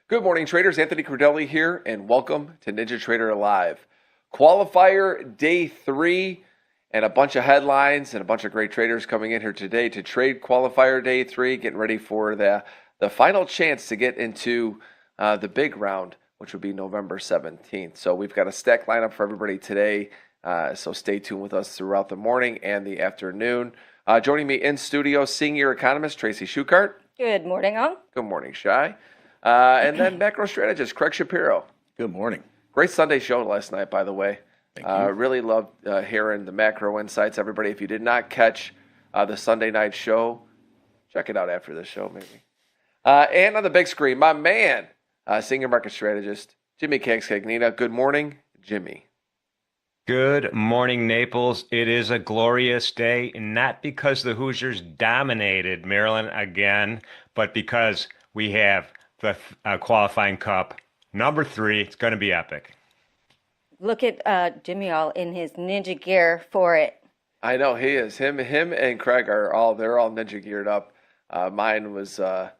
Good morning, traders. Anthony Cordelli here, and welcome to Ninja Trader Live. Qualifier day 3, and a bunch of headlines and a bunch of great traders coming in here today to trade qualifier day 3, getting ready for the final chance to get into the big round, which would be November 17th. So we've got a stacked lineup for everybody today, so stay tuned with us throughout the morning and the afternoon. Joining me in studio, senior economist Tracy Shukart. Good morning, all. Good morning, Shai. And then macro strategist Craig Shapiro. Good morning. Great Sunday show last night, by the way. Thank you. Really loved hearing the macro insights. Everybody, if you did not catch the Sunday night show, check it out after this show, maybe. And on the big screen, my man, senior market strategist Jimmy Cagnita. Good morning, Jimmy. Good morning, Naples. It is a glorious day, not because the Hoosiers dominated Maryland again, but because we have the qualifying cup. Number 3, it's going to be epic. Look at Jimmy all in his ninja gear for it. I know he is. Him and Craig they're all ninja geared up. Mine was still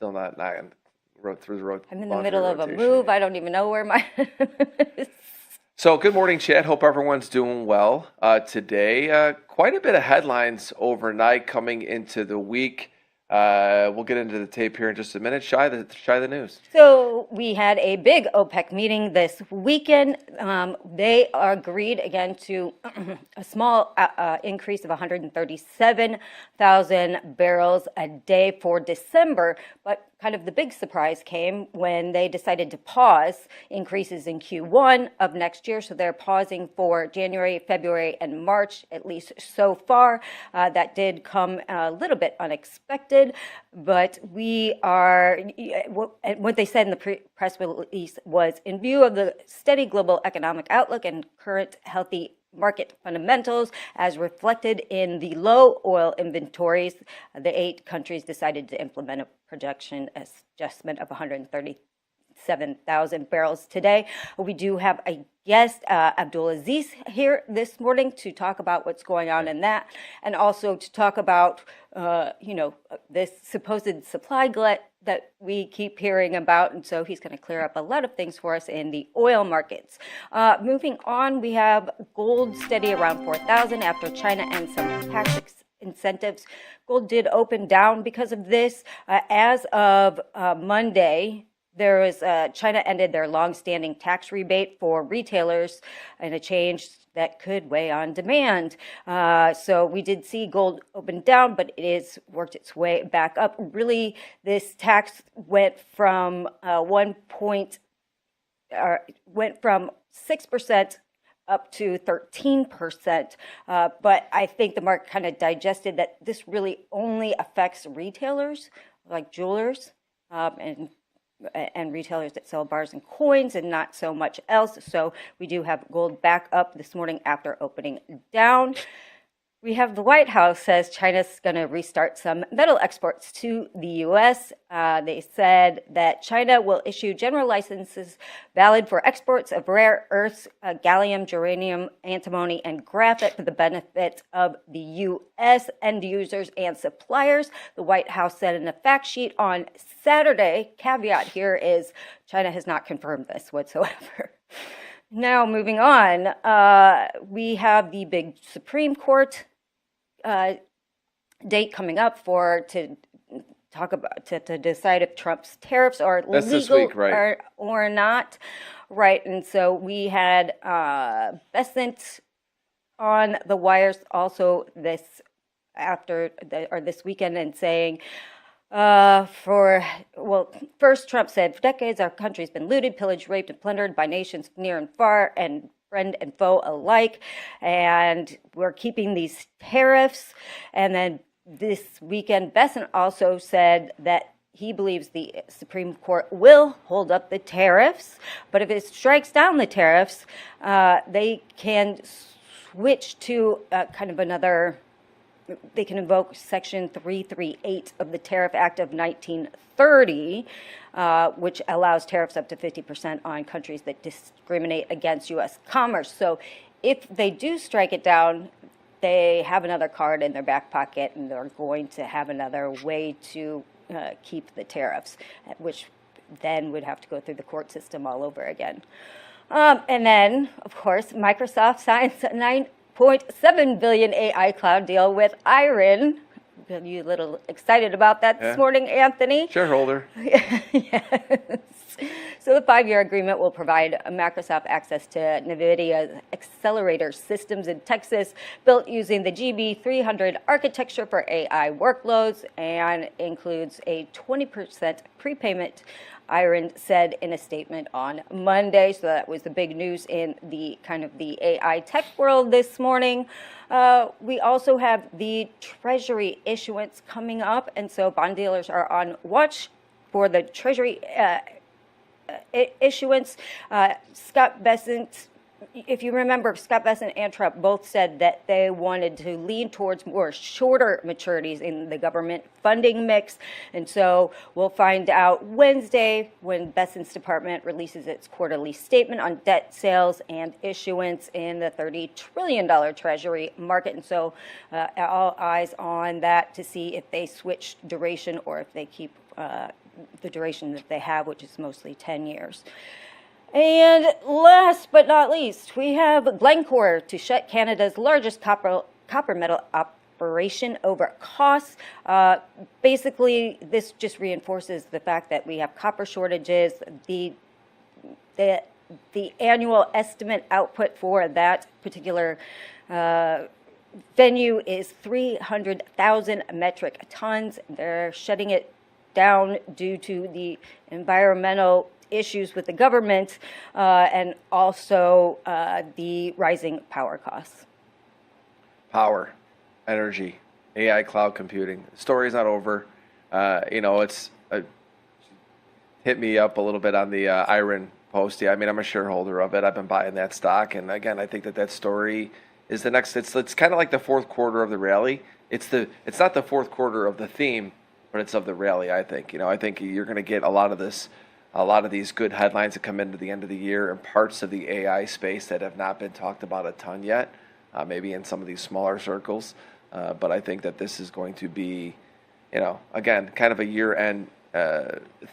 not wrote through the road. I'm in the middle of a move. I don't even know where my is. So good morning, Chad. Hope everyone's doing well today. Quite a bit of headlines overnight coming into the week. We'll get into the tape here in just a minute. Shai the news. So we had a big OPEC meeting this weekend. They agreed again to a small increase of 137,000 barrels a day for December. But kind of the big surprise came when they decided to pause increases in Q1 of next year. So they're pausing for January, February, and March, at least so far. That did come a little bit unexpected, but we are, what they said in the press release was, in view of the steady global economic outlook and current healthy market fundamentals, as reflected in the low oil inventories, the 8 countries decided to implement a production adjustment of 137,000 barrels today. We do have a guest, Abdulaziz, here this morning to talk about what's going on in that, and also to talk about, this supposed supply glut that we keep hearing about, and so he's going to clear up a lot of things for us in the oil markets. Moving on, we have gold steady around 4,000 after China and some tax incentives. Gold did open down because of this. As of Monday, there was China ended their long-standing tax rebate for retailers, and a change that could weigh on demand. So we did see gold open down, but it has worked its way back up. Really, this tax went from 6% up to 13%. But I think the market kind of digested that this really only affects retailers like jewelers and retailers that sell bars and coins, and not so much else. So we do have gold back up this morning after opening down. We have the White House says China's going to restart some metal exports to the U.S. They said that China will issue general licenses valid for exports of rare earths, gallium, germanium, antimony, and graphite for the benefit of the U.S. end users and suppliers. The White House said in a fact sheet on Saturday. Caveat here is China has not confirmed this whatsoever. Now, moving on, we have the big Supreme Court date coming up to decide if Trump's tariffs are legal this week, right? or not. Right, and so we had Besant on the wires also this weekend and saying, first Trump said, for decades our country's been looted, pillaged, raped, and plundered by nations near and far, and friend and foe alike, and we're keeping these tariffs. And then this weekend, Besant also said that he believes the Supreme Court will hold up the tariffs, but if it strikes down the tariffs, they can switch to they can invoke Section 338 of the Tariff Act of 1930, which allows tariffs up to 50% on countries that discriminate against U.S. commerce. So if they do strike it down, they have another card in their back pocket, and they're going to have another way to keep the tariffs, which then would have to go through the court system all over again. And then, of course, Microsoft signs a $9.7 billion AI cloud deal with Iron. Are you a little excited about that this morning, Anthony? Shareholder. Yes. So the 5-year agreement will provide Microsoft access to NVIDIA's accelerator systems in Texas, built using the GB300 architecture for AI workloads, and includes a 20% prepayment, Iron said in a statement on Monday. So that was the big news in the kind of the AI tech world this morning. We also have the Treasury issuance coming up, and so bond dealers are on watch for the Treasury issuance. Scott Bessent, if you remember, Scott Bessent and Trump both said that they wanted to lean towards more shorter maturities in the government funding mix. And so we'll find out Wednesday when Bessent's department releases its quarterly statement on debt sales and issuance in the $30 trillion Treasury market. And so all eyes on that to see if they switch duration or if they keep the duration that they have, which is mostly 10 years. And last but not least, we have Glencore to shut Canada's largest copper metal operation over costs. Basically, this just reinforces the fact that we have copper shortages. The annual estimate output for that particular venue is 300,000 metric tons. They're shutting it down due to the environmental issues with the government and also the rising power costs. Power, energy, AI cloud computing. The story's not over. It's hit me up a little bit on the Iron post. Yeah, I mean, I'm a shareholder of it. I've been buying that stock. And again, I think that story is the next, it's kind of like the fourth quarter of the rally. It's not the fourth quarter of the theme, but it's of the rally, I think. I think you're going to get a lot of these good headlines that come into the end of the year and parts of the AI space that have not been talked about a ton yet, maybe in some of these smaller circles. But I think that this is going to be, again, kind of a year-end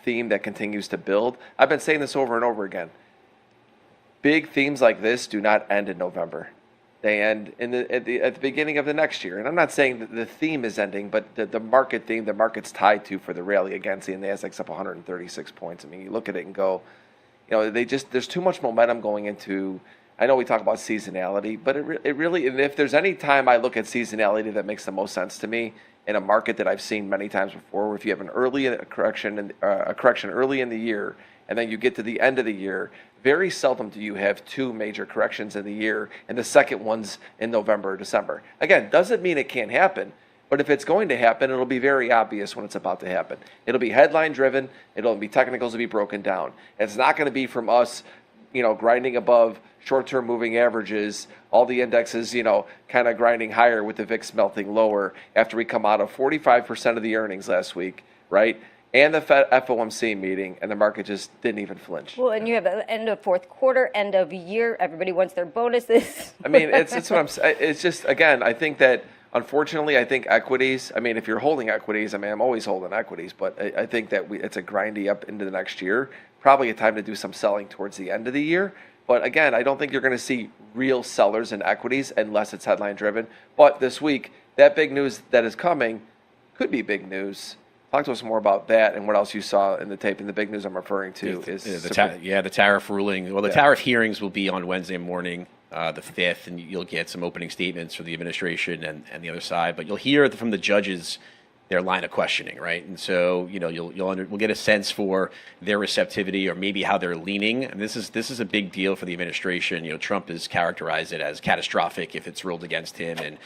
theme that continues to build. I've been saying this over and over again. Big themes like this do not end in November. They end at the beginning of the next year. And I'm not saying that the theme is ending, but the market theme, the market's tied to for the rally. Again, seeing the NASDAQ's up 136 points. I mean, you look at it and go, there's too much momentum going into. I know we talk about seasonality, but it really, and if there's any time I look at seasonality that makes the most sense to me in a market that I've seen many times before, where if you have a correction early in the year, and then you get to the end of the year, very seldom do you have two major corrections in the year, and the second one's in November or December. Again, doesn't mean it can't happen, but if it's going to happen, it'll be very obvious when it's about to happen. It'll be headline driven, it'll be technicals to be broken down. It's not going to be from us, grinding above short-term moving averages, all the indexes, kind of grinding higher with the VIX melting lower after we come out of 45% of the earnings last week, right? And the FOMC meeting, and the market just didn't even flinch. Well, and you have the end of fourth quarter, end of year. Everybody wants their bonuses. I mean, it's what I'm saying. It's just, again, I think that, unfortunately, I think equities, I mean, if you're holding equities, I mean, I'm always holding equities, but I think that it's a grindy up into the next year. Probably a time to do some selling towards the end of the year. But again, I don't think you're going to see real sellers in equities unless it's headline driven. But this week, that big news that is coming could be big news. Talk to us more about that and what else you saw in the tape. And the big news I'm referring to is the tariff ruling. Well, the tariff hearings will be on Wednesday morning, the 5th, and you'll get some opening statements from the administration and the other side. But you'll hear from the judges their line of questioning, right? And so we'll get a sense for their receptivity or maybe how they're leaning. And this is a big deal for the administration. Trump has characterized it as catastrophic if it's ruled against him, and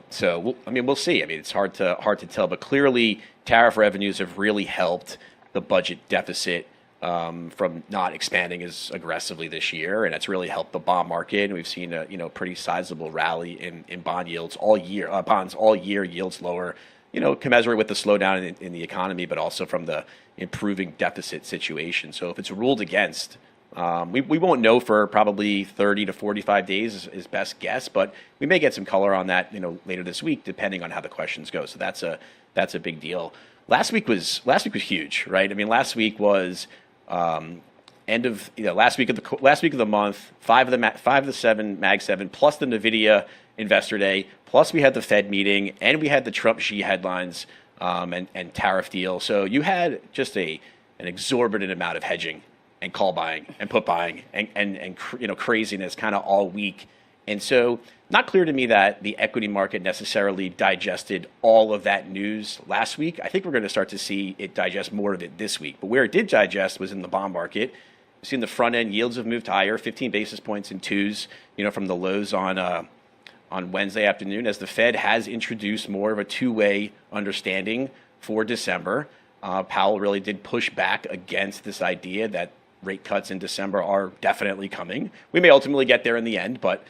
so we'll see. I mean, it's hard to tell, but clearly tariff revenues have really helped the budget deficit from not expanding as aggressively this year, and it's really helped the bond market. And we've seen a pretty sizable rally in bond yields all year. Bonds all year, yields lower. Commensurate with the slowdown in the economy, but also from the improving deficit situation. So if it's ruled against We won't know for probably 30 to 45 days is best guess, but we may get some color on that, later this week, depending on how the questions go. So that's a big deal. Last week was huge, right? I mean, last week was last week of the month, five of the seven Mag 7 plus the Nvidia Investor Day, plus we had the Fed meeting and we had the Trump Xi headlines and tariff deal. So you had just an exorbitant amount of hedging and call buying and put buying and craziness kind of all week. And so not clear to me that the equity market necessarily digested all of that news last week. I think we're going to start to see it digest more of it this week. But where it did digest was in the bond market. We've seen the front end yields have moved higher, 15 basis points in twos, from the lows on Wednesday afternoon, as the Fed has introduced more of a two-way understanding for December. Powell really did push back against this idea that rate cuts in December are definitely coming. We may ultimately get there in the end, but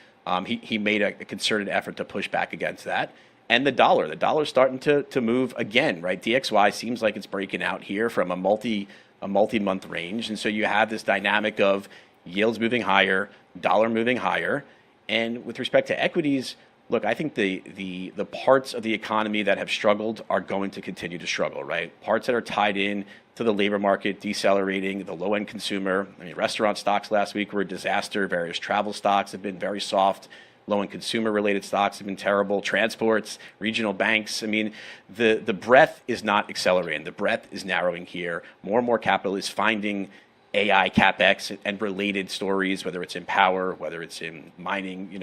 he made a concerted effort to push back against that. And the dollar's starting to move again, right? DXY seems like it's breaking out here from a multi-month range. And so you have this dynamic of yields moving higher, dollar moving higher. And with respect to equities, look, I think the parts of the economy that have struggled are going to continue to struggle, right? Parts that are tied in to the labor market decelerating, the low-end consumer. I mean, restaurant stocks last week were a disaster. Various travel stocks have been very soft. Low-end consumer-related stocks have been terrible. Transports, regional banks. I mean, the breadth is not accelerating. The breadth is narrowing here. More and more capital is finding AI, CapEx, and related stories, whether it's in power, whether it's in mining,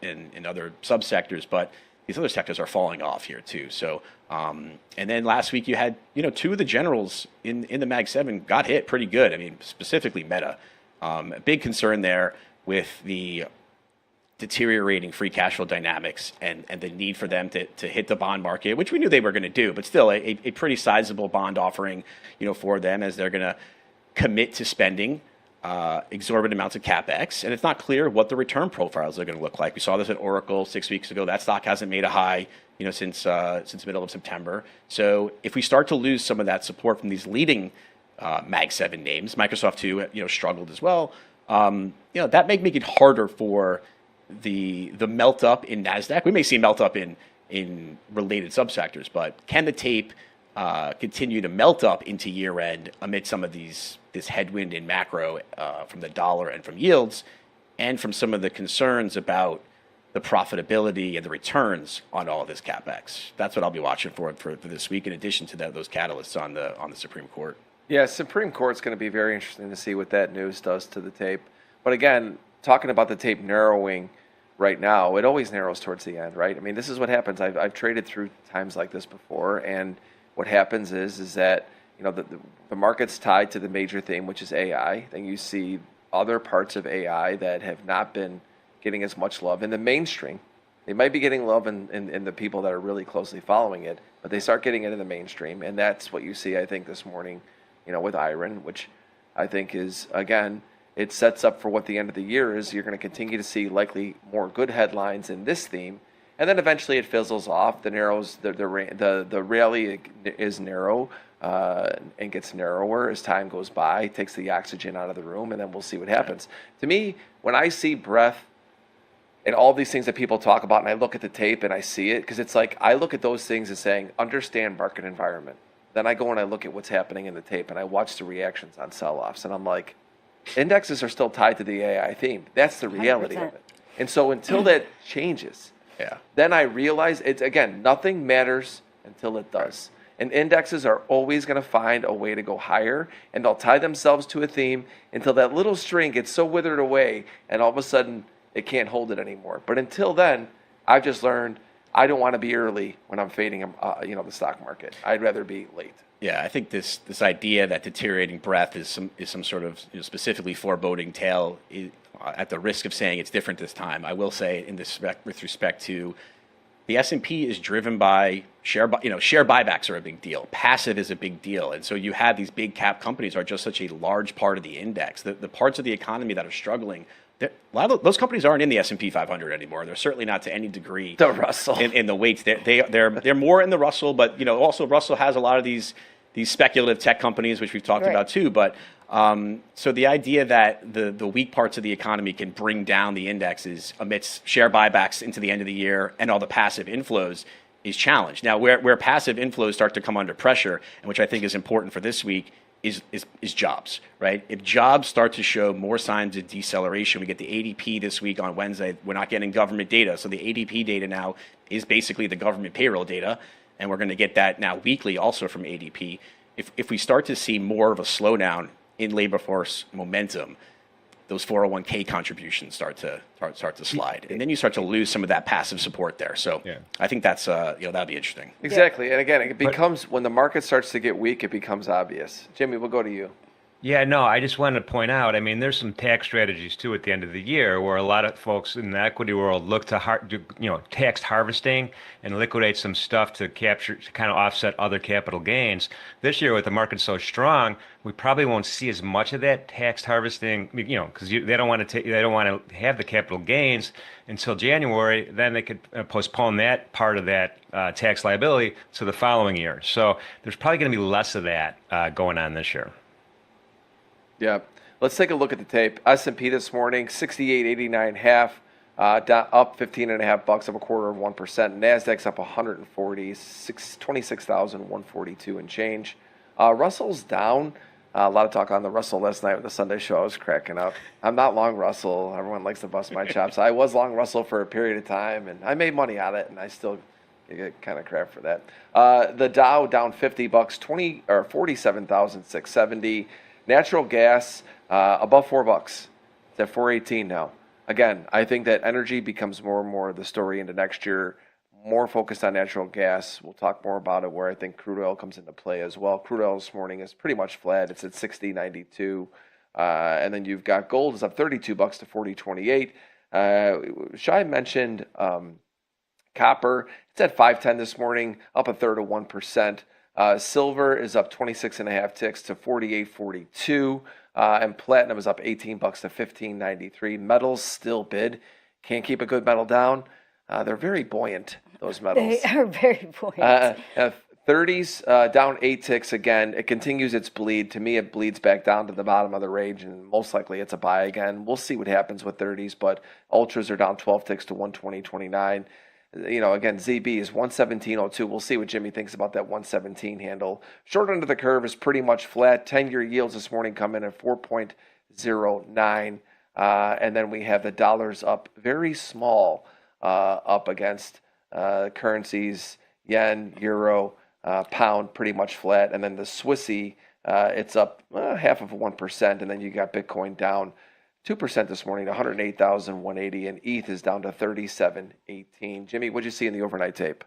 in other subsectors. But these other sectors are falling off here too. So, and then last week you had, two of the generals in the Mag 7 got hit pretty good. I mean, specifically Meta. A big concern there with the deteriorating free cash flow dynamics and the need for them to hit the bond market, which we knew they were going to do, but still a pretty sizable bond offering, for them, as they're going to commit to spending exorbitant amounts of CapEx, and it's not clear what the return profiles are going to look like. We saw this at Oracle 6 weeks ago. That stock hasn't made a high, since middle of September. So if we start to lose some of that support from these leading Mag 7 names, Microsoft too, struggled as well. That may make it harder for the melt up in Nasdaq. We may see melt up in related subsectors, but can the tape continue to melt up into year end amid some of this headwind in macro from the dollar and from yields, and from some of the concerns about the profitability and the returns on all of this CapEx? That's what I'll be watching for this week, in addition to those catalysts on the Supreme Court. Yeah, Supreme Court's going to be very interesting to see what that news does to the tape. But again, talking about the tape narrowing right now, it always narrows towards the end, right? I mean, this is what happens. I've traded through times like this before, and what happens is that the market's tied to the major theme, which is AI. Then you see other parts of AI that have not been getting as much love in the mainstream. They might be getting love in the people that are really closely following it, but they start getting it in the mainstream, and that's what you see, I think, this morning, with Iron, which I think is, again, it sets up for what the end of the year is. You're going to continue to see likely more good headlines in this theme, and then eventually it fizzles off. The rally is narrow and gets narrower as time goes by, takes the oxygen out of the room, and then we'll see what happens. To me, when I see breadth and all these things that people talk about, and I look at the tape and I see it, because it's like I look at those things as saying, understand market environment. Then I go and I look at what's happening in the tape, and I watch the reactions on sell-offs, and I'm like, indexes are still tied to the AI theme. That's the reality 100%. of it. And so until that changes, then I realize it's, again, nothing matters until it does. And indexes are always going to find a way to go higher, and they'll tie themselves to a theme until that little string gets so withered away, and all of a sudden it can't hold it anymore. But until then, I've just learned I don't want to be early when I'm fading, the stock market. I'd rather be late. Yeah, I think this idea that deteriorating breadth is some sort of specifically foreboding tale. At the risk of saying it's different this time, I will say with respect to the S&P is driven by share buybacks are a big deal. Passive is a big deal, and so you have these big cap companies are just such a large part of the index. The parts of the economy that are struggling, a lot of those companies aren't in the S&P 500 anymore. They're certainly not to any degree The Russell in the weights. They're more in the Russell, but also Russell has a lot of these speculative tech companies, which we've talked about too. But So the idea that the weak parts of the economy can bring down the indexes amidst share buybacks into the end of the year and all the passive inflows is challenged. Now, where passive inflows start to come under pressure, and which I think is important for this week, is jobs, right? If jobs start to show more signs of deceleration, we get the ADP this week on Wednesday. We're not getting government data, so the ADP data now is basically the government payroll data, and we're going to get that now weekly also from ADP. If we start to see more of a slowdown in labor force momentum, those 401k contributions start to slide, and then you start to lose some of that passive support there. So I think that's that'd be interesting. Exactly, and again, it becomes when the market starts to get weak, it becomes obvious. Jimmy, we'll go to you. Yeah, no, I just wanted to point out, I mean, there's some tax strategies too at the end of the year where a lot of folks in the equity world look to tax harvesting and liquidate some stuff to kind of offset other capital gains. This year with the market so strong, we probably won't see as much of that tax harvesting, because they don't want to have the capital gains until January. Then they could postpone that part of that tax liability to the following year. So there's probably going to be less of that going on this year. Yeah, let's take a look at the tape. S&P this morning, 68.89.5, up 15.5 bucks, up a quarter of 1%. Nasdaq's up 140, 26,142 and change. Russell's down. A lot of talk on the Russell last night with the Sunday show. I was cracking up. I'm not long Russell. Everyone likes to bust my chops. I was long Russell for a period of time, and I made money on it, and I still get kind of crap for that. The Dow down 50 bucks, 47,670. Natural gas above $4. It's at 418 now. Again, I think that energy becomes more and more the story into next year. More focused on natural gas. We'll talk more about it where I think crude oil comes into play as well. Crude oil this morning is pretty much flat. It's at 60.92. And then you've got gold is up 32 bucks to 40.28. Shai mentioned copper. It's at 510 this morning, up a third of 1%. Silver is up 26.5 ticks to 48.42, and platinum is up 18 bucks to 15.93. Metals still bid. Can't keep a good metal down. They're very buoyant, those metals. They are very buoyant. 30s down 8 ticks again. It continues its bleed. To me, it bleeds back down to the bottom of the range, and most likely it's a buy again. We'll see what happens with 30s, but ultras are down 12 ticks to 120.29. Again, ZB is 117.02. We'll see what Jimmy thinks about that 117 handle. Short end of the curve is pretty much flat. 10-year yields this morning come in at 4.09. And then we have the dollars up very small up against currencies, yen, euro, pound, pretty much flat. And then the Swissy, it's up half of 1%. And then you got Bitcoin down 2% this morning to 108,180, and ETH is down to 37.18. Jimmy, what'd you see in the overnight tape?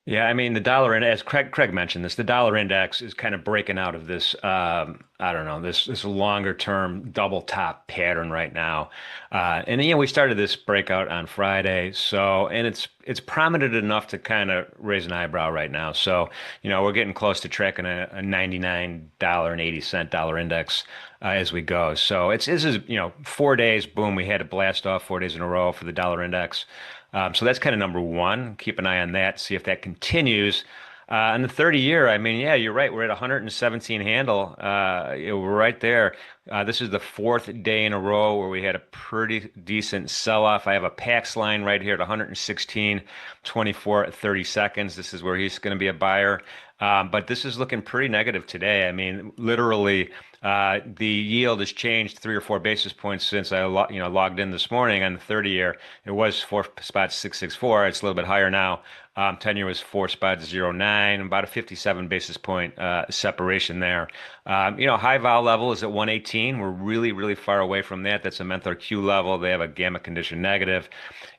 Yeah, I mean, the dollar, and as Craig mentioned this, the dollar index is kind of breaking out of this, this longer term double top pattern right now. And we started this breakout on Friday. So, and it's prominent enough to kind of raise an eyebrow right now. So, we're getting close to tracking a $99.80 dollar index as we go. So this is 4 days, boom, we had to blast off 4 days in a row for the dollar index. So that's kind of number one. Keep an eye on that, see if that continues. On the 30-year, I mean, yeah, you're right. We're at 117 handle. We're right there. This is the fourth day in a row where we had a pretty decent sell-off. I have a PAX line right here at 116.24 at 30 seconds. This is where he's going to be a buyer. But this is looking pretty negative today. I mean, literally, the yield has changed 3 or 4 basis points since I logged in this morning on the 30-year. It was 4.664. It's a little bit higher now. 10-year was 4.09, about a 57 basis point separation there. High vol level is at 118. We're really, really far away from that. That's a Menthor Q level. They have a gamma condition negative.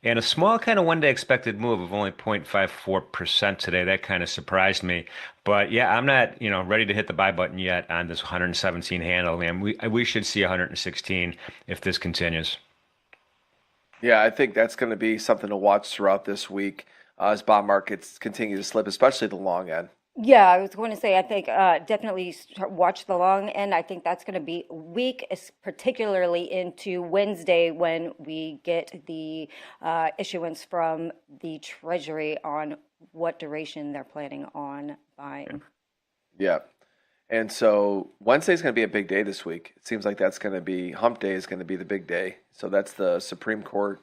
And a small kind of one-day expected move of only 0.54% today. That kind of surprised me. But yeah, I'm not, ready to hit the buy button yet on this 117 handle. Man, we should see 116 if this continues. Yeah, I think that's going to be something to watch throughout this week as bond markets continue to slip, especially the long end. Yeah, I was going to say, I think definitely watch the long end. I think that's going to be weak, particularly into Wednesday when we get the issuance from the Treasury on what duration they're planning on buying. Yeah. And so Wednesday's going to be a big day this week. It seems like that's going to be Hump Day is going to be the big day. So that's the Supreme Court,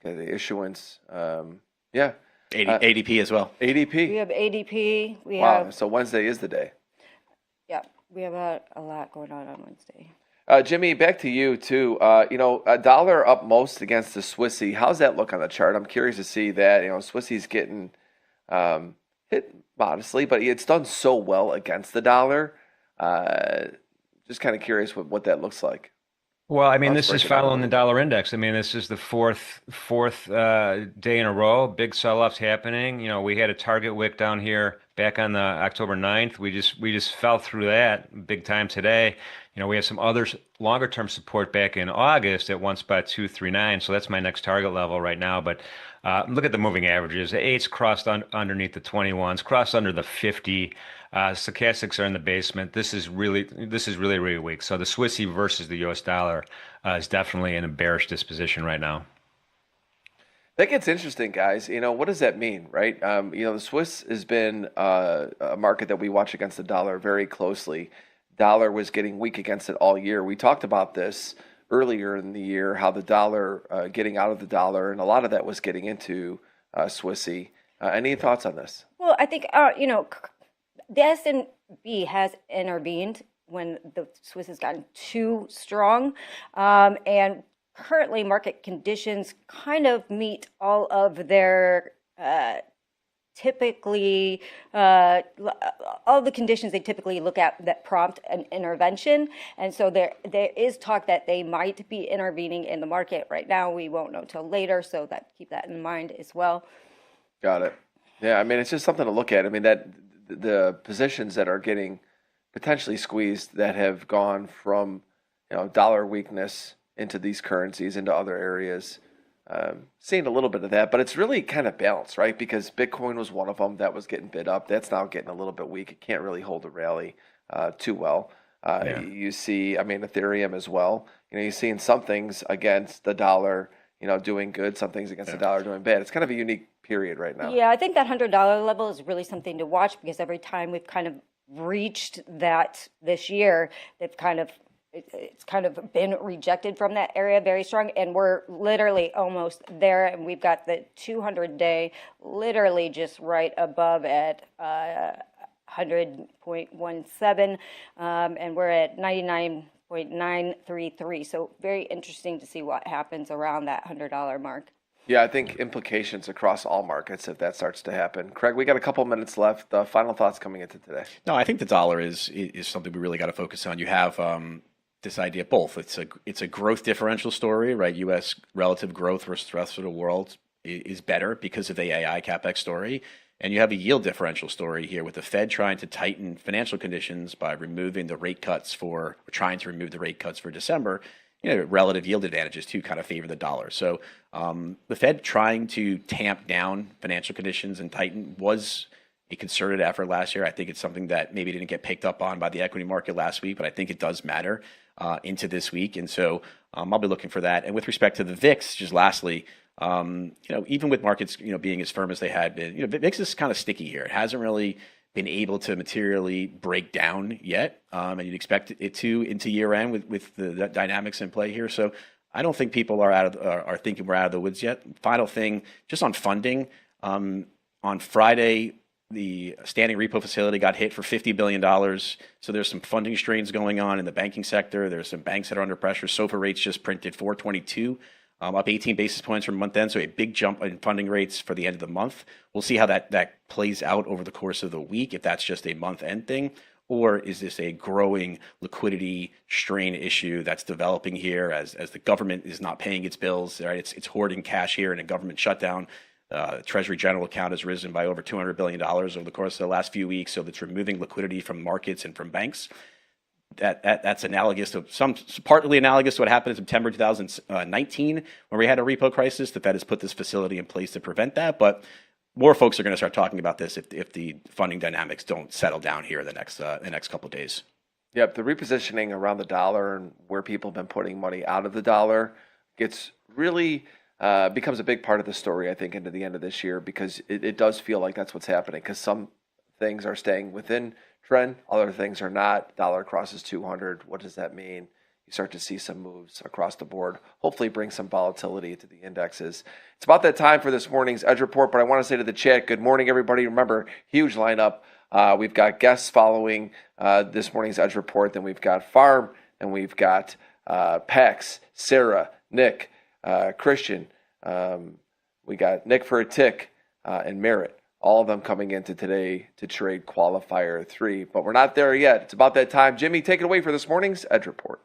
okay, the issuance. Yeah. ADP as well. We ADP. have ADP. We Wow. have, So Wednesday is the day. yeah, we have a lot going on Wednesday. Jimmy, back to you too. A dollar up most against the Swissy. How's that look on the chart? I'm curious to see that. Swissy's getting hit modestly, but it's done so well against the dollar. Just kind of curious what that looks like. Well, I mean, Let's this is break it down a following the little dollar index. I mean, this is the fourth day in a row. Big sell-offs happening. We had a target wick down here back on the October 9th. We just fell through that big time today. We have some other longer term support back in August at 1.239. So that's my next target level right now. But look at the moving averages. The 8s crossed underneath the 21s, crossed under the 50. Stochastics are in the basement. This is really, really weak. So the Swissy versus the U.S. dollar is definitely in a bearish disposition right now. That gets interesting, guys. What does that mean, right? The Swiss has been a market that we watch against the dollar very closely. Dollar was getting weak against it all year. We talked about this earlier in the year, how the dollar, getting out of the dollar, and a lot of that was getting into Swissy. Any thoughts on this? Well, I think, the S&P has intervened when the Swiss has gotten too strong. And currently market conditions kind of meet all of their typically all the conditions they typically look at that prompt an intervention. And so there is talk that they might be intervening in the market right now. We won't know till later, so keep that in mind as well. Got it. Yeah, I mean, it's just something to look at. I mean, that the positions that are getting potentially squeezed that have gone from, dollar weakness into these currencies, into other areas, seeing a little bit of that, but it's really kind of balanced, right? Because Bitcoin was one of them that was getting bid up. That's now getting a little bit weak. It can't really hold a rally too well. You see, I mean, Ethereum as well. You're seeing some things against the dollar, doing good, some things against the dollar doing bad. It's kind of a unique period right now. Yeah, I think that $100 level is really something to watch because every time we've kind of reached that this year, it's kind of been rejected from that area very strong, and we're literally almost there, and we've got the 200-day literally just right above at 100.17, and we're at 99.933. So very interesting to see what happens around that $100 mark. Yeah, I think implications across all markets if that starts to happen. Craig, we got a couple minutes left. Final thoughts coming into today. No, I think the dollar is something we really got to focus on. You have this idea both. It's a growth differential story, right? U.S. relative growth versus the rest of the world is better because of the AI CapEx story. And you have a yield differential story here with the Fed trying to tighten financial conditions by trying to remove the rate cuts for December. Relative yield advantages too kind of favor the dollar. So the Fed trying to tamp down financial conditions and tighten was a concerted effort last year. I think it's something that maybe didn't get picked up on by the equity market last week, but I think it does matter into this week. And so I'll be looking for that. And with respect to the VIX, just lastly, even with markets, being as firm as they had been, VIX is kind of sticky here. It hasn't really been able to materially break down yet, and you'd expect it to into year end with the dynamics in play here. So I don't think people are thinking we're out of the woods yet. Final thing, just on funding, on Friday, the standing repo facility got hit for $50 billion. So there's some funding strains going on in the banking sector. There's some banks that are under pressure. SOFR rates just printed 422. Up 18 basis points from month end, so a big jump in funding rates for the end of the month. We'll see how that plays out over the course of the week, if that's just a month end thing, or is this a growing liquidity strain issue that's developing here as the government is not paying its bills, right? It's hoarding cash here in a government shutdown. The Treasury General account has risen by over $200 billion over the course of the last few weeks, so that's removing liquidity from markets and from banks. That's analogous to partly analogous to what happened in September 2019 when we had a repo crisis. The Fed has put this facility in place to prevent that, but more folks are going to start talking about this if the funding dynamics don't settle down here in the next couple of days. Yep, the repositioning around the dollar and where people have been putting money out of the dollar gets really becomes a big part of the story, I think, into the end of this year, because it does feel like that's what's happening, because some things are staying within trend. Other things are not. Dollar crosses 200. What does that mean? You start to see some moves across the board, hopefully bring some volatility to the indexes. It's about that time for this morning's Edge Report, but I want to say to the chat, good morning, everybody. Remember, huge lineup. We've got guests following this morning's Edge Report. Then we've got Farm, and we've got Pax, Sarah, Nick, Christian. We got Nick for a tick and Merritt. All of them coming into today to trade qualifier 3. But we're not there yet. It's about that time. Jimmy, take it away for this morning's Edge Report.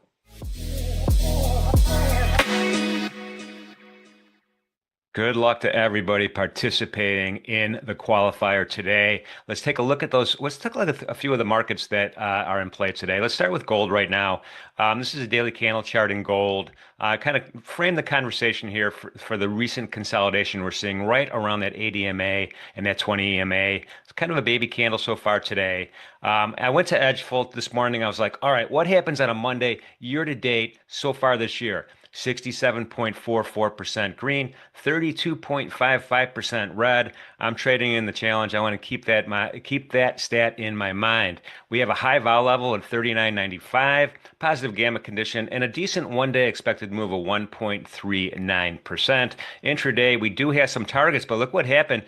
Good luck to everybody participating in the qualifier today. Let's take a look at those. Let's take a look at a few of the markets that are in play today. Let's start with gold right now. This is a daily candle chart in gold. Kind of frame the conversation here for the recent consolidation we're seeing right around that 80 EMA and that 20 EMA. It's kind of a baby candle so far today. I went to Edgefold this morning. I was like, all right, what happens on a Monday year to date so far this year? 67.44% green, 32.55% red. I'm trading in the challenge. I want to keep that stat in my mind. We have a high vol level at 39.95, positive gamma condition, and a decent one-day expected move of 1.39%. Intraday, we do have some targets, but look what happened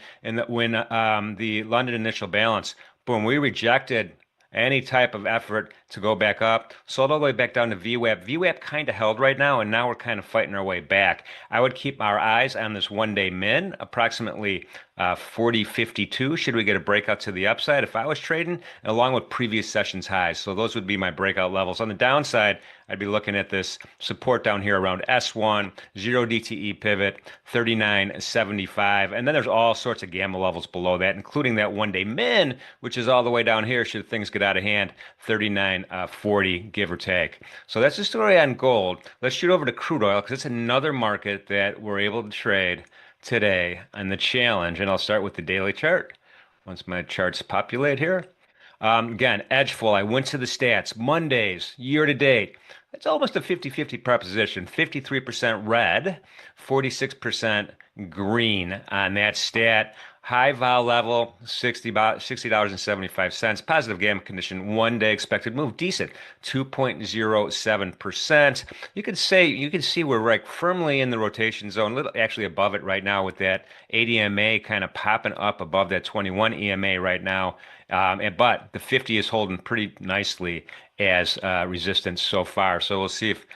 when the London initial balance. Boom, we rejected any type of effort to go back up. Sold all the way back down to VWAP. VWAP kind of held right now, and now we're kind of fighting our way back. I would keep our eyes on this one-day min, approximately 40.52. Should we get a breakout to the upside if I was trading, along with previous sessions highs. So those would be my breakout levels. On the downside, I'd be looking at this support down here around S1, 0 DTE pivot, 39.75. And then there's all sorts of gamma levels below that, including that one-day min, which is all the way down here should things get out of hand, 39.40, give or take. So that's the story on gold. Let's shoot over to crude oil because it's another market that we're able to trade today on the challenge. And I'll start with the daily chart once my charts populate here. Again, Edgeful, I went to the stats. Mondays, year to date, it's almost a 50-50 proposition. 53% red, 46% green on that stat. High vol level, $60.75. Positive gamma condition, one-day expected move, decent, 2.07%. You can see we're like firmly in the rotation zone, little actually above it right now with that 80 EMA kind of popping up above that 21 EMA right now. But the 50 is holding pretty nicely as resistance so far. So we'll see if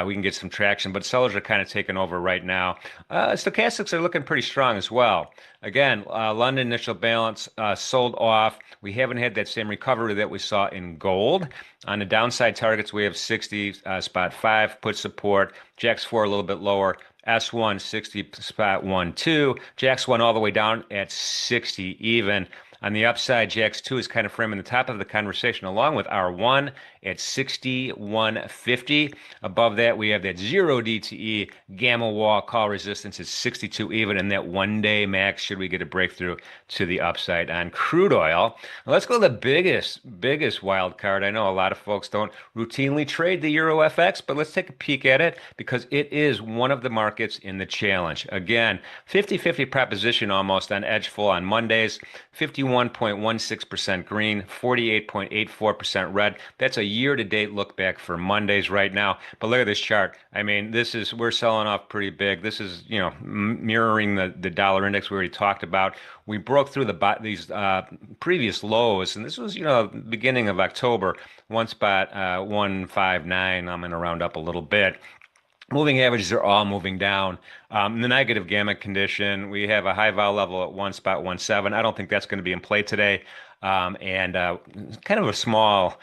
we can get some traction. But sellers are kind of taking over right now. Stochastics are looking pretty strong as well. Again, London initial balance sold off. We haven't had that same recovery that we saw in gold. On the downside targets, we have 60.5 put support. JAX4 a little bit lower. S1 60.12. JAX1 all the way down at 60 even. On the upside, JAX2 is kind of framing the top of the conversation along with R1 at 61.50. Above that, we have that 0 DTE gamma wall call resistance at 62 even, and that one-day max should we get a breakthrough to the upside on crude oil. Now let's go to the biggest wild card. I know a lot of folks don't routinely trade the Euro FX, but let's take a peek at it because it is one of the markets in the challenge. Again, 50-50 proposition almost on Edgeful on Mondays, 51.16% green, 48.84% red. That's a year-to-date look back for Mondays right now. But look at this chart. I mean, we're selling off pretty big. This is, mirroring the dollar index we already talked about. We broke through these previous lows, and this was, beginning of October, one spot 159. I'm going to round up a little bit. Moving averages are all moving down. The negative gamma condition, we have a high vol level at 1.17. I don't think that's going to be in play today. And kind of a small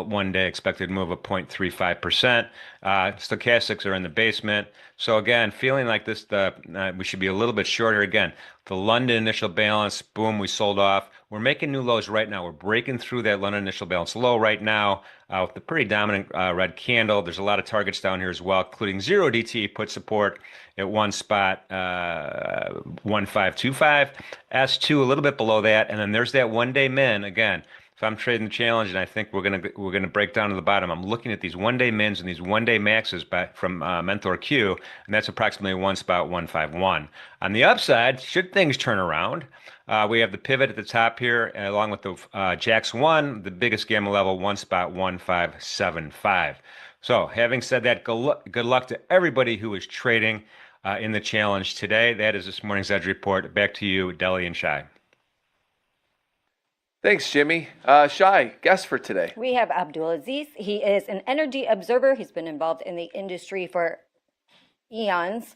one-day expected move of 0.35%. Stochastics are in the basement. So again, feeling like this, we should be a little bit shorter. Again, the London initial balance, boom, we sold off. We're making new lows right now. We're breaking through that London initial balance low right now with the pretty dominant red candle. There's a lot of targets down here as well, including 0 DTE put support at one spot, 1525. S2 a little bit below that. And then there's that one-day min, again, if I'm trading the challenge, and I think we're gonna break down to the bottom, I'm looking at these one-day mins and these one-day maxes from Mentor Q, and that's approximately one spot 151. On the upside, should things turn around, we have the pivot at the top here, along with the Jax 1, the biggest gamma level, one spot 1575. So, having said that, good luck to everybody who is trading in the challenge today. That is this morning's Edge Report. Back to you, Deli and Shai. Thanks, Jimmy. Shai, guest for today. We have Abdul Aziz. He is an energy observer. He's been involved in the industry for eons.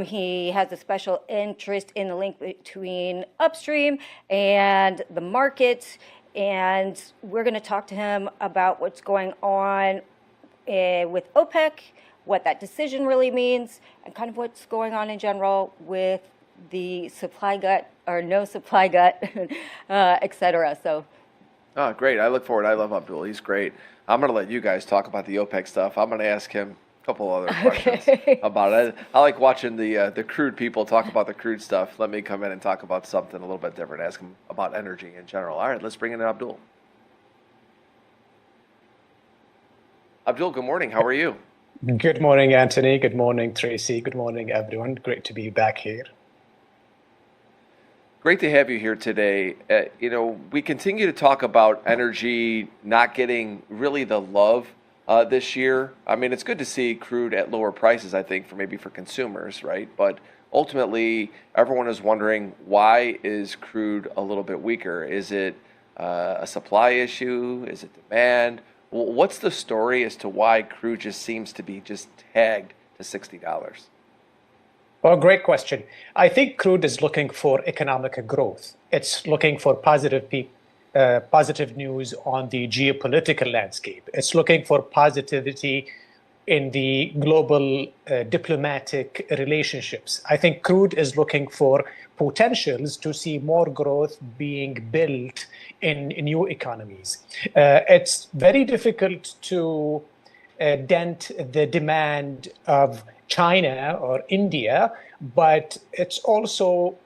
He has a special interest in the link between upstream and the market. And we're going to talk to him about what's going on with OPEC, what that decision really means, and kind of what's going on in general with the supply gut or no supply gut, et cetera. So, Oh, great. I look forward. I love Abdul. He's great. I'm going to let you guys talk about the OPEC stuff. I'm going to ask him a couple other questions about it. I like watching the crude people talk about the crude stuff. Let me come in and talk about something a little bit different. Ask him about energy in general. All right, let's bring in Abdul. Abdul, good morning. How are you? Good morning, Anthony. Good morning, Tracy. Good morning, everyone. Great to be back here. Great to have you here today. We continue to talk about energy not getting really the love this year. I mean, it's good to see crude at lower prices, I think, for consumers, right? But ultimately, everyone is wondering, why is crude a little bit weaker? Is it a supply issue? Is it demand? What's the story as to why crude just seems to be just tagged to $60? Well, great question. I think crude is looking for economic growth. It's looking for positive news on the geopolitical landscape. It's looking for positivity in the global diplomatic relationships. I think crude is looking for potentials to see more growth being built in new economies. It's very difficult to dent the demand of China or India, but it's also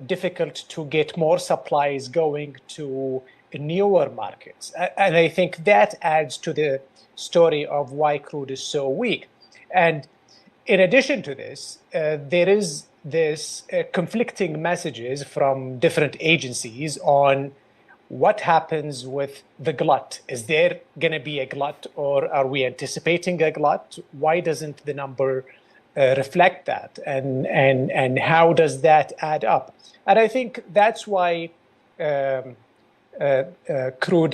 difficult to get more supplies going to newer markets. And I think that adds to the story of why crude is so weak. And in addition to this, there is this conflicting messages from different agencies on what happens with the glut. Is there going to be a glut, or are we anticipating a glut? Why doesn't the number reflect that? And how does that add up? And I think that's why crude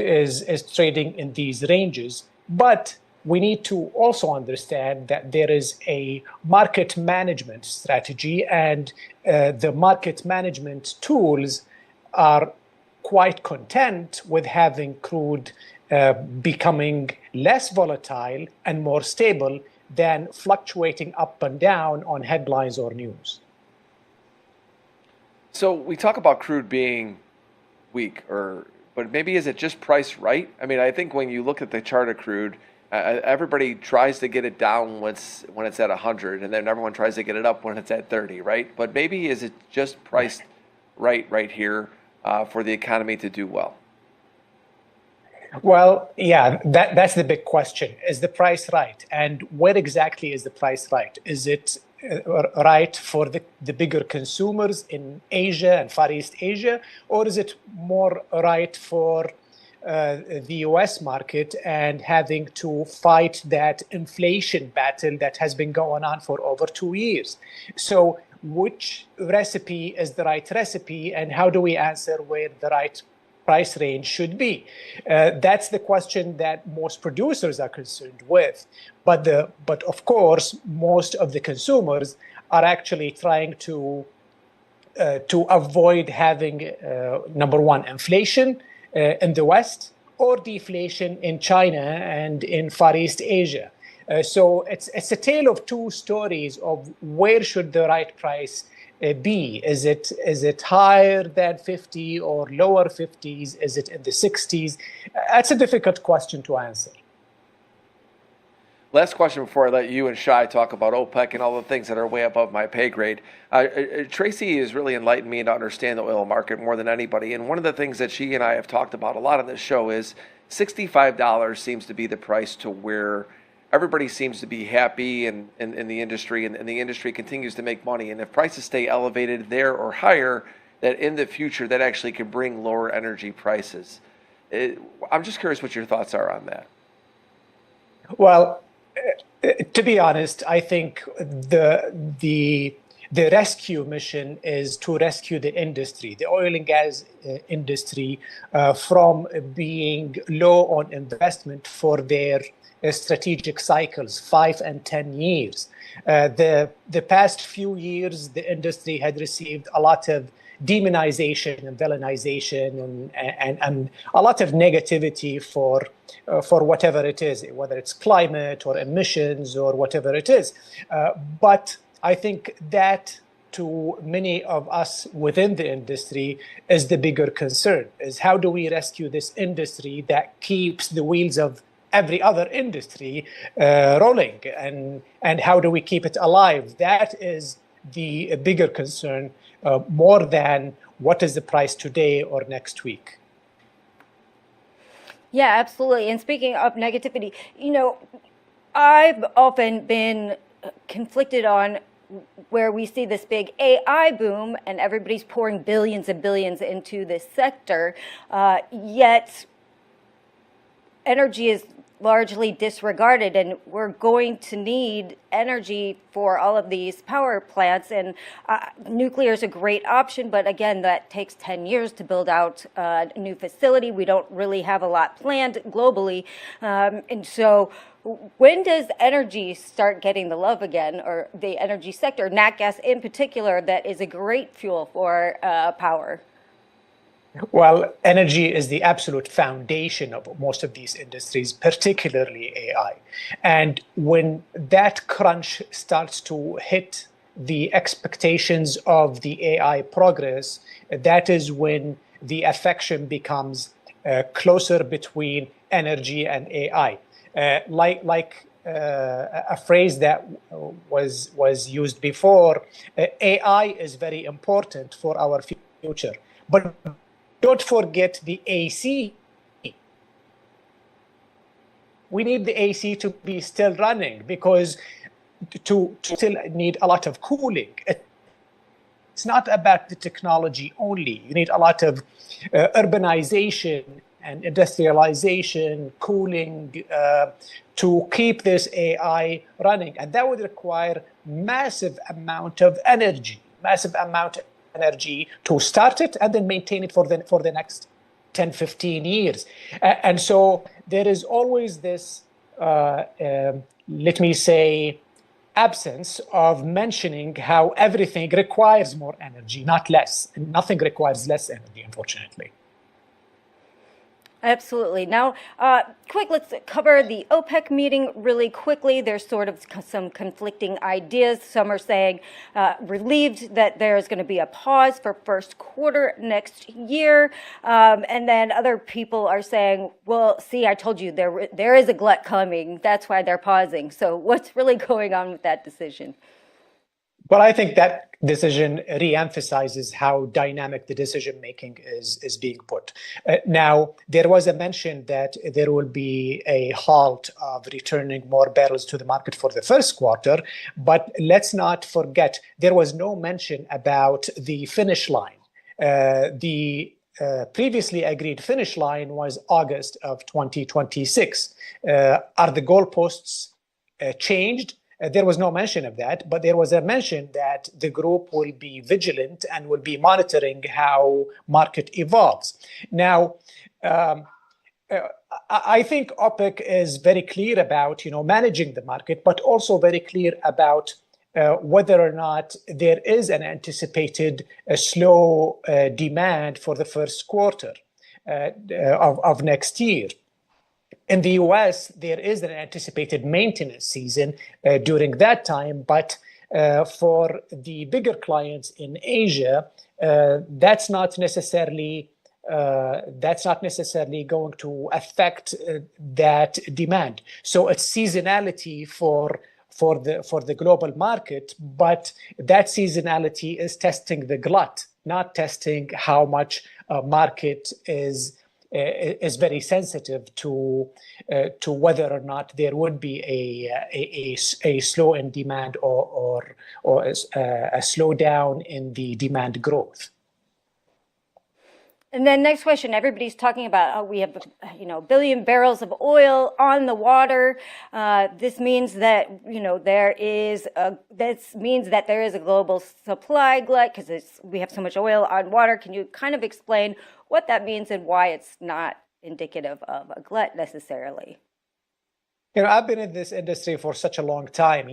is trading in these ranges. But we need to also understand that there is a market management strategy, and the market management tools are quite content with having crude becoming less volatile and more stable than fluctuating up and down on headlines or news. So we talk about crude being weak, but maybe is it just priced right? I mean, I think when you look at the chart of crude, everybody tries to get it down when it's at 100, and then everyone tries to get it up when it's at 30, right? But maybe is it just priced right here for the economy to do well? Well, yeah, that's the big question. Is the price right? And where exactly is the price right? Is it right for the bigger consumers in Asia and Far East Asia, or is it more right for the US market and having to fight that inflation battle that has been going on for over 2 years? So which recipe is the right recipe, and how do we answer where the right price range should be? That's the question that most producers are concerned with. But of course, most of the consumers are actually trying to avoid having, number one, inflation in the West, or deflation in China and in Far East Asia. So it's a tale of two stories of where should the right price be. Is it higher than 50 or lower 50s? Is it in the 60s? That's a difficult question to answer. Last question before I let you and Shai talk about OPEC and all the things that are way above my pay grade. Tracy has really enlightened me to understand the oil market more than anybody. And one of the things that she and I have talked about a lot on this show is $65 seems to be the price to where everybody seems to be happy in the industry, and the industry continues to make money. And if prices stay elevated there or higher, that in the future that actually can bring lower energy prices. I'm just curious what your thoughts are on that. Well, to be honest, I think the rescue mission is to rescue the industry, the oil and gas industry, from being low on investment for their strategic cycles, 5 and 10 years. The past few years, the industry had received a lot of demonization and villainization and a lot of negativity for whatever it is, whether it's climate or emissions or whatever it is. But I think that to many of us within the industry is the bigger concern, is how do we rescue this industry that keeps the wheels of every other industry rolling, and how do we keep it alive? That is the bigger concern, more than what is the price today or next week. Yeah, absolutely. And speaking of negativity, I've often been conflicted on where we see this big AI boom and everybody's pouring billions and billions into this sector, yet energy is largely disregarded, and we're going to need energy for all of these power plants, and nuclear is a great option, but again, that takes 10 years to build out a new facility. We don't really have a lot planned globally, and so when does energy start getting the love again, or the energy sector, nat gas in particular, that is a great fuel for power? Well, energy is the absolute foundation of most of these industries, particularly AI. And when that crunch starts to hit the expectations of the AI progress, that is when the affection becomes closer between energy and AI. A phrase that was used before, AI is very important for our future, but don't forget the AC. We need the AC to be still running, because to still need a lot of cooling. It's not about the technology only. You need a lot of urbanization and industrialization, cooling, to keep this AI running. And that would require massive amount of energy to start it and then maintain it for the next 10, 15 years. And so there is always this, let me say, absence of mentioning how everything requires more energy, not less. And nothing requires less energy, unfortunately. Absolutely. Now, let's cover the OPEC meeting really quickly. There's sort of some conflicting ideas. Some are saying relieved that there's going to be a pause for first quarter next year. And then other people are saying, well, see, I told you there is a glut coming. That's why they're pausing. So what's really going on with that decision? Well, I think that decision re-emphasizes how dynamic the decision-making is being put. Now, there was a mention that there will be a halt of returning more barrels to the market for the first quarter, but let's not forget, there was no mention about the finish line. The previously agreed finish line was August of 2026. Are the goalposts changed? There was no mention of that, but there was a mention that the group will be vigilant and will be monitoring how market evolves. Now, I think OPEC is very clear about managing the market, but also very clear about whether or not there is an anticipated slow demand for the first quarter of next year. In the US, there is an anticipated maintenance season during that time, but for the bigger clients in Asia, that's not necessarily that's not necessarily going to affect that demand. So it's seasonality for the global market, but that seasonality is testing the glut, not testing how much market is very sensitive to whether or not there would be a slow in demand or a slowdown in the demand growth. And then next question, everybody's talking about we have, billion barrels of oil on the water. This means that, there is a global supply glut because we have so much oil on water. Can you kind of explain what that means and why it's not indicative of a glut necessarily? I've been in this industry for such a long time.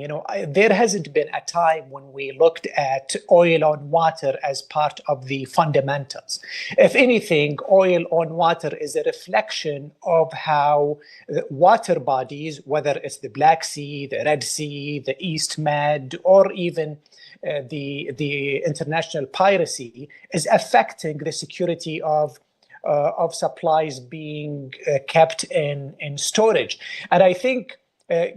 There hasn't been a time when we looked at oil on water as part of the fundamentals. If anything, oil on water is a reflection of how water bodies, whether it's the Black Sea, the Red Sea, the East Med, or even the international piracy, is affecting the security of supplies being kept in storage. And I think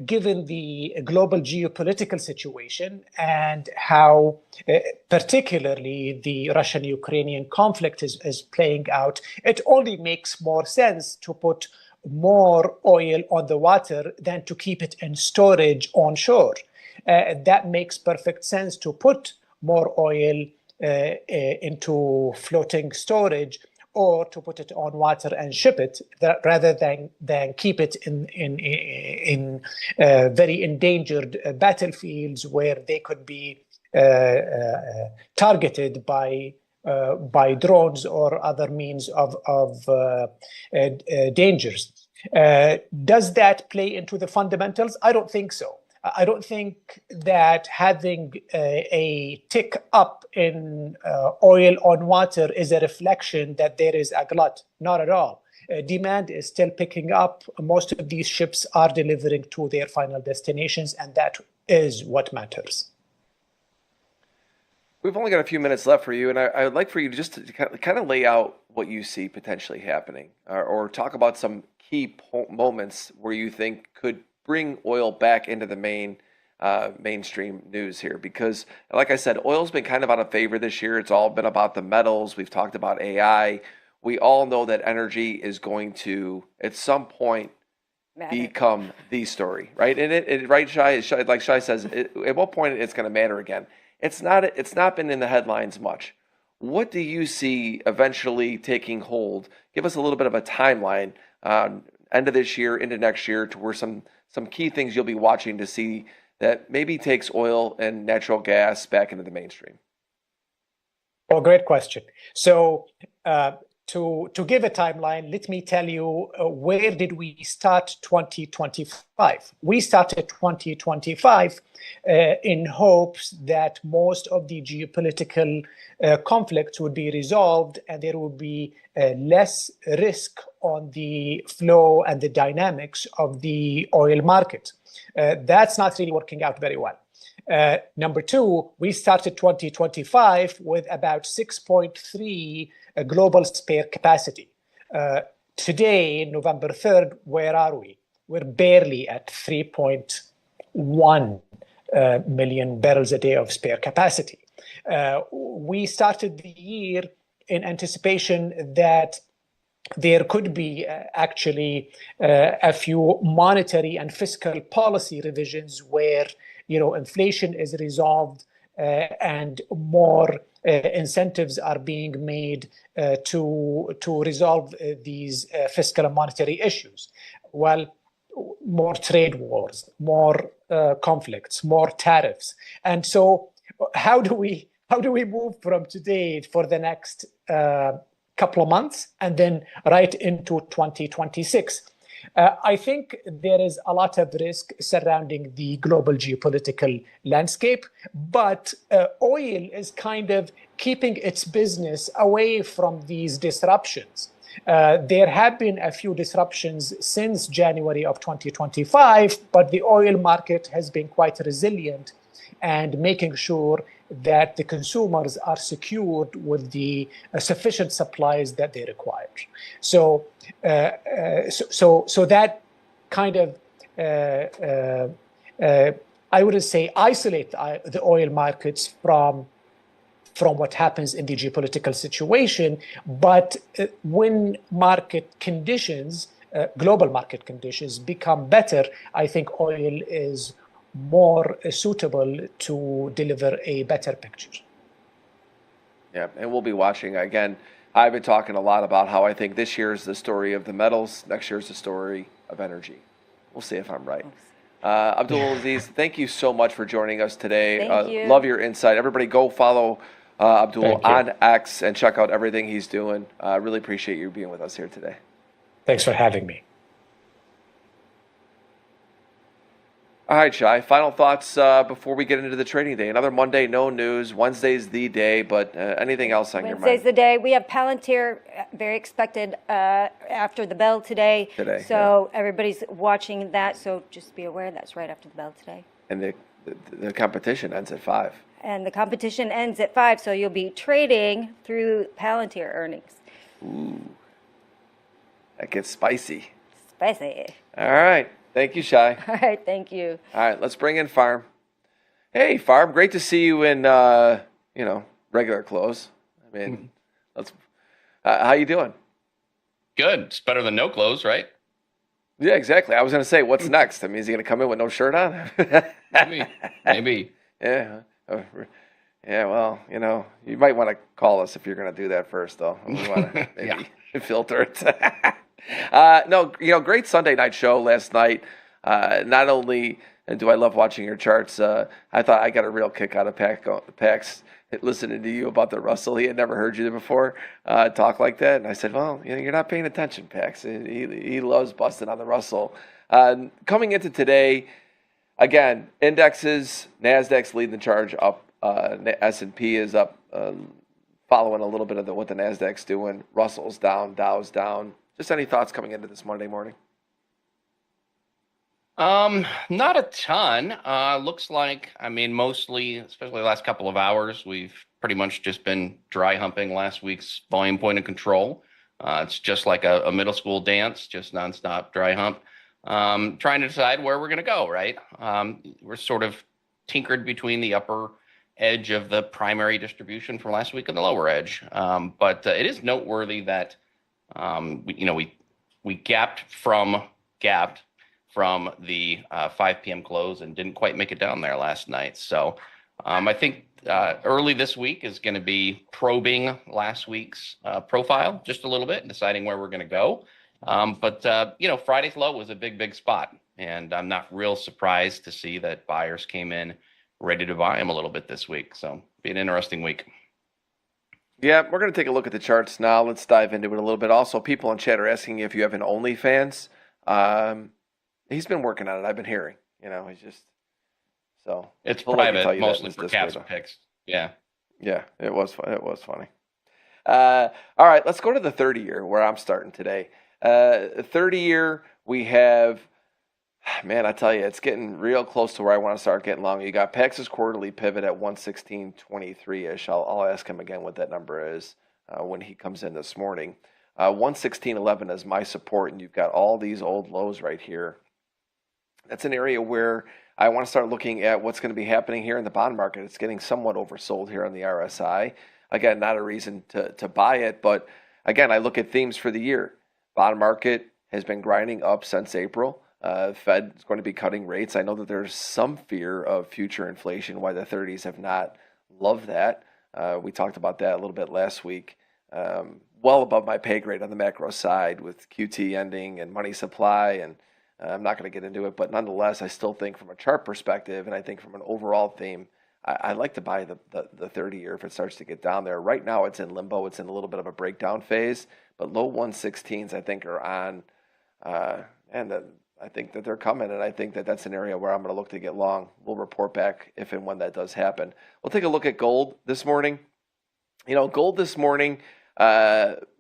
given the global geopolitical situation and how particularly the Russian-Ukrainian conflict is playing out, it only makes more sense to put more oil on the water than to keep it in storage onshore. That makes perfect sense to put more oil into floating storage or to put it on water and ship it, rather than keep it in very endangered battlefields where they could be targeted by drones or other means of dangers. Does that play into the fundamentals? I don't think so. I don't think that having a tick up in oil on water is a reflection that there is a glut. Not at all. Demand is still picking up. Most of these ships are delivering to their final destinations, and that is what matters. We've only got a few minutes left for you, and I would like for you just to kind of lay out what you see potentially happening, or talk about some key moments where you think could bring oil back into the mainstream news here, because like I said, oil's been kind of out of favor this year. It's all been about the metals. We've talked about AI. We all know that energy is going to at some point become the story, right? And it right, Shai, like Shai says, at what point it's going to matter again? It's not been in the headlines much. What do you see eventually taking hold? Give us a little bit of a timeline, end of this year into next year, to where some key things you'll be watching to see that maybe takes oil and natural gas back into the mainstream. Well, great question. So to give a timeline, let me tell you where did we start 2025? We started 2025 in hopes that most of the geopolitical conflicts would be resolved and there would be less risk on the flow and the dynamics of the oil market. That's not really working out very well. Number two, we started 2025 with about 6.3 global spare capacity. Today, November 3rd, where are we? We're barely at 3.1 million barrels a day of spare capacity. We started the year in anticipation that there could be actually a few monetary and fiscal policy revisions where inflation is resolved and more incentives are being made to resolve these fiscal and monetary issues. Well, more trade wars, more conflicts, more tariffs, and so how do we move from today for the next couple of months and then right into 2026? I think there is a lot of risk surrounding the global geopolitical landscape, but oil is kind of keeping its business away from these disruptions. There have been a few disruptions since January of 2025, but the oil market has been quite resilient and making sure that the consumers are secured with the sufficient supplies that they require. So, so that kind of I wouldn't say isolate the oil markets from what happens in the geopolitical situation, but when market conditions, global market conditions, become better, I think oil is more suitable to deliver a better picture. Yeah, and we'll be watching. Again, I've been talking a lot about how I think this year is the story of the metals, next year is the story of energy. We'll see if I'm right. Abdul Aziz, thank you so much for joining us today. Thank you. Love your insight. Everybody go follow Abdul on X and check out everything he's doing. Really appreciate you being with us here today. Thanks for having me. All right, Shai, final thoughts before we get into the trading day. Another Monday, no news. Wednesday's the day, but anything else on your mind? Wednesday's the day. We have Palantir, very expected after the bell today. So everybody's watching that, so just be aware that's right after the bell today. And the competition ends at 5. And the competition ends at 5, so you'll be trading through Palantir earnings. Ooh, that gets spicy. Spicy. All right. Thank you, Shai. All right, thank you. All right, let's bring in Farm. Hey, Farm, great to see you in, regular clothes. I mean, how you doing? Good. It's better than no clothes, right? Yeah, exactly. I was going to say, what's next? I mean, is he going to come in with no shirt on? Maybe. Yeah. Yeah, well, you might want to call us if you're going to do that first, though. We want to maybe filter it. No, great Sunday night show last night. Not only do I love watching your charts, I thought I got a real kick out of Pax listening to you about the Russell. He had never heard you before talk like that. And I said, well, you're not paying attention, Pax. He loves busting on the Russell. Coming into today, again, indexes, NASDAQ's leading the charge up. S&P is up, following a little bit of what the NASDAQ's doing. Russell's down, Dow's down. Just any thoughts coming into this Monday morning? Not a ton. Looks like, mostly, especially the last couple of hours, we've pretty much just been dry humping last week's volume point of control. It's just like a middle school dance, just nonstop dry hump. Trying to decide where we're going to go, right? We're sort of tinkered between the upper edge of the primary distribution from last week and the lower edge. But it is noteworthy that we gapped from the 5 p.m. close and didn't quite make it down there last night. So I think early this week is going to be probing last week's profile just a little bit and deciding where we're going to go. But Friday's low was a big spot, and I'm not real surprised to see that buyers came in ready to buy them a little bit this week. So be an interesting week. Yeah, we're going to take a look at the charts now. Let's dive into it a little bit. Also, people in chat are asking if you have an OnlyFans. He's been working on it. I've been hearing. He's just so it's private, mostly for caps and picks. Yeah. Yeah, it was funny. All right, let's go to the 30-year where I'm starting today. 30-year, we have. Man, I tell you, it's getting real close to where I want to start getting long. You got Pax's quarterly pivot at 116.23-ish. I'll ask him again what that number is when he comes in this morning. 116.11 is my support, and you've got all these old lows right here. That's an area where I want to start looking at what's going to be happening here in the bond market. It's getting somewhat oversold here on the RSI. Again, not a reason to buy it, but again, I look at themes for the year. Bond market has been grinding up since April. Fed is going to be cutting rates. I know that there's some fear of future inflation, why the 30s have not loved that. We talked about that a little bit last week. Well above my pay grade on the macro side with QT ending and money supply, and I'm not going to get into it, but nonetheless, I still think from a chart perspective, and I think from an overall theme, I like to buy the 30-year if it starts to get down there. Right now, it's in limbo. It's in a little bit of a breakdown phase, but low 116s, I think, are on, I think that they're coming, and I think that that's an area where I'm going to look to get long. We'll report back if and when that does happen. We'll take a look at gold this morning. Gold this morning,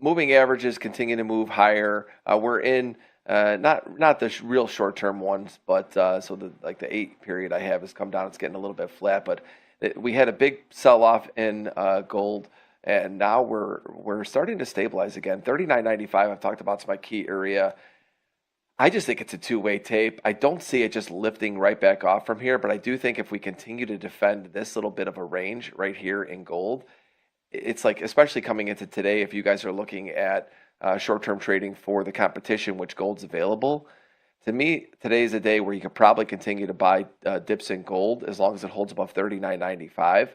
moving averages continue to move higher. We're in Not the real short-term ones, but so the 8 period I have has come down. It's getting a little bit flat, but we had a big sell-off in gold, and now we're starting to stabilize again. 39.95. I've talked about, it's my key area. I just think it's a two-way tape. I don't see it just lifting right back off from here, but I do think if we continue to defend this little bit of a range right here in gold, it's like, especially coming into today, if you guys are looking at short-term trading for the competition, which gold's available, to me, today is a day where you could probably continue to buy dips in gold as long as it holds above 39.95.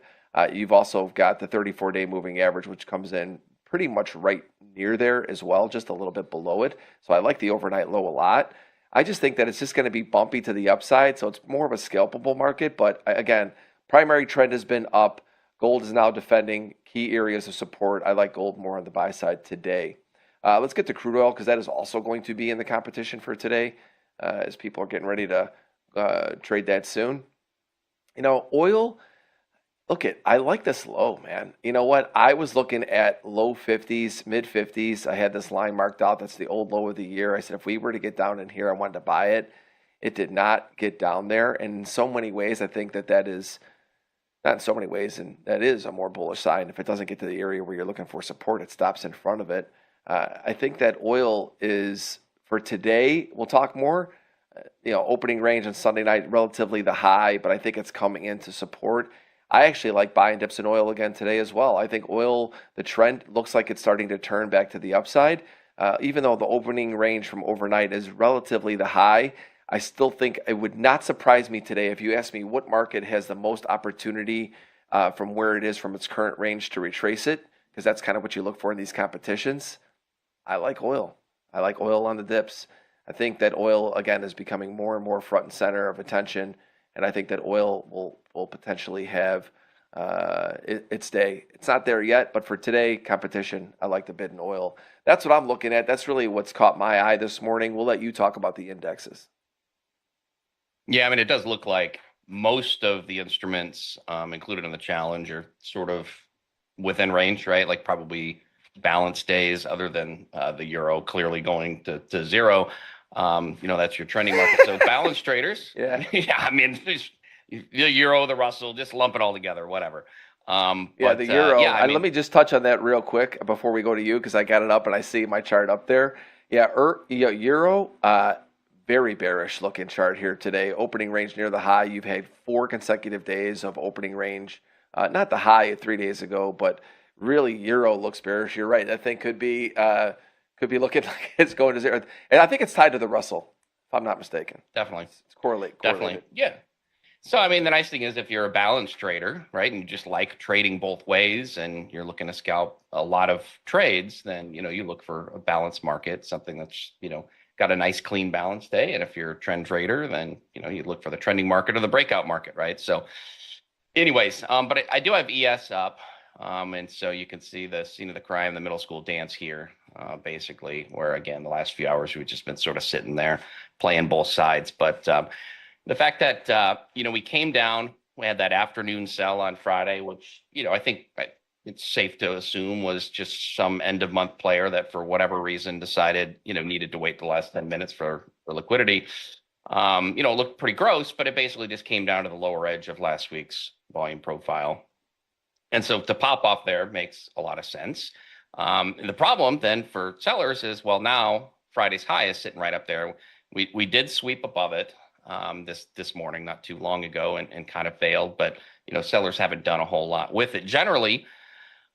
You've also got the 34-day moving average, which comes in pretty much right near there as well, just a little bit below it. So I like the overnight low a lot. I just think that it's just going to be bumpy to the upside, so it's more of a scalpable market. But again, primary trend has been up. Gold is now defending key areas of support. I like gold more on the buy side today. Let's get to crude oil, because that is also going to be in the competition for today, as people are getting ready to trade that soon. Oil, I like this low, man. You know what? I was looking at low 50s, mid 50s. I had this line marked out. That's the old low of the year. I said, if we were to get down in here, I wanted to buy it. It did not get down there. And in so many ways, I think that is, not in so many ways, and that is a more bullish sign. If it doesn't get to the area where you're looking for support, it stops in front of it. I think that oil is, for today, we'll talk more, opening range on Sunday night, relatively the high, but I think it's coming into support. I actually like buying dips in oil again today as well. I think oil, the trend looks like it's starting to turn back to the upside. Even though the opening range from overnight is relatively the high, I still think it would not surprise me today if you ask me what market has the most opportunity from where it is from its current range to retrace it, because that's kind of what you look for in these competitions. I like oil. I like oil on the dips. I think that oil, again, is becoming more and more front and center of attention, and I think that oil will potentially have its day. It's not there yet, but for today, competition, I like the bid in oil. That's what I'm looking at. That's really what's caught my eye this morning. We'll let you talk about the indexes. Yeah, I mean, it does look like most of the instruments included in the challenge are sort of within range, right? Like probably balanced days, other than the euro clearly going to zero. That's your trending market. So balanced traders. Yeah. Yeah, I mean, the euro, the Russell, just lump it all together, whatever. The euro. Let me just touch on that real quick before we go to you, because I got it up and I see my chart up there. Yeah, euro, very bearish looking chart here today. Opening range near the high. You've had 4 consecutive days of opening range. Not the high 3 days ago, but really euro looks bearish. You're right. That thing could be looking like it's going to zero. And I think it's tied to the Russell, if I'm not mistaken. Definitely. It's correlated. Definitely. Yeah. So, I mean, the nice thing is if you're a balanced trader, right, and you just like trading both ways and you're looking to scalp a lot of trades, then, you look for a balanced market, something that's, got a nice clean balance day. And if you're a trend trader, then, you look for the trending market or the breakout market, right? So anyways, but I do have ES up. And so you can see this, the cry in the middle school dance here, basically, where, again, the last few hours we've just been sort of sitting there playing both sides. But the fact that, we came down, we had that afternoon sell on Friday, which, I think it's safe to assume was just some end of month player that for whatever reason decided, needed to wait the last 10 minutes for liquidity. It looked pretty gross, but it basically just came down to the lower edge of last week's volume profile. And so to pop off there makes a lot of sense. And the problem then for sellers is, well, now Friday's high is sitting right up there. We did sweep above it this morning, not too long ago, and kind of failed. But, sellers haven't done a whole lot with it. Generally,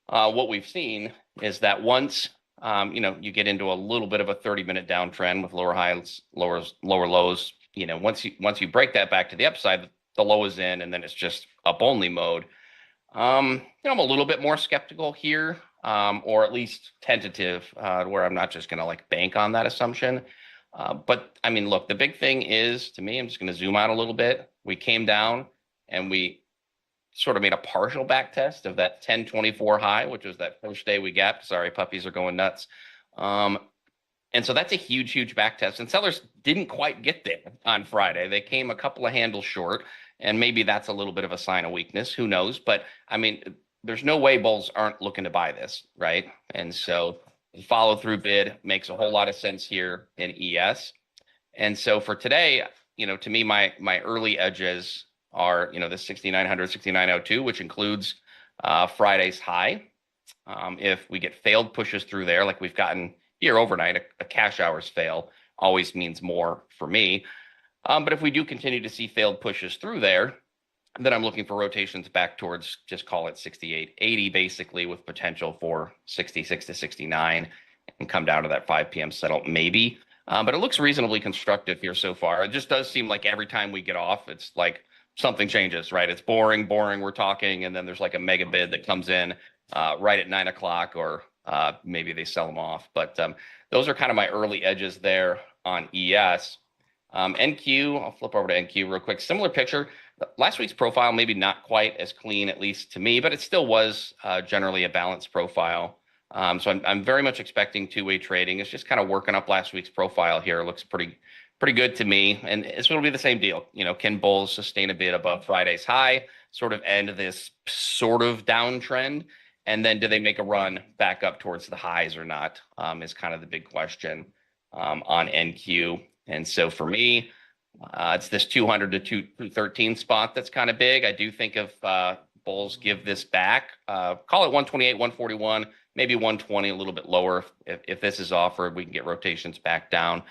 what we've seen is that once, you get into a little bit of a 30-minute downtrend with lower highs, lower lows, once you break that back to the upside, the low is in, and then it's just up only mode. I'm a little bit more skeptical here, or at least tentative, where I'm not just going to bank on that assumption. But I mean, look, the big thing is, to me, I'm just going to zoom out a little bit. We came down and we sort of made a partial back test of that 1024 high, which was that first day we gapped. Sorry, puppies are going nuts. And so that's a huge, huge back test. And sellers didn't quite get there on Friday. They came a couple of handles short. And maybe that's a little bit of a sign of weakness. Who knows? But I mean, there's no way bulls aren't looking to buy this, right? And so the follow through bid makes a whole lot of sense here in ES. And so for today, to me, my early edges are, the 6,900, 6,902, which includes Friday's high. If we get failed pushes through there, like we've gotten here overnight, a cash hours fail always means more for me. But if we do continue to see failed pushes through there, then I'm looking for rotations back towards, just call it 68.80, basically, with potential for 66 to 69 and come down to that 5 p.m. settle, maybe. But it looks reasonably constructive here so far. It just does seem like every time we get off, it's like something changes, right? It's boring, we're talking, and then there's like a mega bid that comes in right at 9 o'clock, or maybe they sell them off. But those are kind of my early edges there on ES. NQ, I'll flip over to NQ real quick. Similar picture. Last week's profile, maybe not quite as clean, at least to me, but it still was generally a balanced profile. So I'm very much expecting two-way trading. It's just kind of working up last week's profile here. It looks pretty good to me. And it's going to be the same deal. Can bulls sustain a bit above Friday's high, sort of end this sort of downtrend? And then do they make a run back up towards the highs or not, is kind of the big question on NQ. And so for me, it's this 200 to 213 spot that's kind of big. I do think if bulls give this back, call it 128, 141, maybe 120, a little bit lower. If this is offered, we can get rotations back down.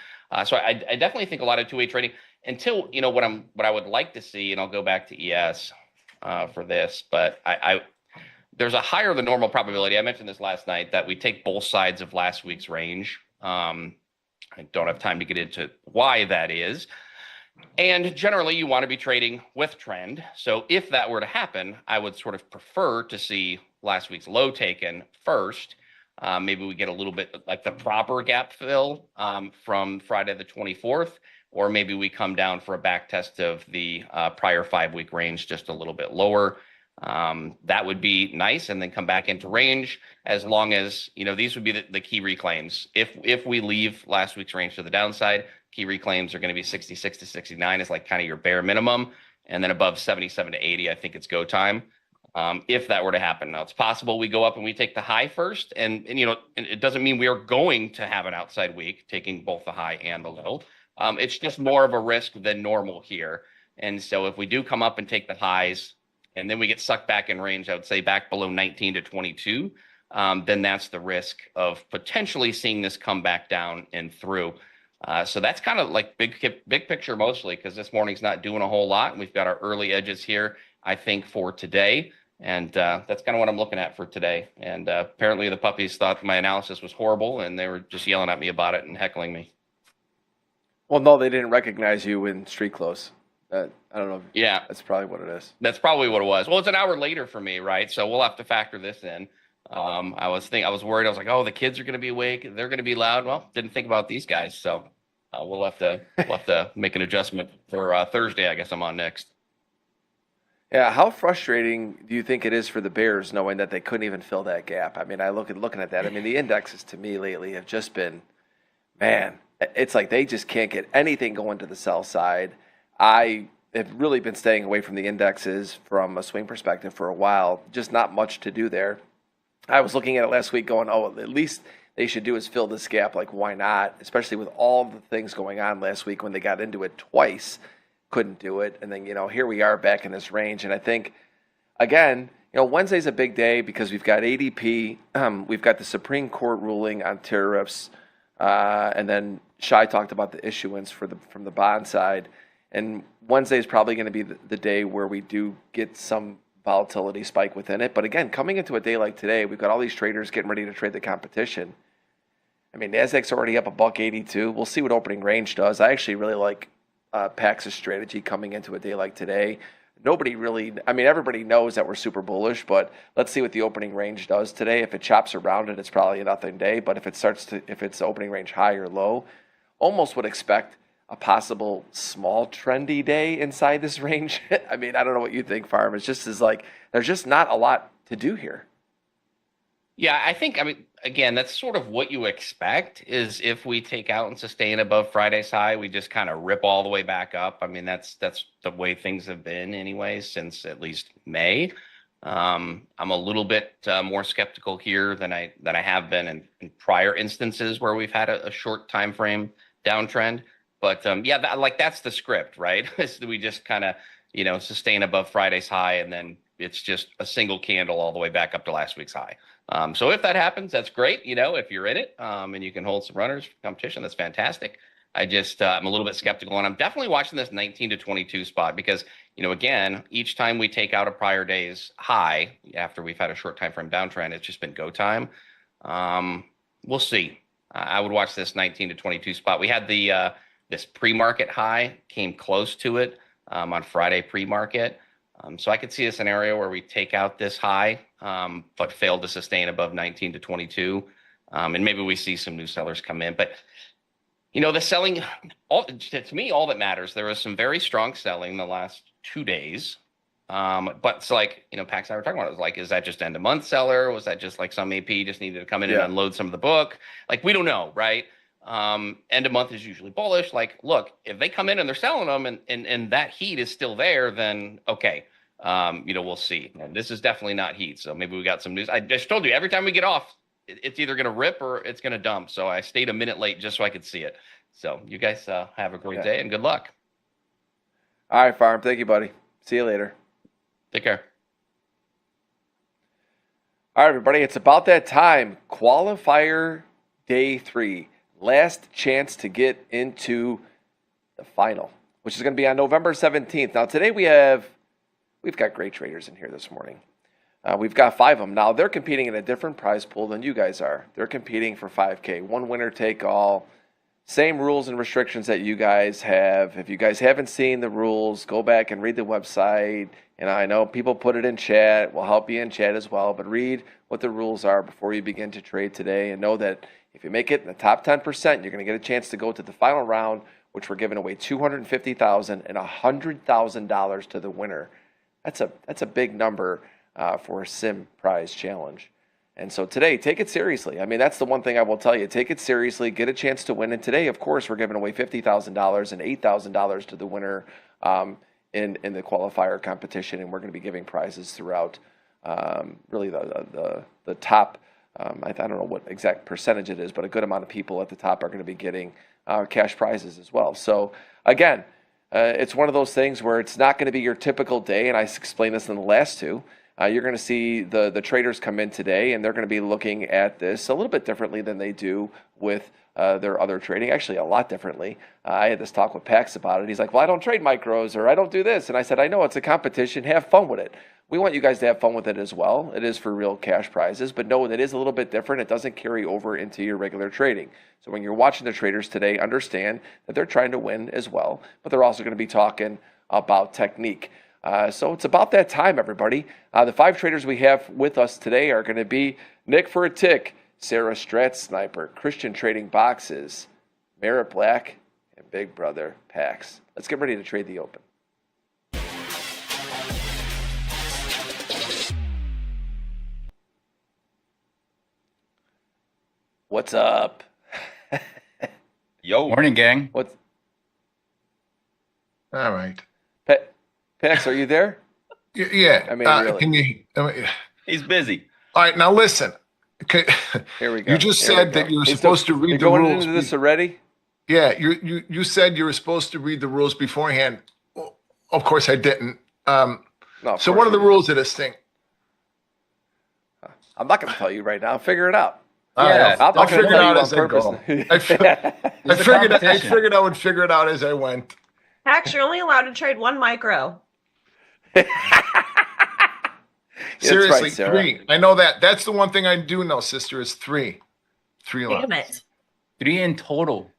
So I definitely think a lot of two-way trading until, what I would like to see, and I'll go back to ES for this, but there's a higher than normal probability. I mentioned this last night that we take both sides of last week's range. I don't have time to get into why that is. And generally, you want to be trading with trend. So if that were to happen, I would sort of prefer to see last week's low taken first. Maybe we get a little bit like the proper gap fill from Friday the 24th, or maybe we come down for a back test of the prior 5-week range just a little bit lower. That would be nice, and then come back into range, as long as, these would be the key reclaims. If we leave last week's range to the downside, key reclaims are going to be 66 to 69 is like kind of your bare minimum. And then above 77 to 80, I think it's go time. If that were to happen. Now, it's possible we go up and we take the high first, and it doesn't mean we are going to have an outside week taking both the high and the low. It's just more of a risk than normal here. And so if we do come up and take the highs, and then we get sucked back in range, I would say back below 19 to 22, then that's the risk of potentially seeing this come back down and through. So that's kind of like big picture mostly, because this morning's not doing a whole lot. And we've got our early edges here, I think, for today. And that's kind of what I'm looking at for today. And apparently the puppies thought my analysis was horrible, and they were just yelling at me about it and heckling me. Well, no, they didn't recognize you in street clothes. I don't know. Yeah. That's probably what it is. That's probably what it was. Well, it's an hour later for me, right? So we'll have to factor this in. I was worried. I was like, oh, the kids are going to be awake. They're going to be loud. Well, didn't think about these guys. So we'll have to make an adjustment for Thursday. I guess I'm on next. Yeah, how frustrating do you think it is for the Bears knowing that they couldn't even fill that gap? I mean, looking at that. I mean, the indexes to me lately have just been, man, it's like they just can't get anything going to the sell side. I have really been staying away from the indexes from a swing perspective for a while. Just not much to do there. I was looking at it last week going, oh, at least they should do is fill this gap. Like, why not? Especially with all the things going on last week when they got into it twice. Couldn't do it. And then, here we are back in this range. And I think, again, Wednesday's a big day because we've got ADP. We've got the Supreme Court ruling on tariffs. And then Shai talked about the issuance from the bond side. And Wednesday is probably going to be the day where we do get some volatility spike within it. But again, coming into a day like today, we've got all these traders getting ready to trade the competition. I mean, NASDAQ's already up $182. We'll see what opening range does. I actually really like Pax's strategy coming into a day like today. Everybody knows that we're super bullish, but let's see what the opening range does today. If it chops around it, it's probably a nothing day. But if it's opening range high or low, almost would expect a possible small trendy day inside this range. I mean, I don't know what you think, Farm. It's just there's just not a lot to do here. Yeah, again, that's sort of what you expect is if we take out and sustain above Friday's high, we just kind of rip all the way back up. I mean, that's the way things have been anyway since at least May. I'm a little bit more skeptical here than I have been in prior instances where we've had a short time frame downtrend. But yeah, that's the script, right? We just kind of sustain above Friday's high, and then it's just a single candle all the way back up to last week's high. So if that happens, that's great. If you're in it and you can hold some runners for competition, that's fantastic. I'm a little bit skeptical, and I'm definitely watching this 19 to 22 spot because, again, each time we take out a prior day's high after we've had a short time frame downtrend, it's just been go time. We'll see. I would watch this 19 to 22 spot. We had this pre-market high, came close to it on Friday pre-market. So I could see a scenario where we take out this high, but fail to sustain above 19 to 22. And maybe we see some new sellers come in. But, the selling, to me, all that matters, there was some very strong selling the last 2 days. But it's like, Pax and I were talking about, it was like, is that just end of month seller? Was that just like some AP just needed to come in and unload some of the book? Like, we don't know, right? End of month is usually bullish. Like, look, if they come in and they're selling them and that heat is still there, then okay. We'll see. And this is definitely not heat. So maybe we got some news. I just told you, every time we get off, it's either going to rip or it's going to dump. So I stayed a minute late just so I could see it. So you guys have a great day and good luck. All right, Farm. Thank you, buddy. See you later. Take care. All right, everybody. It's about that time. Qualifier day 3. Last chance to get into the final, which is going to be on November 17th. Now, today we've got great traders in here this morning. We've got 5 of them. Now, they're competing in a different prize pool than you guys are. They're competing for 5K, one winner take all. Same rules and restrictions that you guys have. If you guys haven't seen the rules, go back and read the website. And I know people put it in chat. We'll help you in chat as well. But read what the rules are before you begin to trade today. And know that if you make it in the top 10%, you're going to get a chance to go to the final round, which we're giving away $250,000 and $100,000 to the winner. That's a big number for a sim prize challenge. And so today, take it seriously. I mean, that's the one thing I will tell you. Take it seriously. Get a chance to win. And today, of course, we're giving away $50,000 and $8,000 to the winner in the qualifier competition. And we're going to be giving prizes throughout really the top. I don't know what exact percentage it is, but a good amount of people at the top are going to be getting cash prizes as well. So again, it's one of those things where it's not going to be your typical day. And I explained this in the last 2. You're going to see the traders come in today, and they're going to be looking at this a little bit differently than they do with their other trading, actually a lot differently. I had this talk with Pax about it. He's like, well, I don't trade micros, or I don't do this. And I said, I know it's a competition. Have fun with it. We want you guys to have fun with it as well. It is for real cash prizes, but no, it is a little bit different. It doesn't carry over into your regular trading. So when you're watching the traders today, understand that they're trying to win as well, but they're also going to be talking about technique. So it's about that time, everybody. The 5 traders we have with us today are going to be Nick for a Tick, Sarah Strat Sniper, Christian Trading Boxes, Merritt Black, and Big Brother Pax. Let's get ready to trade the open. What's up? Yo. Morning, gang. What's All right. Pax, are you there? Yeah. I mean, really. Can you? He's busy. All right. Now listen. Okay. Here we go. You just said that you were supposed to read the going rules. into this already? Yeah. You said you were supposed to read the rules beforehand. Well, of course, I didn't. No. So what are the rules of this thing? I'm not going to tell you right now. Figure it out. Yeah, I'll figure it out as I purpose. go. I figured I would figure it out as I went. Pax, you're only allowed to trade 1 micro. Seriously, right, Sarah. 3. I know that. That's the one thing I do know, sister, is 3. 3 lots. Damn it. 3 in total.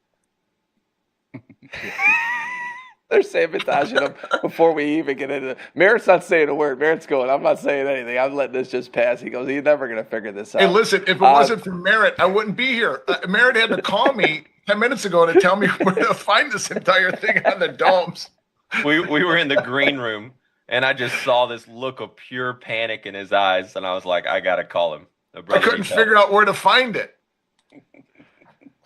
They're sabotaging them before we even get into it. Merritt's not saying a word. Merritt's going, I'm not saying anything. I'm letting this just pass. He goes, you're never going to figure this out. Hey, listen, if it wasn't for Merritt, I wouldn't be here. Merritt had to call me 10 minutes ago to tell me where to find this entire thing on the domes. We were in the green room, and I just saw this look of pure panic in his eyes, and I was like, I got to call him. I couldn't figure out where to find it.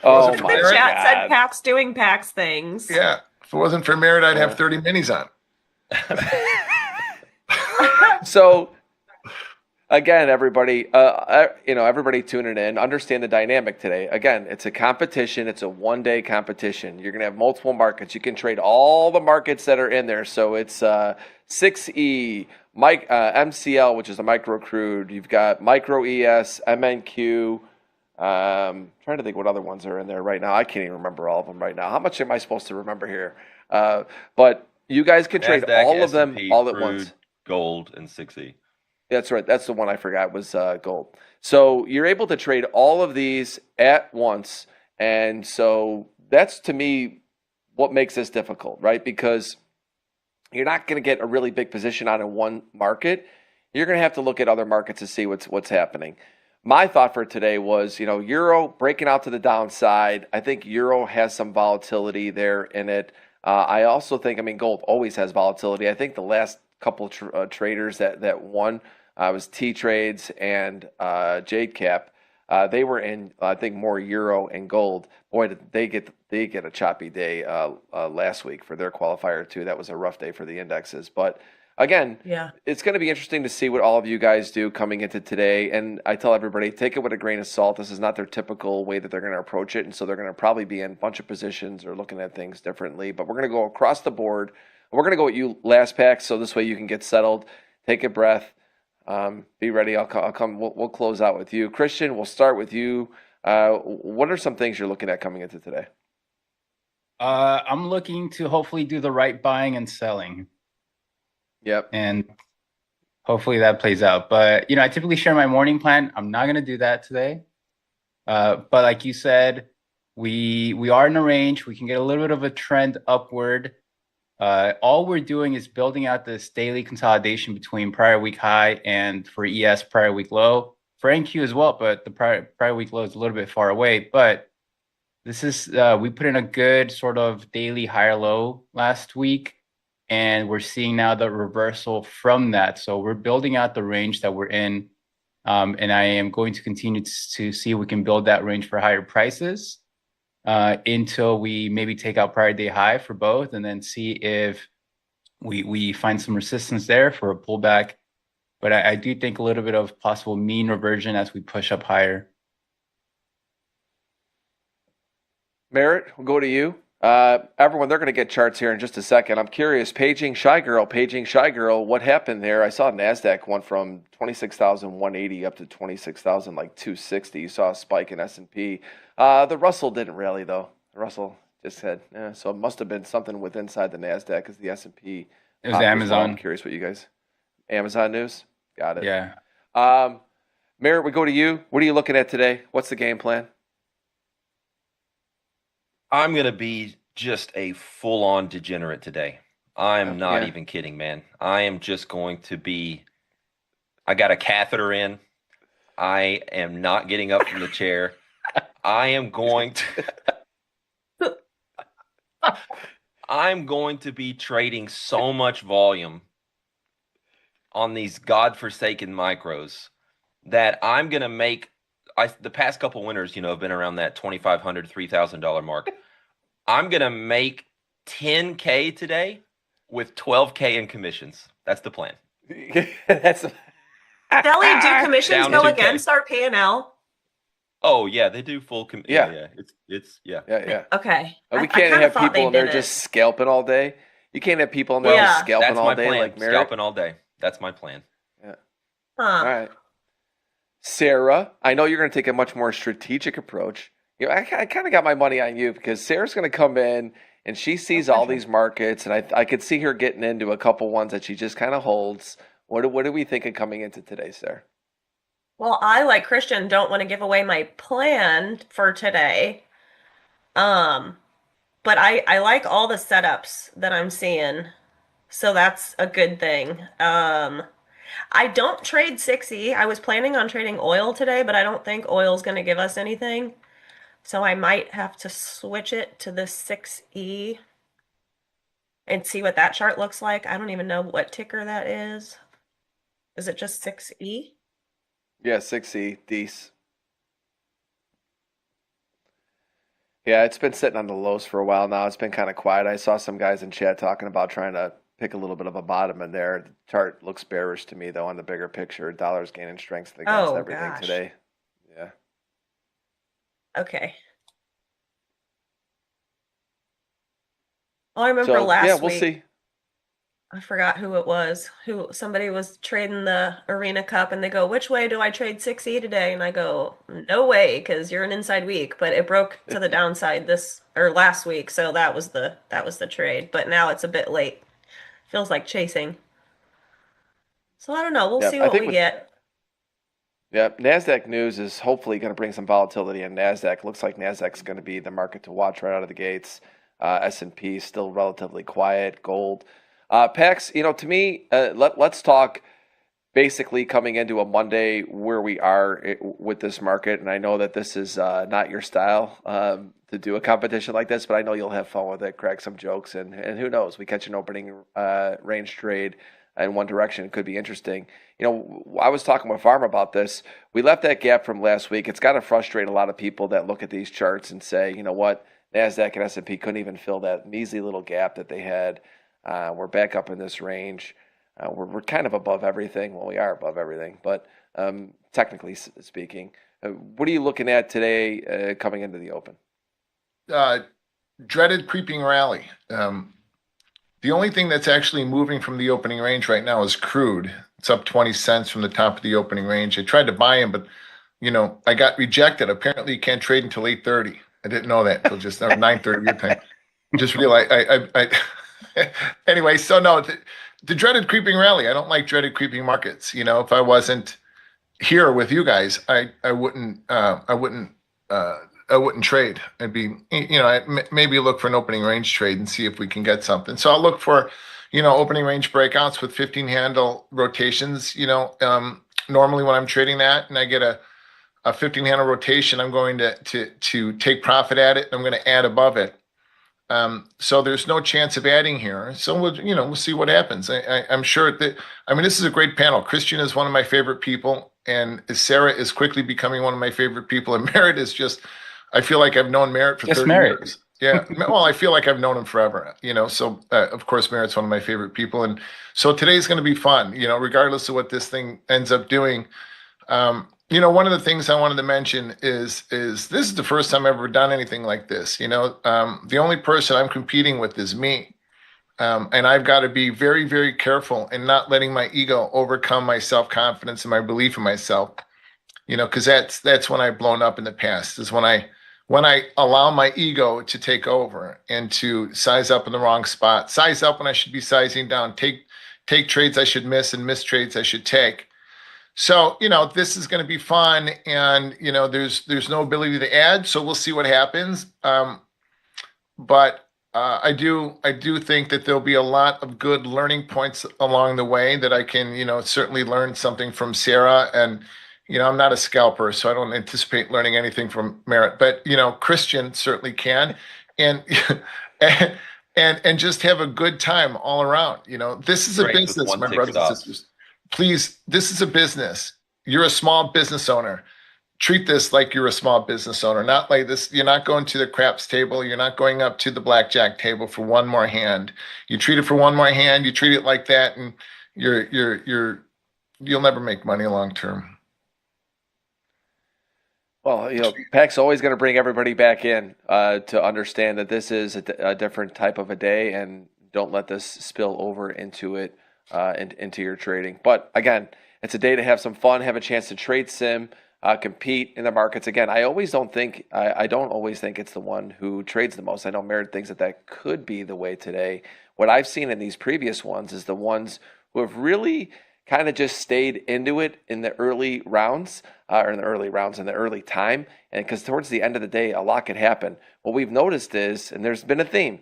Oh, The my chat God. said Pax doing Pax things. Yeah. If it wasn't for Merritt, I'd have 30 minis on. So Again, everybody, everybody tuning in, understand the dynamic today. Again, it's a competition. It's a one-day competition. You're going to have multiple markets. You can trade all the markets that are in there. So it's 6E, MCL, which is a micro crude. You've got micro ES, MNQ. Trying to think what other ones are in there right now. I can't even remember all of them right now. How much am I supposed to remember here? But you guys can trade NASDAQ, all of them S&P, all at crude, once. gold, and 6E. That's right. That's the one I forgot was gold. So you're able to trade all of these at once. And so that's, to me, what makes this difficult, right? Because you're not going to get a really big position on in one market. You're going to have to look at other markets to see what's happening. My thought for today was, Euro breaking out to the downside. I think Euro has some volatility there in it. I also think, gold always has volatility. I think the last couple traders that won was T-Trades and Jade Cap. They were in, I think, more Euro and gold. Boy, did they get a choppy day last week for their qualifier too. That was a rough day for the indexes. But again, it's going to be interesting to see what all of you guys do coming into today. And I tell everybody, take it with a grain of salt. This is not their typical way that they're going to approach it. And so they're going to probably be in a bunch of positions or looking at things differently. But we're going to go across the board. We're going to go with you last pack, so this way you can get settled. Take a breath. Be ready. I'll come. We'll close out with you. Christian, we'll start with you. What are some things you're looking at coming into today? I'm looking to hopefully do the right buying and selling. Yep. And hopefully that plays out. But, I typically share my morning plan. I'm not going to do that today. But like you said, we are in a range. We can get a little bit of a trend upward. All we're doing is building out this daily consolidation between prior week high and for ES prior week low, for NQ as well, but the prior week low is a little bit far away. But this is we put in a good sort of daily higher low last week, and we're seeing now the reversal from that. So we're building out the range that we're in, and I am going to continue to see if we can build that range for higher prices. Until we maybe take out prior day high for both, and then see if we find some resistance there for a pullback. But I do think a little bit of possible mean reversion as we push up higher. Merritt, we'll go to you. Everyone, they're going to get charts here in just a second. I'm curious, paging Shy Girl, what happened there? I saw NASDAQ went from 26,180 up to 26,260. You saw a spike in S&P. The Russell didn't rally, though. The Russell just said, so it must have been something with inside the NASDAQ because the S&P. It was Amazon. Well. I'm curious what you guys. Amazon news? Got it. Yeah. Merritt, we go to you. What are you looking at today? What's the game plan? I'm going to be just a full-on degenerate today. I'm not even kidding, man. I am just going to be – I got a catheter in. I am not getting up from the chair. I am going to – I'm going to be trading so much volume on these godforsaken micros that I'm going to make the past couple winners, have been around that $2,500, $3,000 mark. I'm going to make $10K today with $12K in commissions. That's the plan. That's Deli, do commissions Down go 2K. against our P&L? Oh yeah, they do full yeah. It's Yeah. Okay. We can't have people in there just scalping all day. You can't have people in there just scalping That's all my day plan. like Merritt. Scalping all day. That's my plan. Yeah. Huh. All right. Sarah, I know you're going to take a much more strategic approach. I kind of got my money on you because Sarah's going to come in and she sees all these markets, and I could see her getting into a couple ones that she just kind of holds. What are we thinking coming into today, Sarah? Well, I, like Christian, don't want to give away my plan for today. But I like all the setups that I'm seeing. So that's a good thing. I don't trade 6E. I was planning on trading oil today, but I don't think oil's going to give us anything. So I might have to switch it to the 6E and see what that chart looks like. I don't even know what ticker that is. Is it just 6E? Yeah, 6E, Dees. Yeah, it's been sitting on the lows for a while now. It's been kind of quiet. I saw some guys in chat talking about trying to pick a little bit of a bottom in there. The chart looks bearish to me, though, on the bigger picture. Dollar's gaining strength against Oh, everything gosh. today. Yeah. Okay. Well, I remember So, yeah, last we'll week, see. I forgot who it was, who somebody was trading the Arena Cup and they go, "Which way do I trade 6E today?" And I go, "No way, because you're an inside week." But it broke to the downside this or last week, so that was the trade. But now it's a bit late. Feels like chasing. So I don't know. We'll Yeah, see I what think we with get. yeah, NASDAQ news is hopefully going to bring some volatility in NASDAQ. Looks like NASDAQ's going to be the market to watch right out of the gates. S&P still relatively quiet. Gold. PAX, to me, let's talk basically coming into a Monday where we are with this market. And I know that this is not your style to do a competition like this, but I know you'll have fun with it, crack some jokes, and who knows, we catch an opening range trade in one direction. It could be interesting. I was talking with Farm about this. We left that gap from last week. It's got to frustrate a lot of people that look at these charts and say, you know what, NASDAQ and S&P couldn't even fill that measly little gap that they had. We're back up in this range. We're kind of above everything. Well, we are above everything, but technically speaking, what are you looking at today coming into the open? Dreaded creeping rally. The only thing that's actually moving from the opening range right now is crude. It's up 20 cents from the top of the opening range. I tried to buy him, but I got rejected. Apparently, you can't trade until 8:30. I didn't know that until just 9:30 your time. Just realized I anyway. So no, the dreaded creeping rally. I don't like dreaded creeping markets. If I wasn't here with you guys, I wouldn't trade. I'd be, maybe look for an opening range trade and see if we can get something. So I'll look for, opening range breakouts with 15 handle rotations. Normally when I'm trading that and I get a 15 handle rotation, I'm going to take profit at it. And I'm going to add above it. So there's no chance of adding here. So we'll see what happens. I'm sure that, this is a great panel. Christian is one of my favorite people, and Sarah is quickly becoming one of my favorite people. And Merritt is just, I feel like I've known Merritt for 30 years. Yeah. Well, I feel like I've known him forever, so of course, Merritt's one of my favorite people. And so today's going to be fun, regardless of what this thing ends up doing. One of the things I wanted to mention is this is the first time I've ever done anything like this. The only person I'm competing with is me. And I've got to be very, very careful in not letting my ego overcome my self-confidence and my belief in myself, because that's when I've blown up in the past, is when I allow my ego to take over and to size up in the wrong spot, size up when I should be sizing down, take trades I should miss and miss trades I should take. So, this is going to be fun, and, there's no ability to add, so we'll see what happens. But I do think that there'll be a lot of good learning points along the way that I can, certainly learn something from Sarah. And, I'm not a scalper, so I don't anticipate learning anything from Merritt, but, Christian certainly can. And, and just have a good time all around. This is a business, my brothers and sisters. Please, this is a business. You're a small business owner. Treat this like you're a small business owner, not like this. You're not going to the craps table. You're not going up to the blackjack table for one more hand. You treat it for one more hand. You treat it like that, and you'll never make money long term. Well, PAC's always going to bring everybody back in to understand that this is a different type of a day, and don't let this spill over into it. Into your trading. But again, it's a day to have some fun, have a chance to trade sim, compete in the markets. Again, I don't always think it's the one who trades the most. I know Merritt thinks that could be the way today. What I've seen in these previous ones is the ones who have really kind of just stayed into it in the early rounds, in the early time. And because towards the end of the day, a lot could happen. What we've noticed is, and there's been a theme,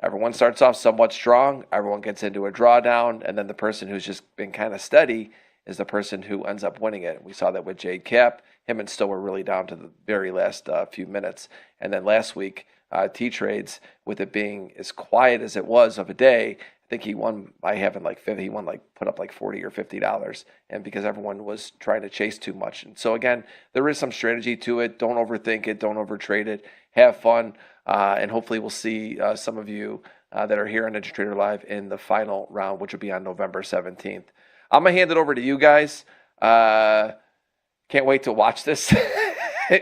everyone starts off somewhat strong, everyone gets into a drawdown, and then the person who's just been kind of steady is the person who ends up winning it. We saw that with Jade Cap. Him and Stowe were really down to the very last few minutes. And then last week, T-Trades, with it being as quiet as it was of a day, I think he won by having put up like $40 or $50, and because everyone was trying to chase too much. And so again, there is some strategy to it. Don't overthink it. Don't overtrade it. Have fun. And hopefully we'll see some of you that are here on Ninja Trader Live in the final round, which will be on November 17th. I'm going to hand it over to you guys. Can't wait to watch this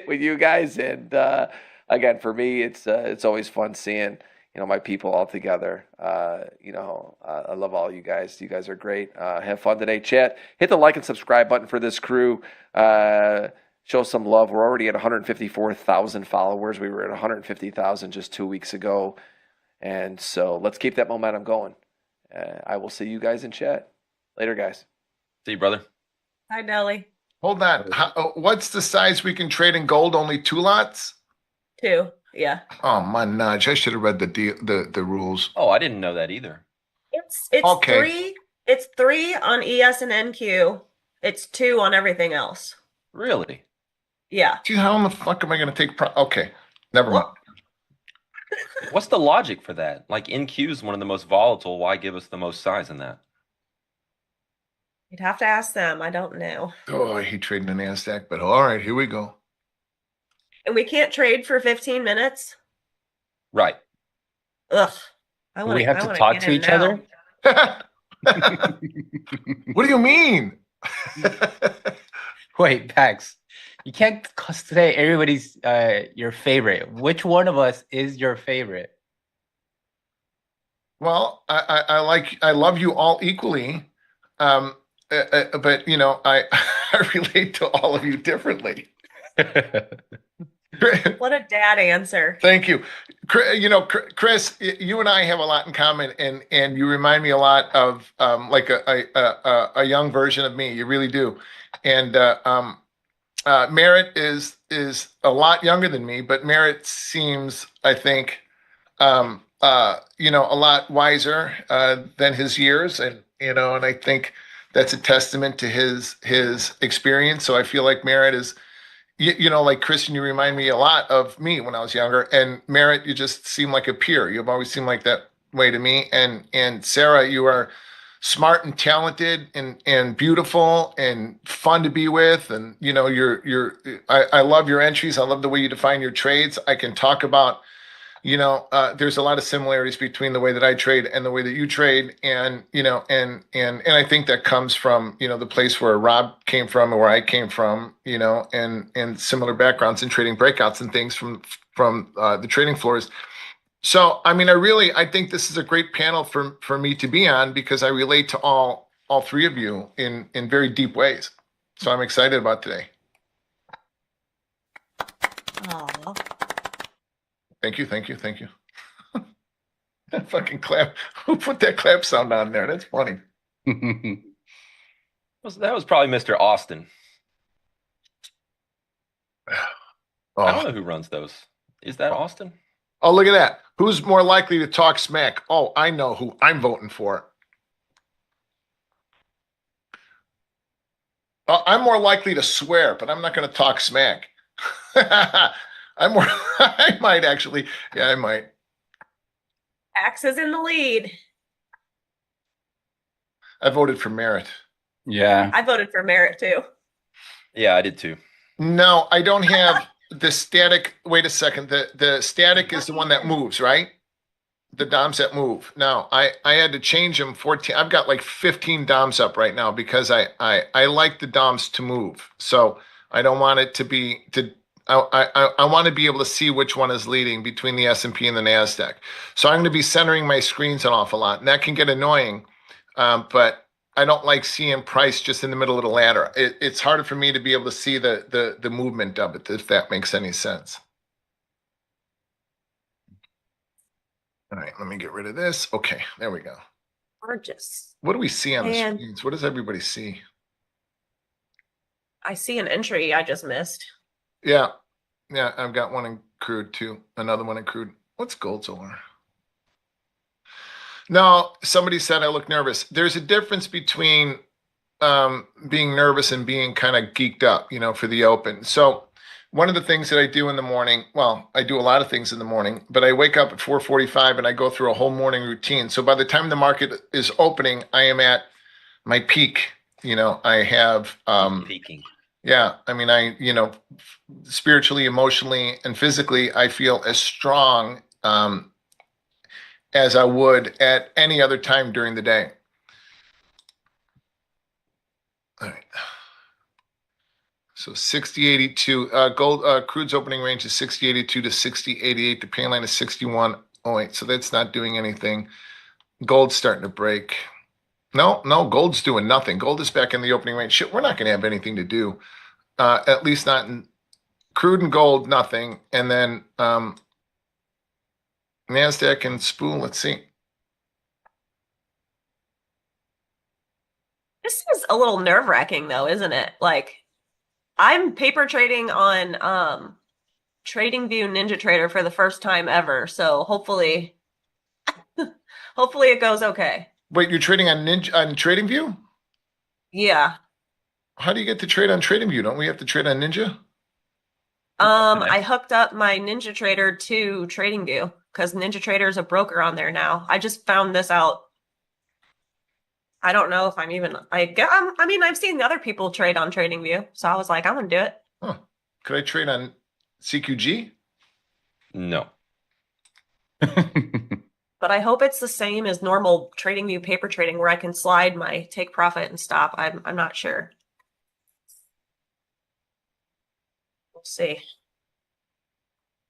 with you guys. And again, for me, it's always fun seeing my people all together. I love all you guys. You guys are great. Have fun today, chat. Hit the like and subscribe button for this crew. Show some love. We're already at 154,000 followers. We were at 150,000 just 2 weeks ago. And so let's keep that momentum going. I will see you guys in chat. Later, guys. See you, brother. Hi, Nelly. Hold on. What's the size we can trade in gold? Only 2 lots? 2. Yeah. Oh, manaj. I should have read the rules. Oh, I didn't know that either. It's Okay. 3. It's 3 on ES and NQ. It's 2 on everything else. Really? Yeah. Gee, how in the fuck am I going to take okay, never mind. What's the logic for that? Like NQ is one of the most volatile. Why give us the most size in that? You'd have to ask them. I don't know. Oh, I hate trading the NASDAQ, but all right, here we go. And we can't trade for 15 minutes? Right. Ugh. We have to talk to each other? What do you mean? Wait, Pax. You can't say everybody's your favorite. Which one of us is your favorite? Well, I love you all equally, but I relate to all of you differently. What a dad answer. Thank you. Chris, you and I have a lot in common, and you remind me a lot of like a young version of me. You really do. And Merritt is a lot younger than me, but Merritt seems, I think, a lot wiser than his years, and I think that's a testament to his experience. So I feel like Merritt is. Like Christian, you remind me a lot of me when I was younger, and Merritt, you just seem like a peer. You've always seemed like that way to me. And Sarah, you are smart and talented and beautiful and fun to be with. And I love your entries. I love the way you define your trades. I can talk about. There's a lot of similarities between the way that I trade and the way that you trade, and I think that comes from the place where Rob came from and where I came from, and similar backgrounds in trading breakouts and things from the trading floors. So I think this is a great panel for me to be on, because I relate to all 3 of you in very deep ways. So I'm excited about today. Aww. Thank you. That fucking clap. Who put that clap sound on there? That's funny. That was probably Mr. Austin. I don't know who runs those. Is that Austin? Oh, look at that. Who's more likely to talk smack? Oh, I know who I'm voting for. I'm more likely to swear, but I'm not going to talk smack. I might actually. Yeah, I might. Axe is in the lead. I voted for Merritt. Yeah. I voted for Merritt too. Yeah, I did too. No, I don't have the static. Wait a second. The static is the one that moves, right? The DOMs that move. Now, I had to change them 14. I've got like 15 DOMs up right now because I like the DOMs to move. So I don't want it to be I want to be able to see which one is leading between the S&P and the NASDAQ. So I'm going to be centering my screens an awful lot, and that can get annoying. But I don't like seeing price just in the middle of the ladder. It's harder for me to be able to see the movement of it, if that makes any sense. All right, let me get rid of this. Okay, there we go. Gorgeous. What do we see on the And- screens? What does everybody see? I see an entry I just missed. Yeah, I've got one in crude too. Another one in crude. What's gold's over? No, somebody said I look nervous. There's a difference between being nervous and being kind of geeked up, for the open. So one of the things that I do in the morning, well, I do a lot of things in the morning, but I wake up at 4:45 and I go through a whole morning routine. So by the time the market is opening, I am at my peak. I have Peaking. Yeah, spiritually, emotionally, and physically, I feel as strong as I would at any other time during the day. All right. So 60.82, gold, crude's opening range is 60.82 to 60.88. The pain line is 61.08. So that's not doing anything. Gold's starting to break. No, gold's doing nothing. Gold is back in the opening range. Shit, we're not going to have anything to do. At least not in crude and gold, nothing. And then NASDAQ and SPOO, let's see. This is a little nerve-wracking though, isn't it? Like, I'm paper trading on TradingView NinjaTrader for the first time ever, so hopefully hopefully it goes okay. Wait, you're trading on TradingView? Yeah. How do you get to trade on TradingView? Don't we have to trade on Ninja? I hooked up my NinjaTrader to TradingView because NinjaTrader is a broker on there now. I just found this out. I don't know if I'm even. I mean, I've seen other people trade on TradingView, so I was like, I'm gonna do it. Huh. Could I trade on CQG? No. But I hope it's the same as normal TradingView paper trading, where I can slide my take profit and stop. I'm not sure. We'll see.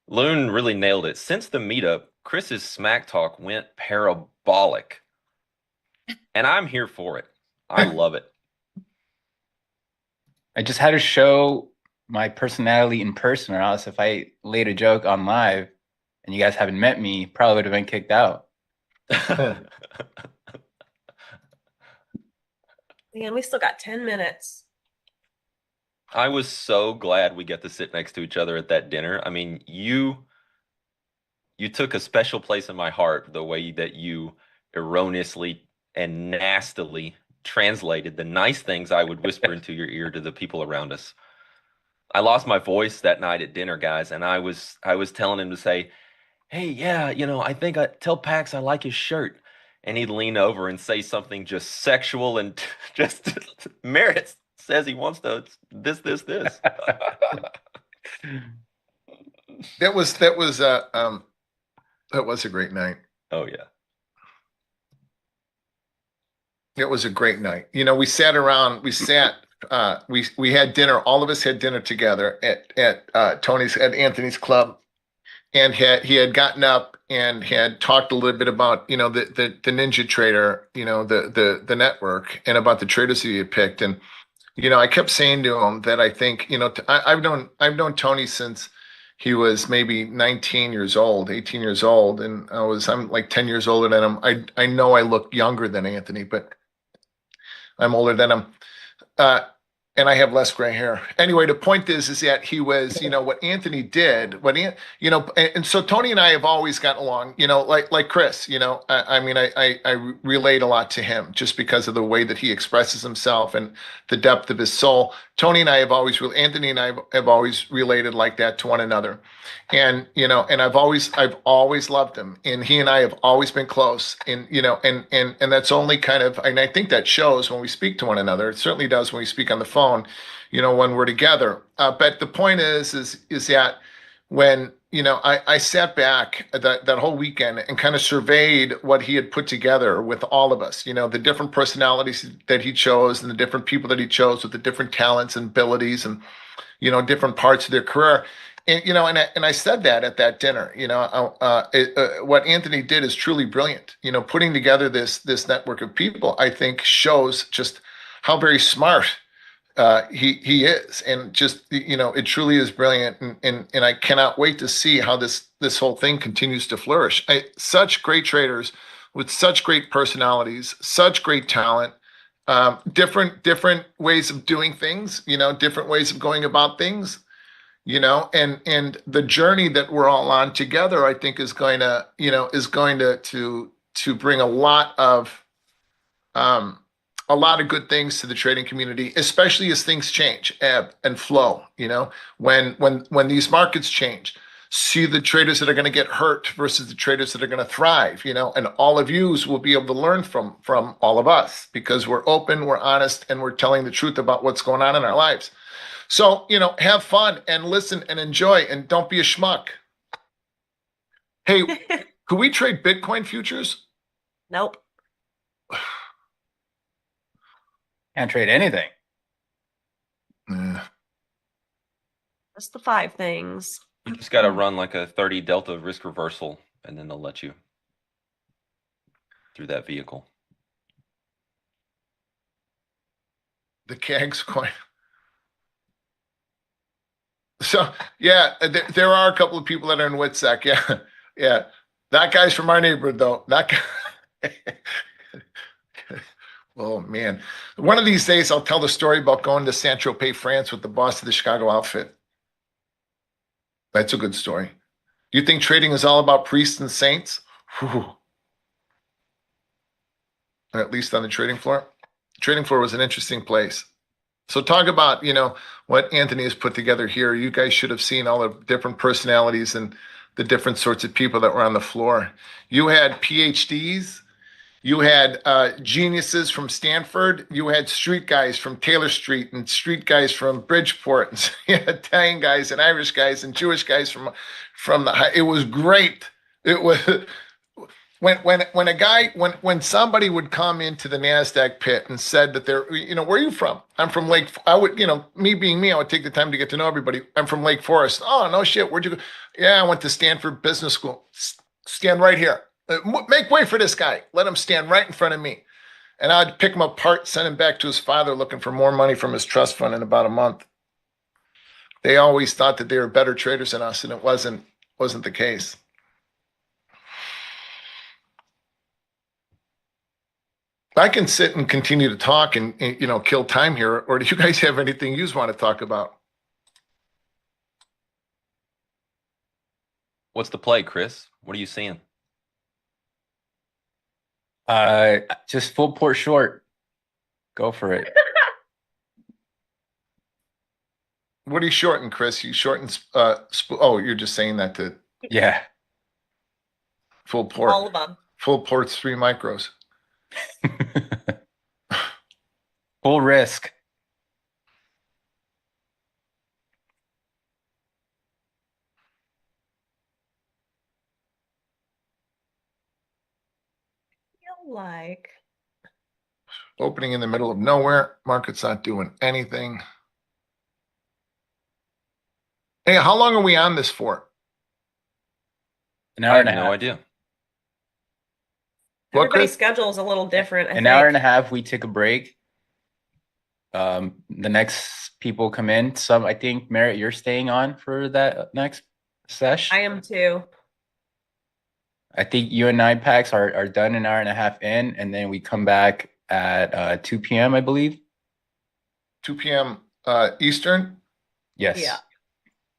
Loon really nailed it. Since the meetup, Chris's smack talk went parabolic. And I'm here for it. I love it. I just had to show my personality in person, or else if I laid a joke on live and you guys haven't met me, probably would have been kicked out. Man, we still got 10 minutes. I was so glad we got to sit next to each other at that dinner. I mean, you took a special place in my heart, the way that you erroneously and nastily translated the nice things I would whisper into your ear to the people around us. I lost my voice that night at dinner, guys, and I was telling him to say, "Hey, yeah, I think tell Pax I like his shirt." And he'd lean over and say something just sexual and just Merritt says he wants to this. That was a great night. Oh yeah. It was a great night. We sat around, we had dinner, all of us had dinner together at Anthony's club, and he had gotten up and had talked a little bit about, the Ninja Trader, the network, and about the traders that he had picked. And, I kept saying to him that I think, I've known Tony since he was maybe 19 years old, 18 years old, and I'm like 10 years older than him. I know I look younger than Anthony, but I'm older than him. And I have less gray hair. Anyway, the point is that he was, what Anthony did, and so Tony and I have always gotten along, like Chris, I relate a lot to him just because of the way that he expresses himself and the depth of his soul. Anthony and I have always related like that to one another. And, and I've always loved him, and he and I have always been close, and, and that's only kind of, and I think that shows when we speak to one another. It certainly does when we speak on the phone, when we're together. But the point is that when, I sat back that whole weekend and kind of surveyed what he had put together with all of us, the different personalities that he chose and the different people that he chose with the different talents and abilities and, different parts of their career. And, and I said that at that dinner, what Anthony did is truly brilliant. Putting together this network of people, I think, shows just how very smart he is, and just, it truly is brilliant. And I cannot wait to see how this whole thing continues to flourish. Such great traders with such great personalities, such great talent, different ways of doing things, different ways of going about things. And the journey that we're all on together, I think, is going to bring a lot of good things to the trading community, especially as things change, ebb and flow. When these markets change, see the traders that are going to get hurt versus the traders that are going to thrive. And all of yous will be able to learn from all of us, because we're open, we're honest, and we're telling the truth about what's going on in our lives. So, have fun and listen and enjoy, and don't be a schmuck. Hey, Could we trade Bitcoin futures? Nope. Can't trade anything. That's the 5 things. You just got to run like a 30 delta risk reversal, and then they'll let you through that vehicle. The CAGS coin. So yeah, there are a couple of people that are in WITSEC. Yeah, yeah. That guy's from our neighborhood, though. That guy. Oh man, one of these days I'll tell the story about going to Saint-Tropez, France, with the boss of the Chicago outfit. That's a good story. You think trading is all about priests and saints? Whew. Or at least on the trading floor. Trading floor was an interesting place. So talk about, what Anthony has put together here. You guys should have seen all the different personalities and the different sorts of people that were on the floor. You had PhDs, you had geniuses from Stanford, you had street guys from Taylor Street and street guys from Bridgeport, and you had Italian guys and Irish guys and Jewish guys from the. It was great. It was. When somebody would come into the NASDAQ pit and said that they're, where are you from? I'm from Lake, I would, me being me, I would take the time to get to know everybody. I'm from Lake Forest. Oh, no shit. Where'd you go? Yeah, I went to Stanford Business School. Stand right here. Make way for this guy. Let him stand right in front of me. And I'd pick him apart, send him back to his father looking for more money from his trust fund in about a month. They always thought that they were better traders than us, and it wasn't the case. I can sit and continue to talk and kill time here, or do you guys have anything you want to talk about? What's the play, Chris? What are you seeing? Just full port short. Go for it. What are you shorting, Chris? You shorting? You're just saying that to. Yeah. Full port. All of them. Full port's 3 micros. Full risk. Feel like Opening in the middle of nowhere. Market's not doing anything. Hey, how long are we on this for? An I hour have and a no half. idea. What, everybody's Chris? schedule is a little different. I An think. hour and a half, we take a break. The next people come in. I think, Merritt, you're staying on for that next sesh. I am too. I think you and 9 packs are done an hour and a half in, and then we come back at 2 p.m., I believe. 2 p.m. Eastern? Yes. Yeah.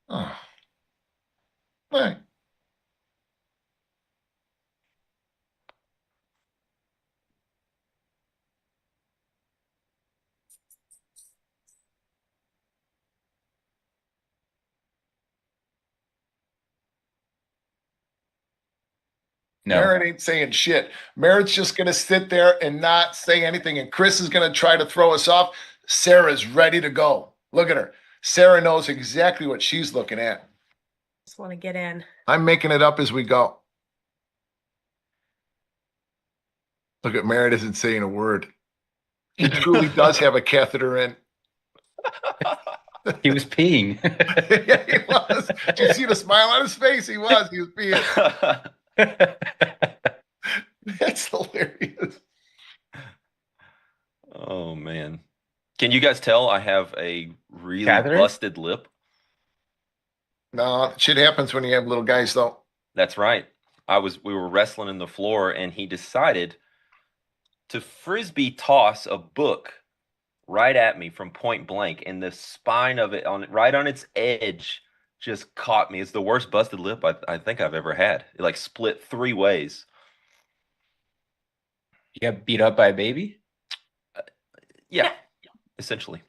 Oh. All right. No. Merritt ain't saying shit. Merritt's just going to sit there and not say anything. And Chris is going to try to throw us off. Sarah's ready to go. Look at her. Sarah knows exactly what she's looking at. Just want to get in. I'm making it up as we go. Look at Merritt isn't saying a word. He truly does have a catheter in. He was peeing. Yeah, he was. Did you see the smile on his face? He was peeing. That's hilarious. Oh man. Can you guys tell I have a really Catheter? busted lip? No, shit happens when you have little guys, though. That's right. We were wrestling in the floor, and he decided to frisbee toss a book right at me from point blank, and the spine of it right on its edge just caught me. It's the worst busted lip I think I've ever had. It like split 3 ways. You got beat up by a baby? Yeah, essentially.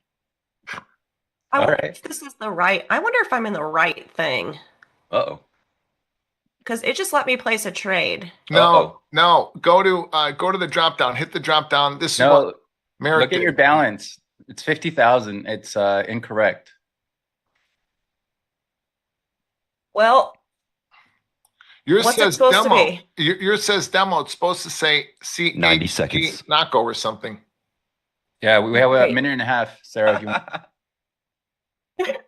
I All wonder right. if this is the right. I wonder if I'm in the right thing Uh-oh. because it just let me place a trade. No. Go to the drop down. Hit the drop down. This is No, what Merritt look at did. your balance. It's 50,000. It's incorrect. Well, Yours What's it says supposed to demo. be? Yours says demo. It's supposed to say 90 CHG seconds. Naco or something. Yeah, we have a Wait. minute and a half, Sarah. If you want to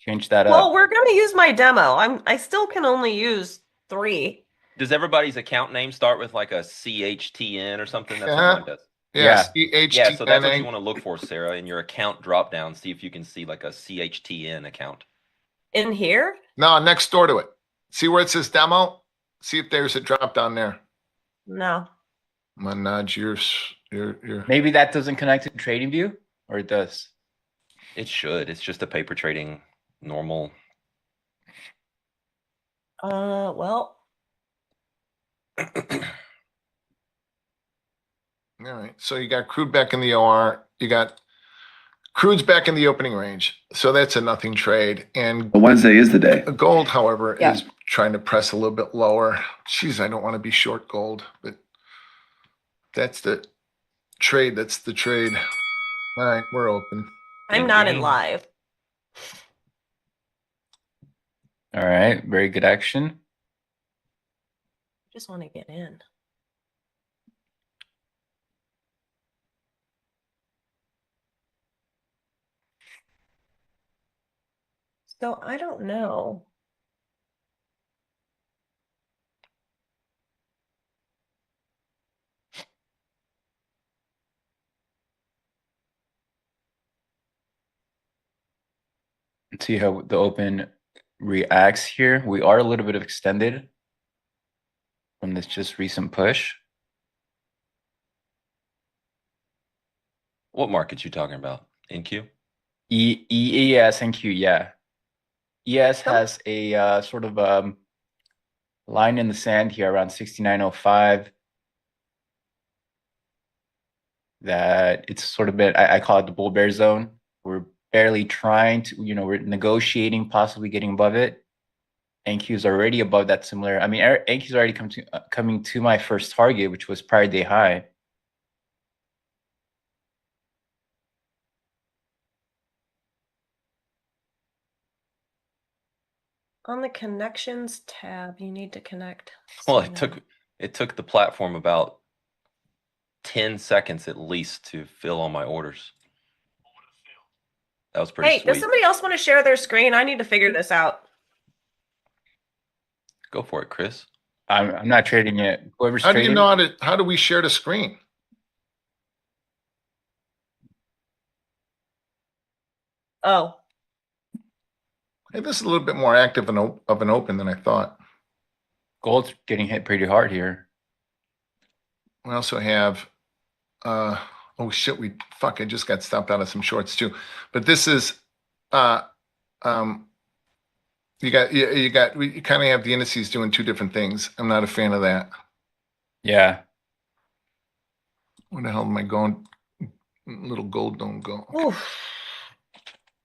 change that Well, up. we're gonna use my demo. I still can only use 3. Does everybody's account name start with like a CHTN or something? That's what Yeah. mine does. Yeah, Yeah. Yeah, so that's what CHTNA. you want to look for, Sarah, in your account drop down. See if you can see like a CHTN account. In here? No, next door to it. See where it says demo? See if there's a drop down there. No. Manaj, you're Maybe that doesn't connect to TradingView, or it does. It should. It's just a paper trading normal. Well, all right. So you got crude back in the OR. You got crude's back in the opening range. So that's a nothing trade. And Wednesday is the day. gold, however, Yeah. is trying to press a little bit lower. Jeez, I don't want to be short gold, but that's the trade. That's the trade. All right, we're open. I'm not in live. All right, very good action. Just want to get in. So I don't know. Let's see how the open reacts here. We are a little bit extended from this just recent push. What market you talking about? NQ? ES and Q, yeah. ES Oh. has a sort of line in the sand here around 69.05. That it's sort of been, I call it the bull bear zone. We're barely trying to, we're negotiating, possibly getting above it. NQ is already above that similar. I mean, NQ is already coming to my first target, which was prior day high. On the connections tab, you need to connect. Well, Sign it took the platform about 10 seconds at least to fill all my orders. That was pretty Hey, sweet. does somebody else want to share their screen? I need to figure this out. Go for it, Chris. I'm not trading yet. Whoever's How do you trading, know how do we share the screen? Oh, Hey, this is a little bit more active of an open than I thought. gold's getting hit pretty hard here. We also have, oh shit, I just got stopped out of some shorts too. But this is, you kind of have the indices doing two different things. I'm not a fan of that. Yeah. Where the hell am I going? Little gold don't go. Okay. oof.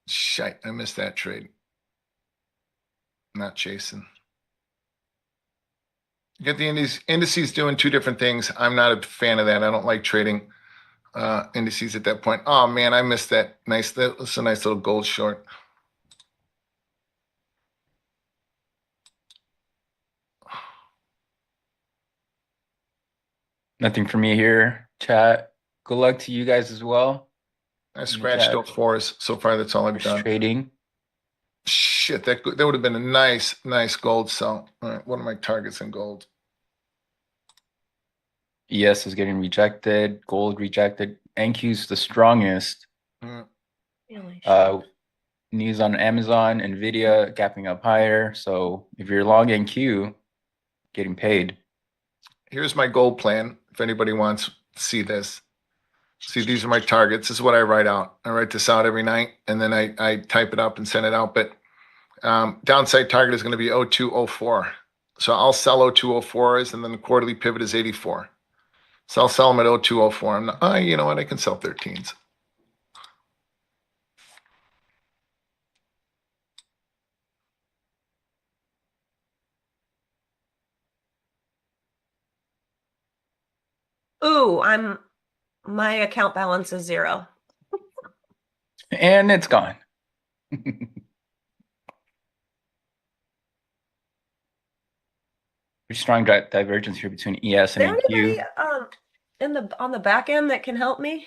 Shite, I missed that trade. Not chasing. You get the indices doing two different things. I'm not a fan of that. I don't like trading indices at that point. Oh man, I missed that. That was a nice little gold short. Nothing for me here, chat. Good luck to you guys as well. I scratched chat. all fours. So far, that's all I've Just done. trading. Shit, that would have been a nice gold sell. All right, what are my targets in gold? ES is getting rejected. Gold rejected. NQ's the strongest. Really? News on Amazon, Nvidia gapping up higher. So if you're long NQ, getting paid. Here's my gold plan. If anybody wants to see this. See, these are my targets. This is what I write out. I write this out every night, and then I type it up and send it out. But downside target is going to be 0204. So I'll sell 0204s, and then the quarterly pivot is 84. So I'll sell them at 0204. I'm not, you know what? I can sell 13s. Ooh, my account balance is 0. And it's gone. pretty strong divergence here between ES Is and there NQ. anybody on the back end that can help me?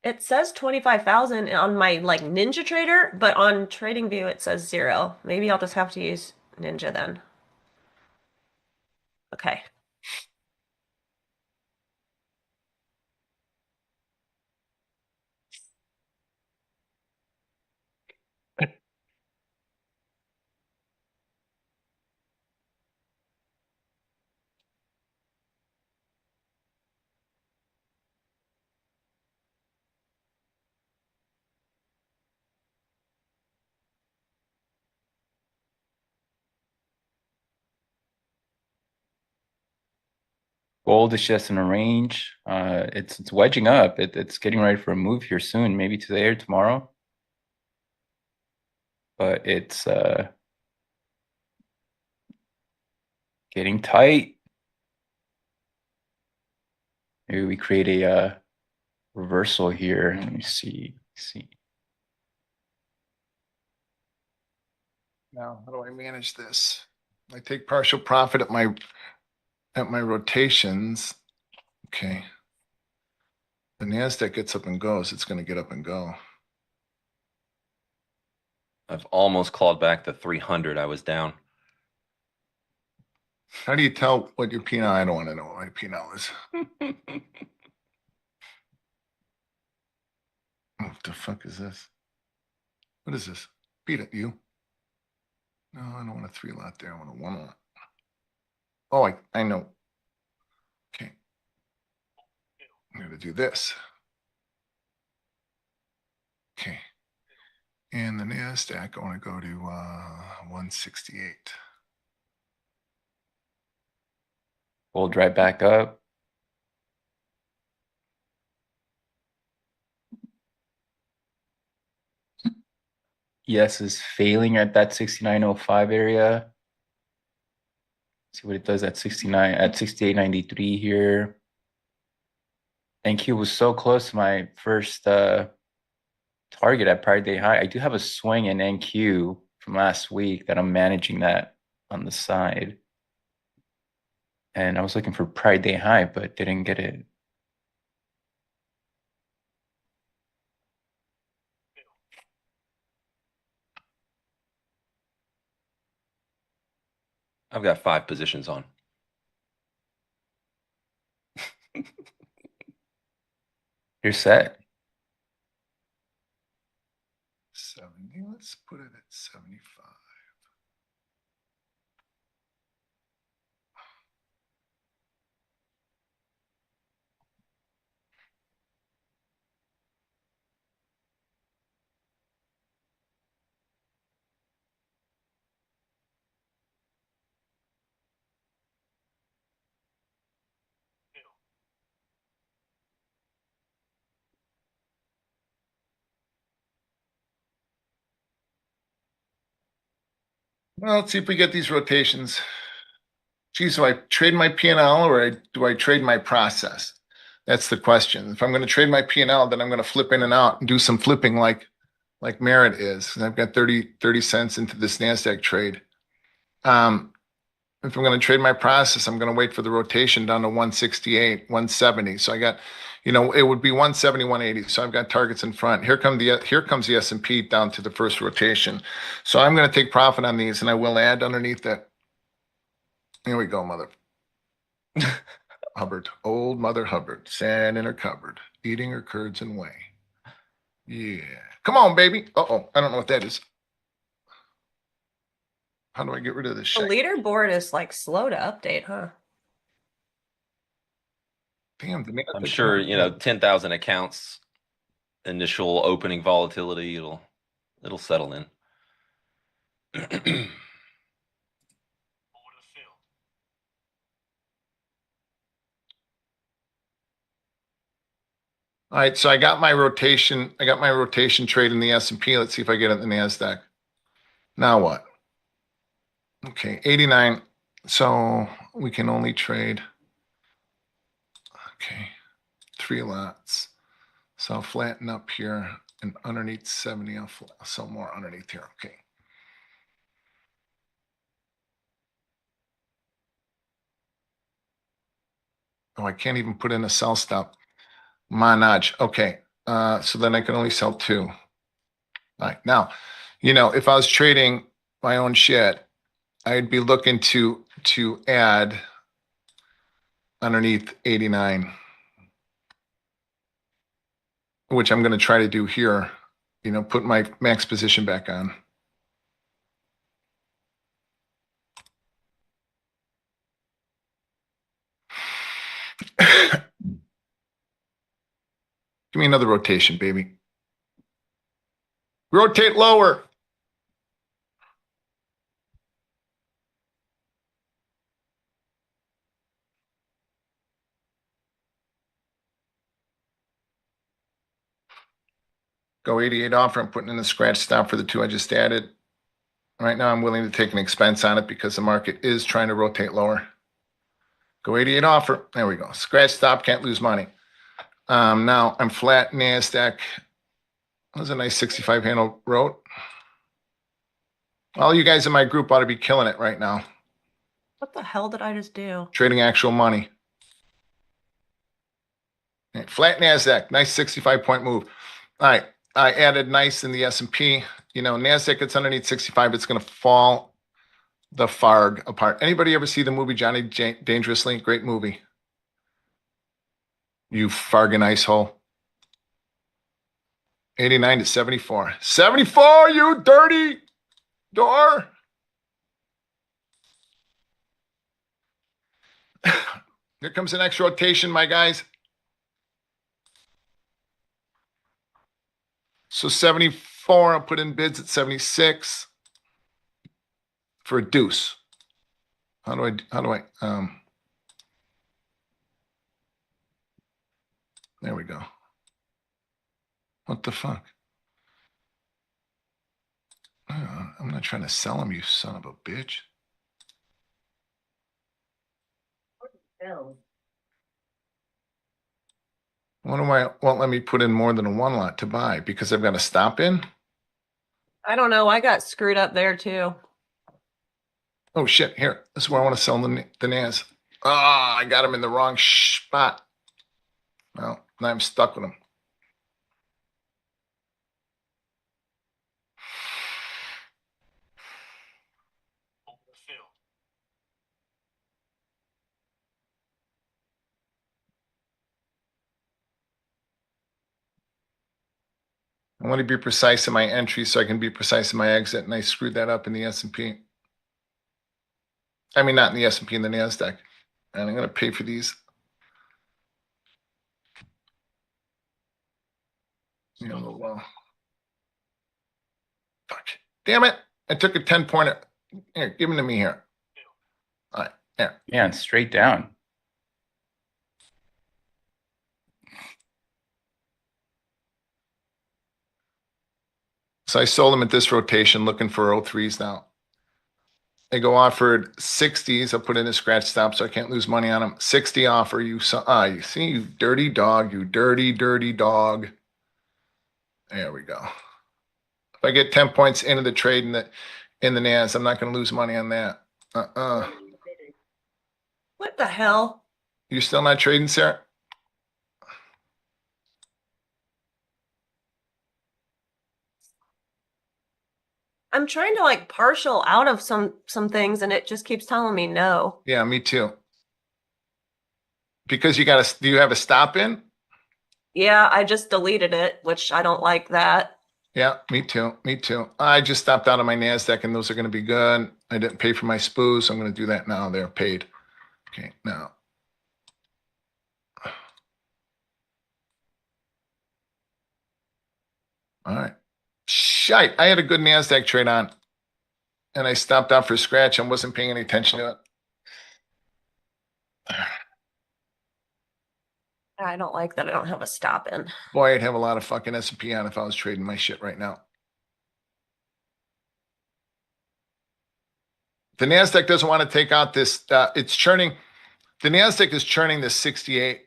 It says 25,000 on my like Ninja Trader, but on TradingView it says 0. Maybe I'll just have to use Ninja then. Okay. Gold is just in a range. It's wedging up. It's getting ready for a move here soon, maybe today or tomorrow. But it's getting tight. Maybe we create a reversal here. Let me see. Now, how do I manage this? I take partial profit at my rotations. Okay. The NASDAQ gets up and goes. It's going to get up and go. I've almost clawed back the 300 I was down. How do you tell what your P&L? I don't want to know what my P&L is. What the fuck is this? What is this? Beat it, you. No, I don't want a 3 lot there. I want a 1 lot. Oh, I know. Okay. I'm going to do this. Okay. And the NASDAQ, I want to go to 168. Gold right back up. ES is failing at that 69.05 area. See what it does at 69 at 68.93 here. NQ was so close to my first target at prior day high. I do have a swing in NQ from last week that I'm managing that on the side. And I was looking for prior day high, but didn't get it. I've got 5 positions on. You're set. 70. Let's put it at 75. Well, let's see if we get these rotations. Geez, do I trade my P&L or do I trade my process? That's the question. If I'm going to trade my P&L, then I'm going to flip in and out and do some flipping like Merit is. And I've got 30 cents into this NASDAQ trade. If I'm going to trade my process, I'm going to wait for the rotation down to 168, 170. So I got, it would be 170, 180. So I've got targets in front. Here comes the S&P down to the first rotation. So I'm going to take profit on these, and I will add underneath that. Here we go, Mother Hubbard. Old Mother Hubbard, sat in her cupboard, eating her curds and whey. Yeah. Come on, baby. Uh-oh. I don't know what that is. How do I get rid of this The shit? leaderboard is like slow to update, huh? Damn, I'm sure, 10,000 accounts, initial opening volatility, it'll settle in. All right, so I got my rotation trade in the S&P. Let's see if I get it in the NASDAQ. Now what? Okay, 89. So we can only trade, okay, 3 lots. So I'll flatten up here and underneath 70, I'll sell more underneath here. Okay. Oh, I can't even put in a sell stop. Manage. Okay. So then I can only sell 2. All right. Now, if I was trading my own shit, I'd be looking to add underneath 89, which I'm going to try to do here. Put my max position back on. Give me another rotation, baby. Rotate lower. Go 88 offer. I'm putting in a scratch stop for the 2 I just added. Right now, I'm willing to take an expense on it because the market is trying to rotate lower. Go 88 offer. There we go. Scratch stop. Can't lose money. Now I'm flat NASDAQ. That was a nice 65 handle wrote. All you guys in my group ought to be killing it right now. What the hell did I just do? Trading actual money. Okay, flat NASDAQ. Nice 65-point move. All right. I added nice in the S&P. NASDAQ gets underneath 65. It's going to fall the FARG apart. Anybody ever see the movie Johnny Dangerously? Great movie. You fargin' ice hole. 89 to 74. 74, you dirty door. Here comes the next rotation, my guys. So 74, I'll put in bids at 76 for a deuce. How do I, there we go. What the fuck? I'm not trying to sell him, you son of a bitch. Won't let me put in more than a 1 lot to buy because I've got a stop in? I don't know. I got screwed up there too. Oh shit, here. This is where I want to sell the NAS. Ah, I got him in the wrong spot. Well, now I'm stuck with him. I want to be precise in my entry so I can be precise in my exit, and I screwed that up in the S&P. I mean, not in the S&P, in the NASDAQ. And I'm going to pay for these. Fuck. Damn it. I took a 10-pointer. Here, give them to me here. All right, here. Yeah, and straight down. So I sold them at this rotation looking for 03s now. They go offered 60s. I'll put in a scratch stop so I can't lose money on them. 60 offer. You see, you dirty dog. You dirty, dirty dog. There we go. If I get 10 points into the trade in the NAS, I'm not going to lose money on that. What the hell? You still not trading, Sarah? I'm trying to like partial out of some things and it just keeps telling me no. Yeah, me too. Because do you have a stop in? Yeah, I just deleted it, which I don't like that. Yeah, me too. Me too. I just stopped out of my NASDAQ and those are going to be good. I didn't pay for my SPOOs. So I'm going to do that now. They're paid. Okay, now. All right. Shite. I had a good NASDAQ trade on and I stopped out for scratch and wasn't paying any attention to it. I don't like that I don't have a stop in. Boy, I'd have a lot of fucking S&P on if I was trading my shit right now. The NASDAQ doesn't want to take out this. It's churning. The NASDAQ is churning this 68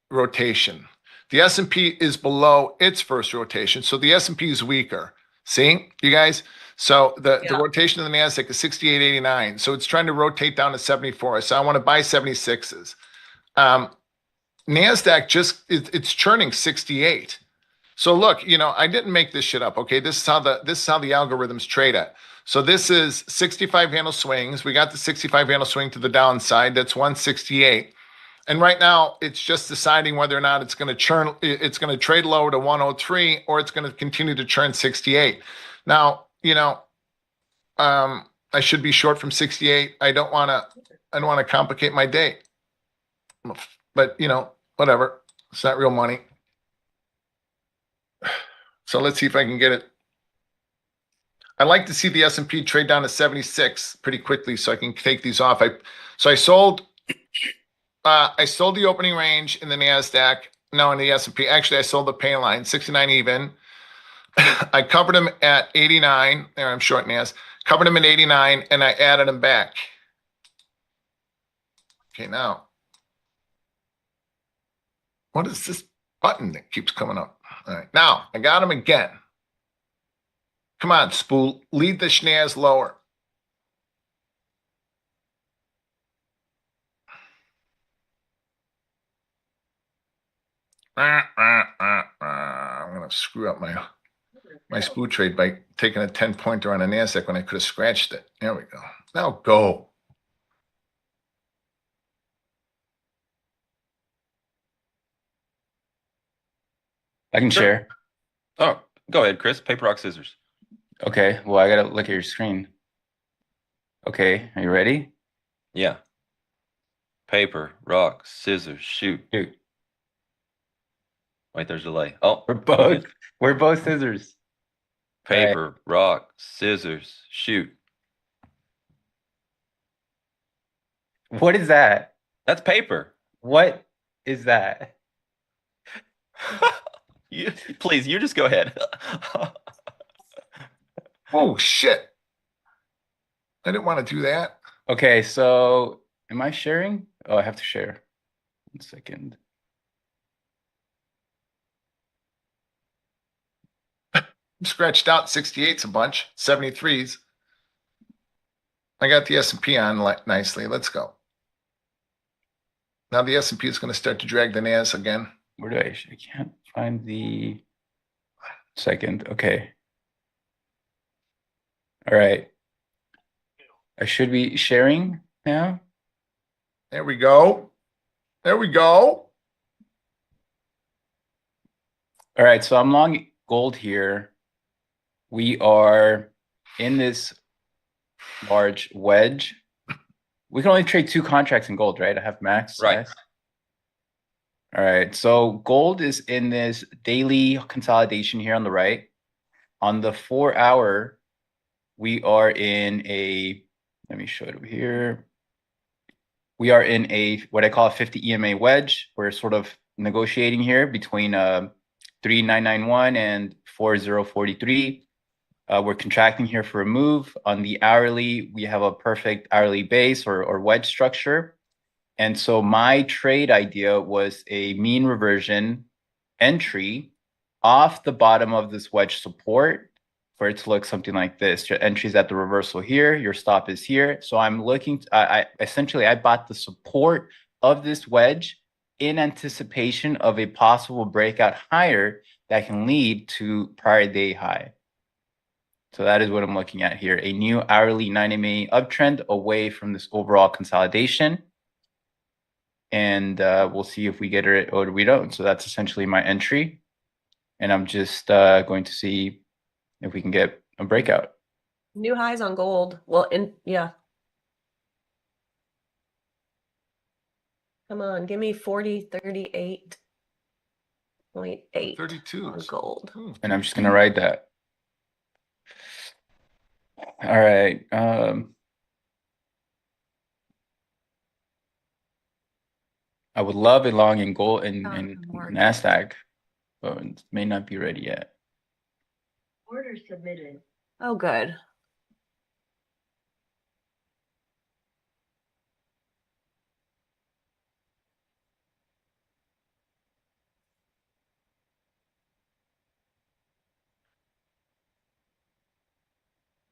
rotation. The S&P is below its first rotation. So the S&P is weaker. See, you guys? So the rotation of the NASDAQ is 68.89. So it's trying to rotate down to 74. So I want to buy 76s. NASDAQ it's churning 68. So look, I didn't make this shit up. Okay, this is how the algorithms trade at. So this is 65 handle swings. We got the 65 handle swing to the downside. That's 168. And right now, it's just deciding whether or not it's going to churn. It's going to trade lower to 103, or it's going to continue to churn 68. Now, I should be short from 68. I don't want to complicate my day. But whatever. It's not real money. So let's see if I can get it. I'd like to see the S&P trade down to 76 pretty quickly so I can take these off. I sold the opening range in the NASDAQ. No, in the S&P. Actually, I sold the pay line, 69 even. I covered them at 89. There, I'm short NAS. Covered them at 89, and I added them back. Okay, now. What is this button that keeps coming up? All right, now I got them again. Come on, spool. Lead the schnoz lower. I'm going to screw up my spool trade by taking a 10-pointer on a NASDAQ when I could have scratched it. There we go. Now go. I can share. Oh, go ahead, Chris. Paper, rock, scissors. Okay, well, I gotta look at your screen. Okay, are you ready? Yeah. Paper, rock, scissors, shoot. Shoot. Wait, there's a delay. Oh, We're both scissors. paper, rock, scissors, shoot. What is that? That's paper. What is that? Please, you just go ahead. Oh, shit. I didn't want to do that. Okay, so am I sharing? Oh, I have to share. 1 second. Scratched out 68's a bunch, 73's. I got the S&P on nicely. Let's go. Now the S&P is going to start to drag the NAS again. Where do I can't find the second. Okay. All right. I should be sharing now. There we go. There we go. All right, so I'm long gold here. We are in this large wedge. We can only trade 2 contracts in gold, right? I have max. Right. Yes. All right, so gold is in this daily consolidation here on the right. On the 4-hour, we are in a, let me show it over here. We are in a, what I call a 50 EMA wedge. We're sort of negotiating here between 3991 and 4043. We're contracting here for a move. On the hourly, we have a perfect hourly base or wedge structure. And so my trade idea was a mean reversion entry off the bottom of this wedge support for it to look something like this. Your entry's at the reversal here, your stop is here. So I'm looking, I bought the support of this wedge in anticipation of a possible breakout higher that can lead to prior day high. So that is what I'm looking at here, a new hourly 9MA uptrend away from this overall consolidation. And we'll see if we get it or we don't. So that's essentially my entry. And I'm just going to see if we can get a breakout. New highs on gold. Well, yeah. Come on, give me 4038.8 32 on gold. And I'm just going to write that. All right. I would love a long in gold in NASDAQ, but it may not be ready yet. Order submitted. Oh, good.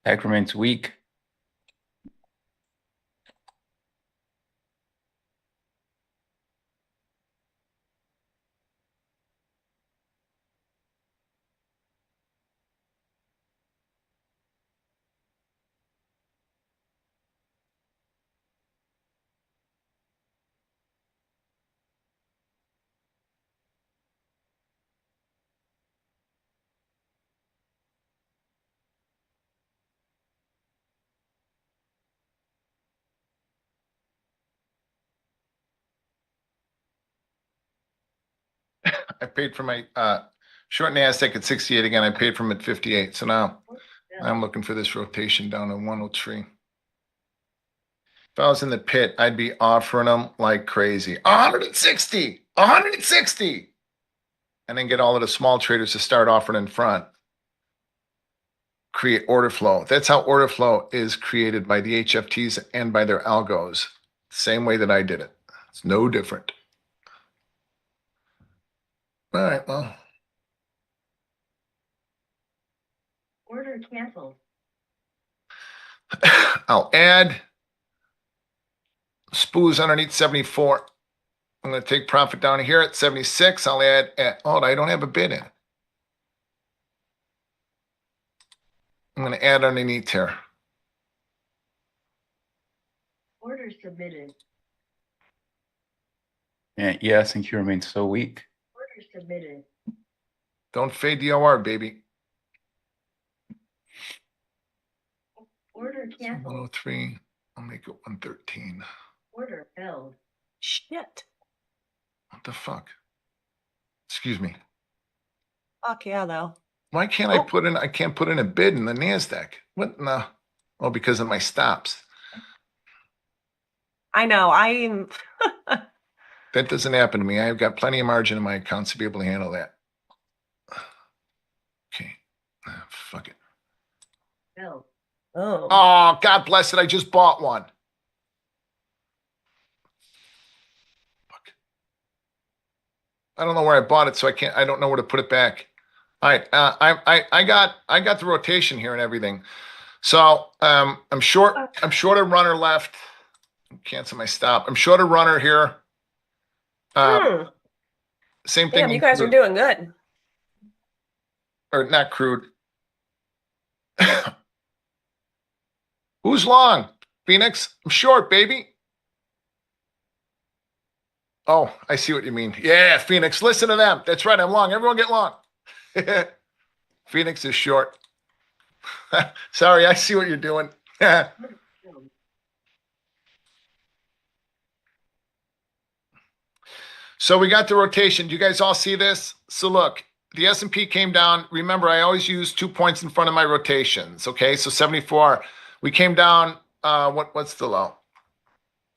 Tech remains weak. I paid for my short NASDAQ at 68 again. I paid for them at 58. So now I'm looking for this rotation down to 103. If I was in the pit, I'd be offering them like crazy. 160, 160. And then get all of the small traders to start offering in front. Create order flow. That's how order flow is created by the HFTs and by their algos. Same way that I did it. It's no different. All right, well. Order canceled. I'll add spoos underneath 74. I'm going to take profit down here at 76. I'll add, I don't have a bid in. I'm going to add underneath here. Order submitted. Yeah, S&Q remains so weak. Order submitted. Don't fade the OR, baby. Order canceled. 103. I'll make it 113. Order held. Shit. What the fuck? Excuse me. Fuck yeah, though. Why can't I can't put in a bid in the NASDAQ? What? No. Oh, because of my stops. I know. I'm. That doesn't happen to me. I've got plenty of margin in my accounts to be able to handle that. Okay. Fuck it. No. Oh. Oh, God bless it. I just bought one. Fuck. I don't know where I bought it, so I don't know where to put it back. All right. I got the rotation here and everything. So I'm short a runner left. Cancel my stop. I'm short a runner here. Same thing. Damn, you guys are doing good. Or not crude. Who's long? Phoenix? I'm short, baby. Oh, I see what you mean. Yeah, Phoenix. Listen to them. That's right. I'm long. Everyone get long. Phoenix is short. Sorry, I see what you're doing. So we got the rotation. Do you guys all see this? So look, the S&P came down. Remember, I always use 2 points in front of my rotations. Okay, so 74. We came down. What's the low?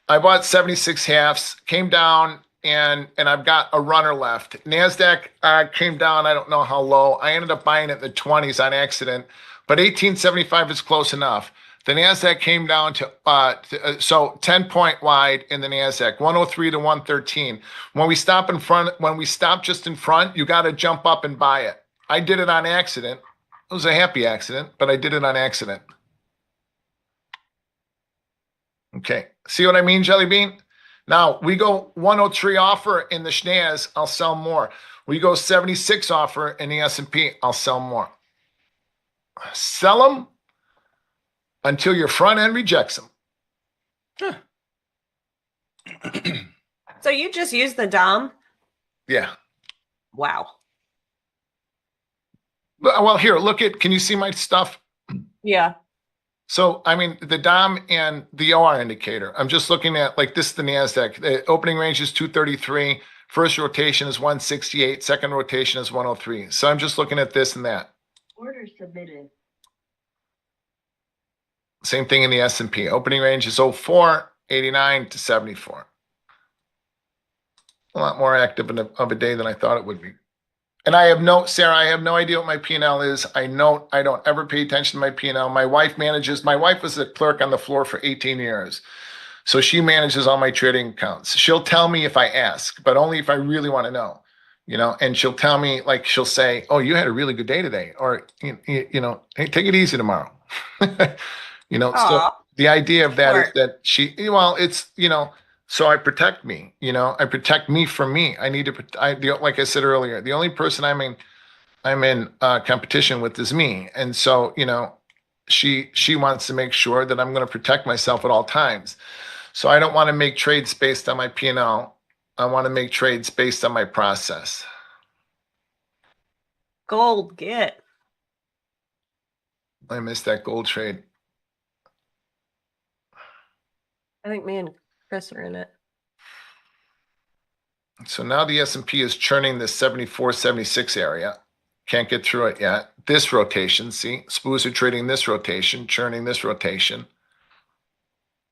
I bought 76 halves. Came down, and I've got a runner left. Nasdaq came down. I don't know how low. I ended up buying it in the 20s on accident, but 1875 is close enough. The NASDAQ came down to, so 10-point wide in the NASDAQ, 103 to 113. When we stop just in front, you got to jump up and buy it. I did it on accident. It was a happy accident, but I did it on accident. Okay. See what I mean, Jelly Bean? Now, we go 103 offer in the SNAS, I'll sell more. We go 76 offer in the S&P, I'll sell more. Sell them until your front end rejects them. So you just use the DOM? Yeah. Wow. Well, here, can you see my stuff? Yeah. So, I mean, the DOM and the OR indicator, I'm just looking at, like, this is the NASDAQ. The opening range is 233. First rotation is 168. Second rotation is 103. So I'm just looking at this and that. Order submitted. Same thing in the S&P. Opening range is 0489 to 74. A lot more active of a day than I thought it would be. And Sarah, I have no idea what my P&L is. I don't ever pay attention to my P&L. My wife was a clerk on the floor for 18 years. So she manages all my trading accounts. She'll tell me if I ask, but only if I really want to know, and she'll tell me, like, she'll say, oh, you had a really good day today. Or, hey, take it easy tomorrow. So the idea of that is that so I protect me, I protect me from me. I need to, like I said earlier, the only person I'm in competition with is me. And so, she wants to make sure that I'm going to protect myself at all times. So I don't want to make trades based on my P&L. I want to make trades based on my process. Gold, get. I missed that gold trade. I think me and Chris are in it. So now the S&P is churning this 74, 76 area. Can't get through it yet. This rotation, see, SPOOs are trading this rotation, churning this rotation.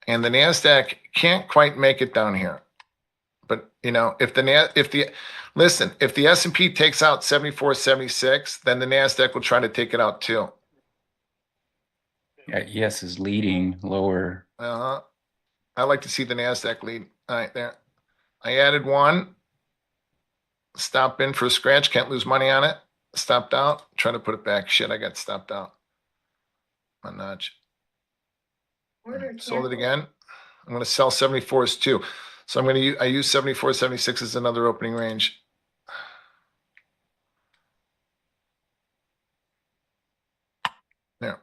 And the NASDAQ can't quite make it down here. But, you know, if the S&P takes out 74, 76, then the NASDAQ will try to take it out too. Yeah, ES is leading lower. I like to see the NASDAQ lead. All right, there. I added one. Stop in for a scratch. Can't lose money on it. Stopped out. Trying to put it back. Shit, I got stopped out. A nudge. Sold it again. I'm going to sell 74s too. So I'm going to use, I use 74, 76 as another opening range. There.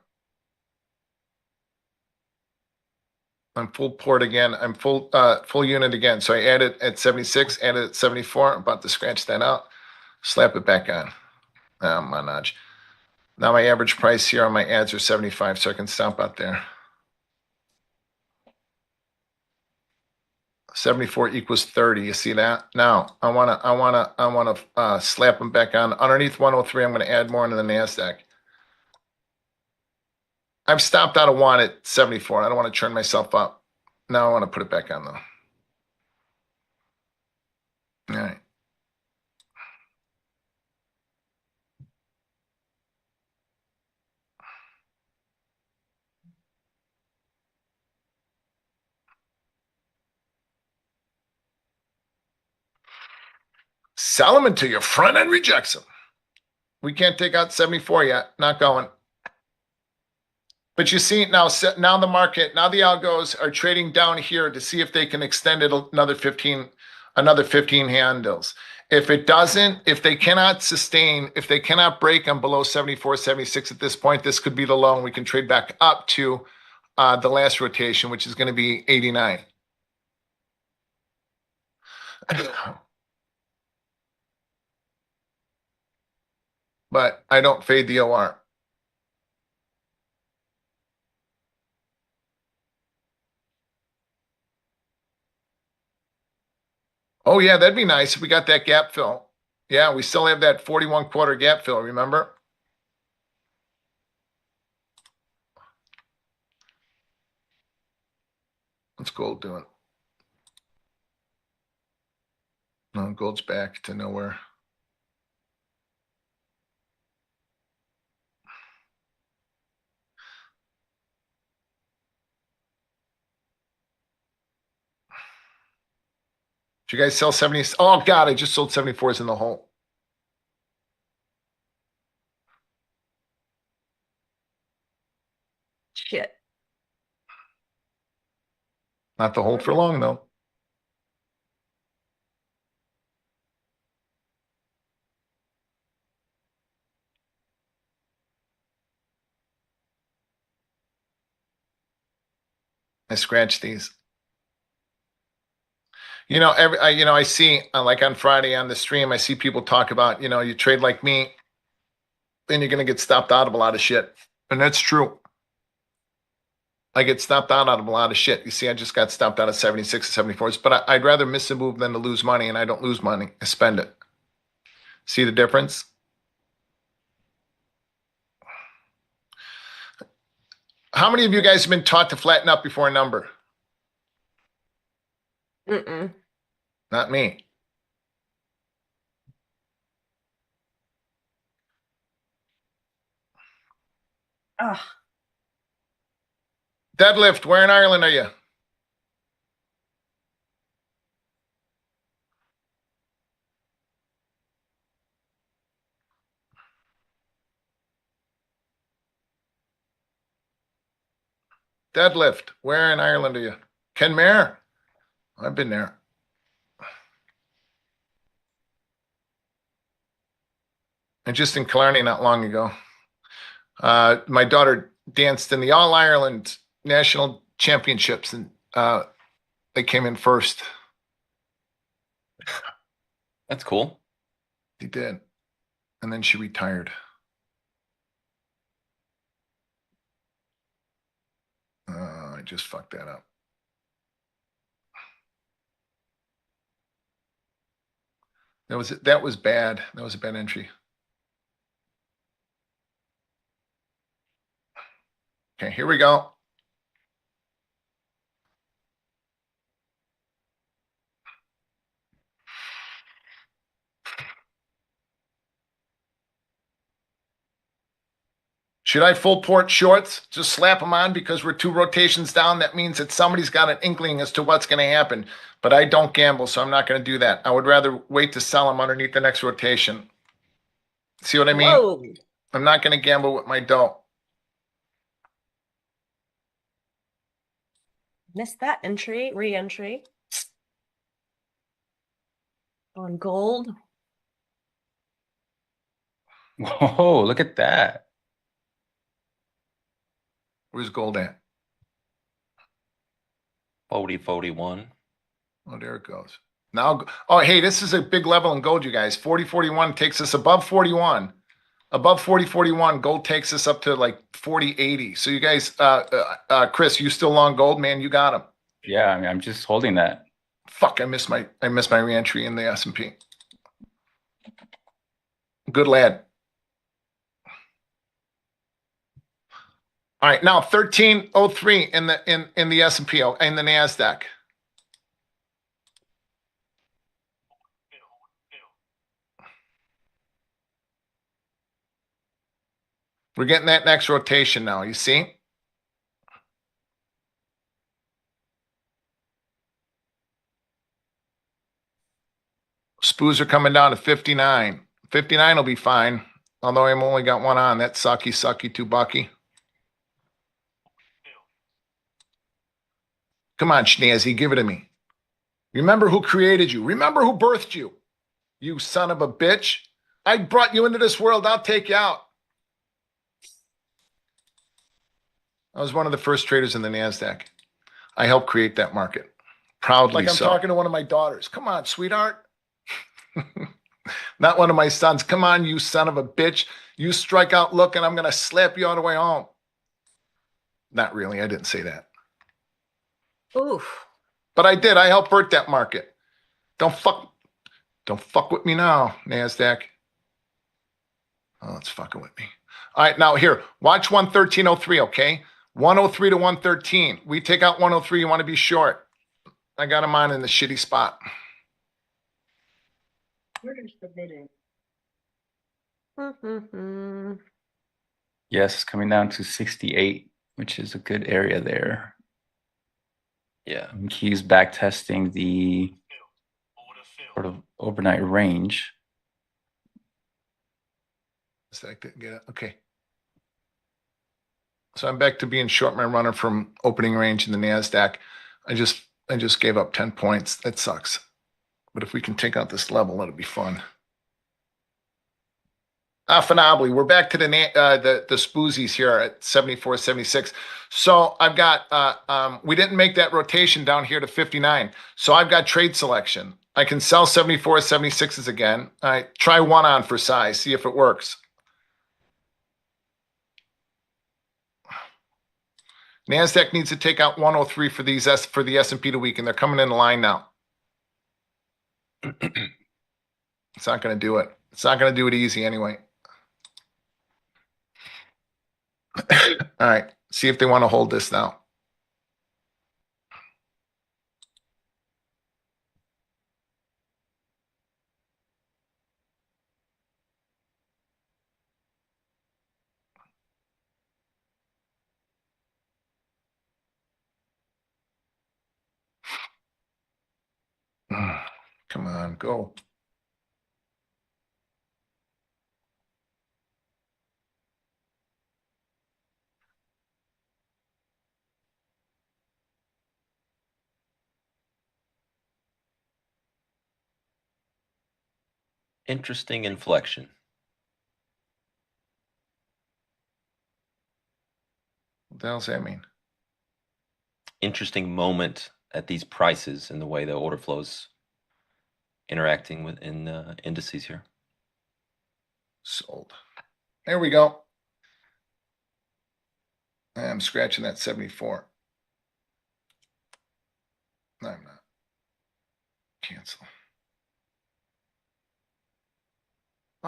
I'm full port again. I'm full unit again. So I added at 76, added at 74. I'm about to scratch that out. Slap it back on. My nudge. Now my average price here on my ads are 75, so I can stomp out there. 74 equals 30. You see that? Now I wanna slap them back on. Underneath 103, I'm gonna add more into the NASDAQ. I've stopped out of one at 74. I don't want to churn myself up. Now I want to put it back on though. All right. Sell them until your front end rejects them. We can't take out 74 yet. Not going. But you see now the market, now the algos are trading down here to see if they can extend it another 15 handles. If it doesn't, if they cannot sustain, if they cannot break on below 74, 76 at this point, this could be the low and we can trade back up to the last rotation, which is going to be 89. But I don't fade the OR. Oh yeah, that'd be nice if we got that gap fill. Yeah, we still have that 41 quarter gap fill, remember? What's gold doing? No, gold's back to nowhere. Did you guys sell 70s? Oh God, I just sold 74s in the hole. Shit. Not the hold for long though. I scratched these. You know, I see like on Friday on the stream, I see people talk about, you trade like me, then you're going to get stopped out of a lot of shit. And that's true. I get stopped out of a lot of shit. You see, I just got stopped out of 76 and 74s, but I'd rather miss a move than to lose money, and I don't lose money. I spend it. See the difference? How many of you guys have been taught to flatten up before a number? Mm-mm. Not me. Ugh. Deadlift, where in Ireland are you? Deadlift, where in Ireland are you? Kenmare? I've been there. And just in Killarney not long ago. My daughter danced in the All Ireland National Championships, and they came in first. That's cool. She did. And then she retired. I just fucked that up. That was bad. That was a bad entry. Okay, here we go. Should I full port shorts? Just slap them on because we're 2 rotations down. That means that somebody's got an inkling as to what's going to happen. But I don't gamble, so I'm not going to do that. I would rather wait to sell them underneath the next rotation. See what I mean? Whoa. I'm not going to gamble with my dough. Missed that entry, re-entry. On gold. Whoa, look at that. Where's gold at? 40-41. Oh, there it goes. Now, oh, hey, this is a big level in gold, you guys. 40-41 takes us above 41. Above 40-41, gold takes us up to like 40-80. So you guys, Chris, you still long gold, man? You got him. Yeah, I mean, I'm just holding that. Fuck, I missed my reentry in the S&P. Good lad. All right, now 1303 in the S&P, in the Nasdaq. We're getting that next rotation now, you see? Spoos are coming down to 59. 59 will be fine, although I've only got one on. That's sucky, too bucky. Come on, Schnazzy, give it to me. Remember who created you. Remember who birthed you. You son of a bitch. I brought you into this world. I'll take you out. I was one of the first traders in the NASDAQ. I helped create that market. Proudly Like I'm so. talking to one of my daughters. Come on, sweetheart. Not one of my sons. Come on, you son of a bitch. You strike out look and I'm going to slap you all the way home. Not really. I didn't say that. Oof. But I did. I helped birth that market. Don't fuck with me now, NASDAQ. Oh, it's fucking with me. All right, now here, watch 113.03, okay? 103 to 113. We take out 103, you want to be short. I got him on in the shitty spot. Yes, it's coming down to 68, which is a good area there. Yeah. And he's back testing the sort of overnight range. Okay. So I'm back to being short my runner from opening range in the NASDAQ. I just gave up 10 points. That sucks. But if we can take out this level, that'll be fun. Phenomenally. We're back to the spoozies here at 74, 76. So I've got, we didn't make that rotation down here to 59. So I've got trade selection. I can sell 74, 76s again. All right, try one on for size, see if it works. NASDAQ needs to take out 103 for the S&P to weaken. They're coming in line now. It's not going to do it. It's not going to do it easy anyway. All right, see if they want to hold this now. Come on, go. Interesting inflection. What the hell does that mean? Interesting moment at these prices and the way the order flows interacting with indices here. Sold. There we go. I'm scratching that 74. No, I'm not. Cancel.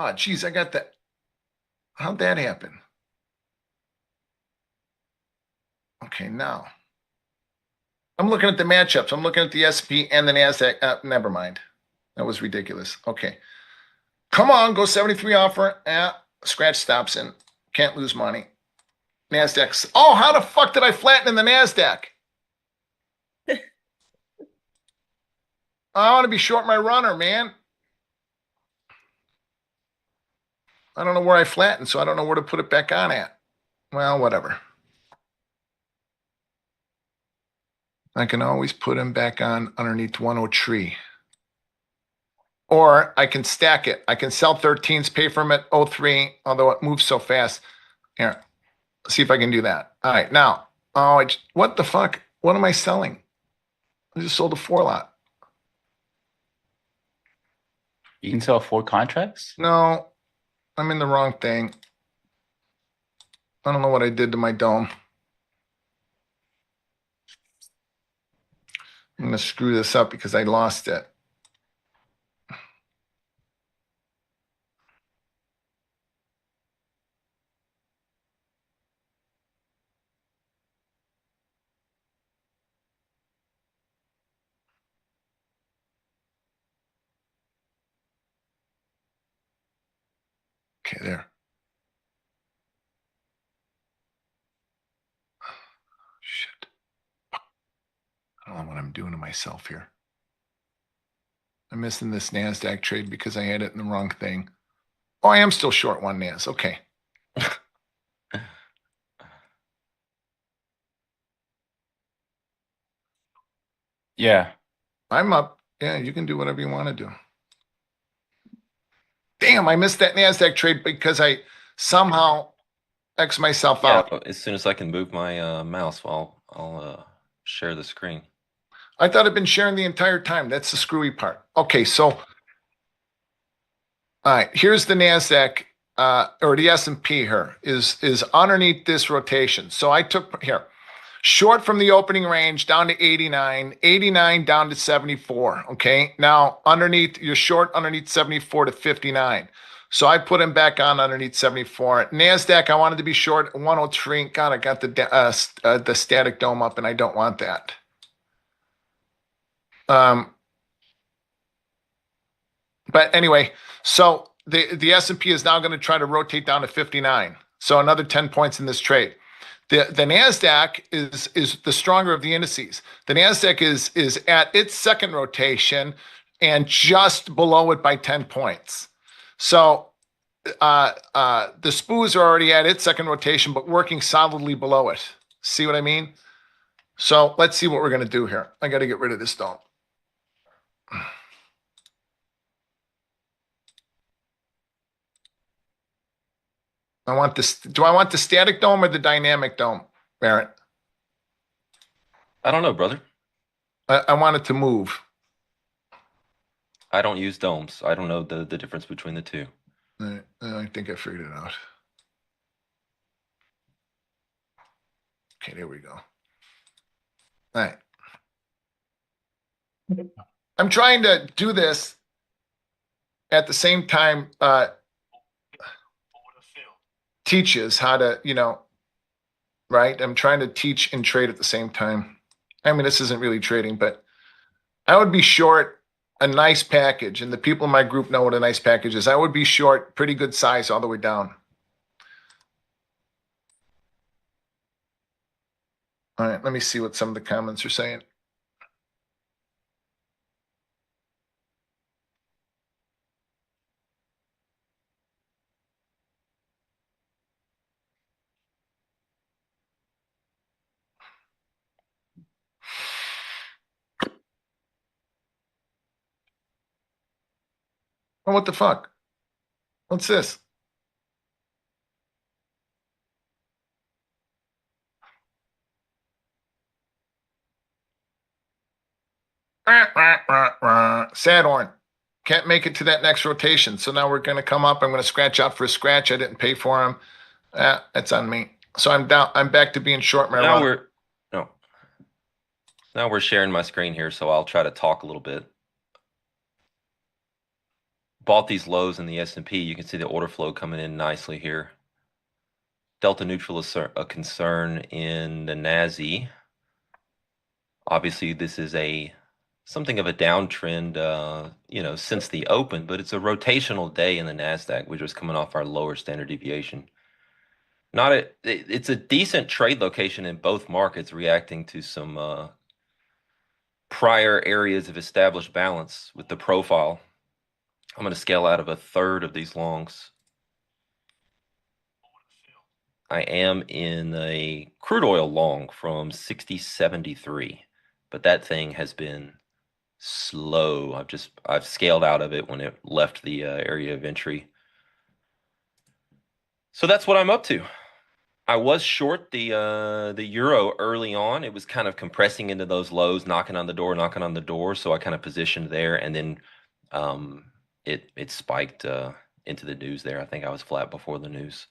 Oh, geez, I got that. How'd that happen? Okay, now. I'm looking at the matchups. I'm looking at the S&P and the NASDAQ. Never mind. That was ridiculous. Okay. Come on, go 73 offer. Scratch stops in. Can't lose money. NASDAQ. Oh, how the fuck did I flatten in the NASDAQ? I want to be short my runner, man. I don't know where I flattened, so I don't know where to put it back on at. Well, whatever. I can always put him back on underneath 103. Or I can stack it. I can sell 13s, pay for them at 03, although it moves so fast. Here, see if I can do that. All right, now, what the fuck? What am I selling? I just sold a 4 lot. You can sell 4 contracts? No, I'm in the wrong thing. I don't know what I did to my dome. I'm going to screw this up because I lost it. Okay, there. Shit. I don't know what I'm doing to myself here. I'm missing this NASDAQ trade because I had it in the wrong thing. Oh, I am still short one NAS. Okay. Yeah. I'm up. Yeah, you can do whatever you want to do. Damn, I missed that NASDAQ trade because I somehow X myself Yeah, out. as soon as I can move my mouse, I'll share the screen. I thought I'd been sharing the entire time. That's the screwy part. Okay, so all right, here's the NASDAQ or the S&P here is underneath this rotation. So I took here short from the opening range down to 89, 89 down to 74. Okay, now underneath you're short underneath 74 to 59. So I put him back on underneath 74. NASDAQ, I wanted to be short 103. God, I got the static dome up and I don't want that. But anyway, so the S&P is now going to try to rotate down to 59. So another 10 points in this trade. The NASDAQ is the stronger of the indices. The NASDAQ is at its second rotation and just below it by 10 points. So the SPOOs are already at its second rotation, but working solidly below it. See what I mean? So let's see what we're going to do here. I got to get rid of this dome. I want this. Do I want the static dome or the dynamic dome, Barrett? I don't know, brother. I want it to move. I don't use domes. I don't know the difference between the two. I think I figured it out. Okay, there we go. All right. I'm trying to do this at the same time teaches how to, right? I'm trying to teach and trade at the same time. I mean, this isn't really trading, but I would be short a nice package, and the people in my group know what a nice package is. I would be short pretty good size all the way down. All right, let me see what some of the comments are saying. Oh, what the fuck? What's this? Sad horn. Can't make it to that next rotation. So now we're going to come up. I'm going to scratch out for a scratch. I didn't pay for him. That's on me. So I'm down. I'm back to being short marijuana. Now we're sharing my screen here, so I'll try to talk a little bit. bought these lows in the S&P. You can see the order flow coming in nicely here. Delta neutral is a concern in the NASI. Obviously, this is something of a downtrend, since the open, but it's a rotational day in the NASDAQ, which was coming off our lower standard deviation. It's a decent trade location in both markets, reacting to some prior areas of established balance with the profile. I'm going to scale out of a third of these longs. I am in a crude oil long from 60.73, but that thing has been slow. I've scaled out of it when it left the area of entry. So that's what I'm up to. I was short the euro early on. It was kind of compressing into those lows, knocking on the door. So I kind of positioned there, and then it spiked into the news there. I think I was flat before the news.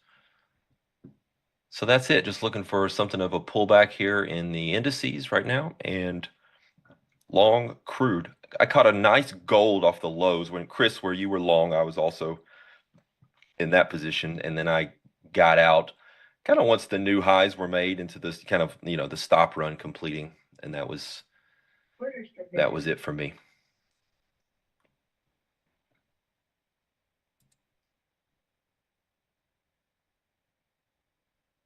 So that's it. Just looking for something of a pullback here in the indices right now, and long crude. I caught a nice gold off the lows when, Chris, where you were long, I was also in that position, and then I got out kind of once the new highs were made into this kind of, the stop run completing, and that was it for me.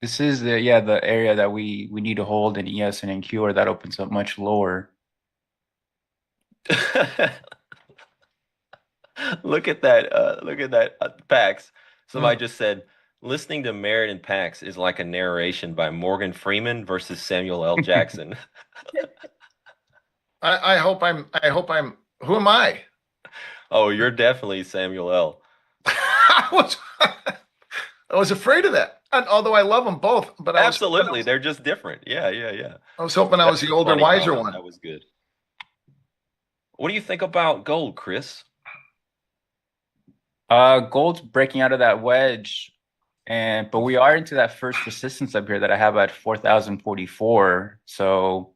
This is the area that we need to hold in ES and NQ, or that opens up much lower. Look at that, Pax. Somebody just said, listening to Merritt and Pax is like a narration by Morgan Freeman versus Samuel L. Jackson. I hope I'm, who am I? Oh, you're definitely Samuel L. I was afraid of that. And although I love them both, but absolutely, they're just different. Yeah. I was hoping I was the older, wiser one. That was good. What do you think about gold, Chris? Gold's breaking out of that wedge, but we are into that first resistance up here that I have at 4,044. So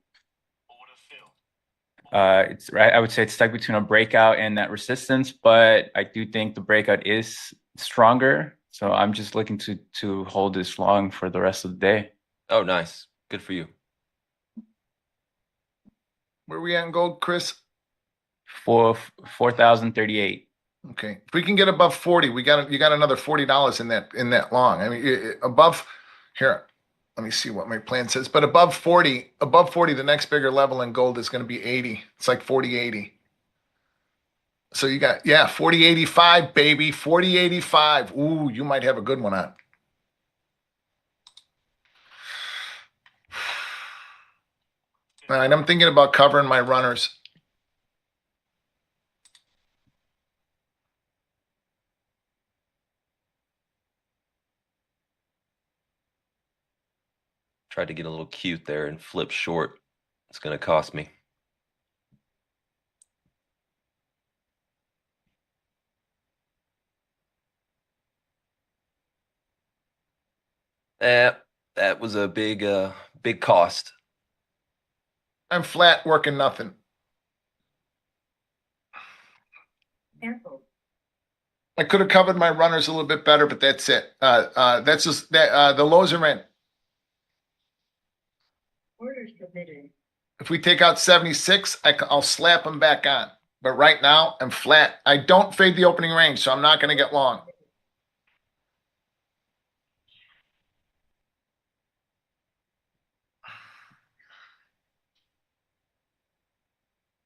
it's right. I would say it's stuck between a breakout and that resistance, but I do think the breakout is stronger. So I'm just looking to hold this long for the rest of the day. Oh, nice. Good for you. Where are we at in gold, Chris? 4,038. Okay. If we can get above 40, you got another $40 in that long. I mean, above here. Let me see what my plan says. But above 40, the next bigger level in gold is going to be 80. It's like 40.80. So you got, 40.85, baby, 40.85. Ooh, you might have a good one on. All right, I'm thinking about covering my runners. Tried to get a little cute there and flip short. It's going to cost me. That was a big cost. I'm flat, working nothing. I could have covered my runners a little bit better, but that's it. That's just that. The lows are in. If we take out 76, I'll slap them back on. But right now, I'm flat. I don't fade the opening range, so I'm not going to get long.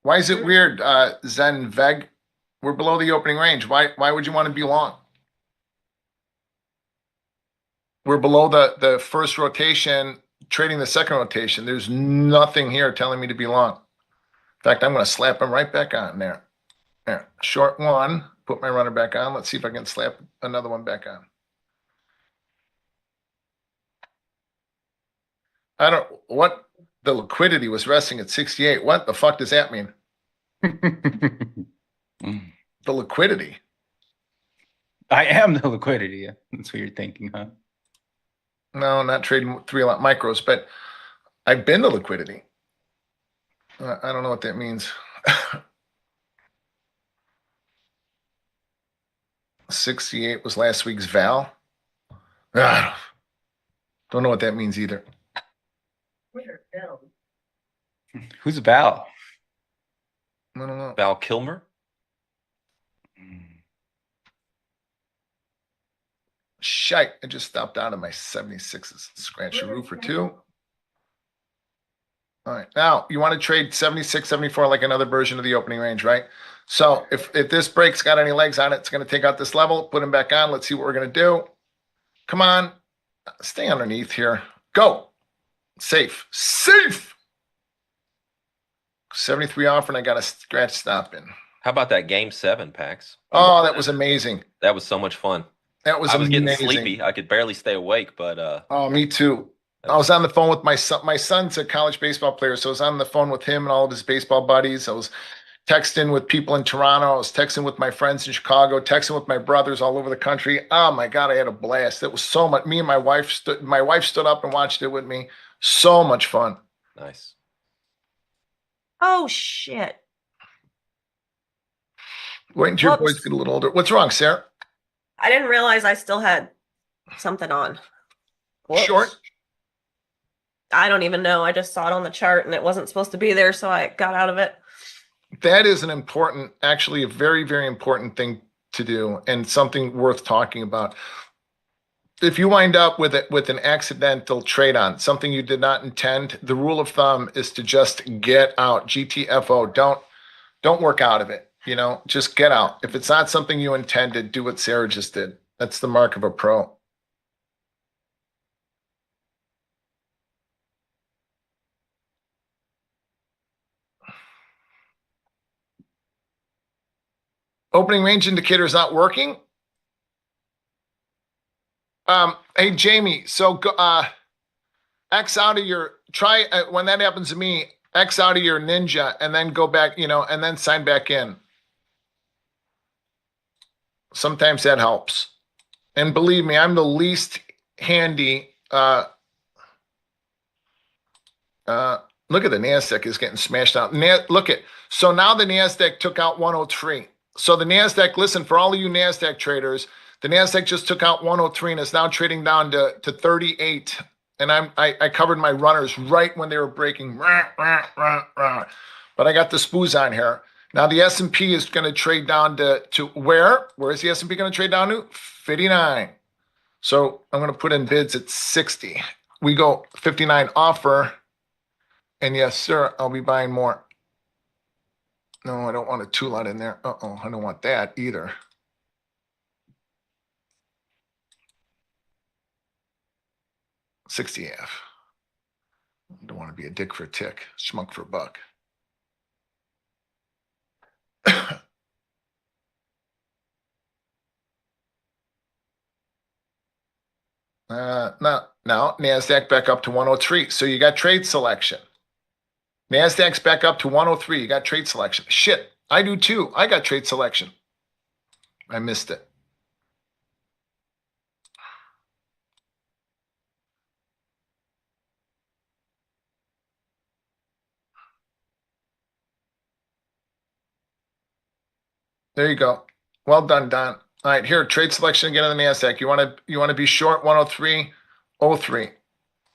Why is it weird, Zen Veg? We're below the opening range. Why would you want to be long? We're below the first rotation, trading the second rotation. There's nothing here telling me to be long. In fact, I'm going to slap them right back on there. There, short one, put my runner back on. Let's see if I can slap another one back on. What the liquidity was resting at 68. What the fuck does that mean? The liquidity. I am the liquidity. That's what you're thinking, huh? No, not trading 3-lot micros, but I've been the liquidity. I don't know what that means. 68 was last week's Val. Ah, don't know what that means either. Who's Val? I don't know. Val Kilmer. Shite. I just stopped out of my 76s. Scratch the roof for 2. All right. Now, you want to trade 76, 74 like another version of the opening range, right? So if this break's got any legs on it, it's going to take out this level, put him back on. Let's see what we're going to do. Come on. Stay underneath here. Go. Safe. Safe. 73 off, and I got a scratch stop in. How about that game 7, Pax? Oh, that was amazing. That was so much fun. That was I was amazing. getting sleepy. I could barely stay awake, but oh, me too. I was on the phone with my son. My son's a college baseball player, so I was on the phone with him and all of his baseball buddies. I was texting with people in Toronto. I was texting with my friends in Chicago, texting with my brothers all over the country. Oh my God, I had a blast. It was so much. Me and my wife stood up and watched it with me. So much fun. nice. Oh shit. Wait until your Whoops. boys get a little older. What's wrong, Sarah? I didn't realize I still had something on. Whoops. Short? I don't even know. I just saw it on the chart and it wasn't supposed to be there, so I got out of it. That is an important, actually a very, very important thing to do and something worth talking about. If you wind up with an accidental trade on, something you did not intend, the rule of thumb is to just get out. GTFO. Don't work out of it. You know, just get out. If it's not something you intended, do what Sarah just did. That's the mark of a pro. Opening range indicator is not working. Hey, Jamie, so go, X out of your, try, when that happens to me, X out of your Ninja and then go back, you know, and then sign back in. Sometimes that helps. And believe me, I'm the least handy. Look at the NASDAQ is getting smashed out. Look at, so now the NASDAQ took out 103. So the NASDAQ, listen, for all of you NASDAQ traders, the NASDAQ just took out 103 and is now trading down to 38. And I covered my runners right when they were breaking. But I got the spoos on here. Now the S&P is going to trade down to where? Where is the S&P going to trade down to? 59. So I'm going to put in bids at 60. We go 59 offer. And yes, sir, I'll be buying more. No, I don't want a 2-lot in there. Uh-oh, I don't want that either. $60 F. Don't want to be a dick for a tick, schmuck for a buck. Now NASDAQ back up to 103. So you got trade selection. NASDAQ's back up to 103. You got trade selection. Shit, I do too. I got trade selection. I missed it. There you go. Well done, Don. All right, here, trade selection again on the NASDAQ. You want to be short 103.03.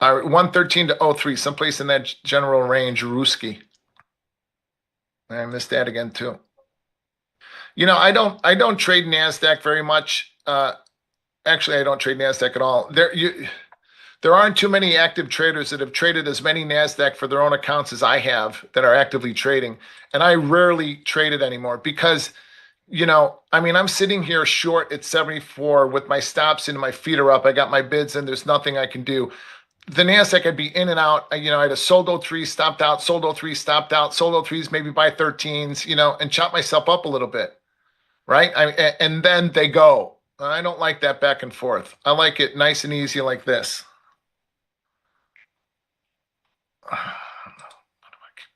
All right, 113 to 03, someplace in that general range, Ruski. I missed that again too. You know, I don't trade NASDAQ very much. Actually, I don't trade NASDAQ at all. There aren't too many active traders that have traded as many NASDAQ for their own accounts as I have that are actively trading. And I rarely trade it anymore because, you know, I mean, I'm sitting here short at 74 with my stops in, my feet are up. I got my bids and there's nothing I can do. The NASDAQ, I'd be in and out. You know, I'd have sold 03, stopped out, sold 03, stopped out, sold 03s, maybe buy 13s, you know, and chop myself up a little bit, right? And then they go. I don't like that back and forth. I like it nice and easy like this. What do I keep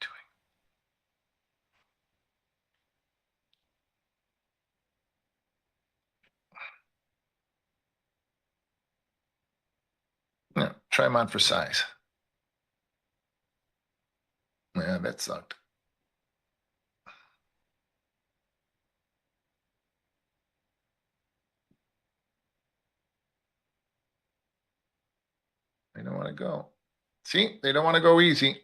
doing? Yeah, try them on for size. Yeah, that sucked. They don't want to go. See, they don't want to go easy.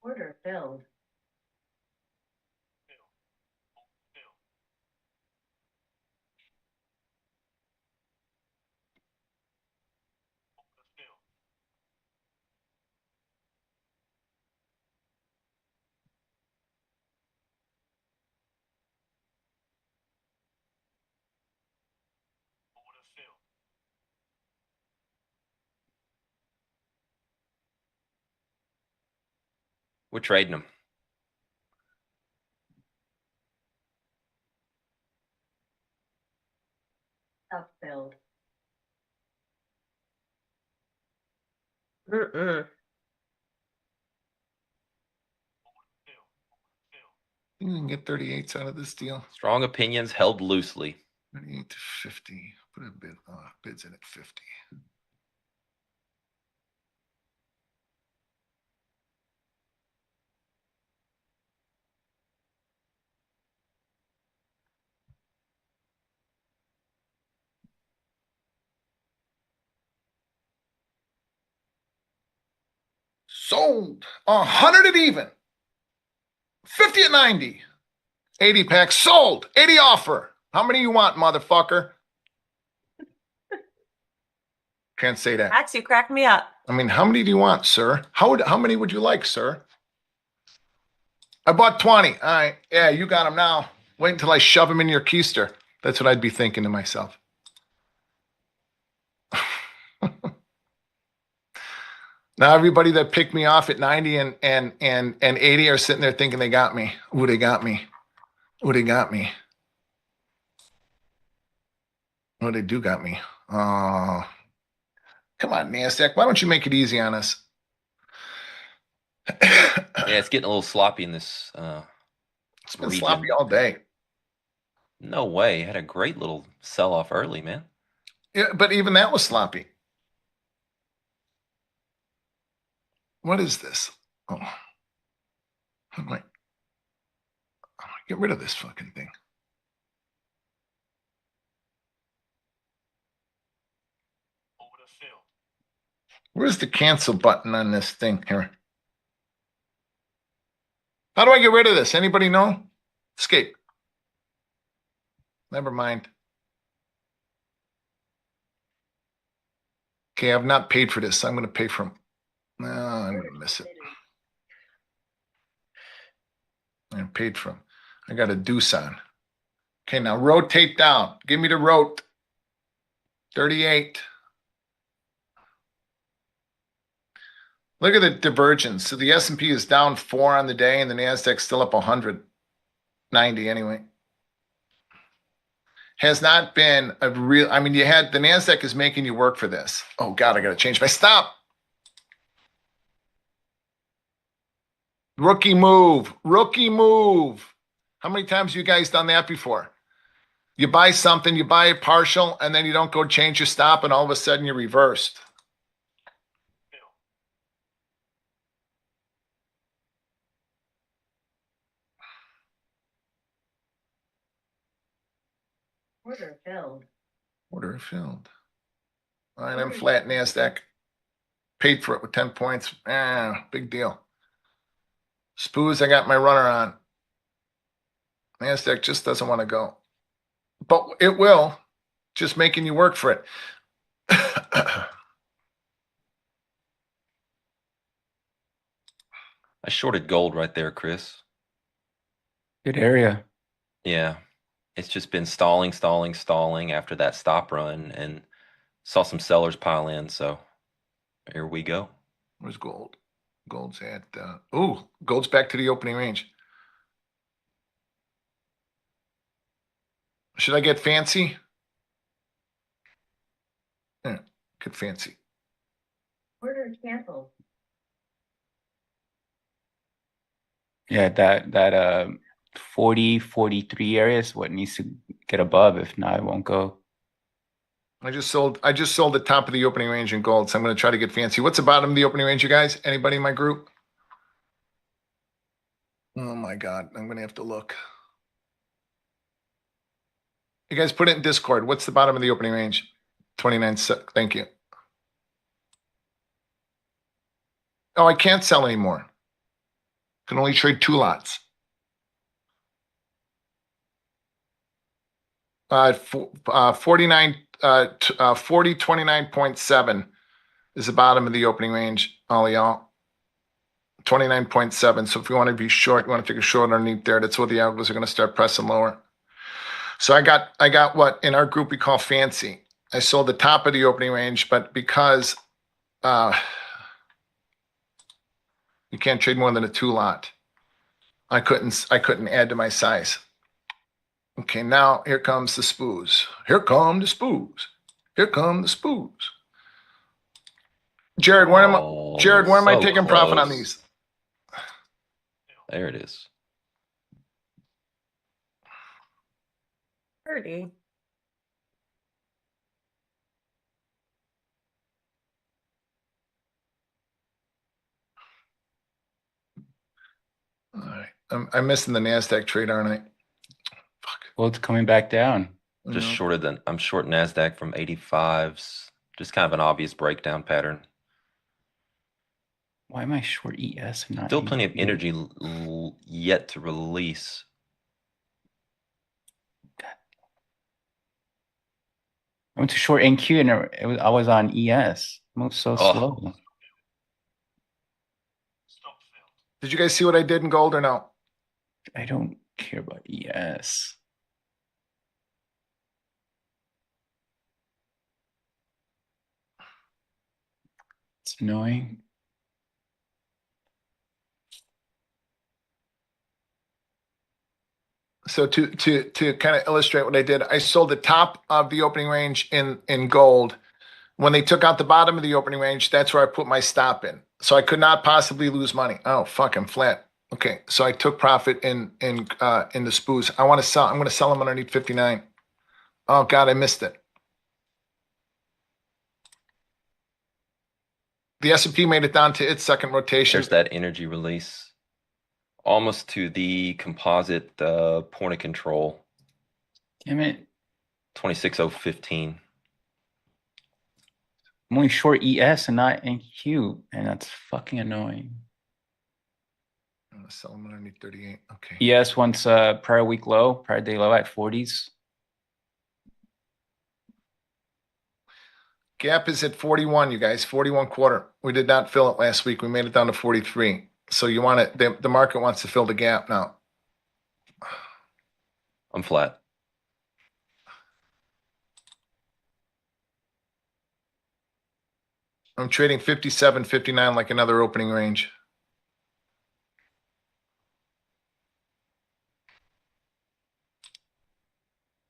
Order filled. We're trading them. Filled. Mm-mm. You can get 38s out of this deal. Strong opinions held loosely. 38 to 50. Put a bid. Bids in at 50. Sold 100 at even. 50 at 90. 80 pack sold. 80 offer. How many you want, motherfucker? Can't say that. Max, you cracked me up. I mean, how many do you want, sir? How many would you like, sir? I bought 20. All right. Yeah, you got them now. Wait until I shove them in your keister. That's what I'd be thinking to myself. Now everybody that picked me off at 90 and 80 are sitting there thinking they got me. Ooh, they got me. Ooh, they got me. Oh, they do got me. Oh, come on, NASDAQ. Why don't you make it easy on us? Yeah, it's getting a little sloppy in this. It's been region. sloppy all day. No way. Had a great little sell-off early, man. Yeah, but even that was sloppy. What is this? Oh, how do I get rid of this fucking thing? Where's the cancel button on this thing here? How do I get rid of this? Anybody know? Escape. Never mind. Okay, I've not paid for this. I'm going to pay for them. No, I'm going to miss it. I paid for them. I got a deuce on. Okay, now rotate down. Give me the rote. 38. Look at the divergence. So the S&P is down 4 on the day, and the NASDAQ's still up 190 anyway. Has not been a real, I mean, you had, the NASDAQ is making you work for this. Oh God, I got to change my stop. Rookie move. Rookie move. How many times have you guys done that before? You buy something, you buy a partial, and then you don't go change your stop, and all of a sudden you're reversed. Order filled. Order filled. All right, I'm flat NASDAQ. Paid for it with 10 points. Big deal. Spoos, I got my runner on. NASDAQ just doesn't want to go. But it will. Just making you work for it. I shorted gold right there, Chris. Good area. Yeah. It's just been stalling after that stop run, and saw some sellers pile in. So here we go. Where's gold? Gold's at, gold's back to the opening range. Should I get fancy? Yeah, get fancy. Order canceled. Yeah, that 40, 43 area is what needs to get above. If not, it won't go. I just sold the top of the opening range in gold, so I'm going to try to get fancy. What's the bottom of the opening range, you guys? Anybody in my group? Oh my God, I'm going to have to look. You guys put it in Discord. What's the bottom of the opening range? 29. Thank you. Oh, I can't sell anymore. Can only trade 2 lots. 49, 40, 29.7 is the bottom of the opening range, all y'all. 29.7. So if you want to be short, you want to take a short underneath there. That's where the algos are going to start pressing lower. So I got what in our group we call fancy. I sold the top of the opening range, but because you can't trade more than a 2 lot, I couldn't add to my size. Okay, now here comes the spoos. Here come the spoos. Here come the spoos. Jared, where am I so taking profit on close. these? There it is. 30. All right. I'm missing the NASDAQ trade, aren't I? Fuck. Well, it's coming back down. Just No. shorted than I'm short NASDAQ from 85s. Just kind of an obvious breakdown pattern. Why am I short ES and not Still plenty of NQ? energy yet to release. I went to short NQ and I was on ES. Moved so Oh. slow. Did you guys see what I did in gold or no? I don't care about ES. It's annoying. So to kind of illustrate what I did, I sold the top of the opening range in gold. When they took out the bottom of the opening range, that's where I put my stop in. So I could not possibly lose money. Oh fuck, I'm flat. Okay, so I took profit in the spoos. I'm going to sell them underneath 59. Oh god, I missed it. The S&P made it down to its second rotation. There's that energy release. Almost to the composite point of control. Damn it. 26015. I'm only short ES and not NQ, and that's fucking annoying. I'm going to sell them underneath 38. Okay. ES wants prior week low, prior day low at 40s. Gap is at 41, you guys, 41 quarter. We did not fill it last week. We made it down to 43. So you want it, the market wants to fill the gap now. I'm flat. I'm trading 57, 59 like another opening range.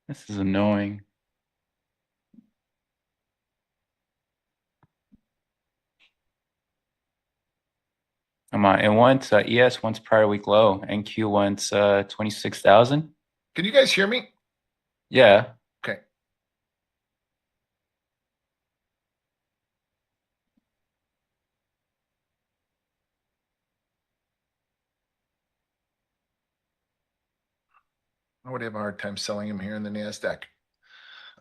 This is annoying. Come on, it wants ES wants prior week low, NQ wants 26,000. Can you guys hear me? Yeah. Okay. I would have a hard time selling him here in the NASDAQ.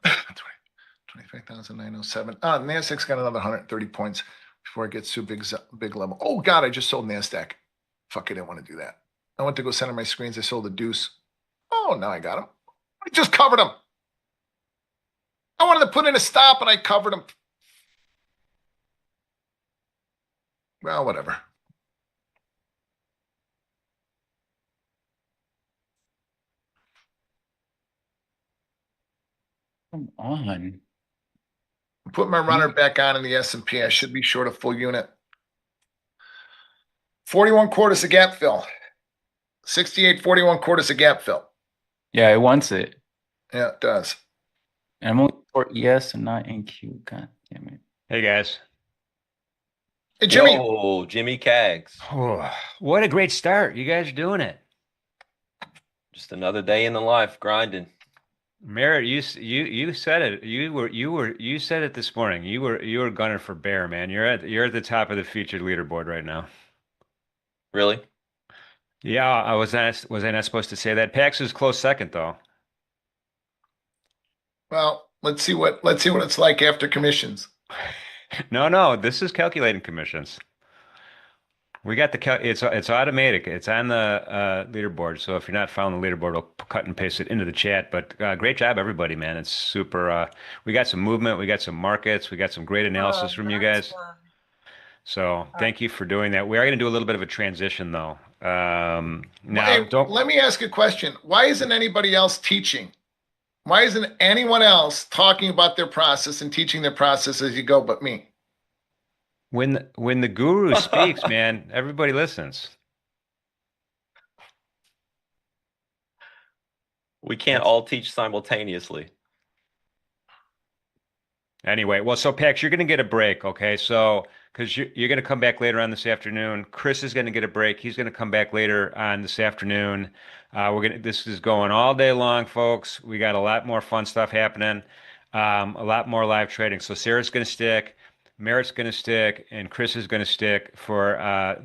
25,907. NASDAQ's got another 130 points before it gets to a big level. Oh, God, I just sold NASDAQ. Fuck, I didn't want to do that. I went to go center my screens. I sold the deuce. Oh, now I got him. I just covered him. I wanted to put in a stop, and I covered him. Well, whatever. Come on. Put my runner back on in the S&P. I should be short a full unit. 41 quarters a gap fill. 68, 41 quarters a gap fill. Yeah, it wants it. Yeah, it does. And I'm only short ES and not NQ. God damn it. Hey guys. Hey, Jimmy. Yo, Jimmy Cags. Oh, what a great start. You guys are doing it. Just another day in the life, grinding. Merritt, you said it. You said it this morning. You were gunning for bear, man. You're at the top of the featured leaderboard right now. Really? Yeah, I was I not supposed to say that? Pax is close second though. Well, let's see what it's like after commissions. No, this is calculating commissions. We got it's automatic. It's on the leaderboard. So if you're not following the leaderboard, we'll cut and paste it into the chat. But great job, everybody, man. It's super. We got some movement. We got some markets. We got some great analysis Oh, from you that's guys. fun. So thank you for doing that. We are going to do a little bit of a transition, though. Now, Hey, don't. let me ask a question. Why isn't anybody else teaching? Why isn't anyone else talking about their process and teaching their process as you go but me? When the guru speaks, man, everybody listens. We can't all teach simultaneously. Anyway, well, so Pax, you're going to get a break, okay? So, because you're going to come back later on this afternoon. Chris is going to get a break. He's going to come back later on this afternoon. This is going all day long, folks. We got a lot more fun stuff happening, a lot more live trading. So Sarah's going to stick, Merritt's going to stick, and Chris is going to stick for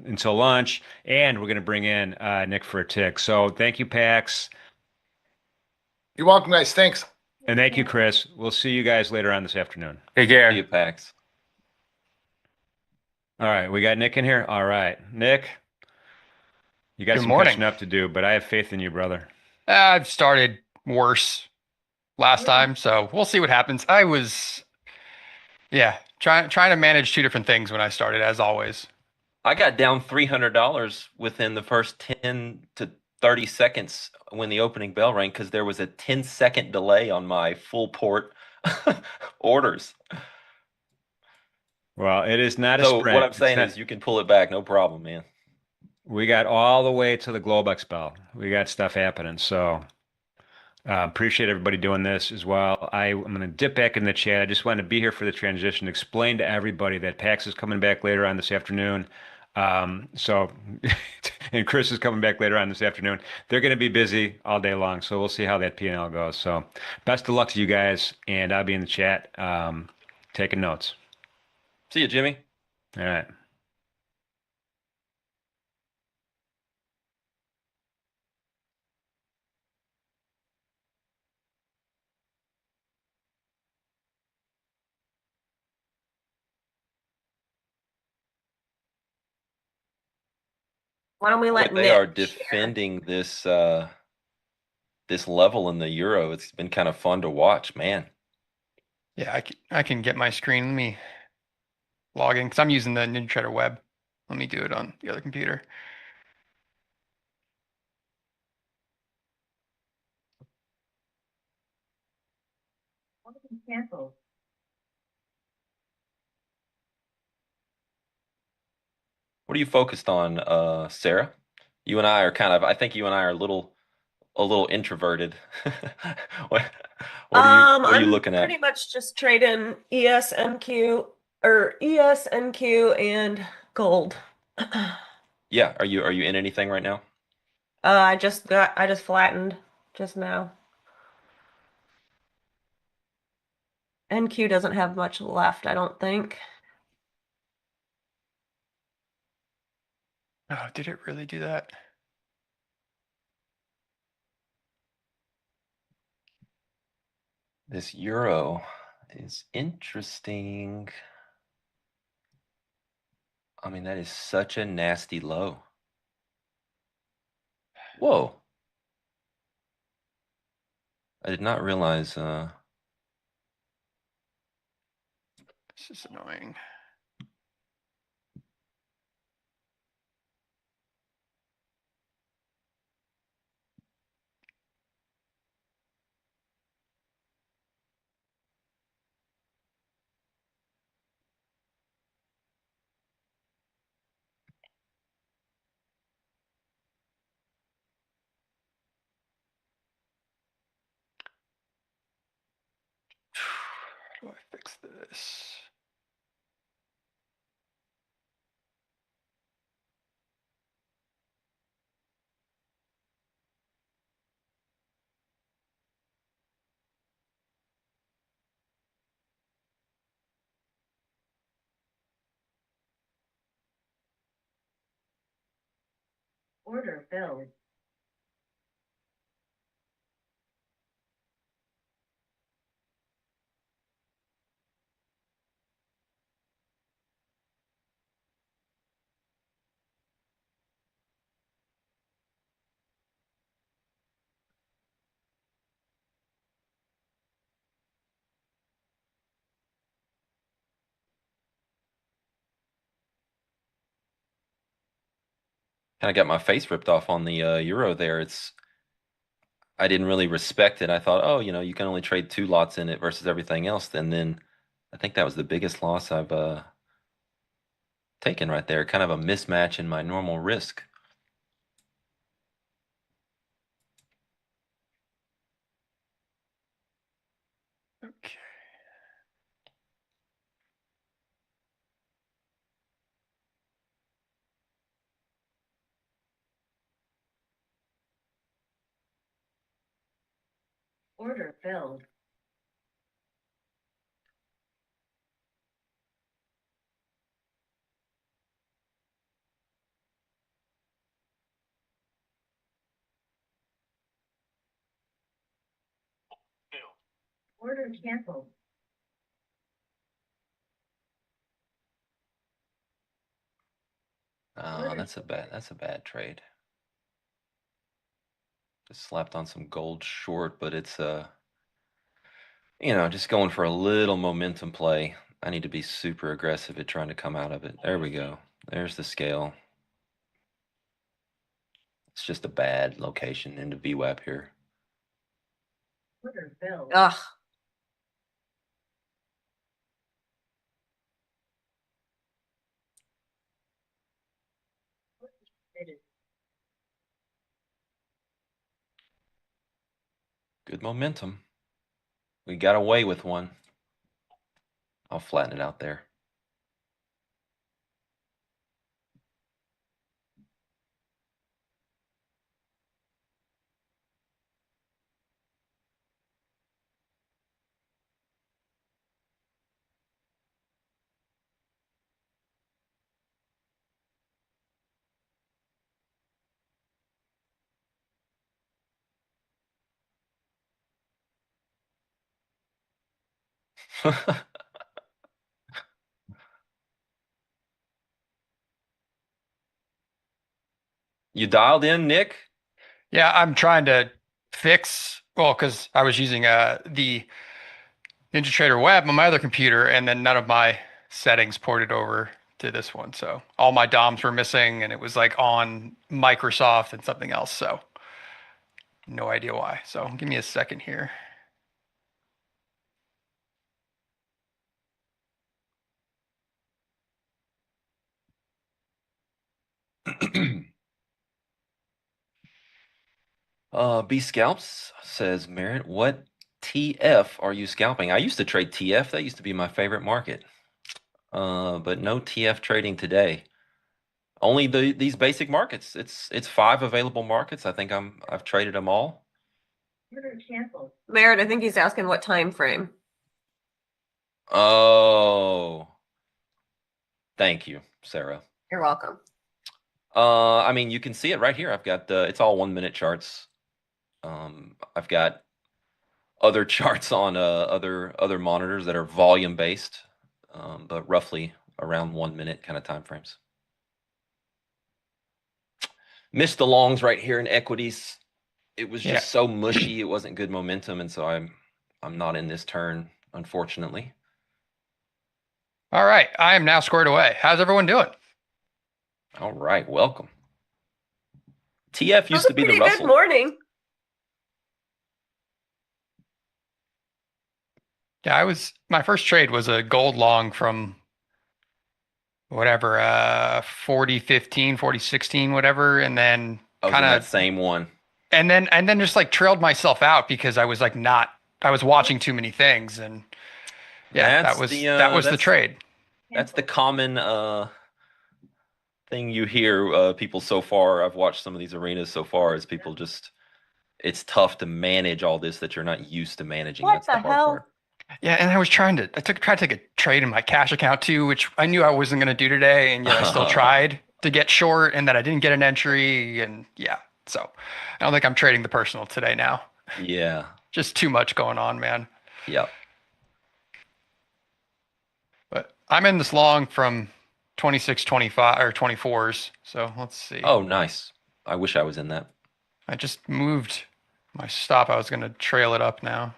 until lunch. And we're going to bring in Nick for a tick. So thank you, Pax. You're welcome, guys. Thanks. And thank you, Chris. We'll see you guys later on this afternoon. Take care. See you, Pax. All right, we got Nick in here. All right, Nick, you got Good some morning. catching up to do, but I have faith in you, brother. I've started worse last time, so we'll see what happens. I was, yeah, trying to manage two different things when I started, as always. I got down $300 within the first 10 to 30 seconds when the opening bell rang because there was a 10-second delay on my full port orders. Well, it is not a So sprint. what I'm saying is you can pull it back, no problem, man. We got all the way to the Globex bell. We got stuff happening. So appreciate everybody doing this as well. I'm going to dip back in the chat. I just wanted to be here for the transition, explain to everybody that PAX is coming back later on this afternoon. So, and Chris is coming back later on this afternoon. They're going to be busy all day long. So we'll see how that P&L goes. So best of luck to you guys. And I'll be in the chat taking notes. See you, Jimmy. All right. Why don't we Boy, let they Nick are share? defending this this level in the euro. It's been kind of fun to watch, man. Yeah, I can get my screen. Let me log in because I'm using the NinjaTrader web. Let me do it on the other computer. What are you focused on, Sarah? You and I are kind of, I think you and I are a little introverted. What, what are you I'm looking at? pretty much just trading ESNQ or ESNQ and gold. Yeah, are you in anything right now? I just flattened just now. NQ doesn't have much left, I don't think. Oh, did it really do that? This euro is interesting. I mean, that is such a nasty low. Whoa. I did not realize This is annoying. How do I fix this? Order filled. kind of got my face ripped off on the euro there. I didn't really respect it. I thought, oh, you can only trade 2 lots in it versus everything else. And then I think that was the biggest loss I've taken right there. Kind of a mismatch in my normal risk. Okay. Order filled. Order canceled. Oh, that's a bad trade. Just slapped on some gold short, but it's just going for a little momentum play. I need to be super aggressive at trying to come out of it. There we go. There's the scale. It's just a bad location into VWAP here. Order filled. Ugh. Good momentum. We got away with one. I'll flatten it out there. You dialed in, Nick? Yeah, I'm trying to fix, well, because I was using the NinjaTrader Web on my other computer, and then none of my settings ported over to this one. So all my DOMs were missing, and it was like on Microsoft and something else. So no idea why. So give me a second here. B Scalps says, Merritt, what TF are you scalping? I used to trade TF. That used to be my favorite market. But no TF trading today. Only these basic markets. It's 5 available markets. I think I've traded them all. Order canceled. Merritt, I think he's asking what time frame. Oh, thank you, Sarah. You're welcome. I mean, you can see it right here. I've got it's all 1-minute charts. I've got other charts on other monitors that are volume based, but roughly around 1 minute kind of time frames. Missed the longs right here in equities. It was just so mushy. It wasn't good momentum, and so I'm not in this turn, unfortunately. All right, I am now squared away. How's everyone doing? All right, welcome. TF used to be the Pretty Russell. good morning. Yeah, my first trade was a gold long from whatever, 4015, 4016, whatever, and then I was in that same one. And then just like trailed myself out because I was like I was watching too many things, and yeah, that was the trade. That's the common thing you hear people so far. I've watched some of these arenas so far is people just it's tough to manage all this that you're not used to managing. What That's the the hard hell? part. Yeah, and I tried to take a trade in my cash account too, which I knew I wasn't going to do today, and yet I still tried to get short, and then I didn't get an entry, and yeah, so I don't think I'm trading the personal today now. Yeah. Just too much going on, man. Yep. But I'm in this long from 26, 25 or 24s, so let's see. Oh, nice. I wish I was in that. I just moved my stop. I was going to trail it up now.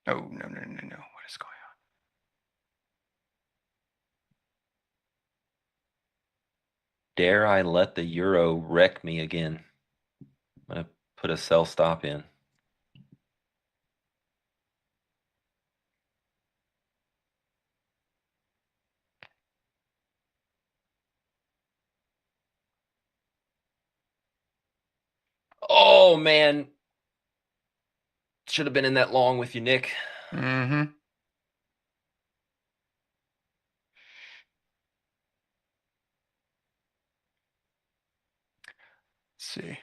Oh, no. What is going on? Dare I let the euro wreck me again? I'm going to put a sell stop in. Oh, man. Should have been in that long with you, Nick. Mm-hmm. Let's see.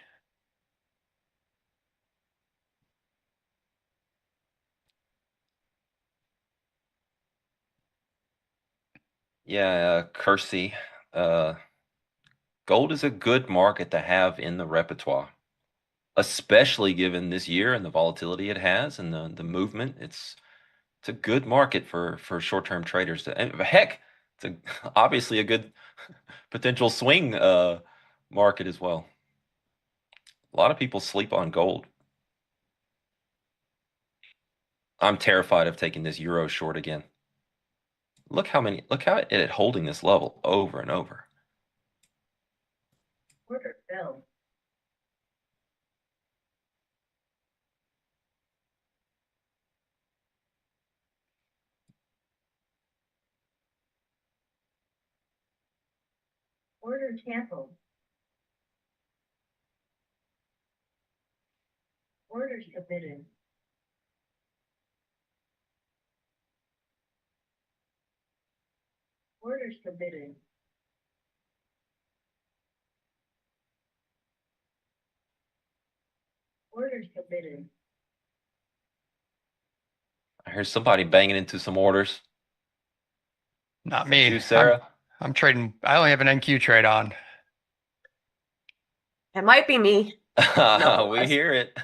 Yeah, Kersey. Gold is a good market to have in the repertoire, especially given this year and the volatility it has and the movement. It's a good market for short-term traders to, and heck, it's obviously a good potential swing market as well. A lot of people sleep on gold. I'm terrified of taking this euro short again. Look how it holding this level over and over. Order filled. Order canceled. Order submitted. Order submitted. Order submitted. I hear somebody banging into some orders. Not Is that me. you, Sarah? I'm trading. I only have an NQ trade on. It might be me. No, We hear it.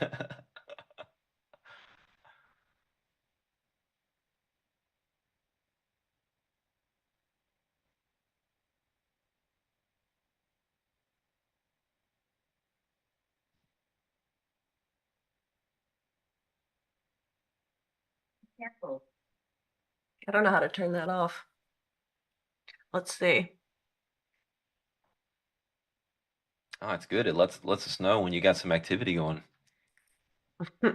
Canceled. I don't know how to turn that off. Let's see. Oh, it's good. It lets us know when you got some activity going. All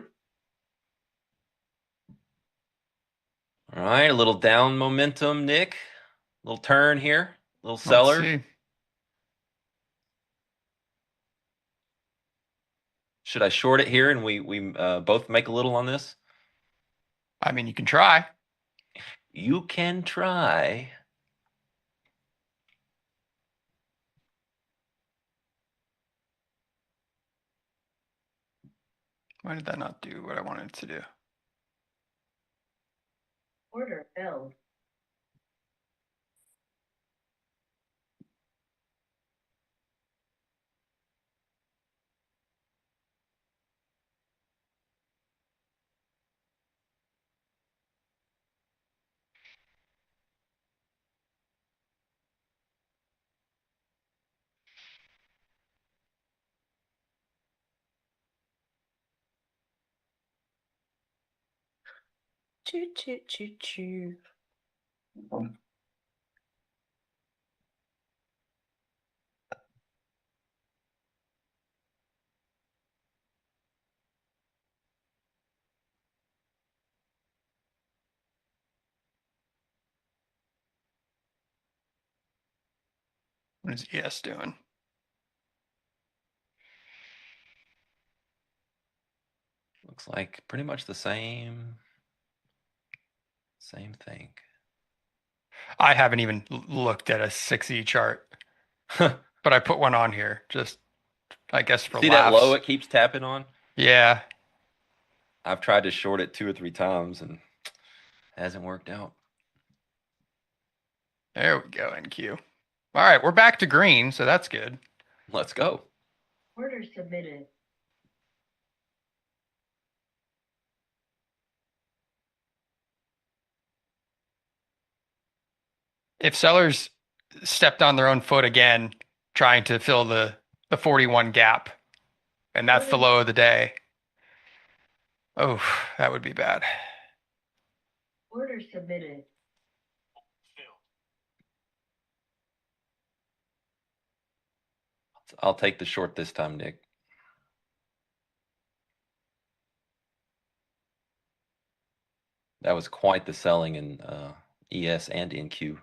right, a little down momentum, Nick. Little turn here. Little seller. Let's see. Should I short it here and we both make a little on this? I mean, you can try. You can try. Why did that not do what I wanted it to do? Order filled. Choo choo choo choo. What is ES doing? Looks like pretty much the same thing. I haven't even looked at a 6E chart, but I put one on here just, I guess, for See laughs. that low it keeps tapping on? Yeah. I've tried to short it 2 or 3 times and hasn't worked out. There we go, NQ. All right, we're back to green, so that's good. Let's go. Order submitted. If sellers stepped on their own foot again, trying to fill the 41 gap, and that's the low of the day. Oh, that would be bad. Order submitted. I'll take the short this time, Nick. That was quite the selling in ES and NQ.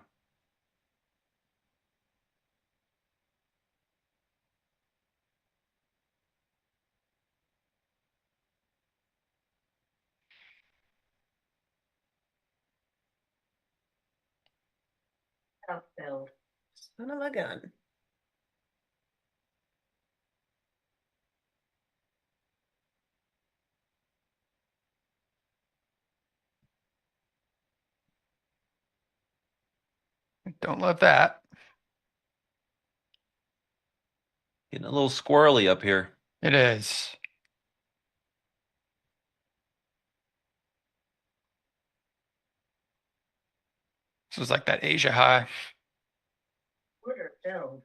Outfilled. Son of a gun. Don't love that. Getting a little squirrely up here. It is. This was like that Asia high. Order filled.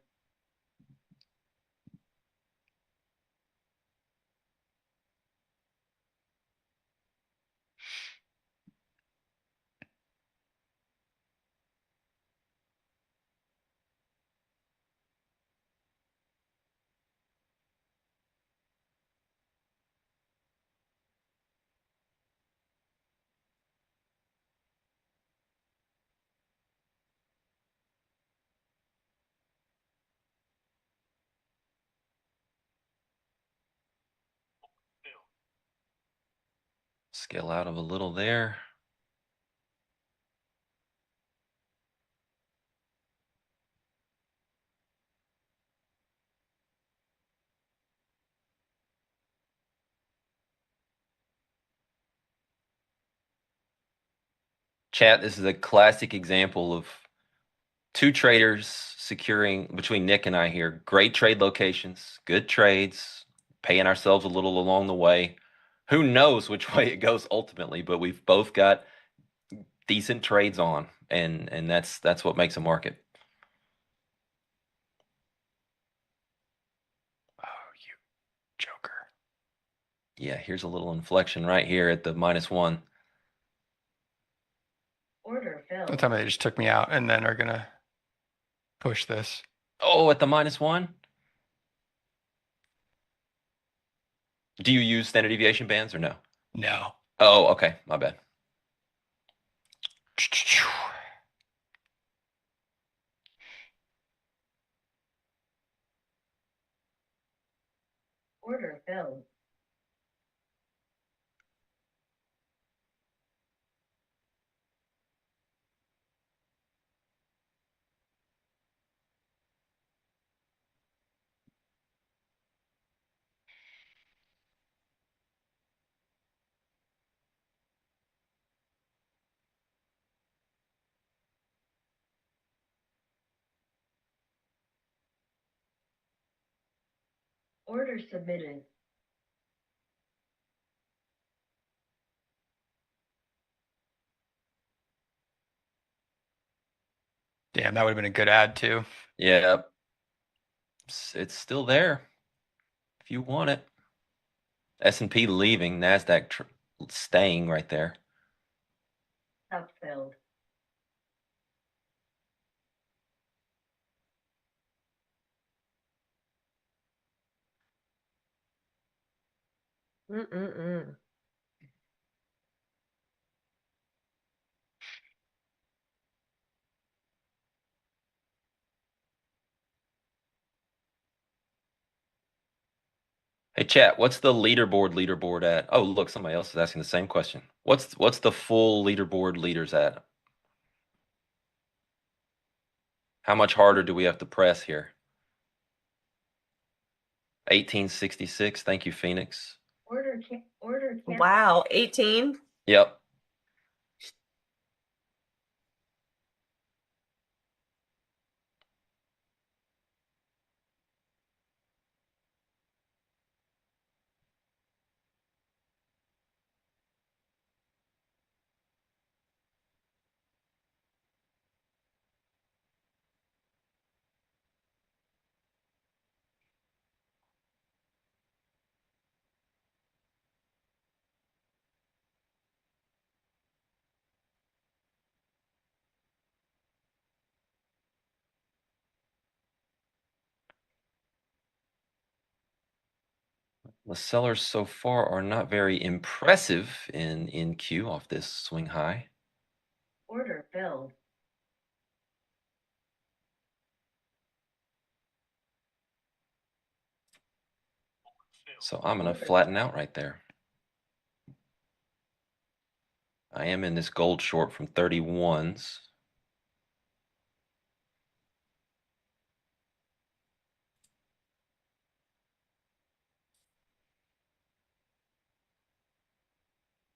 Scale out of a little there. Chat, this is a classic example of two traders securing, between Nick and I here, great trade locations, good trades, paying ourselves a little along the way. Who knows which way it goes ultimately, but we've both got decent trades on, and that's what makes a market. Oh, you joker. Yeah, here's a little inflection right here at the -1. Order Don't filled. tell me they just took me out and then are gonna push this. Oh, at the -1? Do you use standard deviation bands or no? No. Oh, okay, my bad. Order filled. Order submitted. Damn, that would have been a good ad too. Yeah, it's still there if you want it. S&P leaving, NASDAQ staying right there. Outfilled. Mm-mm-mm. Hey, chat, what's the leaderboard at? Oh, look, somebody else is asking the same question. What's the full leaderboard leaders at? How much harder do we have to press here? 1866. Thank you, Phoenix. Order Wow, 18. Yep. The sellers so far are not very impressive in Q off this swing high. Order filled. So I'm going to flatten out right there. I am in this gold short from 31s.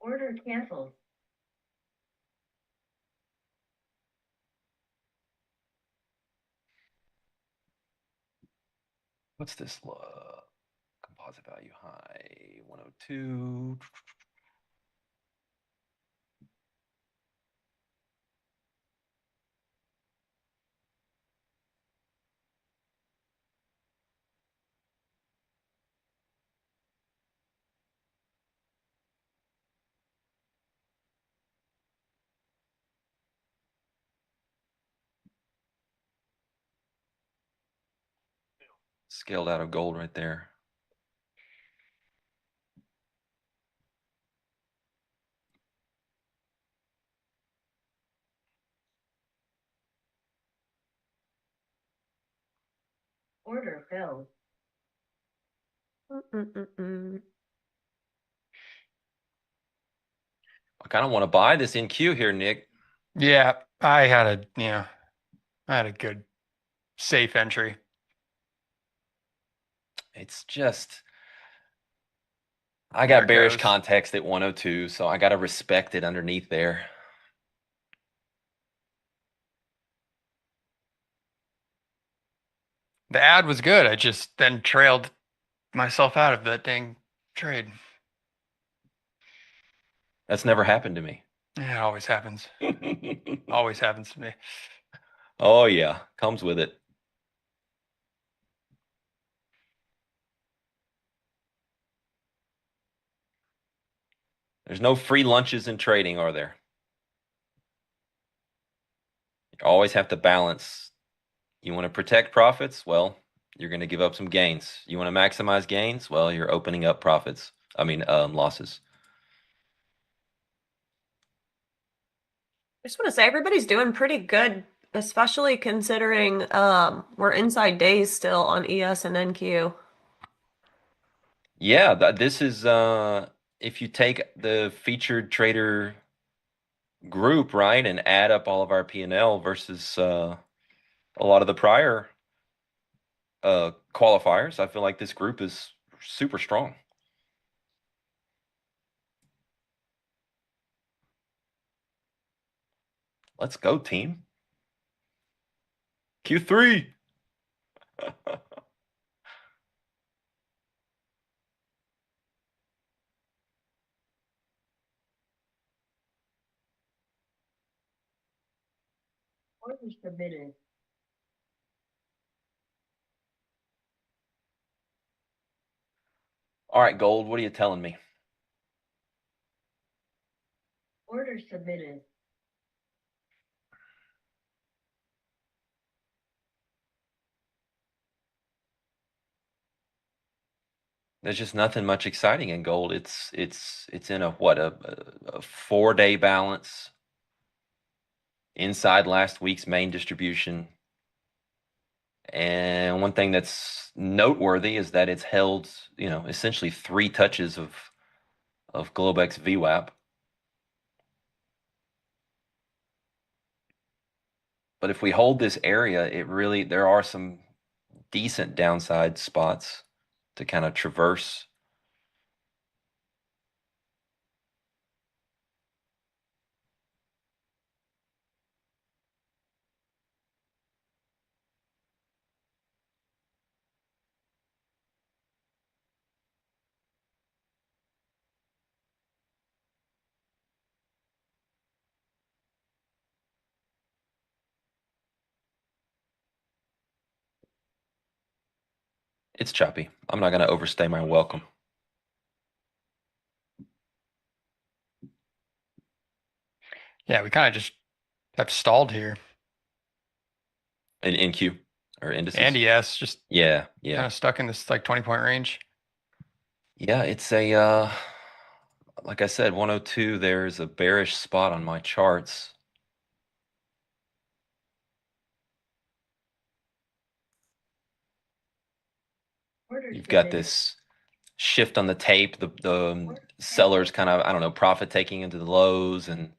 Order canceled. What's this composite value high? 102. Scaled out of gold right there. Order filled. I kind of want to buy this in Q here, Nick. Yeah, I had a good safe entry. It's just, I There got it bearish goes. context at 102, so I got to respect it underneath there. The ad was good. I just then trailed myself out of that dang trade. That's never happened to me. Yeah, it always happens. Always happens to me. Oh, yeah. Comes with it. There's no free lunches in trading, are there? You always have to balance. You want to protect profits? Well, you're going to give up some gains. You want to maximize gains? Well, you're opening up profits. Losses. I just want to say everybody's doing pretty good, especially considering we're inside days still on ES and NQ. Yeah, this is if you take the featured trader group, right, and add up all of our P&L versus a lot of the prior qualifiers, I feel like this group is super strong. Let's go, team. Q3. Order submitted. All right, gold, what are you telling me? Order submitted. There's just nothing much exciting in gold. It's in a 4-day balance inside last week's main distribution. And one thing that's noteworthy is that it's held, essentially 3 touches of Globex VWAP. But if we hold this area, there are some decent downside spots to kind of traverse. It's choppy. I'm not going to overstay my welcome. Yeah, we kind of just have stalled here. In Q or indices? And ES, just yeah. kind of stuck in this like 20-point range. Yeah, it's a like I said, 102. There's a bearish spot on my charts. Order You've got submitted. this shift on the tape, the sellers kind of, I don't know, profit taking into the lows and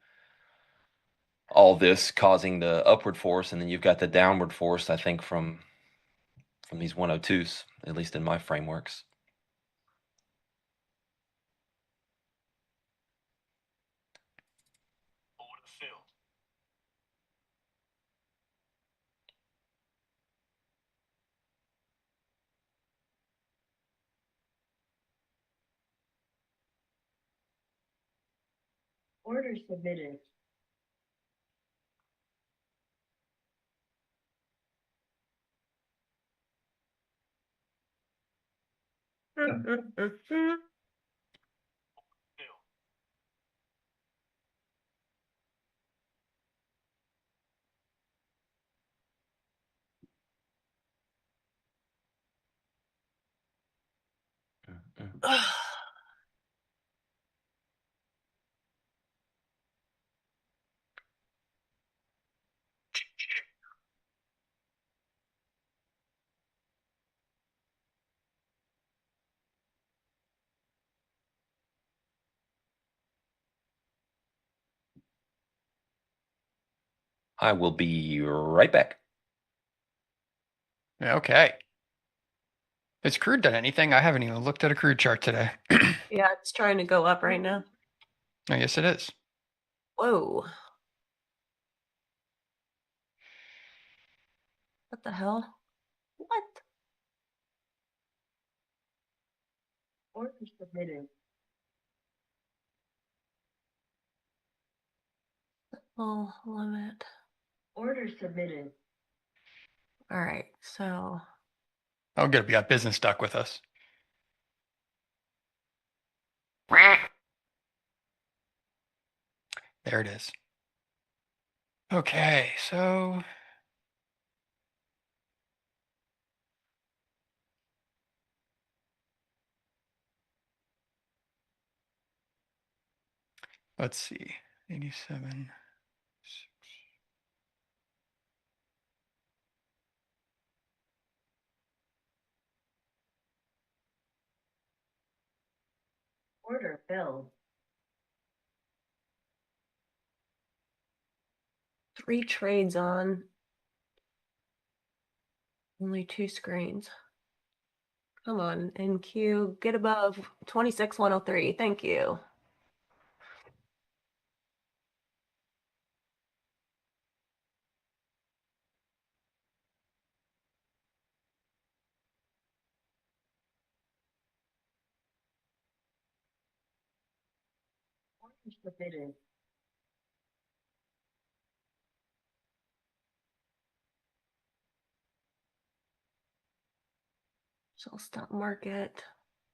all this causing the upward force, and then you've got the downward force, I think, from these 102s, at least in my frameworks. Order submitted. I will be right back. Okay. Has crude done anything? I haven't even looked at a crude chart today. Yeah, it's trying to go up right now. I guess it is. Whoa. What the hell? What? Order submitted. Oh, limit. Order submitted. All right, so Oh, good. We got business stuck with us. There it is. Okay, so let's see. 87. Order filled. 3 trades on. Only 2 screens. Come on, NQ, get above 26,103. Thank you. Order submitted. So stop market.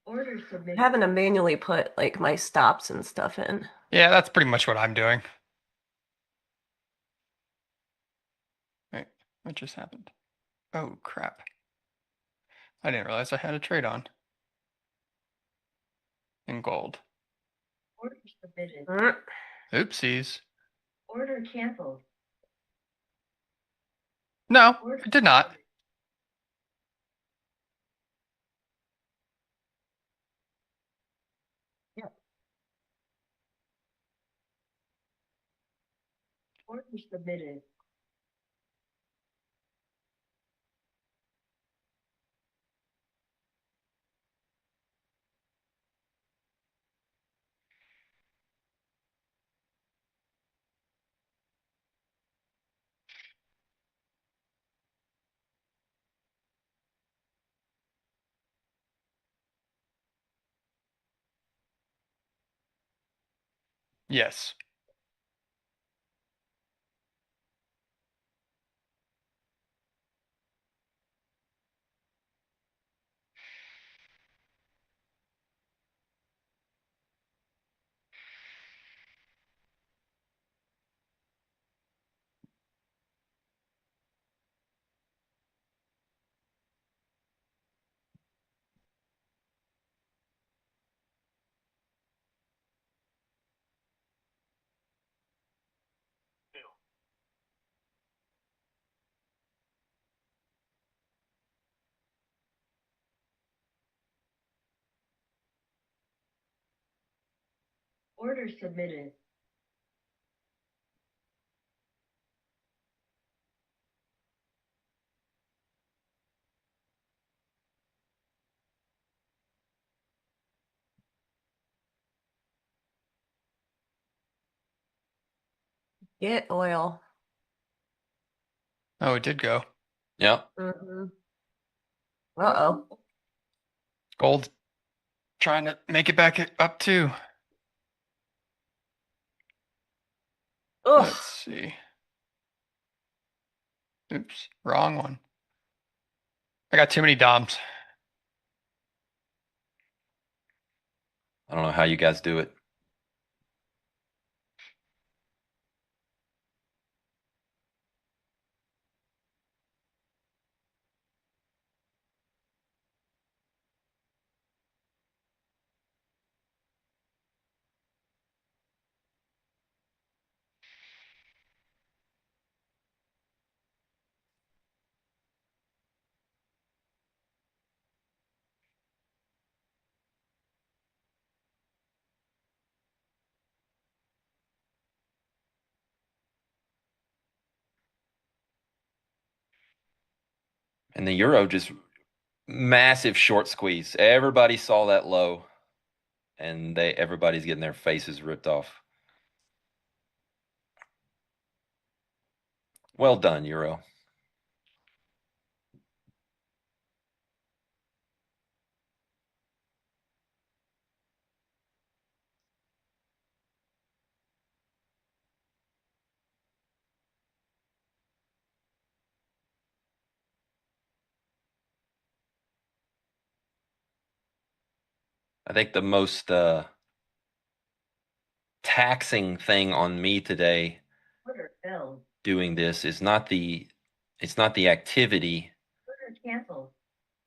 Order submitted. Having to manually put like my stops and stuff in. Yeah, that's pretty much what I'm doing. Wait, what just happened? Oh, crap. I didn't realize I had a trade on in gold. Order submitted. Oopsies. Order canceled. No, Order I did not. submitted. Yep. Order submitted. Yes. Order submitted. Get oil. Oh, it did go. Yeah. Mm-hmm. Uh-oh. Gold trying to make it back up too. Ugh. Let's see. Oops, wrong one. I got too many DOMs. I don't know how you guys do it. And the euro just massive short squeeze. Everybody saw that low, and everybody's getting their faces ripped off. Well done, euro. I think the most taxing thing on me today Order filled. doing this is not the activity Order canceled.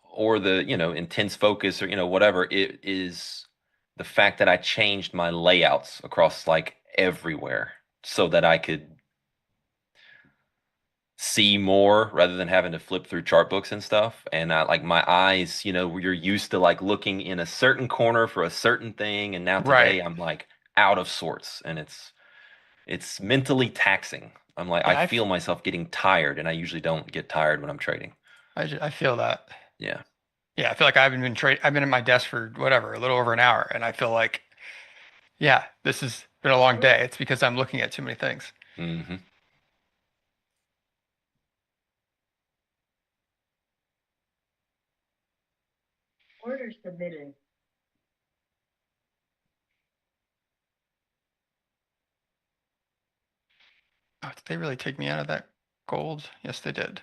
or the intense focus or whatever. It is the fact that I changed my layouts across like everywhere so that I could see more rather than having to flip through chart books and stuff. And like my eyes, you're used to like looking in a certain corner for a certain thing, and now today Right. I'm like out of sorts, and it's mentally taxing. I'm like, I Yeah, feel myself getting tired, and I usually don't get tired when I'm trading. I feel that. Yeah. Yeah, I feel like I've been at my desk for whatever, a little over an hour, and I feel like, yeah, this has been a long day. It's because I'm looking at too many things. Mm-hmm. Order submitted. Oh, did they really take me out of that gold? Yes, they did.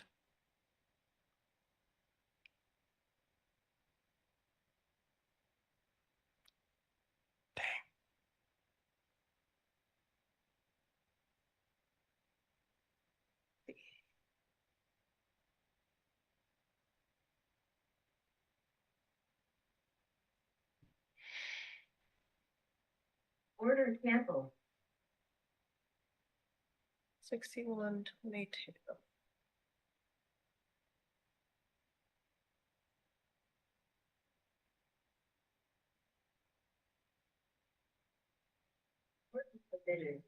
Order canceled. 61.22. Order submitted.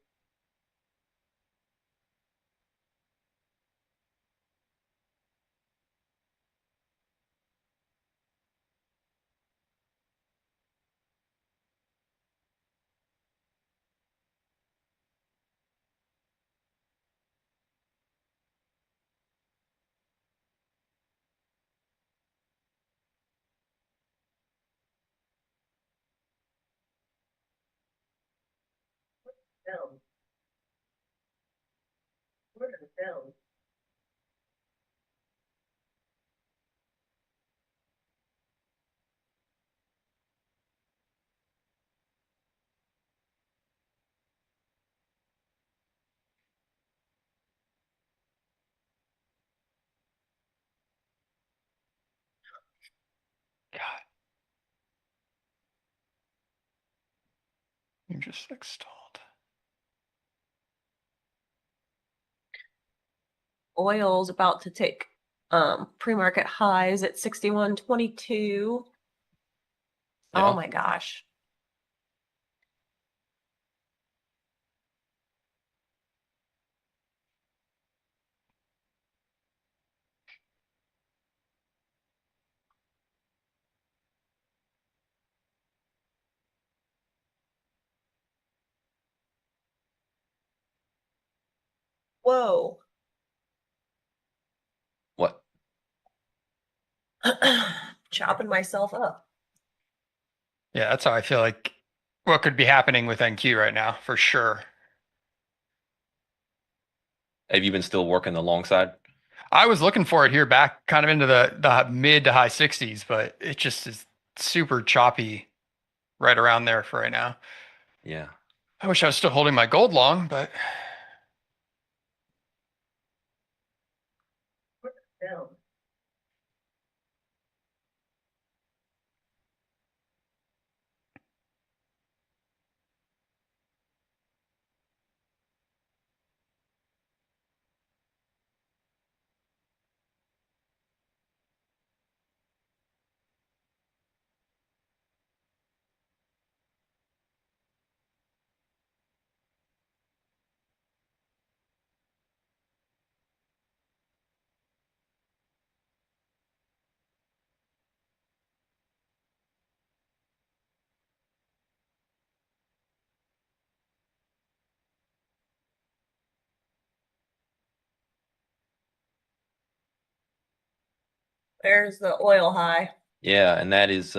Filled. Order filled. God, you just like stalled. Oil's about to take pre-market highs at 61.22. Yeah. Oh my gosh. Whoa. What? Chopping myself up. Yeah, that's how I feel like what could be happening with NQ right now, for sure. Have you been still working the long side? I was looking for it here back kind of into the mid to high 60s, but it just is super choppy right around there for right now. Yeah. I wish I was still holding my gold long, but Film. There's the oil high. Yeah, and that is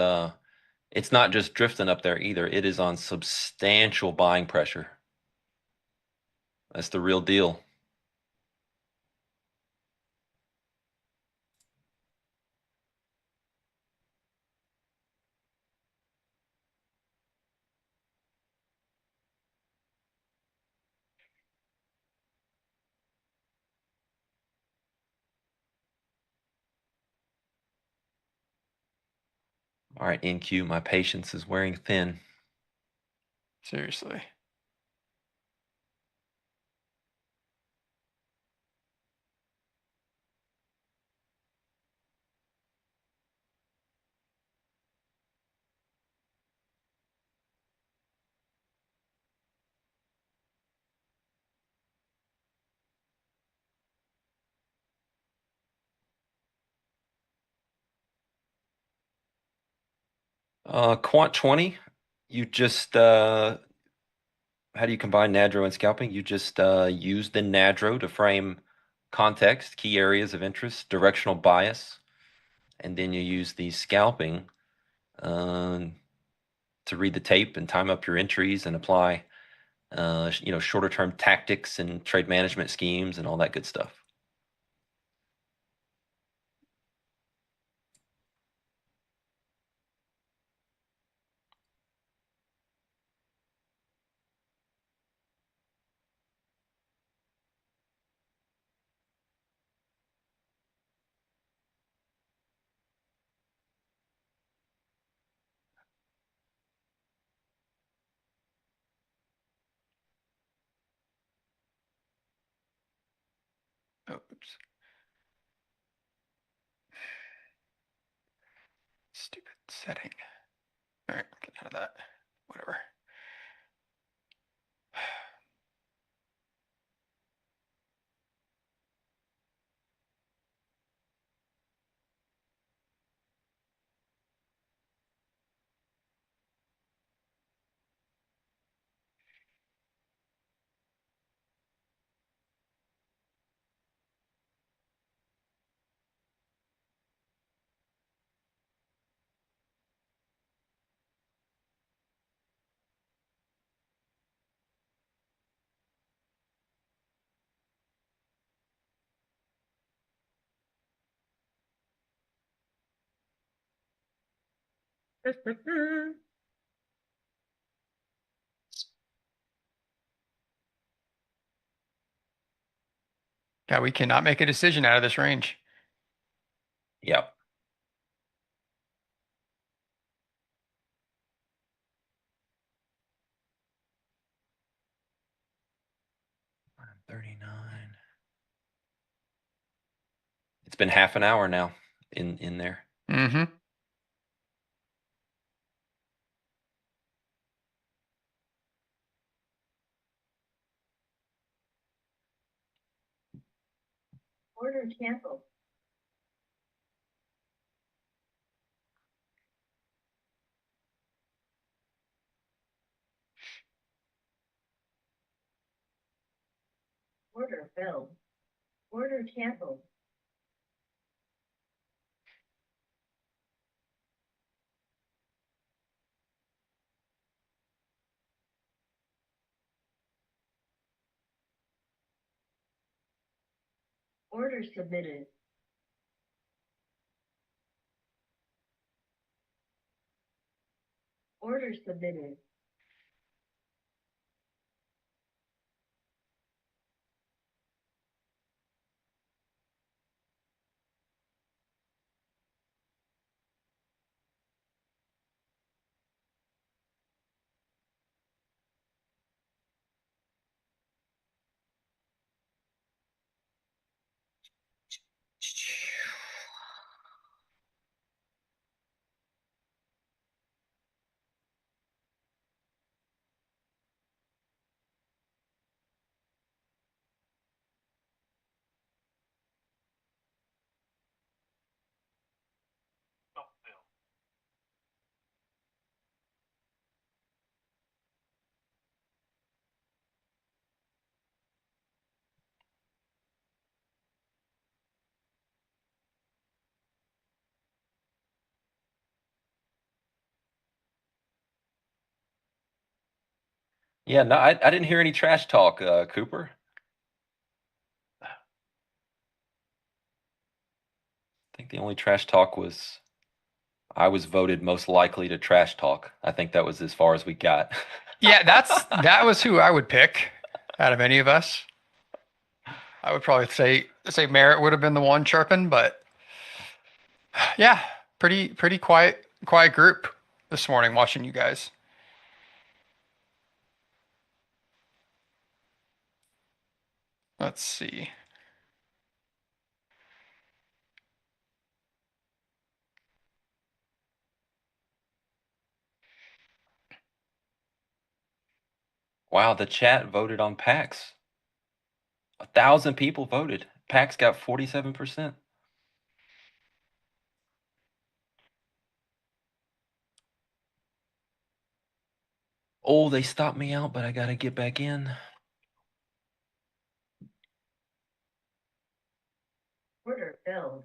it's not just drifting up there either. It is on substantial buying pressure. That's the real deal. All right, NQ, my patience is wearing thin. seriously. Quant 20, you just how do you combine Nadro and scalping? You just use the Nadro to frame context, key areas of interest, directional bias, and then you use the scalping um, to read the tape and time up your entries and apply shorter term tactics and trade management schemes and all that good stuff. Oops. Stupid setting. All right, get out of that. Whatever. Yeah, we cannot make a decision out of this range. Yep. $39. It's been half an hour now in there. Mm-hmm. Order canceled. Order filled. Order canceled. Order submitted. Order submitted. Yeah, no, I didn't hear any trash talk, Cooper. I think the only trash talk was I was voted most likely to trash talk. I think that was as far as we got. Yeah, that was who I would pick out of any of us. I would probably say Merritt would have been the one chirping, but yeah, pretty quiet group this morning watching you guys. Let's see. Wow, the chat voted on PAX. 1,000 people voted. PAX got 47%. Oh, they stopped me out, but I gotta get back in. Order filled.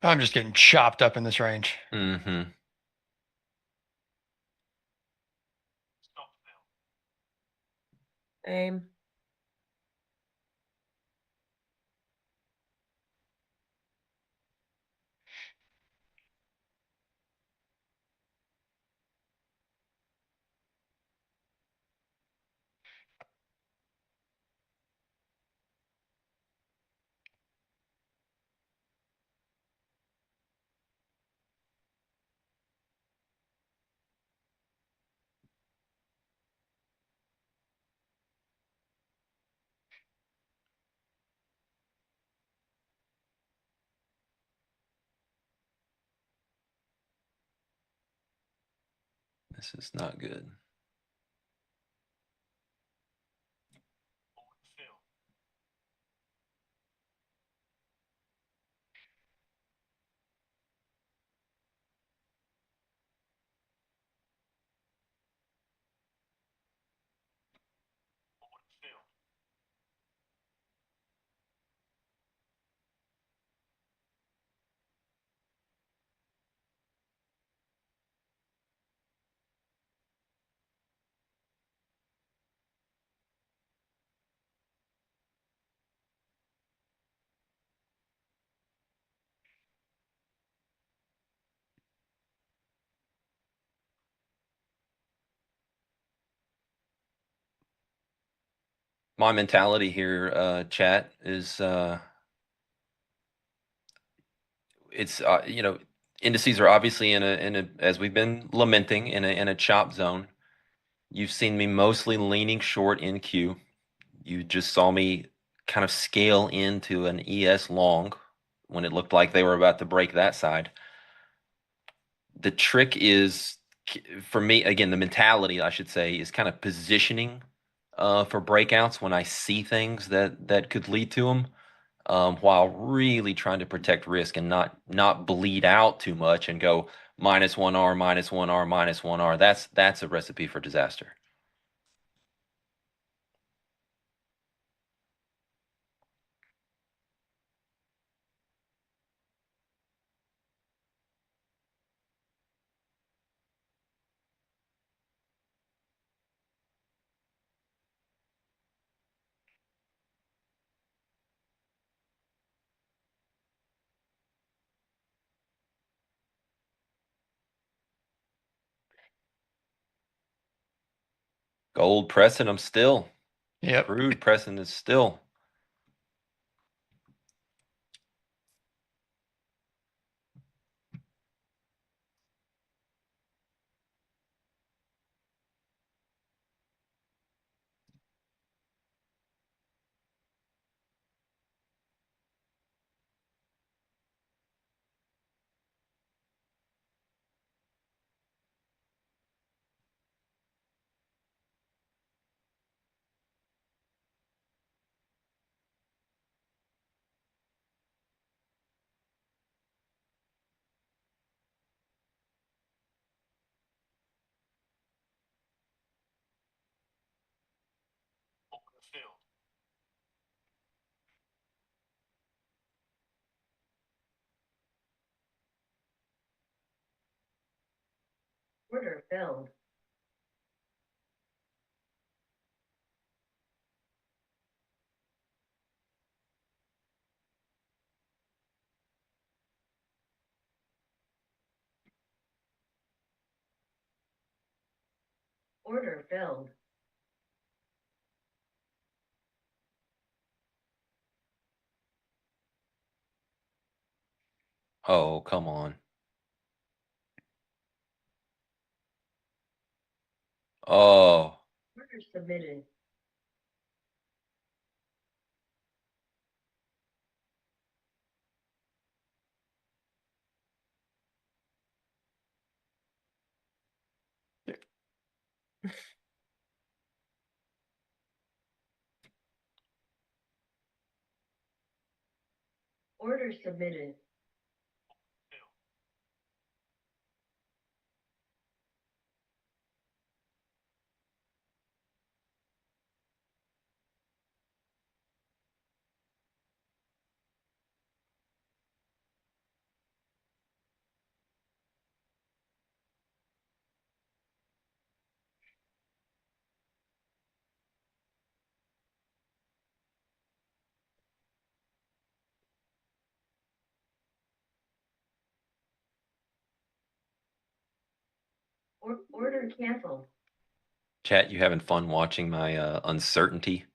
I'm just getting chopped up in this range. Mm-hmm. Same. This is not good. my mentality here, chat, is it's indices are obviously in a as we've been lamenting in a chop zone. You've seen me mostly leaning short in Q. You just saw me kind of scale into an ES long when it looked like they were about to break that side. The trick is, for me, again, the mentality, I should say, is kind of positioning for breakouts when I see things that could lead to them, while really trying to protect risk and not bleed out too much and go -1R, -1R, -1R. That's a recipe for disaster. Gold pressing them still. Yep. Crude pressing is still. Order filled. Order filled. Oh, come on. Oh, Order submitted. Order submitted. Order canceled. chat, you having fun watching my uncertainty?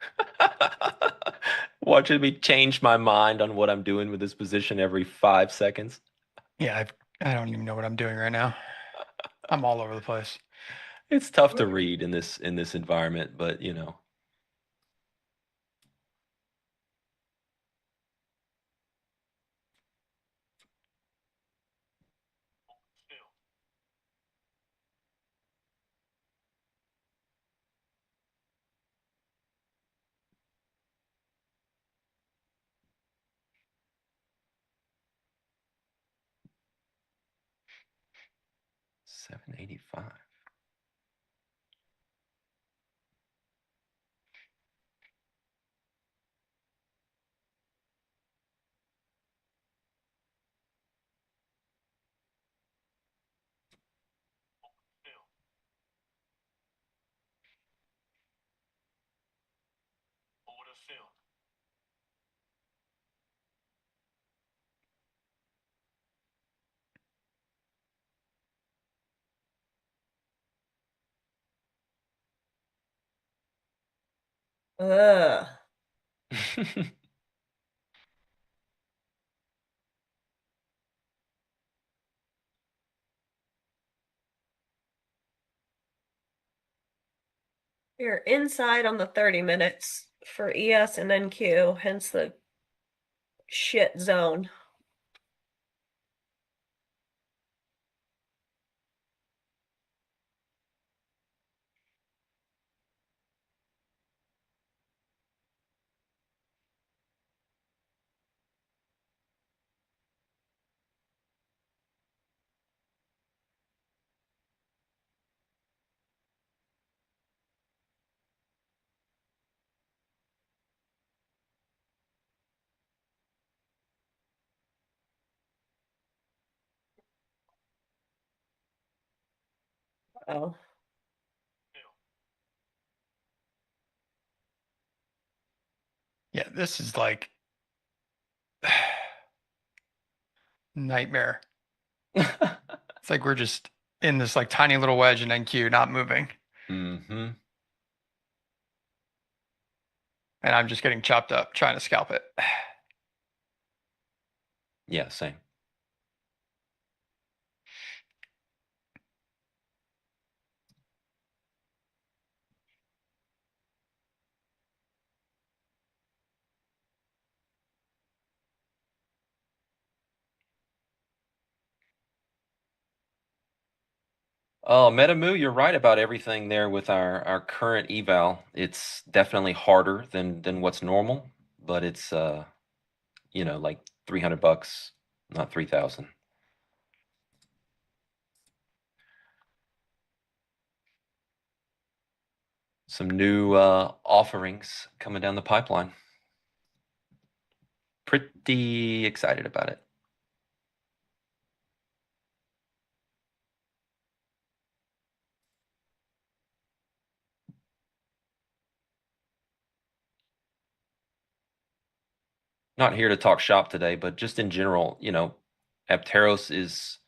Watching me change my mind on what I'm doing with this position every 5 seconds. Yeah, I don't even know what I'm doing right now. I'm all over the place. It's tough to read in this environment, but you know. $7.85. Ugh. We're inside on the 30 minutes for ES and NQ, hence the shit zone. Oh. Yeah, this is like nightmare. It's like we're just in this like tiny little wedge in NQ, not moving. Mm-hmm. And I'm just getting chopped up trying to scalp it. Yeah, same. Oh, Metamoo, you're right about everything there with our current eval. It's definitely harder than what's normal, but it's like $300, not 3,000. Some new offerings coming down the pipeline. Pretty excited about it. Not here to talk shop today, but just in general, Apteros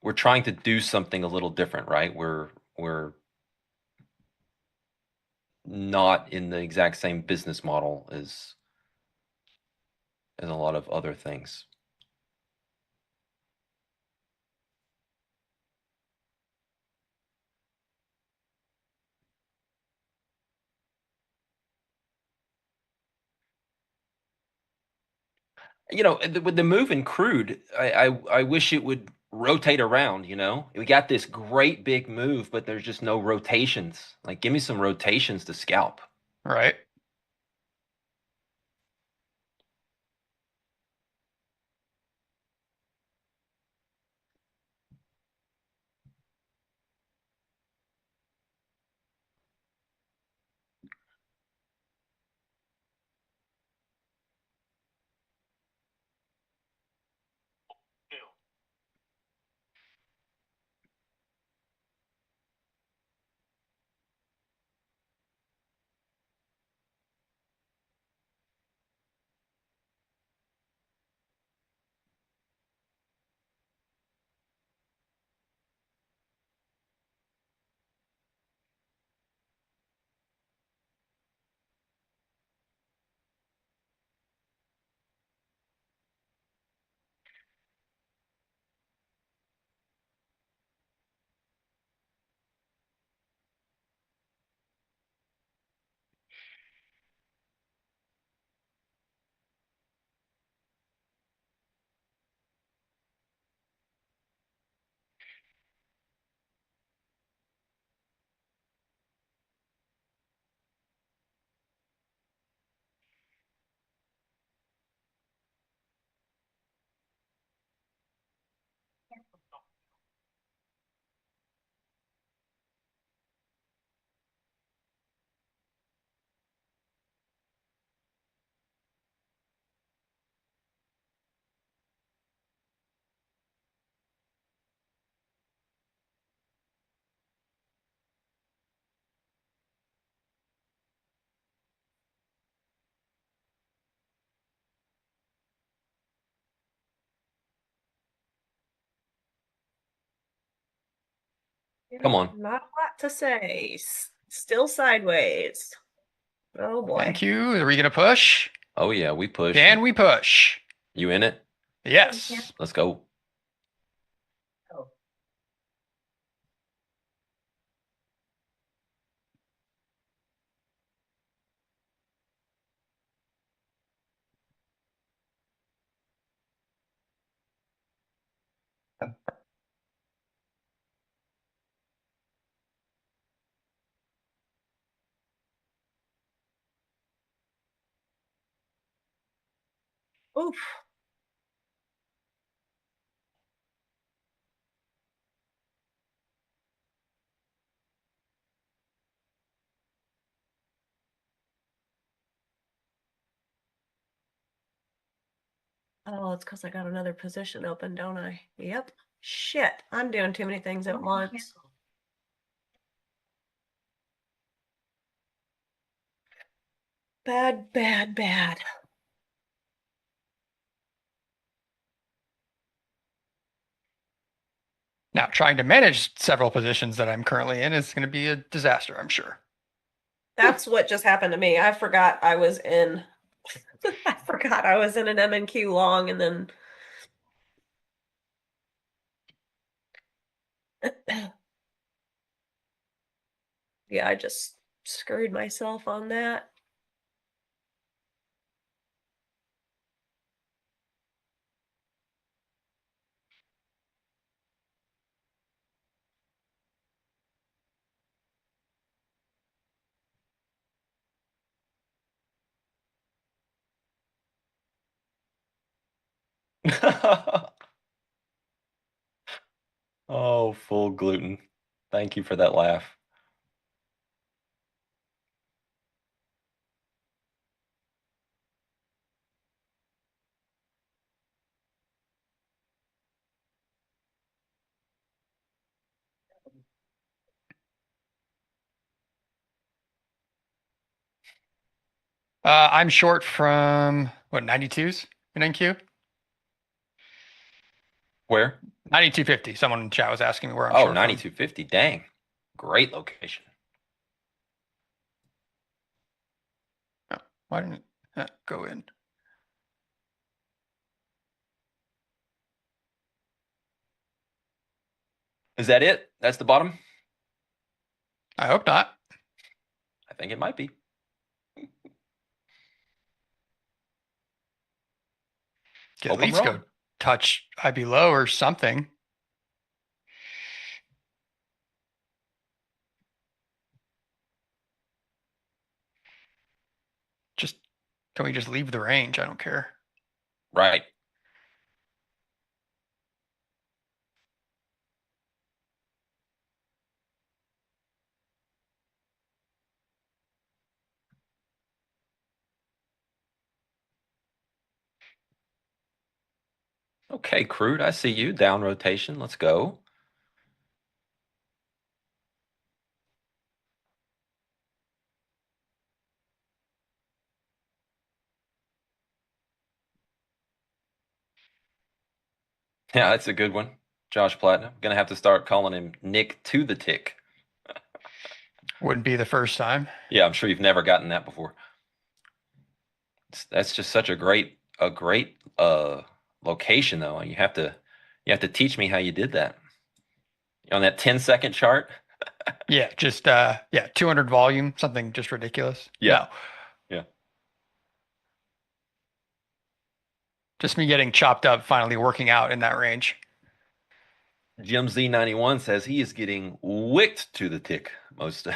we're trying to do something a little different, right? We're not in the exact same business model as a lot of other things. With the move in crude, I wish it would rotate around. We got this great big move, but there's just no rotations. Like, give me some rotations to scalp. Right. Come on. Not a lot to say. Still sideways. Oh boy. Thank you. Are we going to push? Oh yeah, we push. Can we push? You in it? Yes. Let's go. Oh, Oof. Oh, it's because I got another position open, don't I? Yep. Shit. I'm doing too many things at order once. cancel. Bad, bad, bad. Now, trying to manage several positions that I'm currently in is going to be a disaster, I'm sure. That's what just happened to me. I forgot I was in I forgot I was in an M&Q long and then yeah, I just screwed myself on that. Oh, full gluten. Thank you for that laugh. I'm short from what, 92s in NQ? Where? 9250. Someone in chat was asking me where I'm Oh, short from. 9250. Dang. Great location. Oh, why didn't it go in? Is that it? That's the bottom? I hope not. I think it might be. Could Hope at I'm least wrong. go touch IB low or something. Just can we just leave the range? I don't care. Right. Okay, Crude, I see you. Down rotation. Let's go. Yeah, that's a good one. Josh Platinum. Gonna have to start calling him Nick to the Tick. Wouldn't be the first time. Yeah, I'm sure you've never gotten that before. That's just such a great location though. You have to teach me how you did that. On that 10-second chart. Yeah, just 200 volume, something just ridiculous. Yeah. No, Yeah. just me getting chopped up, finally working out in that range. Jim Z91 says he is getting wicked to the tick most.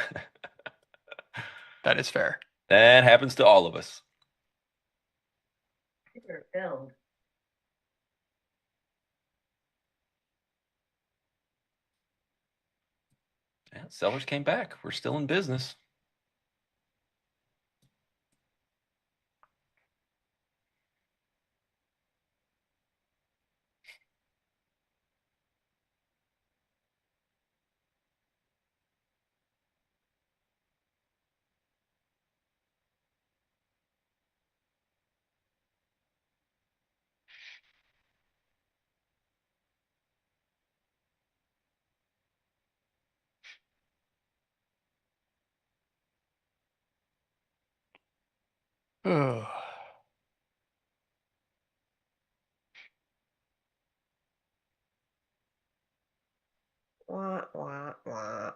That is fair. That happens to all of us. Order filled. Yeah, sellers came back. We're still in business. Ugh. Wah, wah, wah.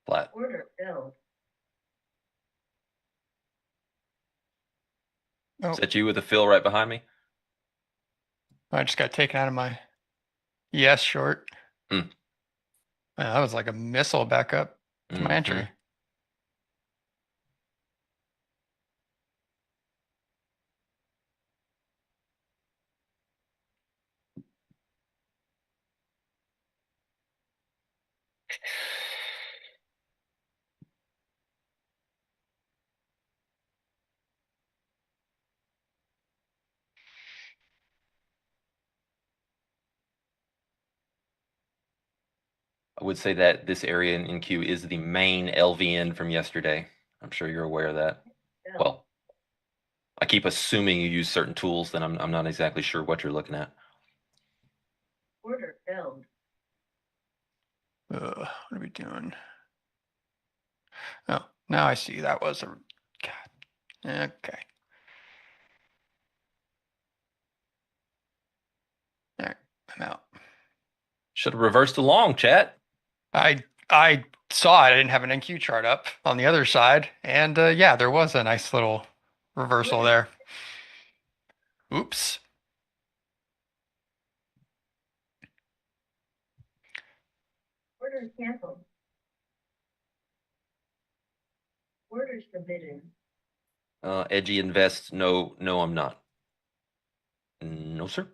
Flat. Order filled. Oh, Is that you with the fill right behind me? I just got taken out of my yes short. Hmm. Man, that was like a missile back up to my Mhm. entry. I would say that this area in Q is the main LVN from yesterday. I'm sure you're aware of that. Filled. Well, I keep assuming you use certain tools, then I'm not exactly sure what you're looking at. Order filled. What are we doing? Oh, now I see that was a God. Okay. All right, I'm out. Should have reversed along, chat. I saw it. I didn't have an NQ chart up on the other side, and yeah, there was a nice little reversal there. Oops. Order canceled. Orders forbidden. Edgy invest. No, no, I'm not. No, sir.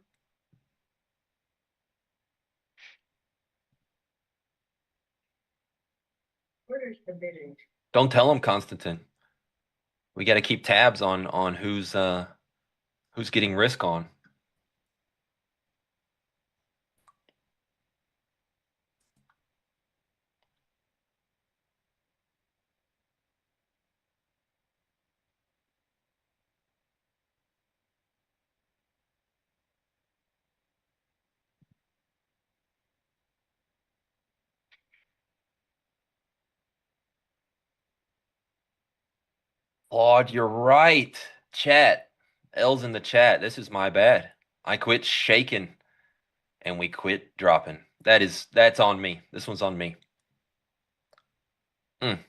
Orders forbidden. Don't tell him, Constantine. We got to keep tabs on who's getting risk on. Claude, you're right. Chat. L's in the chat. This is my bad. I quit shaking and we quit dropping. That's on me. This one's on me. Mm.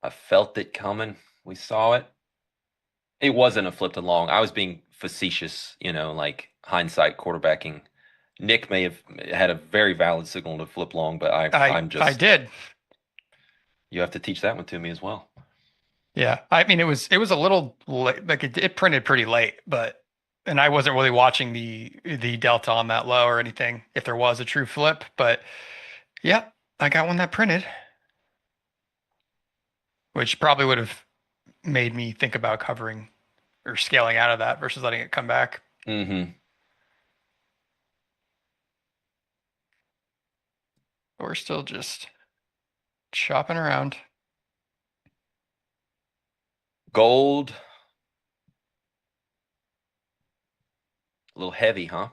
I felt it coming. We saw it. It wasn't a flip to long. I was being facetious, like hindsight quarterbacking. Nick may have had a very valid signal to flip long, but I'm I just. did. You have to teach that one to me as well. Yeah, I mean it was a little late, like it printed pretty late, and I wasn't really watching the delta on that low or anything if there was a true flip, but yeah, I got one that printed, which probably would have made me think about covering or scaling out of that versus letting it come back. Mm-hmm. But we're still just shopping around. Gold. A little heavy, huh?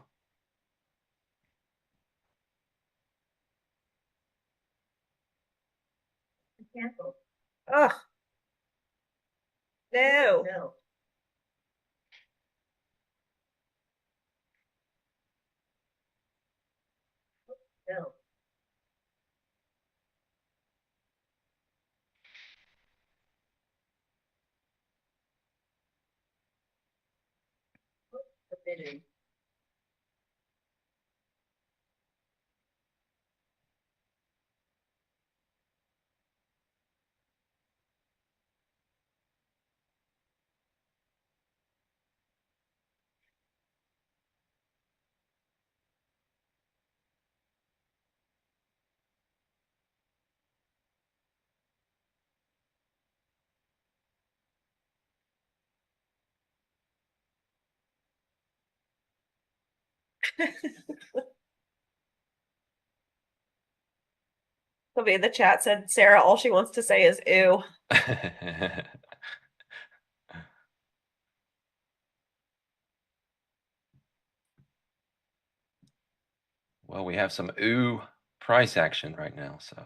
Canceled. Ugh. No. Filled. Filled. Forbidden. Somebody in the chat said, Sarah, all she wants to say is ew. Well, we have some ooh price action right now, so.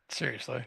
Seriously.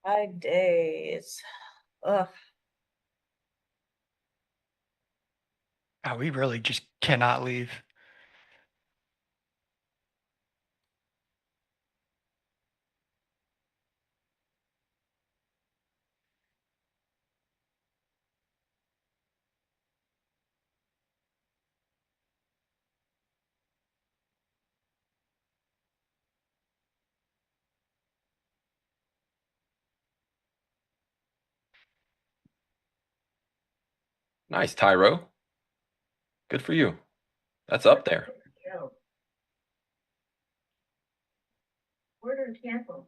Five days. Ugh. Oh, we really just cannot leave. Nice, Tyro. Good for you. That's up there. Go. Order canceled.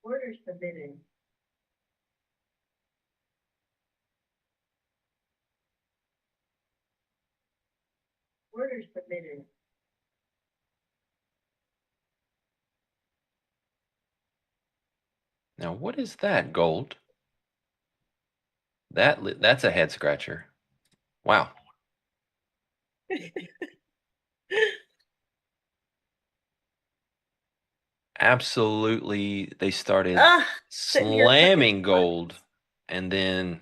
Order submitted. Order submitted. Now, what is that, gold? That's a head scratcher. Wow. Absolutely, they started Sitting here slamming gold and then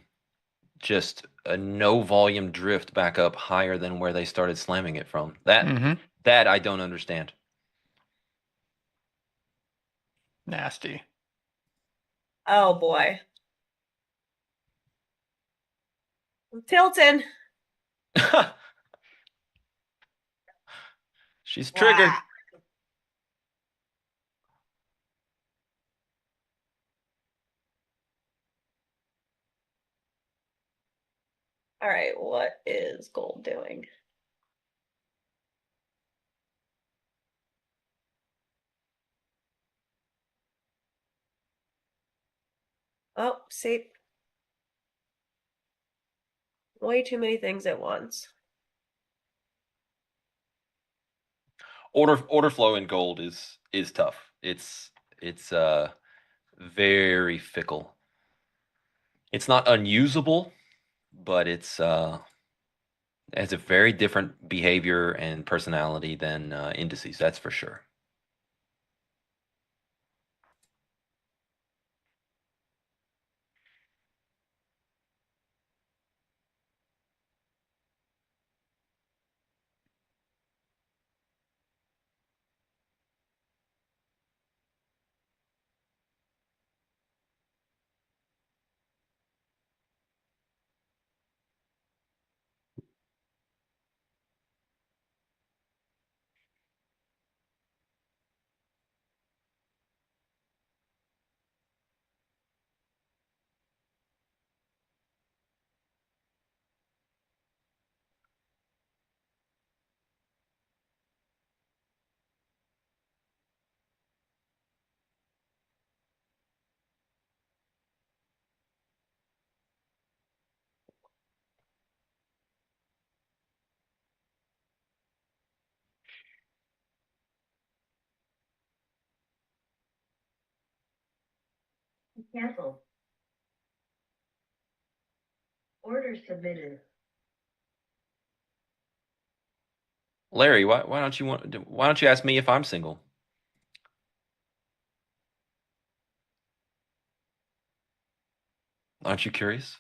just a no volume drift back up higher than where they started slamming it from. That I don't understand. Nasty. Oh boy. I'm tilting. She's triggered. Wow. All right, what is gold doing? Oh, see. Way too many things at once. Order flow in gold is tough. It's very fickle. It's not unusable, but it's has a very different behavior and personality than indices. That's for sure. Cancel. Order submitted. Larry, why don't you ask me if I'm single? Aren't you curious?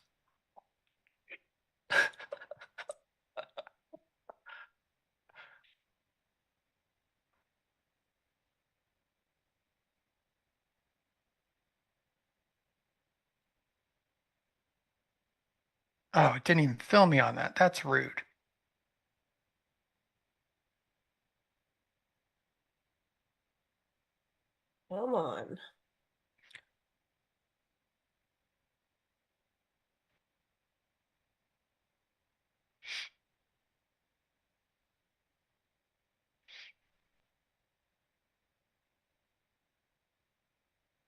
Oh, it didn't even fill me on that. That's rude. Come on.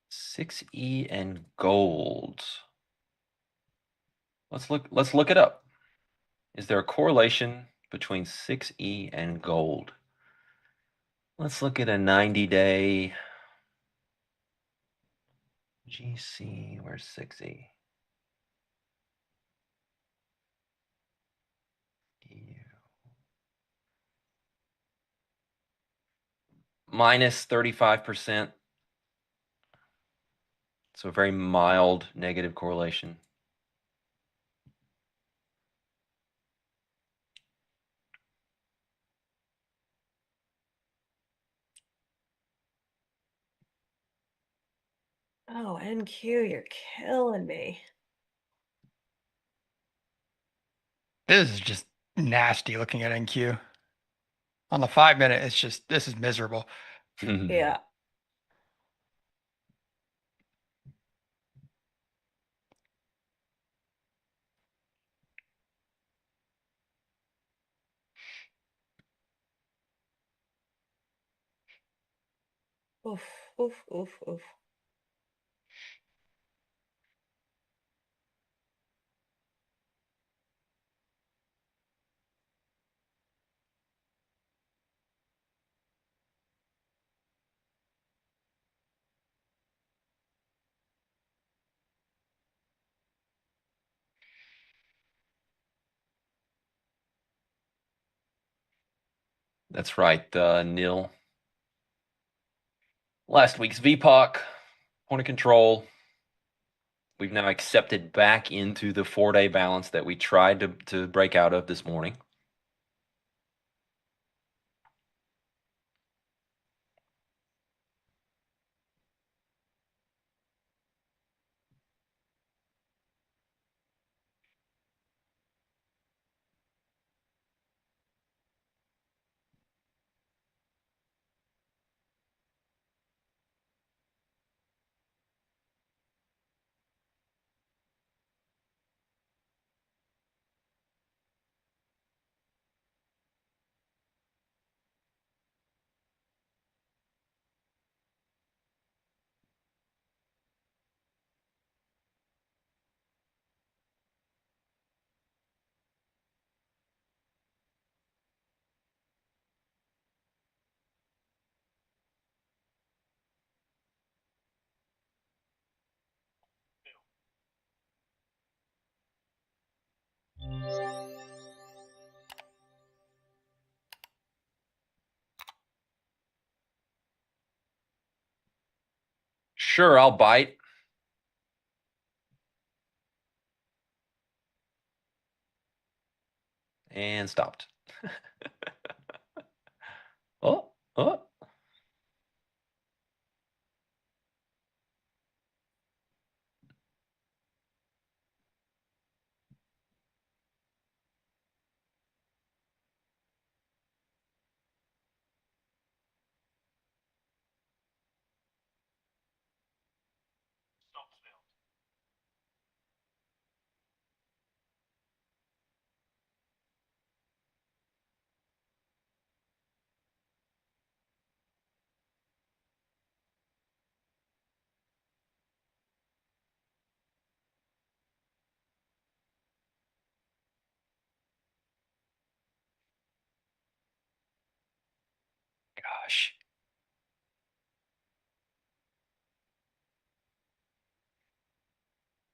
Six E and gold. Let's look it up. Is there a correlation between 6E and gold? Let's look at a 90-day GC. Where's 6E? Minus 35%. So a very mild negative correlation. Oh, NQ, you're killing me. This is just nasty looking at NQ. On the 5 minute, it's just, this is miserable. Yeah. Oof, oof, oof, oof. That's right, Nil. Last week's VPOC, point of control. We've now accepted back into the 4-day balance that we tried to break out of this morning. Sure, I'll bite. And stopped. Oh, oh. Gosh.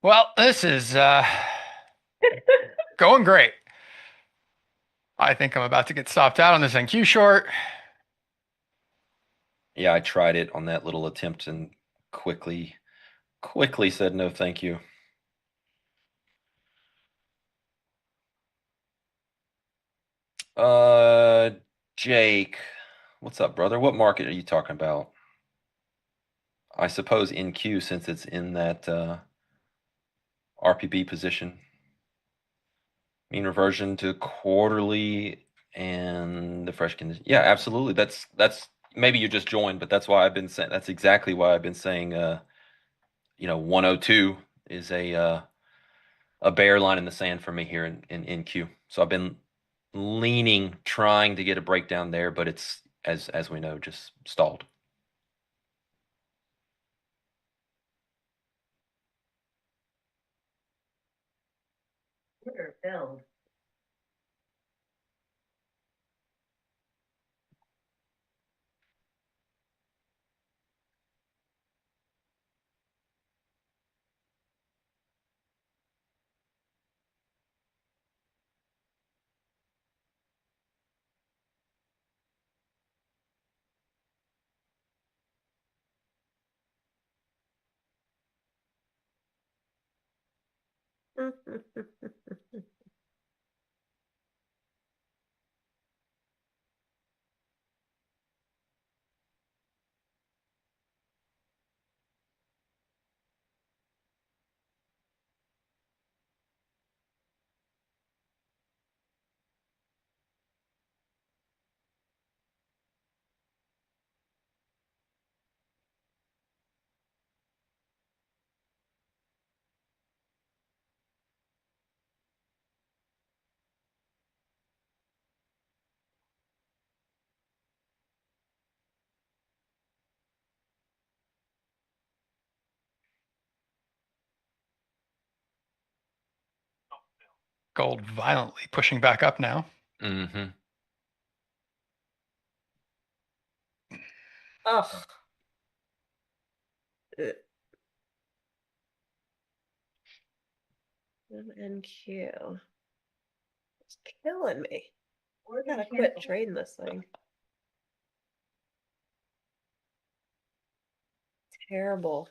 Well, this is going great. I think I'm about to get stopped out on this NQ short. Yeah, I tried it on that little attempt and quickly said no thank you. Jake, what's up, brother? What market are you talking about? I suppose NQ since it's in that RPB position. Mean reversion to quarterly and the fresh condition. Yeah, absolutely. That's maybe you just joined, but that's why I've been saying that's exactly why I've been saying 102 is a bear line in the sand for me here in NQ. So I've been leaning, trying to get a breakdown there, but it's as we know, just stalled. Order filled. Gold violently pushing back up now. Mm-hmm. Ugh. MNQ. It's killing me. I gotta quit trading this thing. Terrible.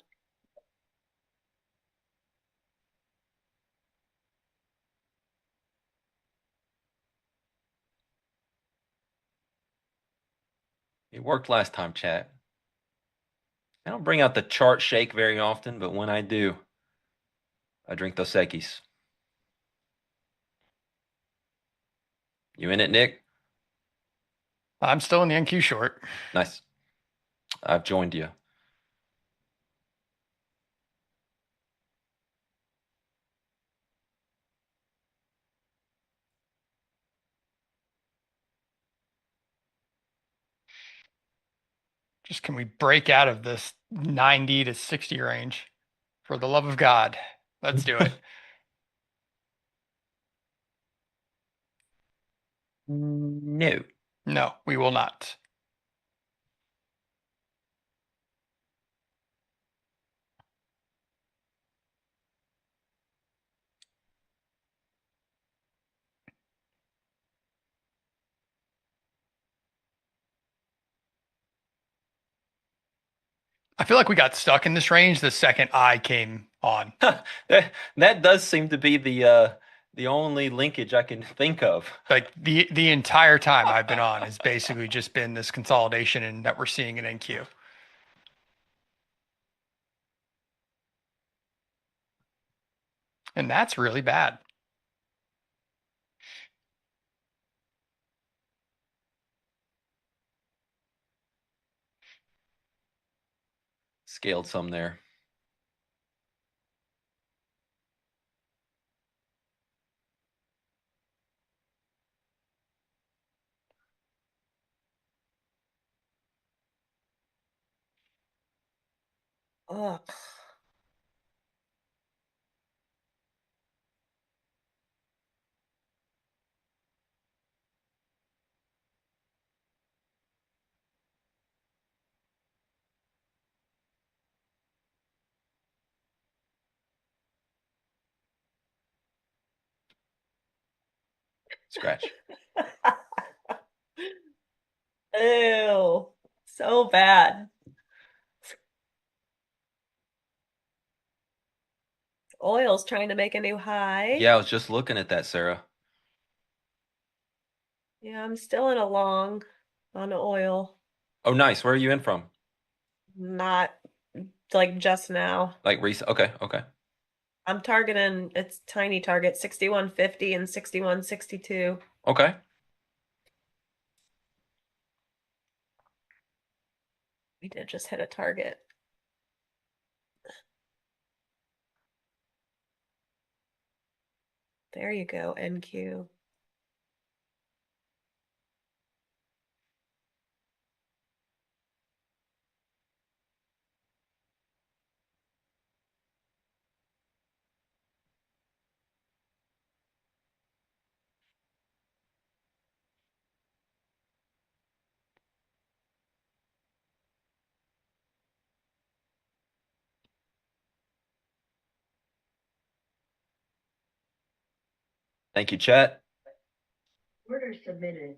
It worked last time, chat. I don't bring out the chart shake very often, but when I do, I drink Dos Equis. You in it, Nick? I'm still in the NQ short. Nice. I've joined you. Just can we break out of this 90 to 60 range? For the love of God, let's do it. No. No, we will not. I feel like we got stuck in this range the second I came on. that does seem to be the only linkage I can think of. Like the entire time I've been on has basically just been this consolidation and that we're seeing in NQ. And that's really bad. Scaled some there. Ugh. Scratch. Ew. So bad. Oil's trying to make a new high. Yeah, I was just looking at that, Sarah. Yeah, I'm still in a long on oil. Oh, nice. Where are you in from? Not like just now. Like recent? Okay, okay. I'm targeting it's tiny target 6150 and 6162. Okay. We did just hit a target. There you go, NQ. Thank you, Chet. Order submitted.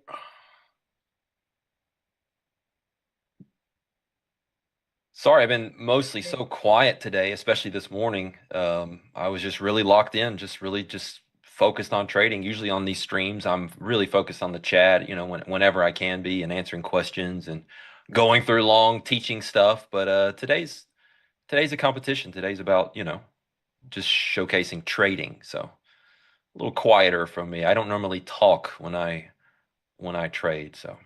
Sorry, I've been mostly so quiet today, especially this morning. I was just really locked in, just really just focused on trading. Usually on these streams, I'm really focused on the chat, whenever I can be and answering questions and going through long teaching stuff. But today's a competition. Today's about, just showcasing trading. So a little quieter from me. I don't normally talk when I trade, so.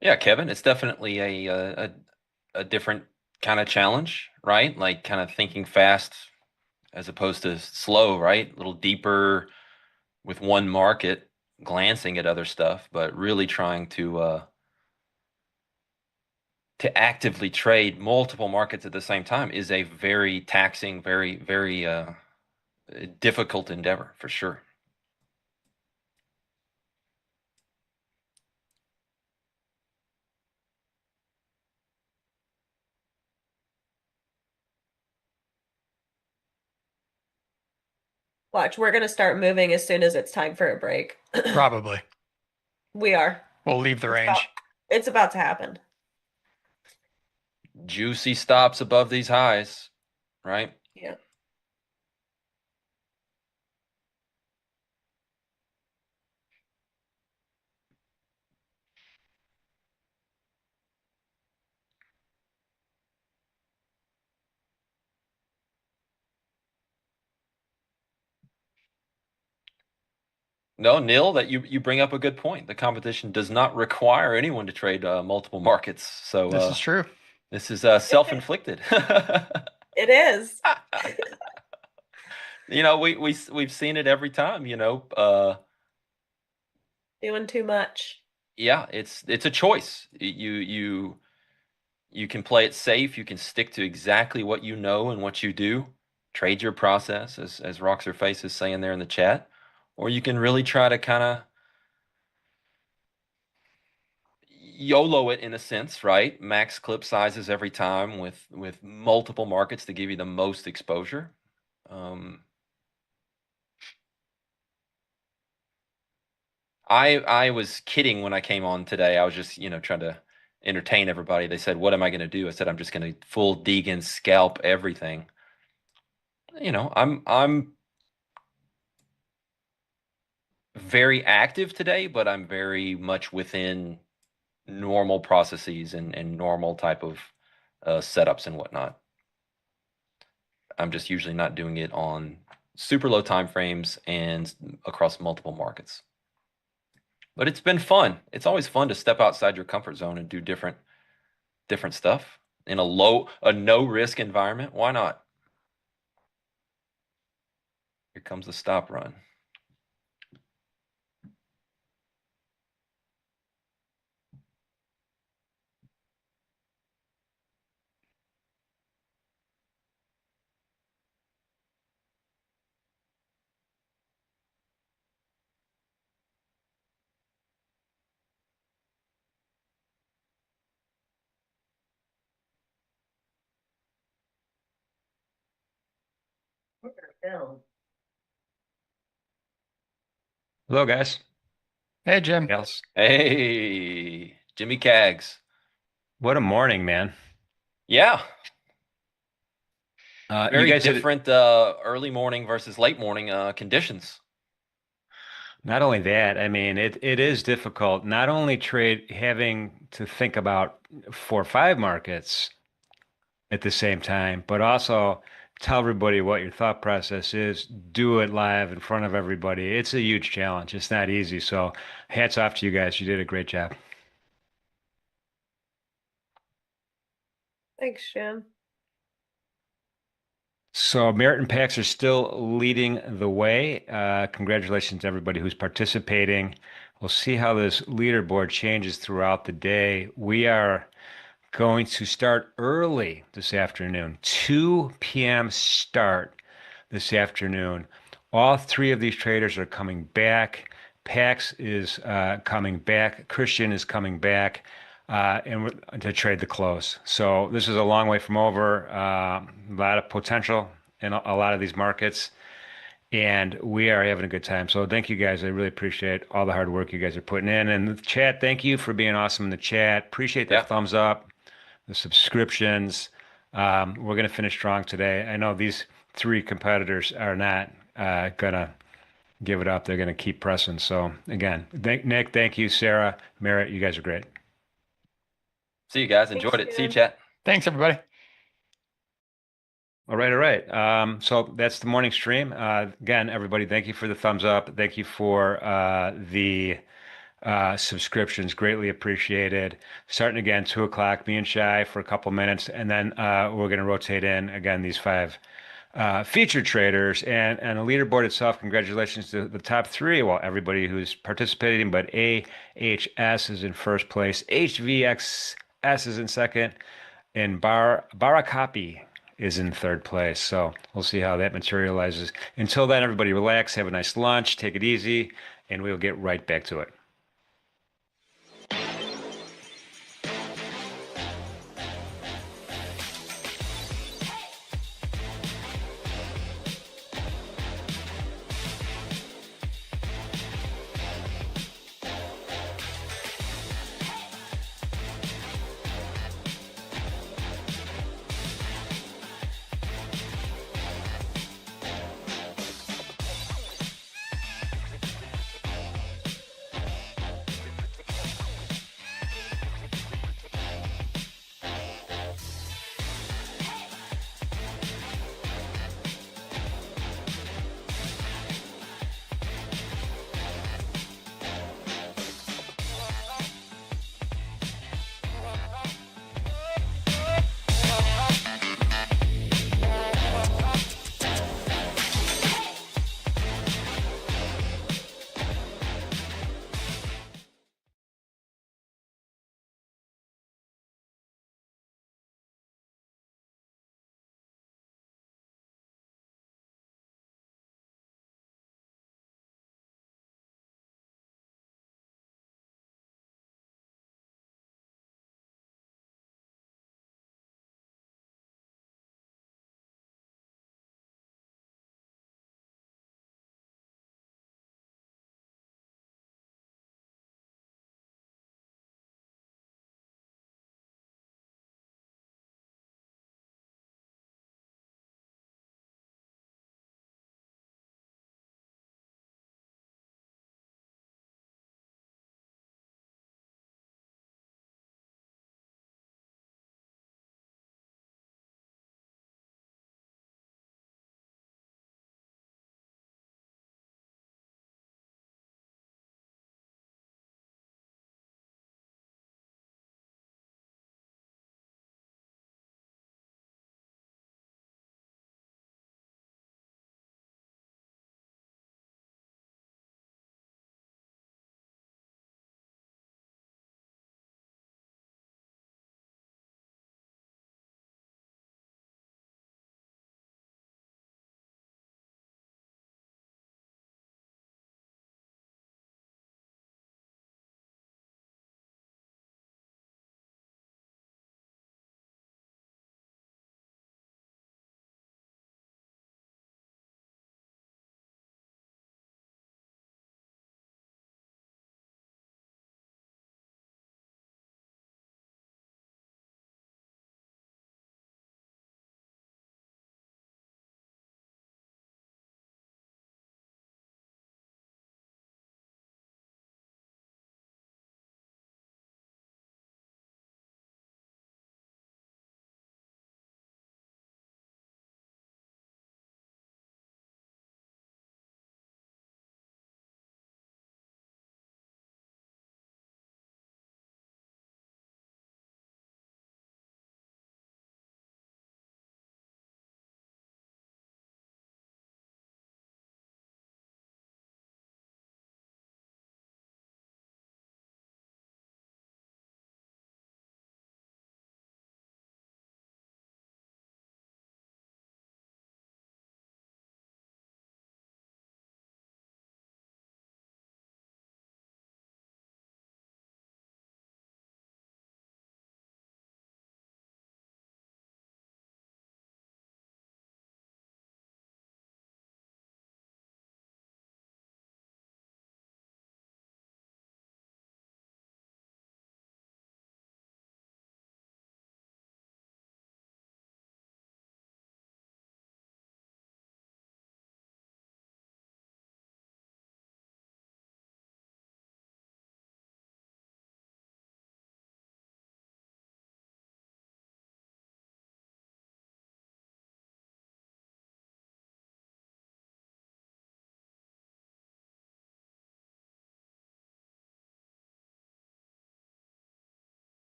Yeah, Kevin, it's definitely a different kind of challenge, right? Like kind of thinking fast as opposed to slow, right? A little deeper with one market, glancing at other stuff, but really trying to actively trade multiple markets at the same time is a very taxing, very, very difficult endeavor for sure. Watch, we're gonna start moving as soon as it's time for a break. Probably. We are. We'll leave the It's range. it's about to happen. Juicy stops above these highs, right? Yeah. No, Neil, that you bring up a good point. The competition does not require anyone to trade multiple markets. So This is true. this is self-inflicted. It is. We've seen it every time, Doing too much. yeah, it's a choice. You can play it safe, you can stick to exactly what you know and what you do, trade your process as Roxer Face is saying there in the chat, or you can really try to kind of YOLO it in a sense, right? Max clip sizes every time with multiple markets to give you the most exposure. I was kidding when I came on today. I was just, trying to entertain everybody. They said, "What am I going to do?" I said, "I'm just going to full Deegan scalp everything." I'm very active today, but I'm very much within normal processes and normal type of setups and whatnot. I'm just usually not doing it on super low time frames and across multiple markets. But it's been fun. It's always fun to step outside your comfort zone and do different stuff in a no risk environment. Why not? Here comes the stop run. Film. Hello, guys. Hey, Jim. Yes. Hey, Jimmy Cags. What a morning, man. Yeah. You Very guys had different early morning versus late morning conditions. not only that, I mean, it is difficult not only trade having to think about 4 or 5 markets at the same time, but also tell everybody what your thought process is, do it live in front of everybody. It's a huge challenge. It's not easy. So hats off to you guys. You did a great job. Thanks, Jim. So Merit and Pax are still leading the way. Congratulations to everybody who's participating. We'll see how this leaderboard changes throughout the day. We are going to start early this afternoon, 2 p.m. start this afternoon. All 3 of these traders are coming back. Pax is coming back. Christian is coming back. To trade the close. So this is a long way from over. A lot of potential in a lot of these markets, and we are having a good time. So thank you guys. I really appreciate all the hard work you guys are putting in. And the chat, thank you for being awesome in the chat. Appreciate the thumbs up, the subscriptions. We're going to finish strong today. I know these 3 competitors are not gonna give it up. They're going to keep pressing. So again, Nick, thank you, Sarah, Merritt, you guys are great. See you guys. Enjoyed it. See you, Jim. chat. Thanks, everybody. All right, all right. So that's the morning stream. Again, everybody, thank you for the thumbs up. Thank you for the subscriptions. Greatly appreciated. Starting again, 2 o'clock, me and Shai for a couple minutes, and then we're going to rotate in again these 5 featured traders and the leaderboard itself. Congratulations to the top 3. Well, everybody who's participating, but AHS is in first place, HVXS is in second, and Barakapi is in third place. So we'll see how that materializes. Until then, everybody relax, have a nice lunch, take it easy, and we'll get right back to it.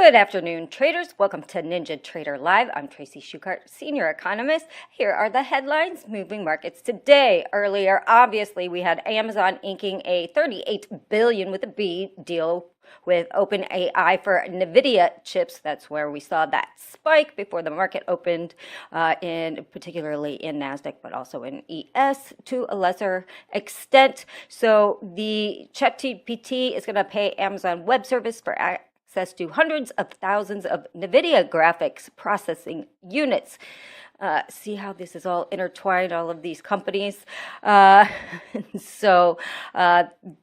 Good afternoon, traders. Welcome to Ninja Trader Live. I'm Tracy Shukart, Senior Economist. Here are the headlines moving markets today. Earlier, obviously, we had Amazon inking a $38 billion with a B deal with OpenAI for NVIDIA chips. That's where we saw that spike before the market opened, particularly in NASDAQ, but also in ES to a lesser extent. So the ChatGPT is going to pay Amazon Web Service for access to hundreds of thousands of NVIDIA graphics processing units. See how this is all intertwined, all of these companies. So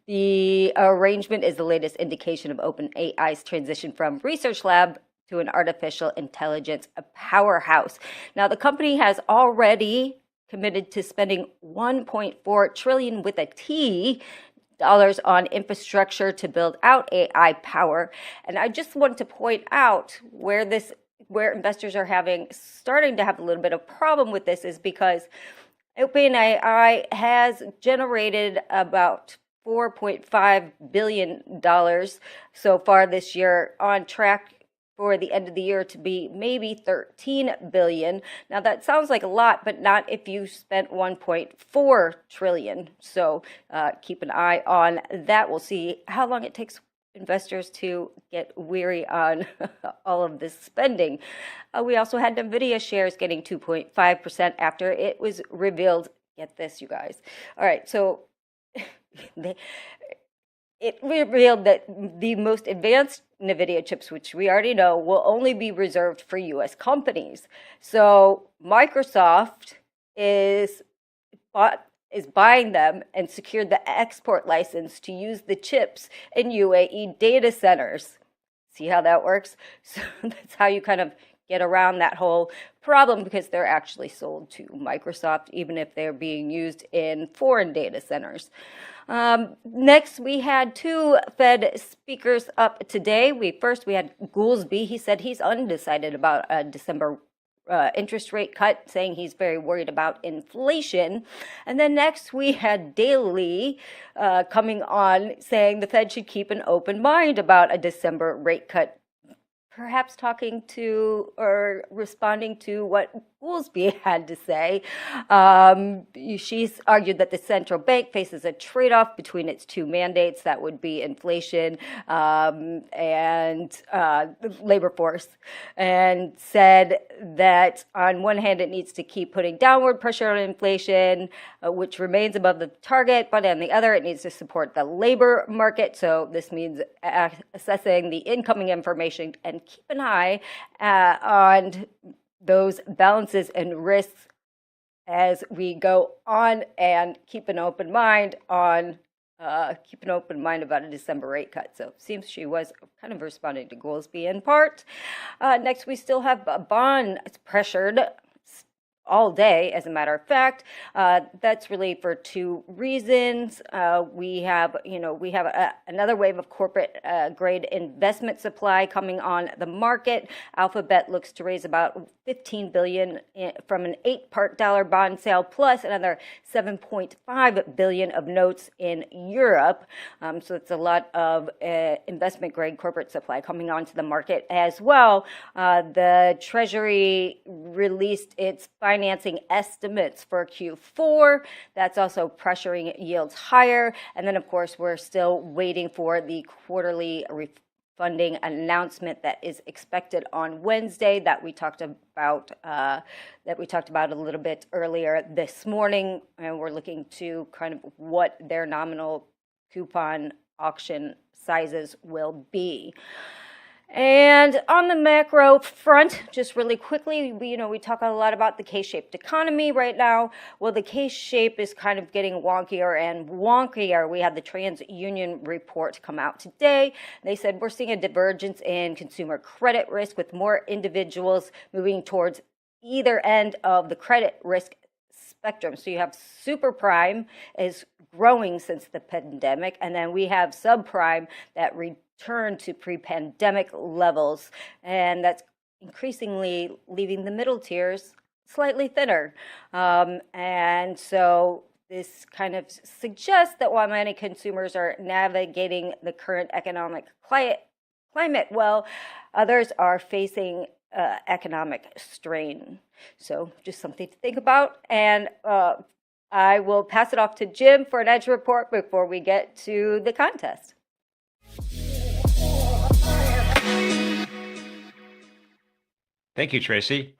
the arrangement is the latest indication of OpenAI's transition from research lab to an artificial intelligence powerhouse. Now, the company has already committed to spending $1.4 trillion with a T dollars on infrastructure to build out AI power. And I just want to point out where investors are starting to have a little bit of problem with this is because OpenAI has generated about $4.5 billion so far this year, on track for the end of the year to be maybe 13 billion. Now that sounds like a lot, but not if you spent 1.4 trillion. So keep an eye on that. We'll see how long it takes investors to get weary on all of this spending. We also had NVIDIA shares getting 2.5% after it was revealed. Get this, you guys. All right, so it revealed that the most advanced NVIDIA chips, which we already know, will only be reserved for U.S. companies. So Microsoft is buying them and secured the export license to use the chips in UAE data centers. See how that works? So that's how you kind of get around that whole problem, because they're actually sold to Microsoft, even if they're being used in foreign data centers. Next, we had two Fed speakers up today. We had Goolsbee. He said he's undecided about a December interest rate cut, saying he's very worried about inflation. And then next, we had Daly coming on, saying the Fed should keep an open mind about a December rate cut, perhaps talking to or responding to what Goolsbee had to say. She's argued that the central bank faces a trade-off between its two mandates, that would be inflation and labor force, and said that on one hand it needs to keep putting downward pressure on inflation, which remains above the target, but on the other it needs to support the labor market. So this means assessing the incoming information and keep an eye on those balances and risks as we go on, and keep an open mind about a December rate cut. So it seems she was kind of responding to Goolsbee in part. Next, we still have bond pressured all day, as a matter of fact. That's really for two reasons. We have another wave of corporate grade investment supply coming on the market. Alphabet looks to raise about $15 billion from an $8 dollar bond sale, plus another $7.5 billion of notes in Europe. So it's a lot of investment grade corporate supply coming onto the market as well. The Treasury released its financing estimates for Q4. That's also pressuring yields higher. And then, of course, we're still waiting for the quarterly funding announcement that is expected on Wednesday, that we talked about a little bit earlier this morning, and we're looking to kind of what their nominal coupon auction sizes will be. And on the macro front, just really quickly, we talk a lot about the K-shaped economy right now. Well, the K-shape is kind of getting wonkier and wonkier. We had the TransUnion report come out today. They said we're seeing a divergence in consumer credit risk, with more individuals moving towards either end of the credit risk spectrum. So you have super prime is growing since the pandemic, and then we have subprime that returned to pre-pandemic levels, and that's increasingly leaving the middle tiers slightly thinner. And so this kind of suggests that while many consumers are navigating the current economic climate well, others are facing economic strain. So just something to think about. And I will pass it off to Jim for an edge report before we get to the contest. Thank you, Tracy.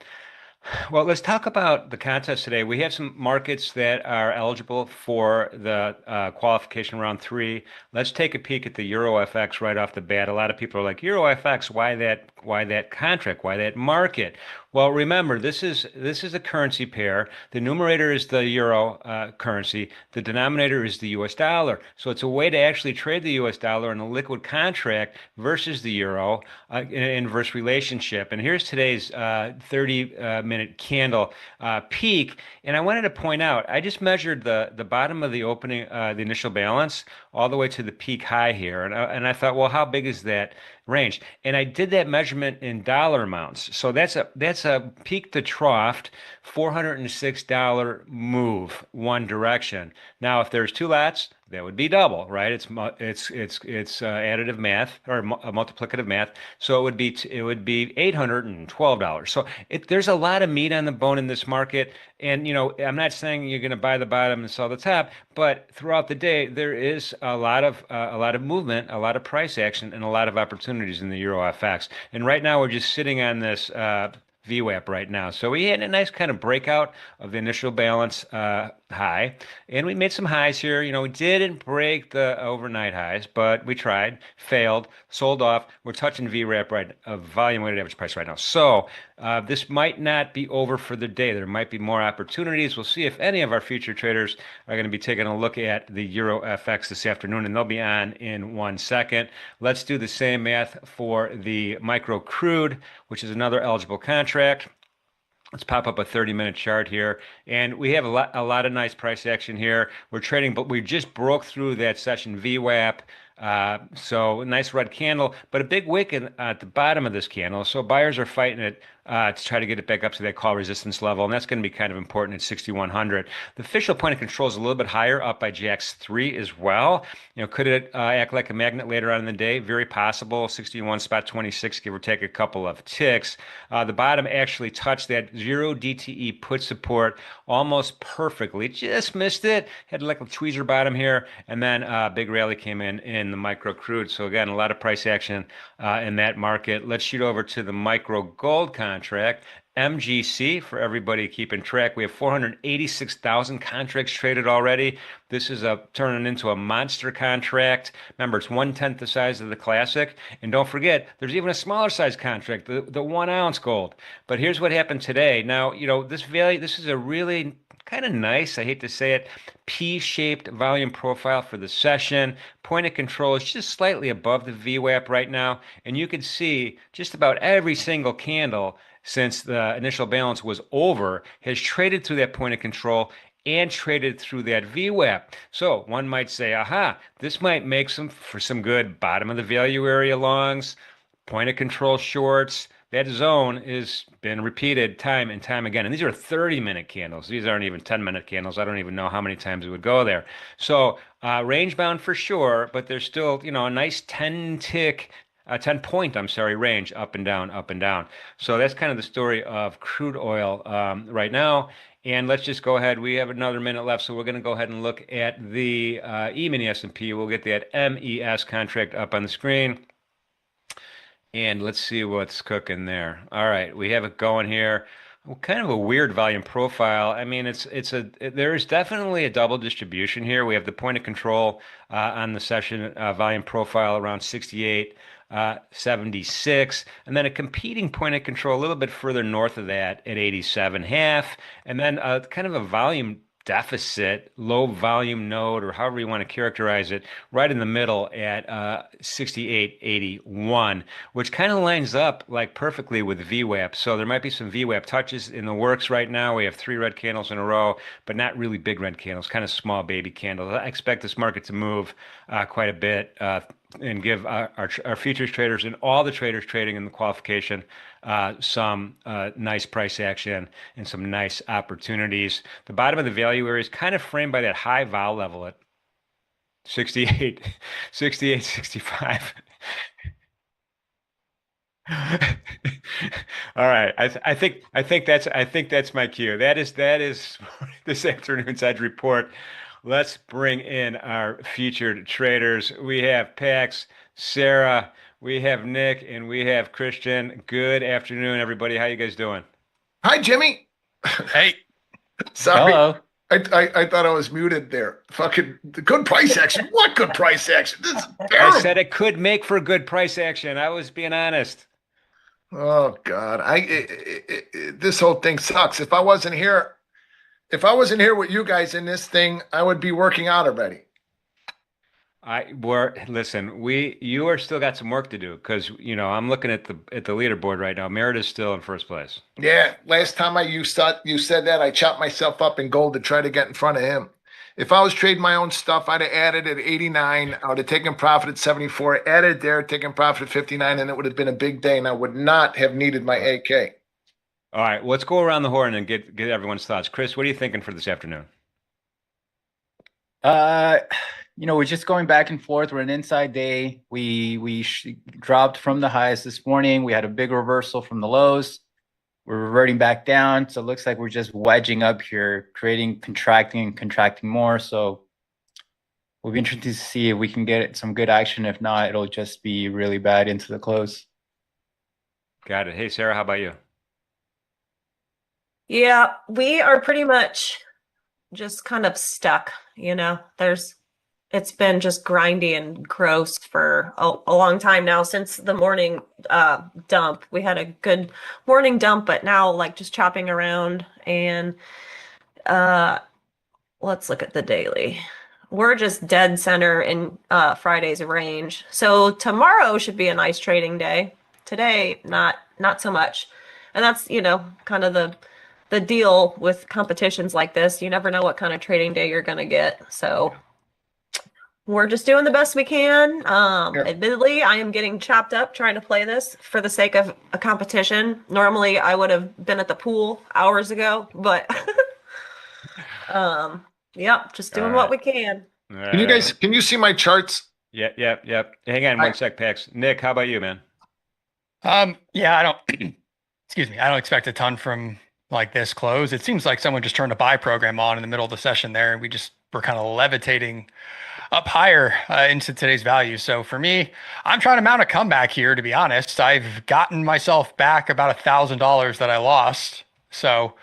Well, let's talk about the contest today. We have some markets that are eligible for the qualification round 3. Let's take a peek at the Euro FX right off the bat. A lot of people are like, Euro FX, why that contract? Why that market? Well, remember, this is a currency pair. The numerator is the euro currency. The denominator is the US dollar. So it's a way to actually trade the US dollar in a liquid contract versus the euro in inverse relationship. And here's today's 30-minute candle peak. And I wanted to point out, I just measured the bottom of the opening, the initial balance, all the way to the peak high here. And I thought, well, how big is that range? And I did that measurement in dollar amounts. So that's a peak to trough, $406 move one direction. Now, if there's 2 lots, that would be double, right? It's additive math or multiplicative math. So it would be $812. So there's a lot of meat on the bone in this market. And I'm not saying you're going to buy the bottom and sell the top, but throughout the day there is a lot of movement, a lot of price action, and a lot of opportunities in the Euro FX. And right now we're just sitting on this VWAP right now. So we had a nice kind of breakout of the initial balance high, and we made some highs here. We didn't break the overnight highs, but we tried, failed, sold off. We're touching VWAP right, volume weighted average price right now. So this might not be over for the day. There might be more opportunities. We'll see if any of our future traders are going to be taking a look at the Euro FX this afternoon, and they'll be on in 1 second. Let's do the same math for the micro crude, which is another eligible contract. Let's pop up a 30-minute chart here, and we have a lot of nice price action here. We're trading, but we just broke through that session VWAP. So a nice red candle, but a big wick at the bottom of this candle. So buyers are fighting it to try to get it back up to that call resistance level, and that's going to be kind of important at 6,100. The official point of control is a little bit higher, up by Jax 3 as well. Could it act like a magnet later on in the day? Very possible. 61 spot 26, give or take a couple of ticks. The bottom actually touched that 0 DTE put support almost perfectly. Just missed it. Had like a tweezer bottom here, and then a big rally came in the micro crude. So again, a lot of price action in that market. Let's shoot over to the micro gold contract, MGC, for everybody keeping track. We have 486,000 contracts traded already. This is turning into a monster contract. Remember, it's 1/10 the size of the classic. And don't forget, there's even a smaller size contract, the 1 ounce gold. But here's what happened today. Now, this is a really kind of nice, I hate to say it, P-shaped volume profile for the session. Point of control is just slightly above the VWAP right now. And you can see just about every single candle since the initial balance was over has traded through that point of control and traded through that VWAP. So one might say, aha, this might make for some good bottom of the value area longs, point of control shorts. That zone has been repeated time and time again. And these are 30-minute candles. These aren't even 10-minute candles. I don't even know how many times we would go there. So range bound for sure, but there's still, a nice 10-point range up and down, up and down. So that's kind of the story of crude oil right now. And let's just go ahead. We have another minute left, so we're going to go ahead and look at the E-mini S&P. We'll get that MES contract up on the screen. And let's see what's cooking there. All right, we have it going here. Well, kind of a weird volume profile. I mean, there is definitely a double distribution here. We have the point of control on the session volume profile around 68, 76, and then a competing point of control a little bit further north of that at 87.5, and then kind of a volume deficit, low volume node, or however you want to characterize it, right in the middle at 68.81, which kind of lines up like perfectly with VWAP. So there might be some VWAP touches in the works right now. We have 3 red candles in a row, but not really big red candles, kind of small baby candles. I expect this market to move quite a bit and give our futures traders and all the traders trading in the qualification some nice price action and some nice opportunities. The bottom of the value area is kind of framed by that high vol level at 68, 65. All right. I think that's my cue. That is this afternoon's Edge Report. Let's bring in our featured traders. We have Pax, Sarah, we have Nick, and we have Christian. Good afternoon, everybody. How you guys doing? Hi, Jimmy. Hey, Sorry. Hello. I thought I was muted there. Fucking good price action. What good price action? This is I terrible. said it could make for good price action. I was being honest. Oh God, this whole thing sucks. If I wasn't here with you guys in this thing, I would be working out already. Listen, you are still got some work to do because I'm looking at the leaderboard right now. Meredith's still in first place. Yeah, last time you said that, I chopped myself up in gold to try to get in front of him. If I was trading my own stuff, I'd have added at 89. I would have taken profit at 74, added there, taken profit at 59, and it would have been a big day, and I would not have needed my AK. All right, let's go around the horn and get everyone's thoughts. Chris, what are you thinking for this afternoon? We're just going back and forth. We're an inside day. We dropped from the highs this morning. We had a big reversal from the lows. We're reverting back down. So it looks like we're just wedging up here, contracting more. So we'll be interested to see if we can get some good action. If not, it'll just be really bad into the close. Got it. Hey, Sarah, how about you? Yeah, we are pretty much just kind of stuck, it's been just grindy and gross for a long time now since the morning dump. We had a good morning dump, but now like just chopping around and let's look at the daily. We're just dead center in Friday's range. So tomorrow should be a nice trading day. Today, not so much. And that's, kind of the deal with competitions like this. You never know what kind of trading day you're going to get. So we're just doing the best we can. Admittedly, I am getting chopped up trying to play this for the sake of a competition. Normally, I would have been at the pool hours ago, but just doing what we can. Can you see my charts? Yep. Hang on one sec, Pax. Nick, how about you, man? Yeah, I don't excuse me. I don't expect a ton from like this close. It seems like someone just turned a buy program on in the middle of the session there, and we're kind of levitating up higher into today's value. So for me, I'm trying to mount a comeback here, to be honest. I've gotten myself back about $1,000 that I lost. So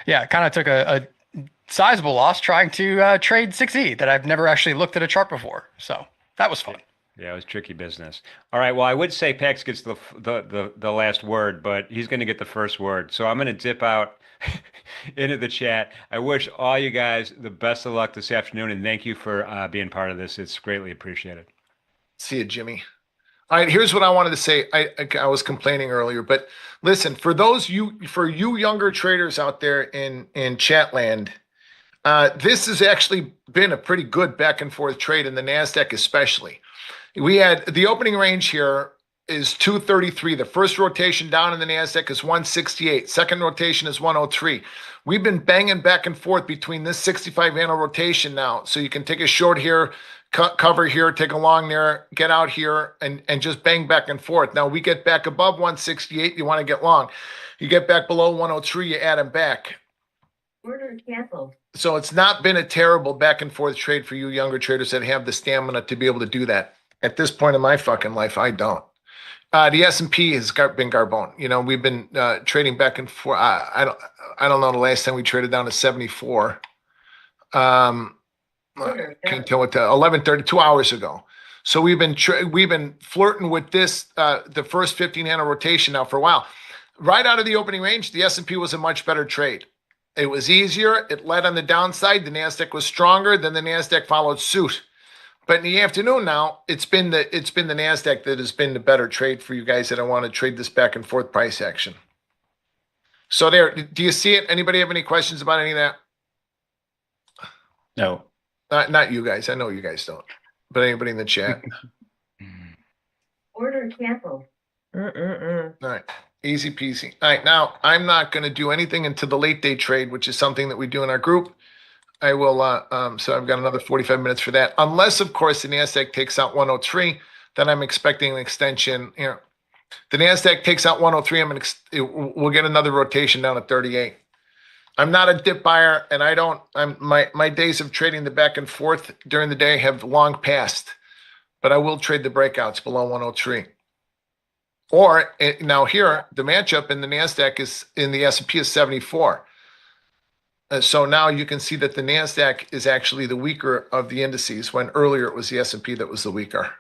yeah, kind of took a sizable loss trying to trade 6E that I've never actually looked at a chart before. So that was fun. Yeah, it was tricky business. All right, well, I would say Pax gets the last word, but he's going to get the first word. So I'm going to dip out into the chat. I wish all you guys the best of luck this afternoon, and thank you for being part of this. It's greatly appreciated. See you, Jimmy. All right, here's what I wanted to say. I was complaining earlier, but listen, for you younger traders out there in Chatland, this has actually been a pretty good back and forth trade in the NASDAQ especially. We had the opening range here is 233. The first rotation down in the NASDAQ is 168. Second rotation is 103. We've been banging back and forth between this 65 handle rotation now. So you can take a short here, cover here, take a long there, get out here, and just bang back and forth. Now we get back above 168, you want to get long. You get back below 103, you add them back. Order canceled. So it's not been a terrible back and forth trade for you younger traders that have the stamina to be able to do that. At this point in my fucking life, I don't. The S&P has been garbone. We've been trading back and forth. I don't know the last time we traded down to 74. Can't tell what 11:30, 2 hours ago. So we've been flirting with this the first 15 handle rotation now for a while. Right out of the opening range, the S&P was a much better trade. It was easier. It led on the downside. The NASDAQ was stronger. Then the NASDAQ followed suit. But in the afternoon now, it's been the NASDAQ that has been the better trade for you guys that want to trade this back and forth price action. So there, do you see it? Anybody have any questions about any of that? No. Not you guys. I know you guys don't. But anybody in the chat? Order canceled. All right. Easy peasy. All right. Now, I'm not going to do anything until the late day trade, which is something that we do in our group. I will, so I've got another 45 minutes for that. Unless, of course, the NASDAQ takes out 103, then I'm expecting an extension. The NASDAQ takes out 103. We'll get another rotation down at 38. I'm not a dip buyer, and my days of trading the back and forth during the day have long passed, but I will trade the breakouts below 103. Or now here, the matchup in the NASDAQ is in the S&P is 74. So now you can see that the NASDAQ is actually the weaker of the indices when earlier it was the S&P that was the weaker.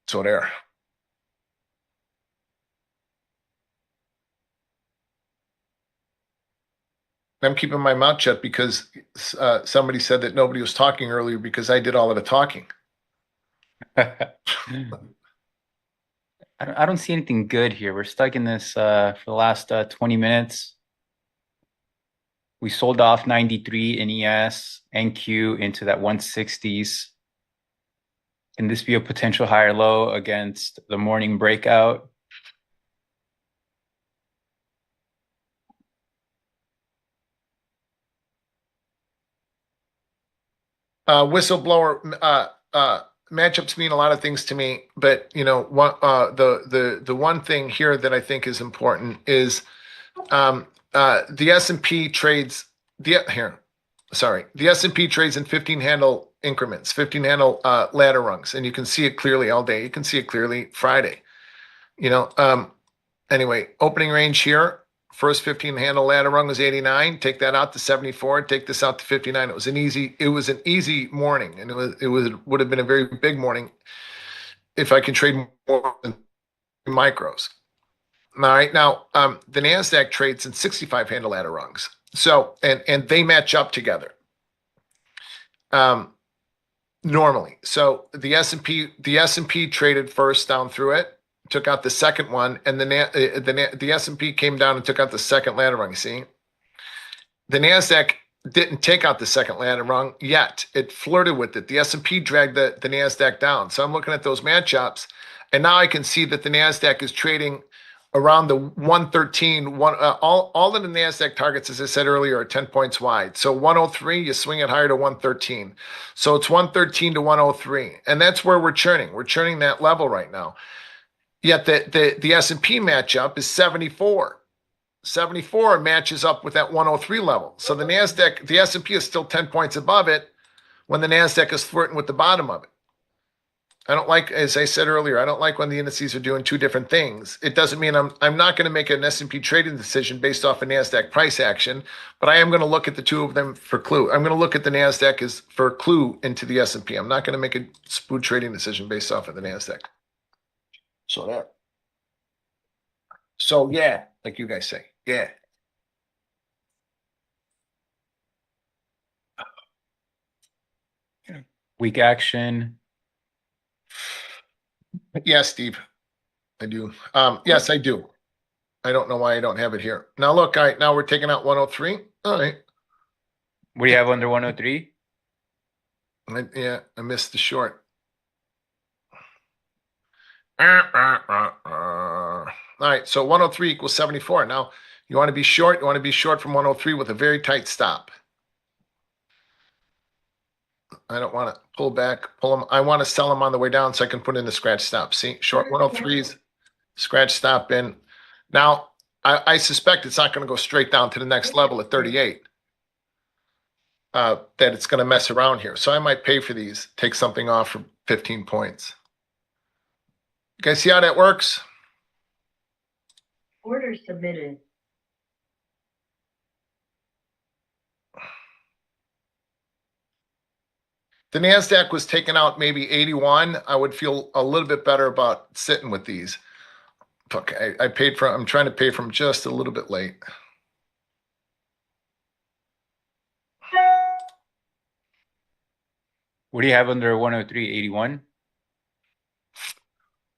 So there. I'm keeping my mouth shut because somebody said that nobody was talking earlier because I did all of the talking. I don't see anything good here. We're stuck in this for the last 20 minutes. We sold off 93 in ES and Q into that 160s. Can this be a potential higher low against the morning breakout? Whistleblower matchups mean a lot of things to me, but the one thing here that I think is important is the S&P trades the S&P trades in 15 handle increments, 15 handle ladder rungs, and you can see it clearly all day. You can see it clearly Friday. Anyway, opening range here. First 15 handle ladder rung was 89. Take that out to 74. Take this out to 59. It was an easy morning, and would have been a very big morning if I could trade more than micros. All right, now the NASDAQ trades in 65 handle ladder rungs. So and they match up together. Normally. So the S&P traded first down through it. Took out the second one, and the S&P came down and took out the second ladder rung. You see, the NASDAQ didn't take out the second ladder rung yet. It flirted with it. The S&P dragged the NASDAQ down. So I'm looking at those matchups, and now I can see that the NASDAQ is trading around the 113. All of the NASDAQ targets, as I said earlier, are 10 points wide. So 103, you swing it higher to 113. So it's 113 to 103, and that's where we're churning. We're churning that level right now. Yet the S&P matchup is 74. 74 matches up with that 103 level. So the S&P is still 10 points above it when the NASDAQ is flirting with the bottom of it. I don't like, as I said earlier, I don't like when the indices are doing two different things. It doesn't mean I'm not going to make an S&P trading decision based off a NASDAQ price action, but I am going to look at the two of them for clue. I'm going to look at the NASDAQ as for clue into the S&P. I'm not going to make a spoon trading decision based off of the NASDAQ. So there. So yeah, like you guys say, yeah. Weak action. Yeah, Steve, I do. Yes, I do. I don't know why I don't have it here. Now look, now we're taking out 103. All right. What do you have under 103? Yeah, I missed the short. All right, so 103 equals 74. Now, you want to be short. You want to be short from 103 with a very tight stop. I don't want to pull back, pull them. I want to sell them on the way down so I can put in the scratch stop. See, short 103s, scratch stop in. Now, I suspect it's not going to go straight down to the next level at 38. That it's going to mess around here. So I might pay for these, take something off for 15 points. You guys see how that works? Order submitted. The NASDAQ was taken out maybe 81. I would feel a little bit better about sitting with these. Okay, I'm trying to pay from just a little bit late. What do you have under 103? 81?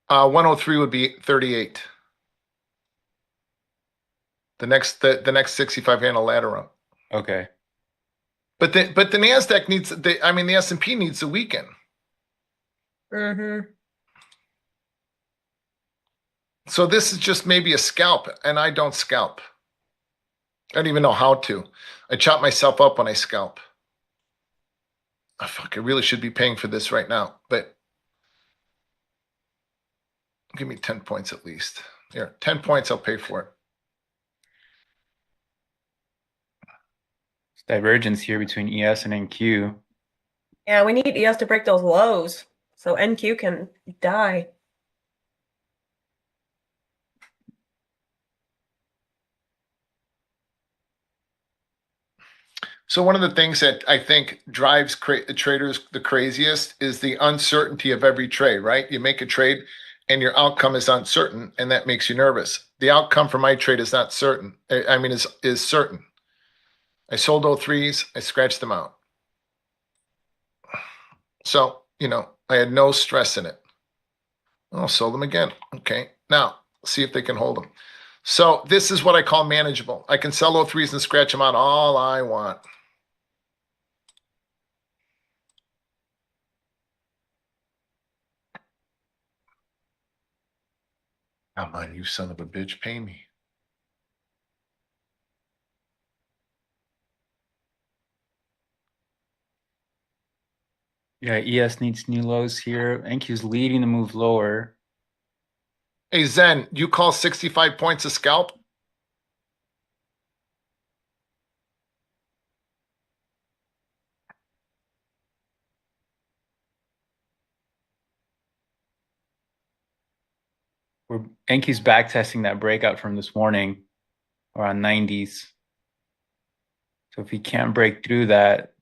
103 would be 38. The next 65 handle ladder up. Okay. But the NASDAQ needs the S&P needs to weaken. Mm-hmm. So this is just maybe a scalp, and I don't scalp. I don't even know how to. I chop myself up when I scalp. Oh, fuck, I really should be paying for this right now, but Give me 10 points at least. Here, 10 points, I'll pay for it. Divergence here between ES and NQ. Yeah, we need ES to break those lows so NQ can die. So one of the things that I think drives traders the craziest is the uncertainty of every trade, right? You make a trade and your outcome is uncertain, and that makes you nervous. The outcome for my trade is not certain. I mean, is certain. I sold 03s, I scratched them out. So, I had no stress in it. I'll sold them again. Okay. Now, see if they can hold them. So this is what I call manageable. I can sell 03s and scratch them out all I want. Come on, you son of a bitch, pay me. Yeah, ES needs new lows here. NQ's leading the move lower. Hey, Zen, you call 65 points a scalp? NQ's back testing that breakout from this morning around 90s. So if we can't break through that,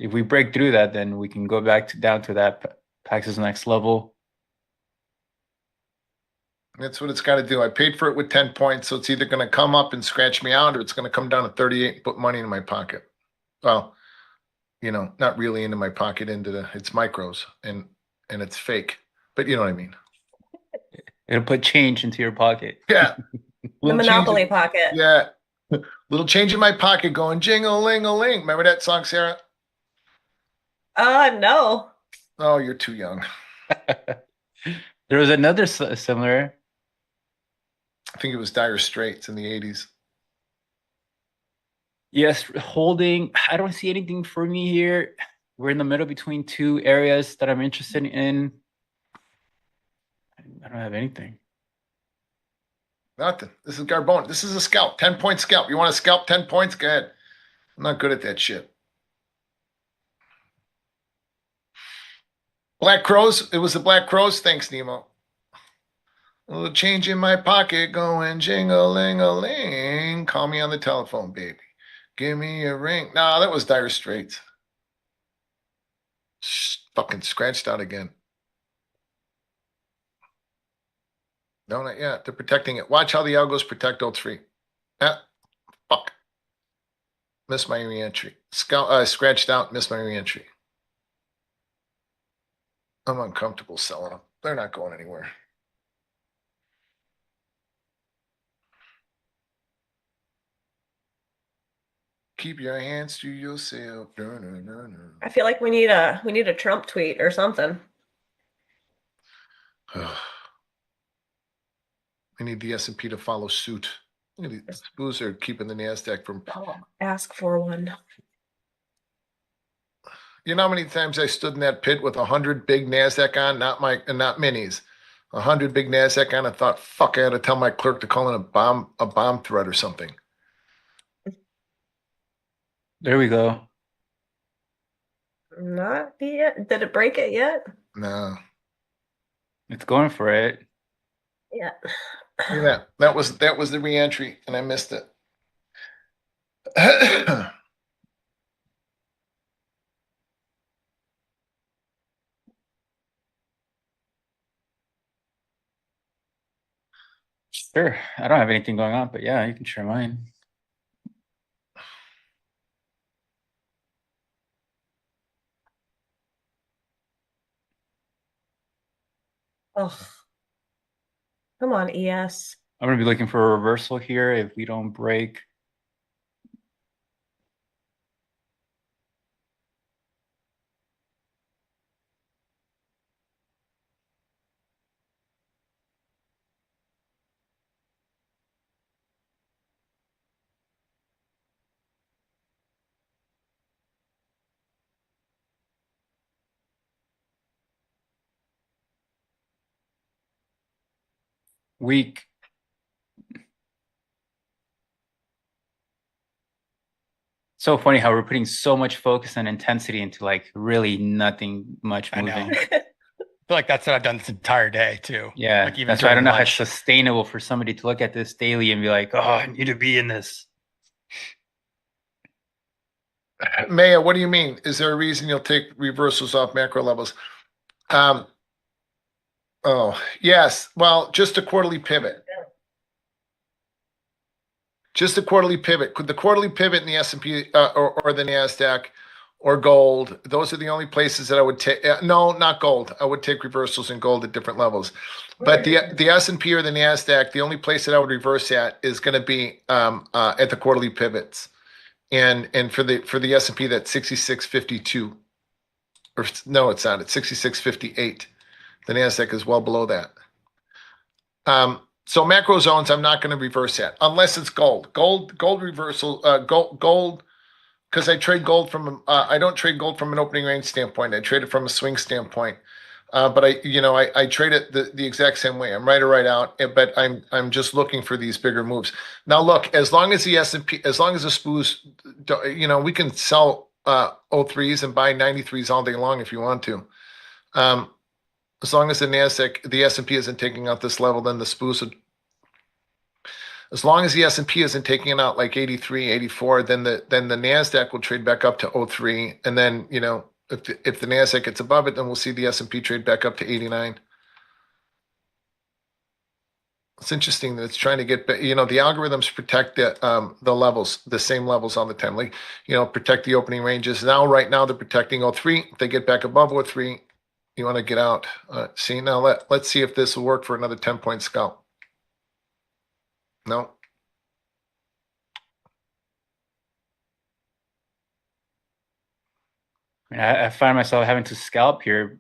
if we break through that, then we can go back down to that Pax's next level. That's what it's got to do. I paid for it with 10 points, so it's either going to come up and scratch me out or it's going to come down to 38 and put money in my pocket. Well, not really into my pocket, it's micros and it's fake, but you know what I mean. It'll put change into your pocket. Yeah. The Monopoly pocket. Yeah. Little change in my pocket going jingle-ling-a-ling. Remember that song, Sarah? No. Oh, you're too young. There was another similar. I think it was Dire Straits in the 80s. Yes, holding. I don't see anything for me here. We're in the middle between two areas that I'm interested in. I don't have anything. Nothing. This is Garbone. This is a scalp, 10-point scalp. You want to scalp 10 points? Go ahead. I'm not good at that shit. Black Crows. It was the Black Crows. Thanks, Nemo. A little change in my pocket going jingle-ling-a-ling. Call me on the telephone, baby. Give me a ring. No, that was Dire Straits. Fucking scratched out again. No, not yet. They're protecting it. Watch how the algos protect 03. Fuck. Missed my re-entry. Scratched out, missed my re-entry. I'm uncomfortable selling them. They're not going anywhere. Keep your hands to yourself. I feel like we need a Trump tweet or something. We need the S&P to follow suit. These booze are keeping the NASDAQ from. Ask for one. You know how many times I stood in that pit with 100 big NASDAQ on, not minis, 100 big NASDAQ on, and thought, fuck, I had to tell my clerk to call in a bomb threat or something. There we go. Not yet. Did it break it yet? No. It's going for it. Yeah. Yeah, that was the re-entry, and I missed it. Sure. I don't have anything going on, but yeah, you can share mine. Oh, come on, ES. I'm going to be looking for a reversal here if we don't break. Weak. So funny how we're putting so much focus and intensity into like really nothing much I know. moving. I feel like that's what I've done this entire day too. Yeah, Like even that's why I don't during know how it's lunch. sustainable for somebody to look at this daily and be like, "Oh, I need to be in this." Maya, what do you mean? Is there a reason you'll take reversals off macro levels? Oh, yes. Well, just a quarterly pivot. Just a quarterly pivot. Could the quarterly pivot in the S&P or the Nasdaq or gold? Those are the only places that I would take. No, not gold. I would take reversals in gold at different levels. But the S&P or the Nasdaq, the only place that I would reverse at is going to be at the quarterly pivots. And for the S&P, that's 66.52. Or no, it's not. It's 66.58. The Nasdaq is well below that. So macro zones, I'm not going to reverse that unless it's gold. Gold reversal. Gold, because I trade gold from. I don't trade gold from an opening range standpoint. I trade it from a swing standpoint. But I trade it the exact same way. I'm right or right out. But I'm just looking for these bigger moves. Now look, as long as the S&P, as long as the SPOOs, we can sell 03s and buy 93s all day long if you want to. As long as the Nasdaq, the S&P isn't taking out this level, then the SPOOs would. As long as the S&P isn't taking it out like 83, 84, then the Nasdaq will trade back up to 03, and then if the Nasdaq gets above it, then we'll see the S&P trade back up to 89. It's interesting that it's trying to get, the algorithms protect the levels, the same levels all the time. Like, protect the opening ranges. Right now they're protecting 03. If they get back above 03, you want to get out. See, now let's see if this will work for another 10-point scalp. No. I find myself having to scalp here,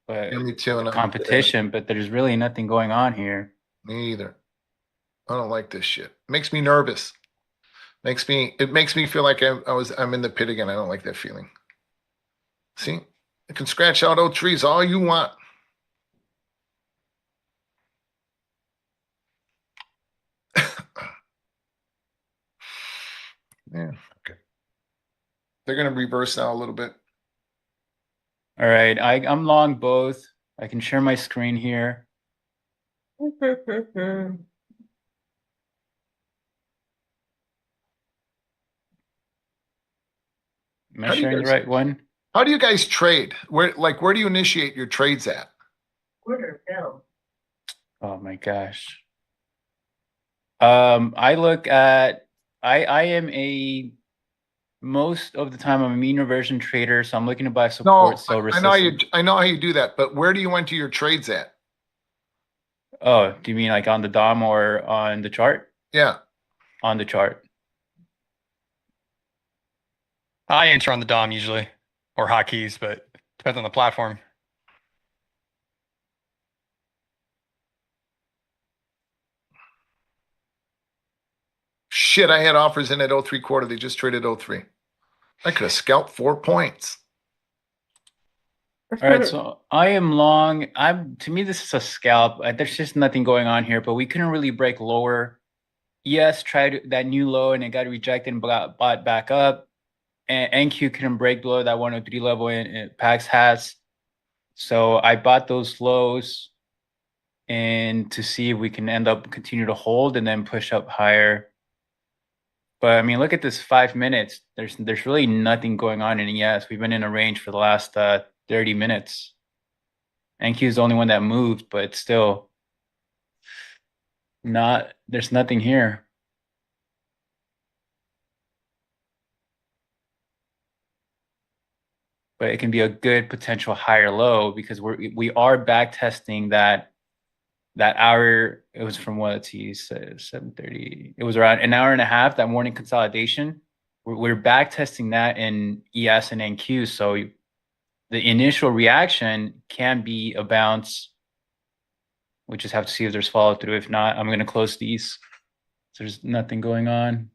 but Yeah, me too. And competition, but there's really nothing going on here. Me either. I don't like this shit. Makes me nervous. It makes me feel like I'm in the pit again. I don't like that feeling. See, you can scratch out old trees all you want. Yeah. Okay. They're gonna reverse now a little bit. All right, I'm long both. I can share my screen here. Am I sharing the right one? How do you guys trade? Where do you initiate your trades at? Order bill. Oh my gosh. I look at I am most of the time I'm a mean reversion trader, so I'm looking to buy support, sell resistance. I know how you do that, but where do you enter your trades at? Oh, do you mean like on the DOM or on the chart? Yeah. On the chart. I enter on the DOM usually, or hotkeys, but depends on the platform. Shit, I had offers in at 03 quarter. They just traded 03. I could have scalped 4 points. All right, so I am long. To me, this is a scalp. There's just nothing going on here, but we couldn't really break lower. Yes, tried that new low and it got rejected and bought back up. And NQ couldn't break below that 103 level and PAX has. So I bought those lows and to see if we can continue to hold and then push up higher. But I mean, look at this 5 minutes. There's really nothing going on in ES. We've been in a range for the last 30 minutes. NQ is the only one that moved, but still there's nothing here. But it can be a good potential higher low because we are back testing that hour. It was from 7:30. It was around an hour and a half, that morning consolidation. We're back testing that in ES and NQ. So the initial reaction can be a bounce. We just have to see if there's follow through. If not, I'm going to close these. So there's nothing going on.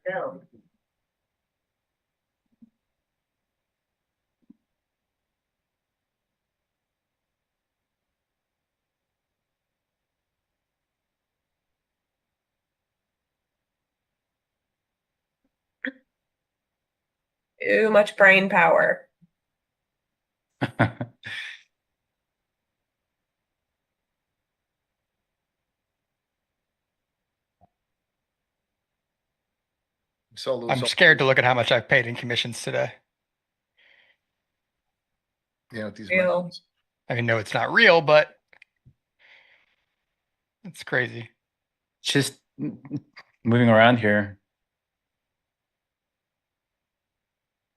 Bill. Too much brain power. So I'm scared to look at how much I've paid in commissions today. Yeah, with these Real. margins. I mean, no, it's not real, but it's crazy. Just moving around here.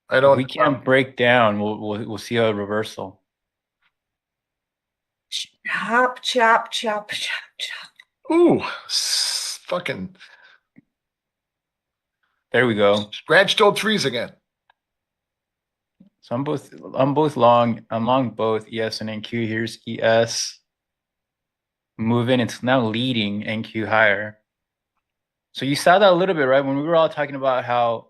I If don't. we can't break down, we'll see a reversal. Chop, chop, chop, chop, chop. Ooh, fucking There we go. scratched old trees again. So I'm both long. I'm long both ES and NQ. Here's ES. Moving, it's now leading NQ higher. So you saw that a little bit, right? When we were all talking about how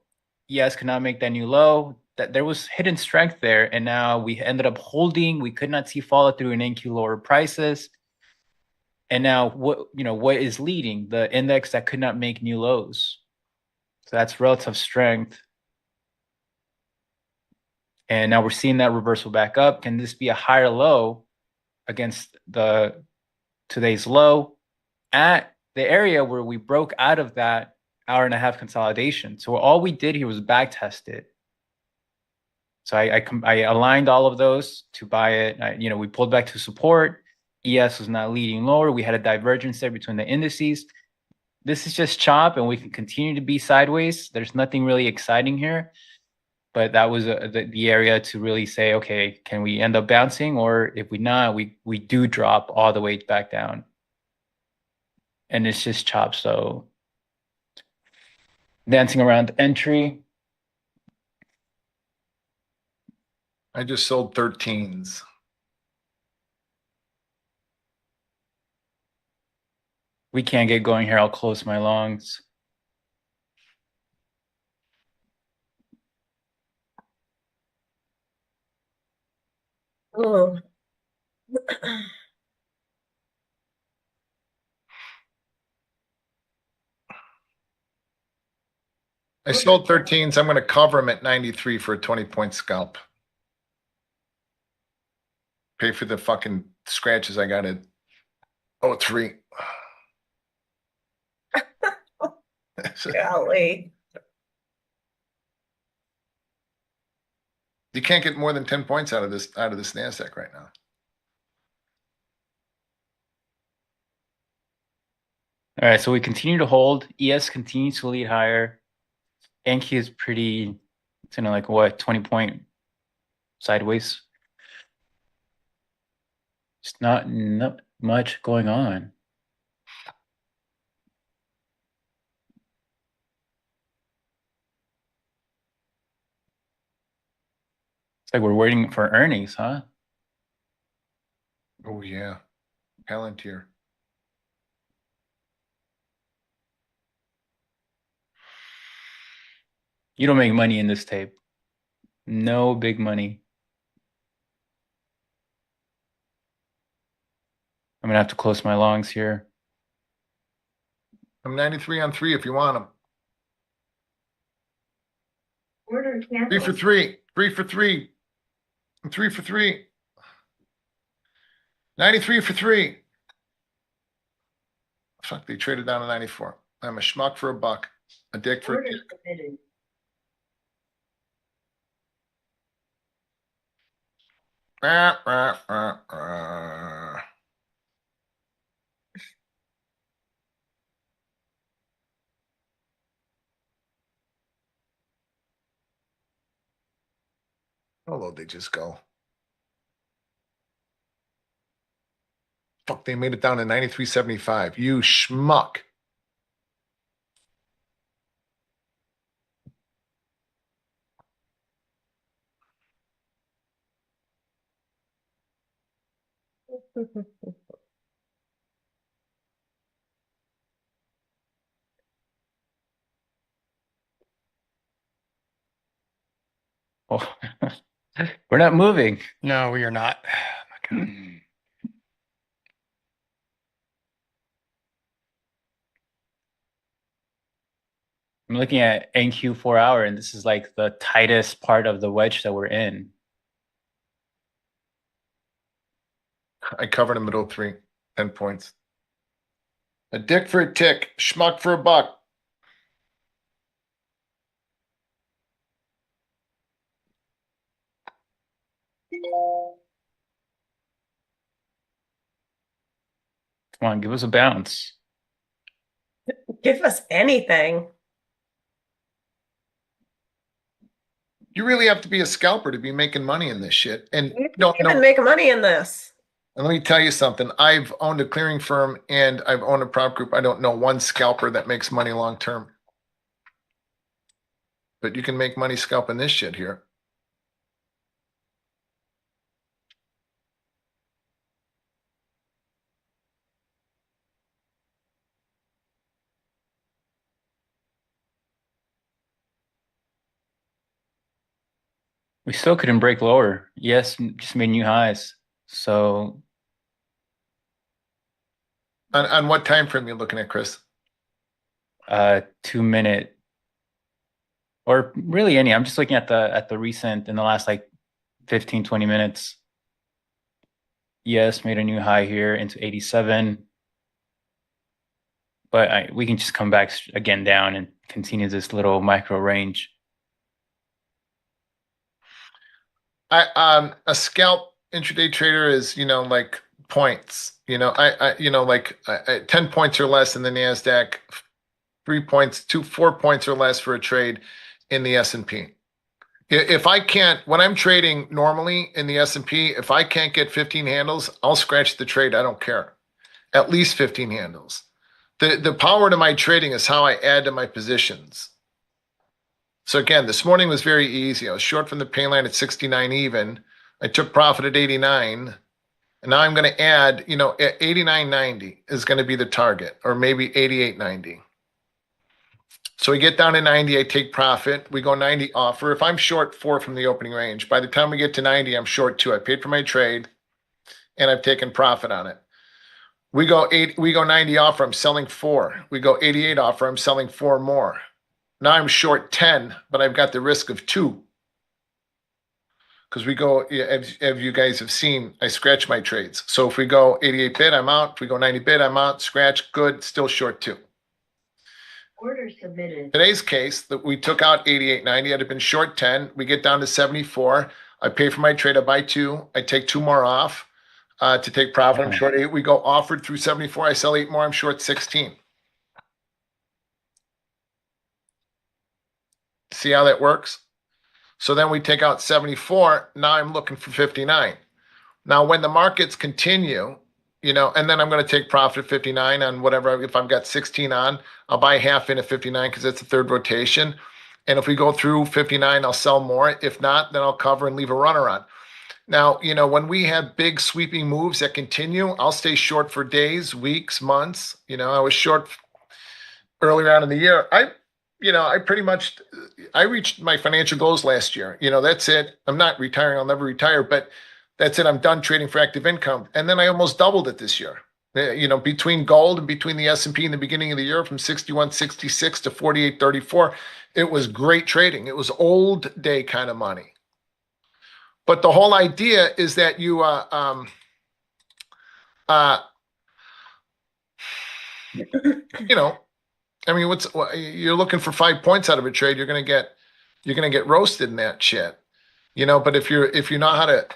ES could not make that new low, that there was hidden strength there, and now we ended up holding. We could not see follow through in NQ lower prices. And now what is leading? The index that could not make new lows. So that's relative strength. And now we're seeing that reversal back up. Can this be a higher low against the today's low at the area where we broke out of that hour and a half consolidation? So all we did here was back test it. So I aligned all of those to buy it. We pulled back to support. ES was not leading lower. We had a divergence there between the indices. This is just chop, and we can continue to be sideways. There's nothing really exciting here. But that was the area to really say, okay, can we end up bouncing? Or if we not, we do drop all the way back down. And it's just chop. So dancing around entry. I just sold 13s. We can't get going here. I'll close my longs. Oh. I sold 13s. I'm going to cover them at 93 for a 20-point scalp. Pay for the fucking scratches I got at 03. Golly. You can't get more than 10 points out of this NASDAQ right now. All right, so we continue to hold. ES continues to lead higher. Enki is pretty, it's in like what, 20-point sideways. It's not much going on. It's like we're waiting for earnings, huh? Oh yeah, Palantir. You don't make money in this tape. No big money. I'm gonna have to close my longs here. I'm 93 on 3 if you want them. Order 3 for canceled. 3. 3 for 3. 3 for 3. 93 for 3. Fuck, they traded down to 94. I'm a schmuck for a buck. A dick for a Order dick. submitted. Rah, rah, rah, rah. How low they just go? Fuck, they made it down to 93.75. You schmuck. Oh, we're not moving. No, we are not. Oh my God. I'm looking at NQ 4 hour, and this is like the tightest part of the wedge that we're in. I covered in middle 3, 10 points. A dick for a tick, schmuck for a buck. Come on, give us a bounce. Give us anything. You really have to be a scalper to be making money in this shit. And You no, can't even make money in this. And let me tell you something. I've owned a clearing firm and I've owned a prop group. I don't know one scalper that makes money long term. But you can make money scalping this shit here. We still couldn't break lower. Yes, just made new highs. So On what time frame are you looking at, Chris? 2 minute, or really any. I'm just looking at the recent in the last like 15, 20 minutes. Yes, made a new high here into 87. But we can just come back again down and continue this little micro range. A scalp intraday trader is, like points. 10 points or less in the Nasdaq, 3 points, 4 points or less for a trade in the S&P. If I can't, when I'm trading normally in the S&P, if I can't get 15 handles, I'll scratch the trade. I don't care. At least 15 handles. The power to my trading is how I add to my positions. So again, this morning was very easy. I was short from the pay line at 69 even. I took profit at 89. And now I'm going to add, at 89.90 is going to be the target, or maybe 88.90. So we get down to 90, I take profit. We go 90 offer. If I'm short 4 from the opening range, by the time we get to 90, I'm short 2. I paid for my trade and I've taken profit on it. We go 90 offer, I'm selling 4. We go 88 offer, I'm selling 4 more. Now I'm short 10, but I've got the risk of 2. Because we go, as you guys have seen, I scratch my trades. So if we go 88 bid, I'm out. If we go 90 bid, I'm out. Scratch, good, still short 2. Order submitted. Today's case that we took out 88.90, I'd have been short 10. We get down to 74. I pay for my trade. I buy 2. I take 2 more off to take profit. I'm short 8. We go offered through 74. I sell 8 more. I'm short 16. See how that works? So then we take out 74. Now I'm looking for 59. Now when the markets continue, and then I'm going to take profit at 59 on whatever. If I've got 16 on, I'll buy half in at 59 because it's the third rotation. And if we go through 59, I'll sell more. If not, then I'll cover and leave a runner on. Now, when we have big sweeping moves that continue, I'll stay short for days, weeks, months. I was short earlier on in the year. I reached my financial goals last year. That's it. I'm not retiring. I'll never retire, but that's it. I'm done trading for active income. And then I almost doubled it this year. Between gold and between the S&P in the beginning of the year from 61.66 to 48.34, it was great trading. It was old day kind of money. But the whole idea is that you you're looking for 5 points out of a trade, you're gonna get roasted in that shit. But if you know how to,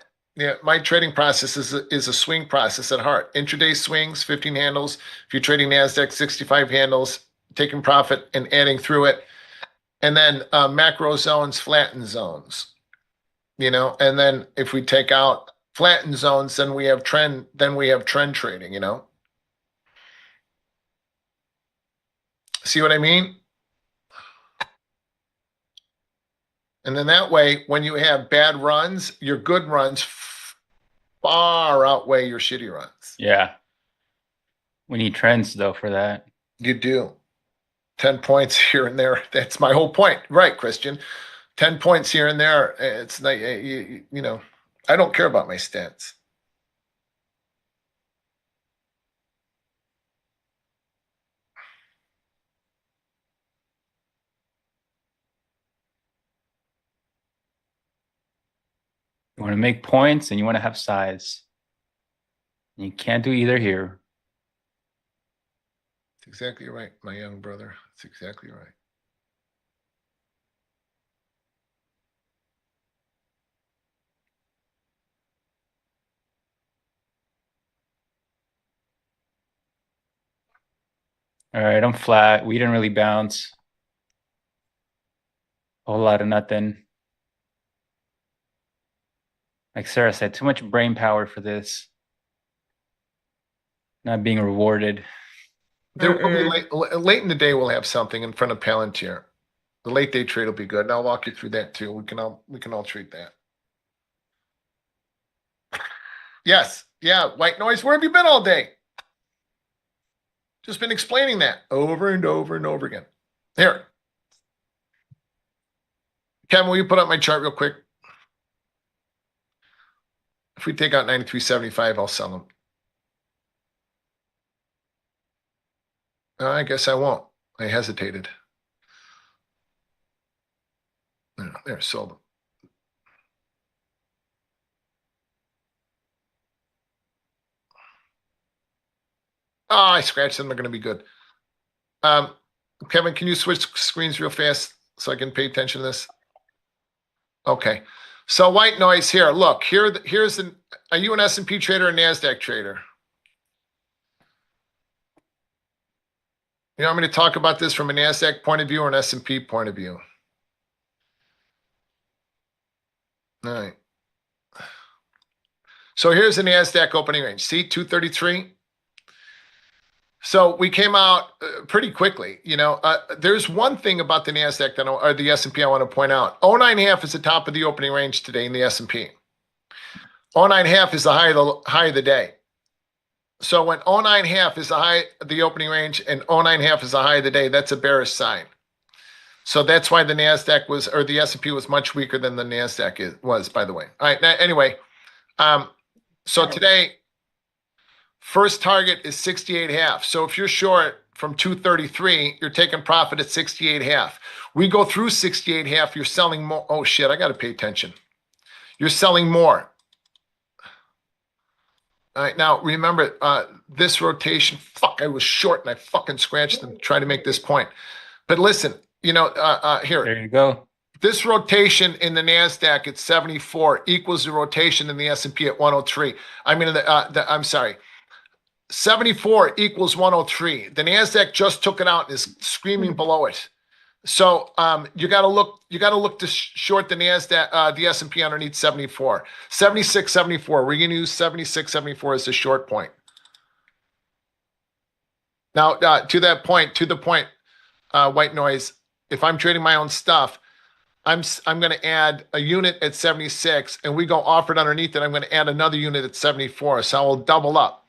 my trading process is a swing process at heart. Intraday swings, 15 handles. If you're trading Nasdaq, 65 handles, taking profit and adding through it. And then macro zones, flattened zones. And then if we take out flattened zones, then we have trend trading, See what I mean? And then that way, when you have bad runs, your good runs far outweigh your shitty runs. Yeah. We need trends though for that. You do. 10 points here and there. That's my whole point. Right, Christian. 10 points here and there. It's like, I don't care about my stats. You want to make points and you want to have size. You can't do either here. That's exactly right, my young brother. That's exactly right. All right, I'm flat. We didn't really bounce. A whole lot of nothing. Like Sarah said, too much brain power for this. Not being rewarded. There will be late in the day. We'll have something in front of Palantir. The late day trade will be good, and I'll walk you through that too. We can all treat that. Yes, yeah, white noise. Where have you been all day? Just been explaining that over and over and over again. Here, Kevin, will you put up my chart real quick? If we take out 93.75, I'll sell them. I guess I won't. I hesitated. There, sold them. Oh, I scratched them. They're going to be good. Kevin, can you switch screens real fast so I can pay attention to this? Okay. So white noise here. Look, here's are you an S&P trader or NASDAQ trader? You want me to talk about this from a NASDAQ point of view or an S&P point of view? All right. So here's the NASDAQ opening range. See, 233. So we came out pretty quickly. There's one thing about the NASDAQ or the S&P I want to point out. 09.5 is the top of the opening range today in the S&P. 09.5 is the high of the day. So when 09.5 is the high of the opening range and 09.5 is the high of the day, that's a bearish sign. So that's why the NASDAQ the S&P was much weaker than the NASDAQ was, by the way. All right. Now, anyway, so today, first target is 68.5. So if you're short from 233, you're taking profit at 68.5. We go through 68.5, you're selling more. Oh shit, I got to pay attention. You're selling more. All right, now remember this rotation. Fuck, I was short and I fucking scratched them trying to make this point. But listen, here. There you go. This rotation in the NASDAQ at 74 equals the rotation in the S&P at 103. I mean, I'm sorry. 74 equals 103. The NASDAQ just took it out and is screaming below it. So you got to look to short the NASDAQ, the S&P underneath 74. 76, 74. We're going to use 76, 74 as the short point. Now, to the point, white noise, if I'm trading my own stuff, I'm going to add a unit at 76 and we go offered underneath it. I'm going to add another unit at 74. So I will double up.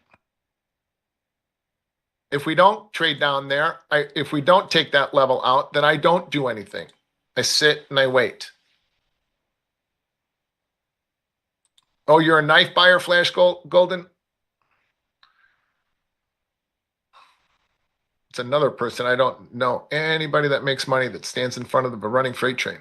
If we don't trade down there, if we don't take that level out, then I don't do anything. I sit and I wait. Oh, you're a knife buyer, Flash Golden? It's another person. I don't know anybody that makes money that stands in front of a running freight train.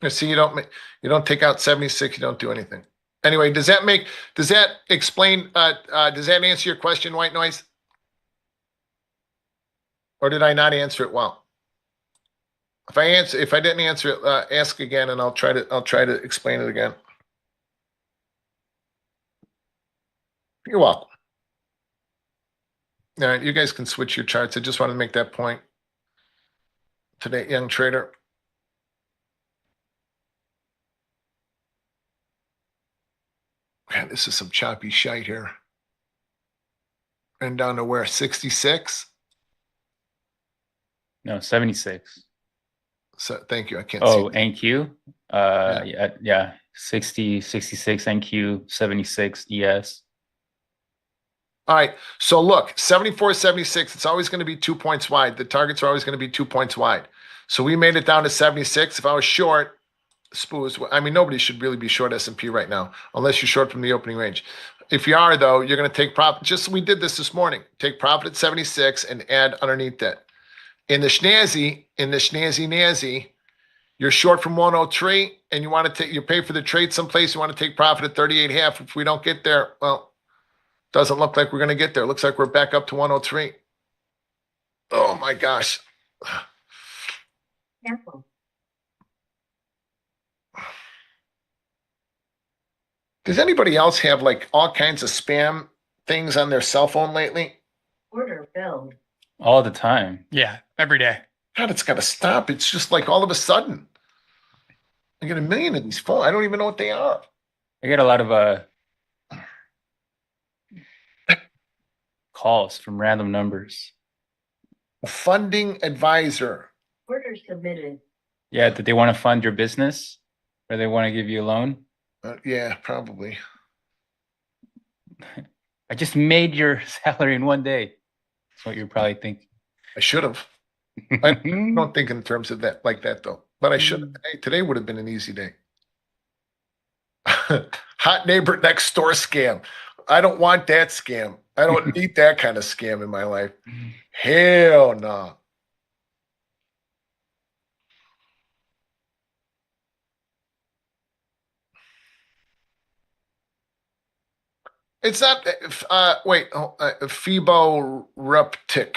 See, you don't take out 76, you don't do anything. Anyway, does that explain, does that answer your question, white noise? Or did I not answer it well? If I didn't answer it, ask again and I'll try to explain it again. You're welcome. All right, you guys can switch your charts. I just wanted to make that point today, young trader. Man, this is some choppy shite here. And down to where? 66? No, 76. So thank you. I can't see. Oh, NQ? Yeah. 60, 66 NQ, 76 ES. All right. So look, 74, 76, it's always going to be 2 points wide. The targets are always going to be 2 points wide. So we made it down to 76. If I was short, spoos. I mean, nobody should really be short S&P right now, unless you're short from the opening range. If you are, though, you're going to take profit. Just we did this morning. Take profit at 76 and add underneath that. In the snazzy nazzy, you're short from 103, and you want to take, you pay for the trade someplace. You want to take profit at 38.5. If we don't get there, well, doesn't look like we're going to get there. Looks like we're back up to 103. Oh my gosh. Careful. Does anybody else have like all kinds of spam things on their cell phone lately? Order filled. All the time. Yeah, every day. God, it's got to stop. It's just like all of a sudden. I get a million of these phones. I don't even know what they are. I get a lot of calls from random numbers. A funding advisor. Order submitted. Yeah, that they want to fund your business or they want to give you a loan. Yeah, probably. I just made your salary in one day. That's what you're probably thinking. I should have. I don't think in terms of that like that though. But I should. Hey, today would have been an easy day. Hot neighbor next door scam. I don't want that scam. I don't need that kind of scam in my life. Hell no. It's not. Phoboruptic.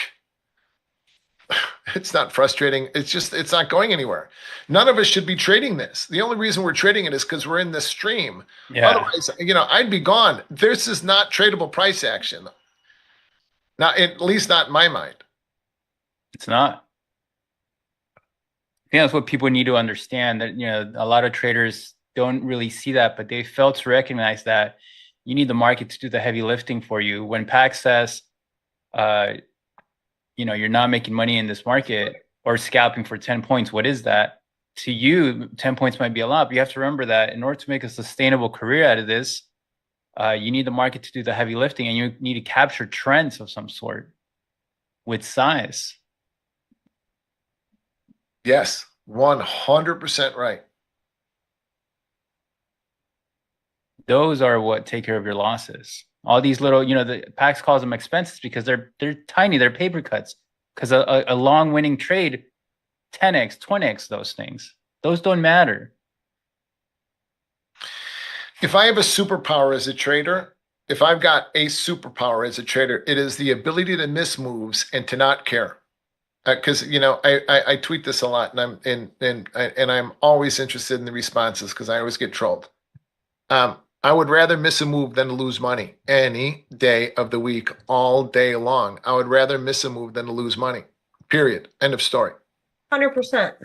It's not frustrating. It's just, it's not going anywhere. None of us should be trading this. The only reason we're trading it is because we're in this stream. Yeah. Otherwise, I'd be gone. This is not tradable price action. Not, at least not in my mind. It's not. I think that's what people need to understand, that, a lot of traders don't really see that, but they fail to recognize that you need the market to do the heavy lifting for you. When Pax says, you're not making money in this market or scalping for 10 points, what is that? To you, 10 points might be a lot, but you have to remember that in order to make a sustainable career out of this, you need the market to do the heavy lifting, and you need to capture trends of some sort with size. Yes, 100% right. Those are what take care of your losses. All these little, the Pax calls them expenses because they're tiny, they're paper cuts. Because a long winning trade, 10x, 20x, those things, those don't matter. If I have a superpower as a trader, if I've got a superpower as a trader, it is the ability to miss moves and to not care. Because I tweet this a lot, and I'm always interested in the responses because I always get trolled. I would rather miss a move than to lose money any day of the week, all day long. I would rather miss a move than to lose money. Period. End of story. 100%.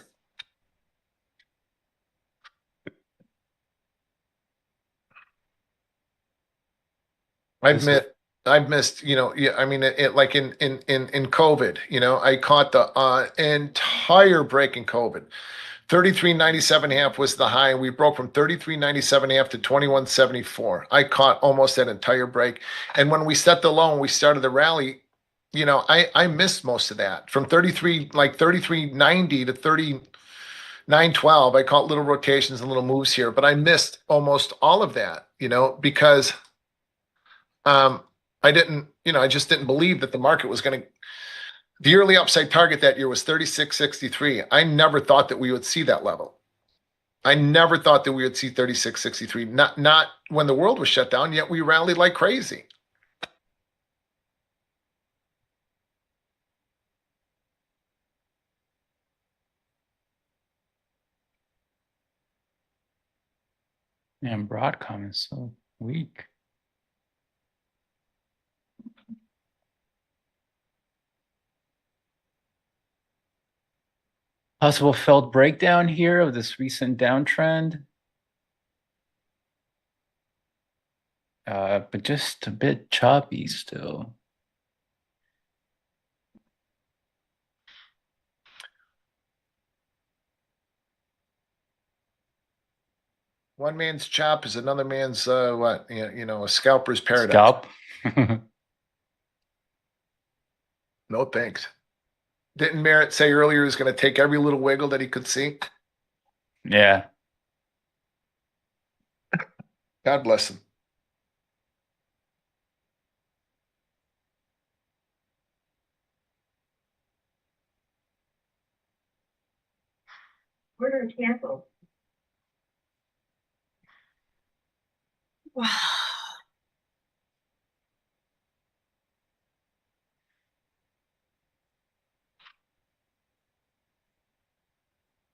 I've missed, like in COVID, I caught the entire break in COVID. 33.97.5 was the high. We broke from 33.97.5 to 21.74. I caught almost that entire break. And when we set the low and we started the rally, I missed most of that from 33.90 to 39.12. I caught little rotations and little moves here, but I missed almost all of that, because I just didn't believe that the market was going to. The early upside target that year was 36.63. I never thought that we would see that level. I never thought that we would see 36.63. Not when the world was shut down, yet we rallied like crazy. Man, Broadcom is so weak. Possible felt breakdown here of this recent downtrend. But just a bit choppy still. One man's chop is another man's a scalper's paradise. Scalp. No thanks. Didn't Merritt say earlier he was going to take every little wiggle that he could see? Yeah. God bless them. Order canceled. Wow.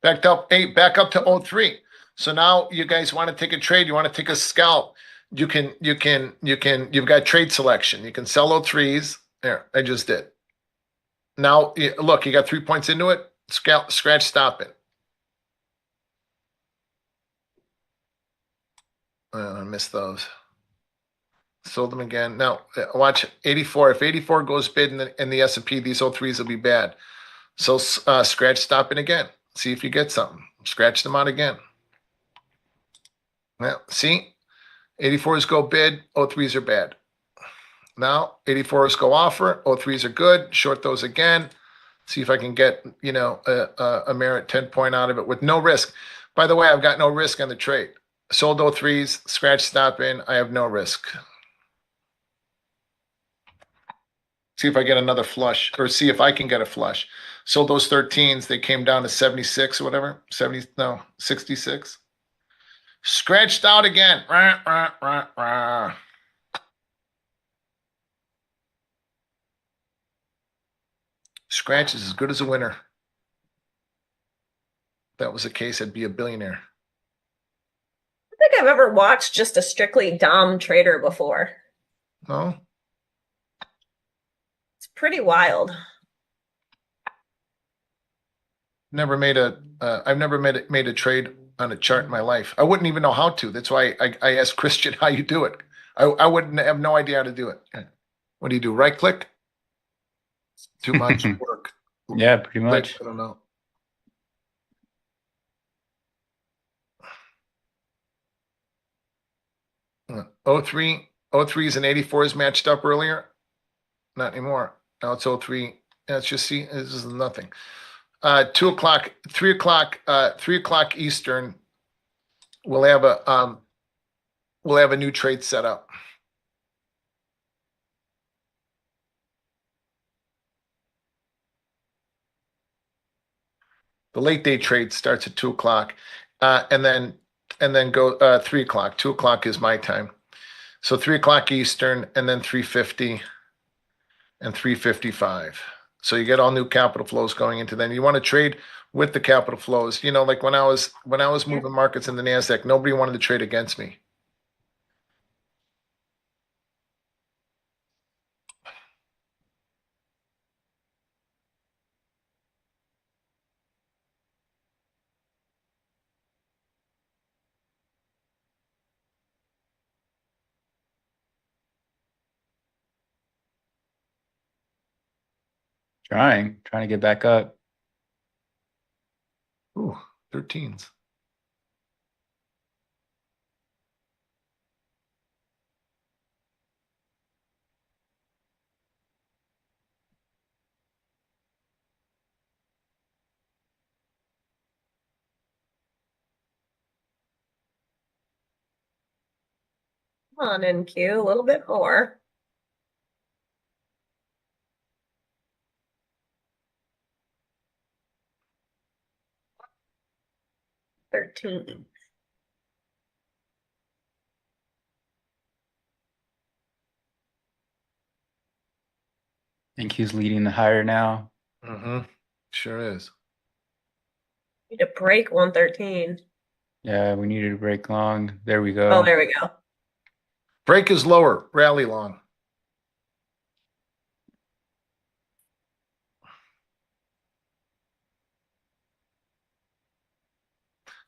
Back up to 03. So now you guys want to take a trade, you want to take a scalp. You've got trade selection. You can sell 03s. There, I just did. Now, look, you got 3 points into it. Scratch, stop it. I missed those. Sold them again. Now, watch 84. If 84 goes bid in the S&P, these 03s will be bad. So scratch, stop it again. See if you get something. Scratch them out again. Well, see? 84s go bid, 03s are bad. Now, 84s go offer, 03s are good. Short those again. See if I can get, a merit 10 point out of it with no risk. By the way, I've got no risk on the trade. Sold 03s, scratch, stop in. I have no risk. See if I get another flush, or see if I can get a flush. Sold those 13s. They came down to 76 or whatever. 66. Scratched out again. Rah, rah, rah, rah. Scratch is as good as a winner. If that was the case, I'd be a billionaire. I don't think I've ever watched just a strictly Dom trader before. No? It's pretty wild. I've never made a trade on a chart in my life. I wouldn't even know how to. That's why I asked Christian how you do it. I wouldn't have no idea how to do it. What do? Right click? Too much work. Yeah, pretty much. I don't know. Oh 03s and 84s matched up earlier. Not anymore. Now it's 03. Let's just see. This is nothing. 2 o'clock, 3 o'clock, 3 o'clock Eastern. We'll have a new trade set up. The late day trade starts at 2 o'clock, and then go 3 o'clock. 2 o'clock is my time. So 3 o'clock Eastern, and then 3:50 and 3:55. So you get all new capital flows going into then. You want to trade with the capital flows. Like when I was moving markets in the NASDAQ, nobody wanted to trade against me. Trying to get back up. Ooh, 13s. Come on, NQ, a little bit more. 13. Think he's leading the higher now. Mm-hmm. Sure is. Need to break 113. Yeah, we needed to break long. There we go. Oh, there we go. Break is lower, rally long.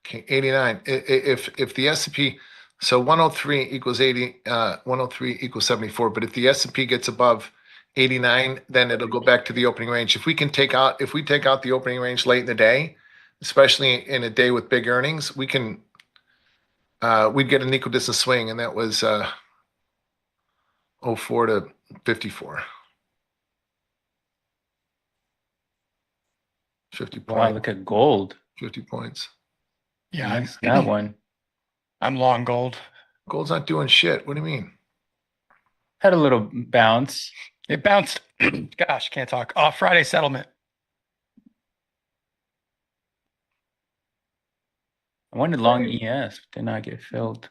Okay, 89. If the S&P, so 103 equals 80, 103 equals 74. But if the S&P gets above 89, then it'll go back to the opening range. If we take out the opening range late in the day, especially in a day with big earnings, we'd get an equal distance swing, and that was 04 to 54. 50 points. Wow, look at gold. 50 points. Yeah, Nice, that one. I'm long gold. Gold's not doing shit. What do you mean? Had a little bounce. It bounced. Gosh, can't talk. Off Friday settlement. I wanted long ES, did not get filled.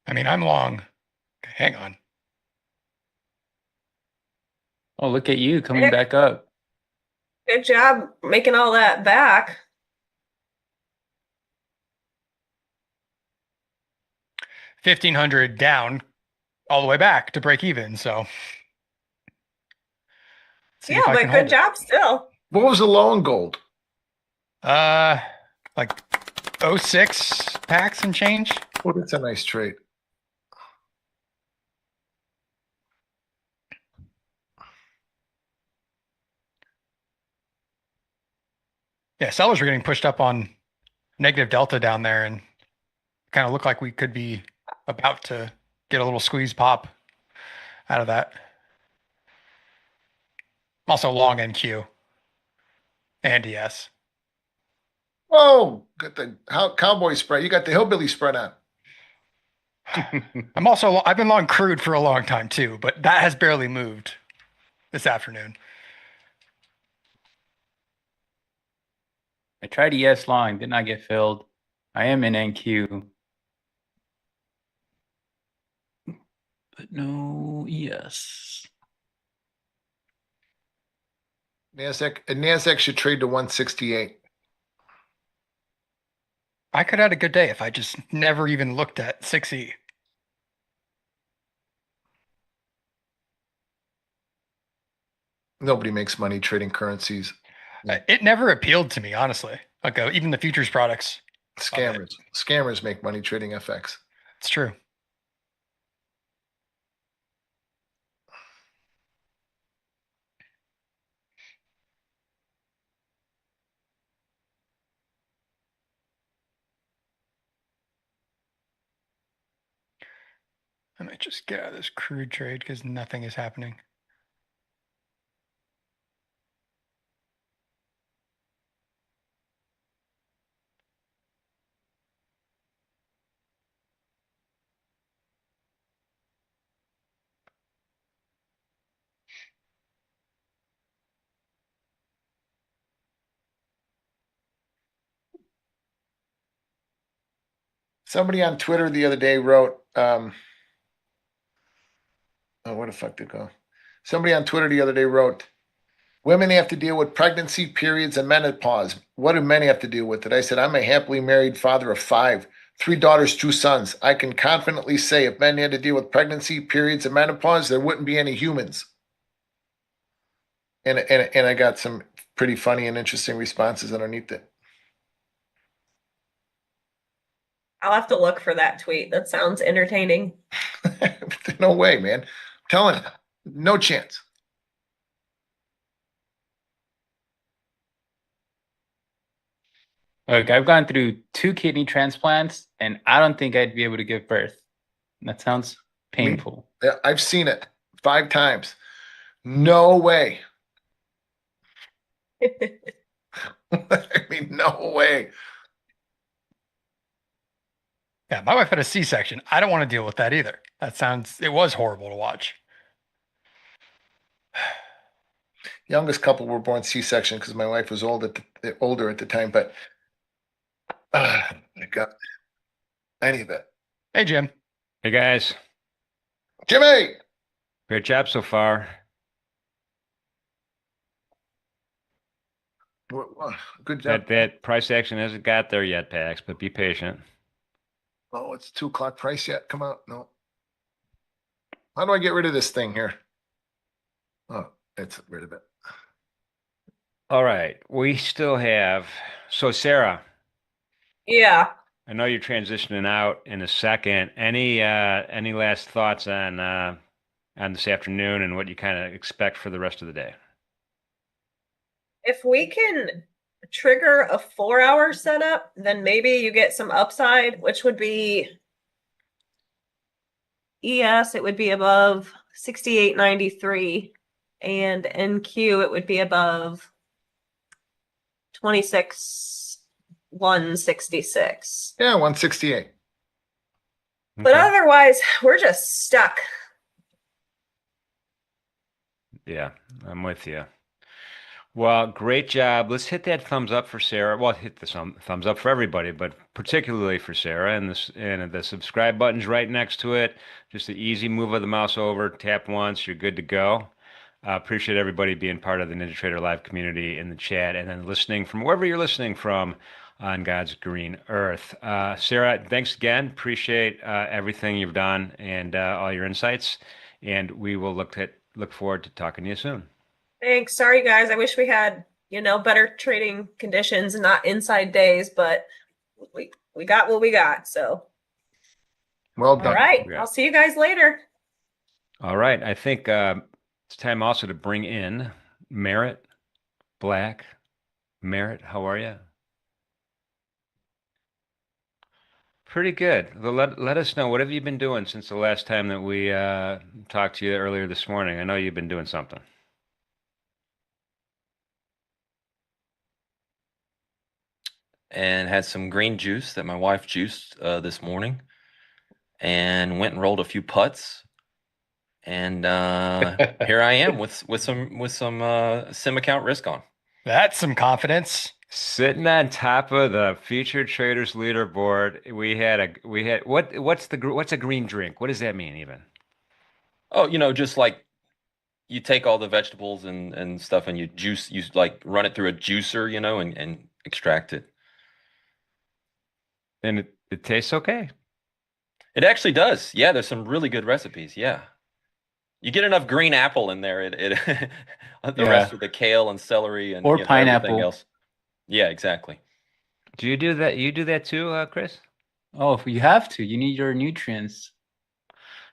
I mean, I'm long. Hang on. Oh, look at you coming back up. Good job making all that back. 1,500 down all the way back to break even. So, see Yeah, if I but can good hold it. job still. What was the low in gold? Like 06 packs and change. Oh, that's a nice trade. Yeah, sellers were getting pushed up on negative delta down there and kind of looked like we could be about to get a little squeeze pop out of that. Also long NQ and DS. Oh, got the cowboy spread. You got the hillbilly spread on. I've been long crude for a long time too, but that has barely moved this afternoon. I tried ES long, did not get filled. I am in NQ. But no ES. NASDAQ should trade to 168. I could have had a good day if I just never even looked at 6E. Nobody makes money trading currencies. It never appealed to me, honestly. Like even the futures products. Scammers make money trading FX. It's true. I might just get out of this crude trade because nothing is happening. Somebody on Twitter the other day wrote, oh, where the fuck did it go? Somebody on Twitter the other day wrote, women have to deal with pregnancy, periods, and menopause. What do men have to deal with it? I said, I'm a happily married father of 5, 3 daughters, 2 sons. I can confidently say if men had to deal with pregnancy, periods, and menopause, there wouldn't be any humans. And I got some pretty funny and interesting responses underneath it. I'll have to look for that tweet. That sounds entertaining. No way, man. I'm telling you, no chance. Look, I've gone through 2 kidney transplants, and I don't think I'd be able to give birth. That sounds painful. I've seen it 5 times. No way. I mean, no way. Yeah, my wife had a C-section. I don't want to deal with that either. It was horrible to watch. Youngest couple were born C-section because my wife was older at the time, but I got any of it. Hey, Jim. Hey, guys. Jimmy! Great job so far. Good job. That price action hasn't got there yet, Pax, but be patient. Oh, it's 2:00 price yet? Come out. No. How do I get rid of this thing here? Oh, it's rid of it. All right. We still have, so Sarah, Yeah. I know you're transitioning out in a second. Any last thoughts on this afternoon and what you kind of expect for the rest of the day? If we can trigger a 4-hour setup, then maybe you get some upside, which would be ES, it would be above 68.93. And NQ, it would be above 26,166. Yeah, 168. But Okay. otherwise, we're just stuck. Yeah, I'm with you. Well, great job. Let's hit that thumbs up for Sarah. Well, hit the thumbs up for everybody, but particularly for Sarah. And the subscribe button's right next to it. Just an easy move of the mouse over, tap once, you're good to go. Appreciate everybody being part of the Ninja Trader Live community in the chat and then listening from wherever you're listening from on God's green earth. Sarah, thanks again. Appreciate everything you've done and all your insights. And we will look forward to talking to you soon. Thanks. Sorry, guys. I wish we had, better trading conditions and not inside days, but we got what we got. So, Well all done. right. Yeah. I'll see you guys later. All right. I think it's time also to bring in Merritt Black. Merritt, how are you? Pretty good. Well, let us know, what have you been doing since the last time that we talked to you earlier this morning? I know you've been doing something. And had some green juice that my wife juiced this morning, and went and rolled a few putts. And here I am with some sim account risk on. That's some confidence. Sitting on top of the featured traders leaderboard, what's a green drink? What does that mean even? Oh, just like you take all the vegetables and stuff and you like run it through a juicer, and extract it. And it tastes okay. It actually does. Yeah, there's some really good recipes. Yeah. You get enough green apple in there, the rest of the kale and celery and Or everything pineapple. else. Yeah, exactly. Do you do that? You do that too, Chris? Oh, if you have to, you need your nutrients.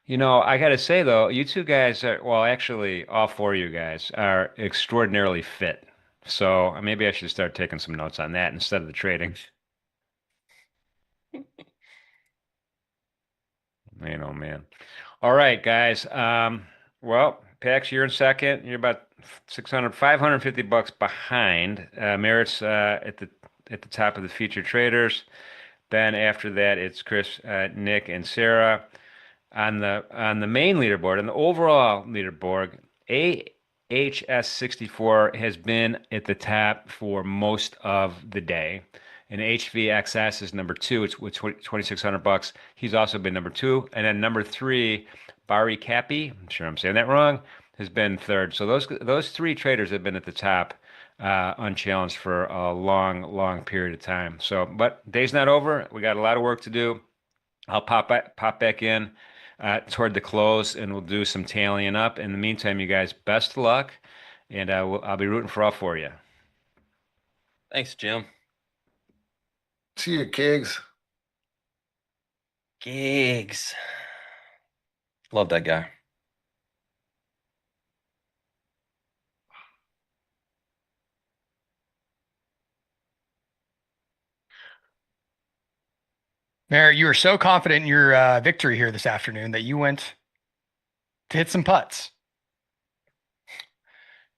I got to say though, you two guys well, actually, all four of you guys are extraordinarily fit. So maybe I should start taking some notes on that instead of the trading. Man, oh man. All right, guys. Well, Pax, you're in second. You're about 550 bucks behind. Merritt's at the top of the featured traders. Then after that, it's Chris, Nick, and Sarah. On the main leaderboard, on the overall leaderboard, AHS64 has been at the top for most of the day. And HVXS is number 2. It's with 2,600 bucks. He's also been number 2. And then number 3, Bari Cappy, I'm sure I'm saying that wrong, has been third. So those three traders have been at the top unchallenged for a long period of time. So, but day's not over. We got a lot of work to do. I'll pop back in toward the close, and we'll do some tallying up. In the meantime, you guys, best of luck, and I'll be rooting for all for you. Thanks, Jim. See you, Kigs. Gigs. Love that guy. Merritt, you were so confident in your victory here this afternoon that you went to hit some putts.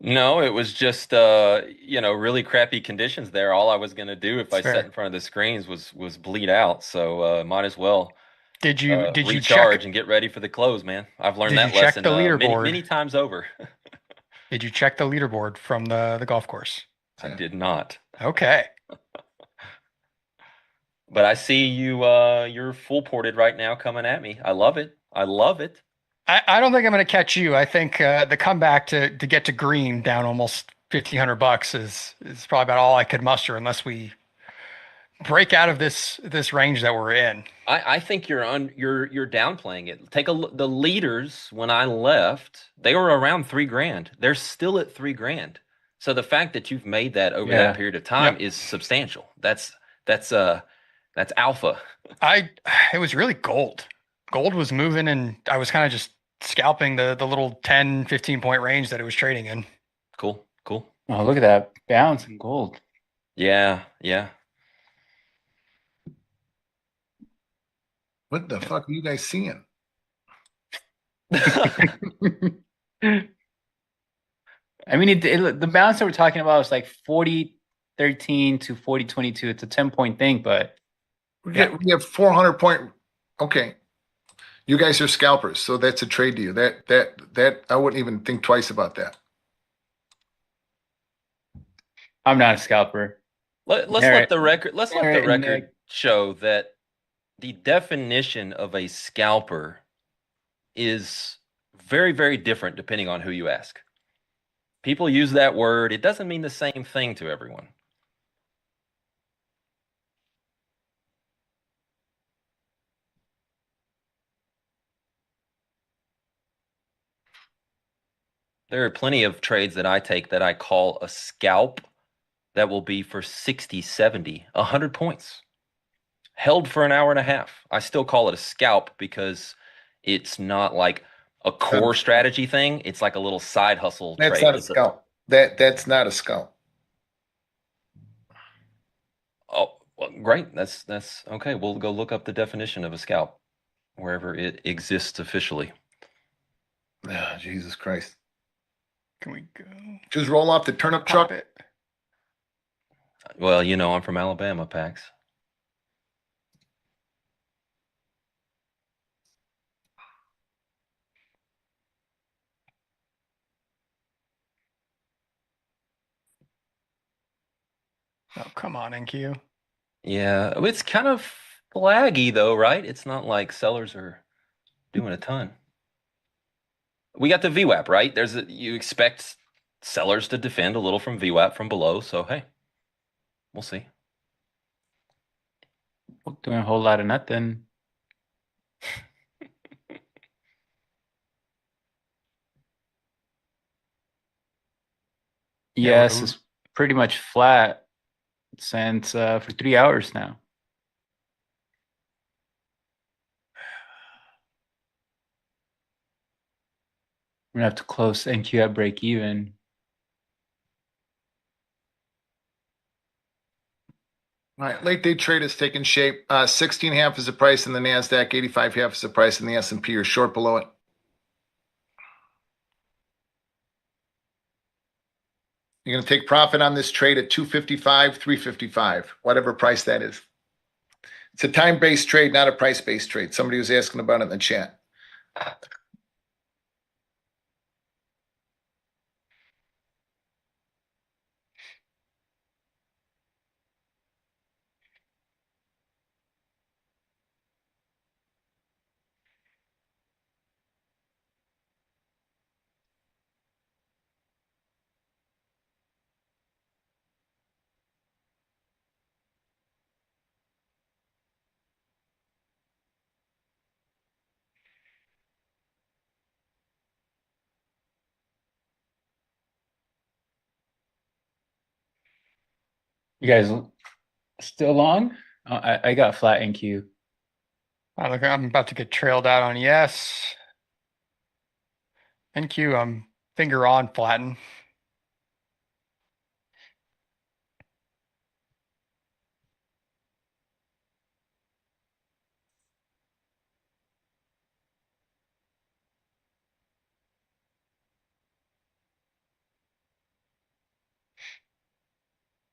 No, it was just really crappy conditions there. All I was gonna do if I sat in front of the screens was bleed out. So might as well did you recharge check and get ready for the close, man. I've learned Did that you check lesson the leaderboard? many times over. Did you check the leaderboard from the golf course? I did not. Okay. But I see you're full ported right now coming at me. I love it. I love it. I don't think I'm going to catch you. I think the comeback to get to green down almost $1,500 is probably about all I could muster unless we break out of this range that we're in. I think you're downplaying it. The leaders when I left, they were around $3,000. They're still at $3,000. So the fact that you've made that over that period of time is substantial. That's alpha. It was really gold. Gold was moving, and I was kind of just scalping the little 10, 15 point range that it was trading in. Cool. Oh, look at that bounce in gold. Yeah. What the fuck are you guys seeing? I mean, the balance that we're talking about is like 40-13 to 40-22. It's a 10-point thing, but We have 400 point. Okay. You guys are scalpers, so that's a trade to you. That I wouldn't even think twice about that. I'm not a scalper. Let's let the record show that the definition of a scalper is very, very different depending on who you ask. People use that word. It doesn't mean the same thing to everyone. There are plenty of trades that I take that I call a scalp that will be for 60, 70, 100 points. Held for an hour and a half. I still call it a scalp because it's not like a core strategy thing. It's like a little side hustle trade. That's not a scalp. That's not a scalp. Oh, well, great. That's okay. We'll go look up the definition of a scalp wherever it exists officially. Oh, Jesus Christ. Can we go? Just roll off the turnip truck. Well, you know, I'm from Alabama, Pax. Oh, come on, NQ. Yeah, it's kind of flaggy though, right? It's not like sellers are doing a ton. We got the VWAP, right? You expect sellers to defend a little from VWAP from below, so hey, we'll see. Doing a whole lot of nothing. Yes, it's pretty much flat since for 3 hours now. We're gonna have to close NQ at break even. All right, late day trade is taking shape. 16.5 is the price in the NASDAQ, 85.5 is the price in the S&P. You're short below it. You're going to take profit on this trade at 255, 355, whatever price that is. It's a time-based trade, not a price-based trade. Somebody was asking about it in the chat. You guys still long? I got flat NQ. I'm about to get trailed out on yes. NQ, I'm finger on flatten.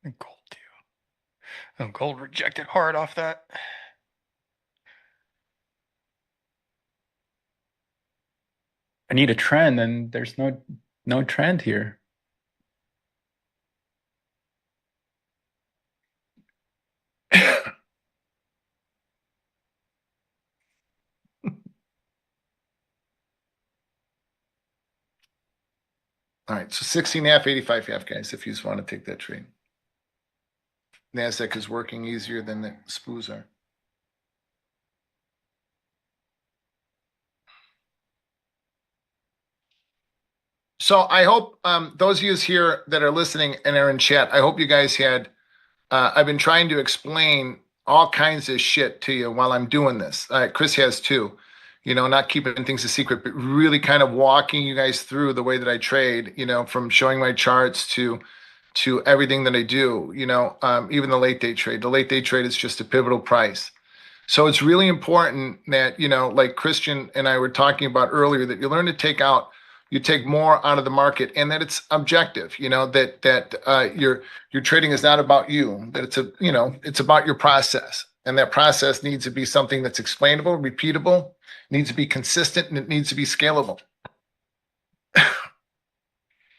And gold too. Oh, gold rejected hard off that. I need a trend, and there's no trend here. All right, so 16.5, 85.5, guys, if you just want to take that trade. NASDAQ is working easier than the SPOOs are. So I hope those of you here that are listening and are in chat, I hope you guys had, I've been trying to explain all kinds of shit to you while I'm doing this. Chris has too, you know, not keeping things a secret, but really kind of walking you guys through the way that I trade, you know, from showing my charts to everything that I do, you know, even the late day trade. The late day trade is just a pivotal price. So it's really important that, you know, like Christian and I were talking about earlier, that you learn to take out you take more out of the market, and that it's objective. That your trading is not about you. That it's about your process, and that process needs to be something that's explainable, repeatable, needs to be consistent, and it needs to be scalable.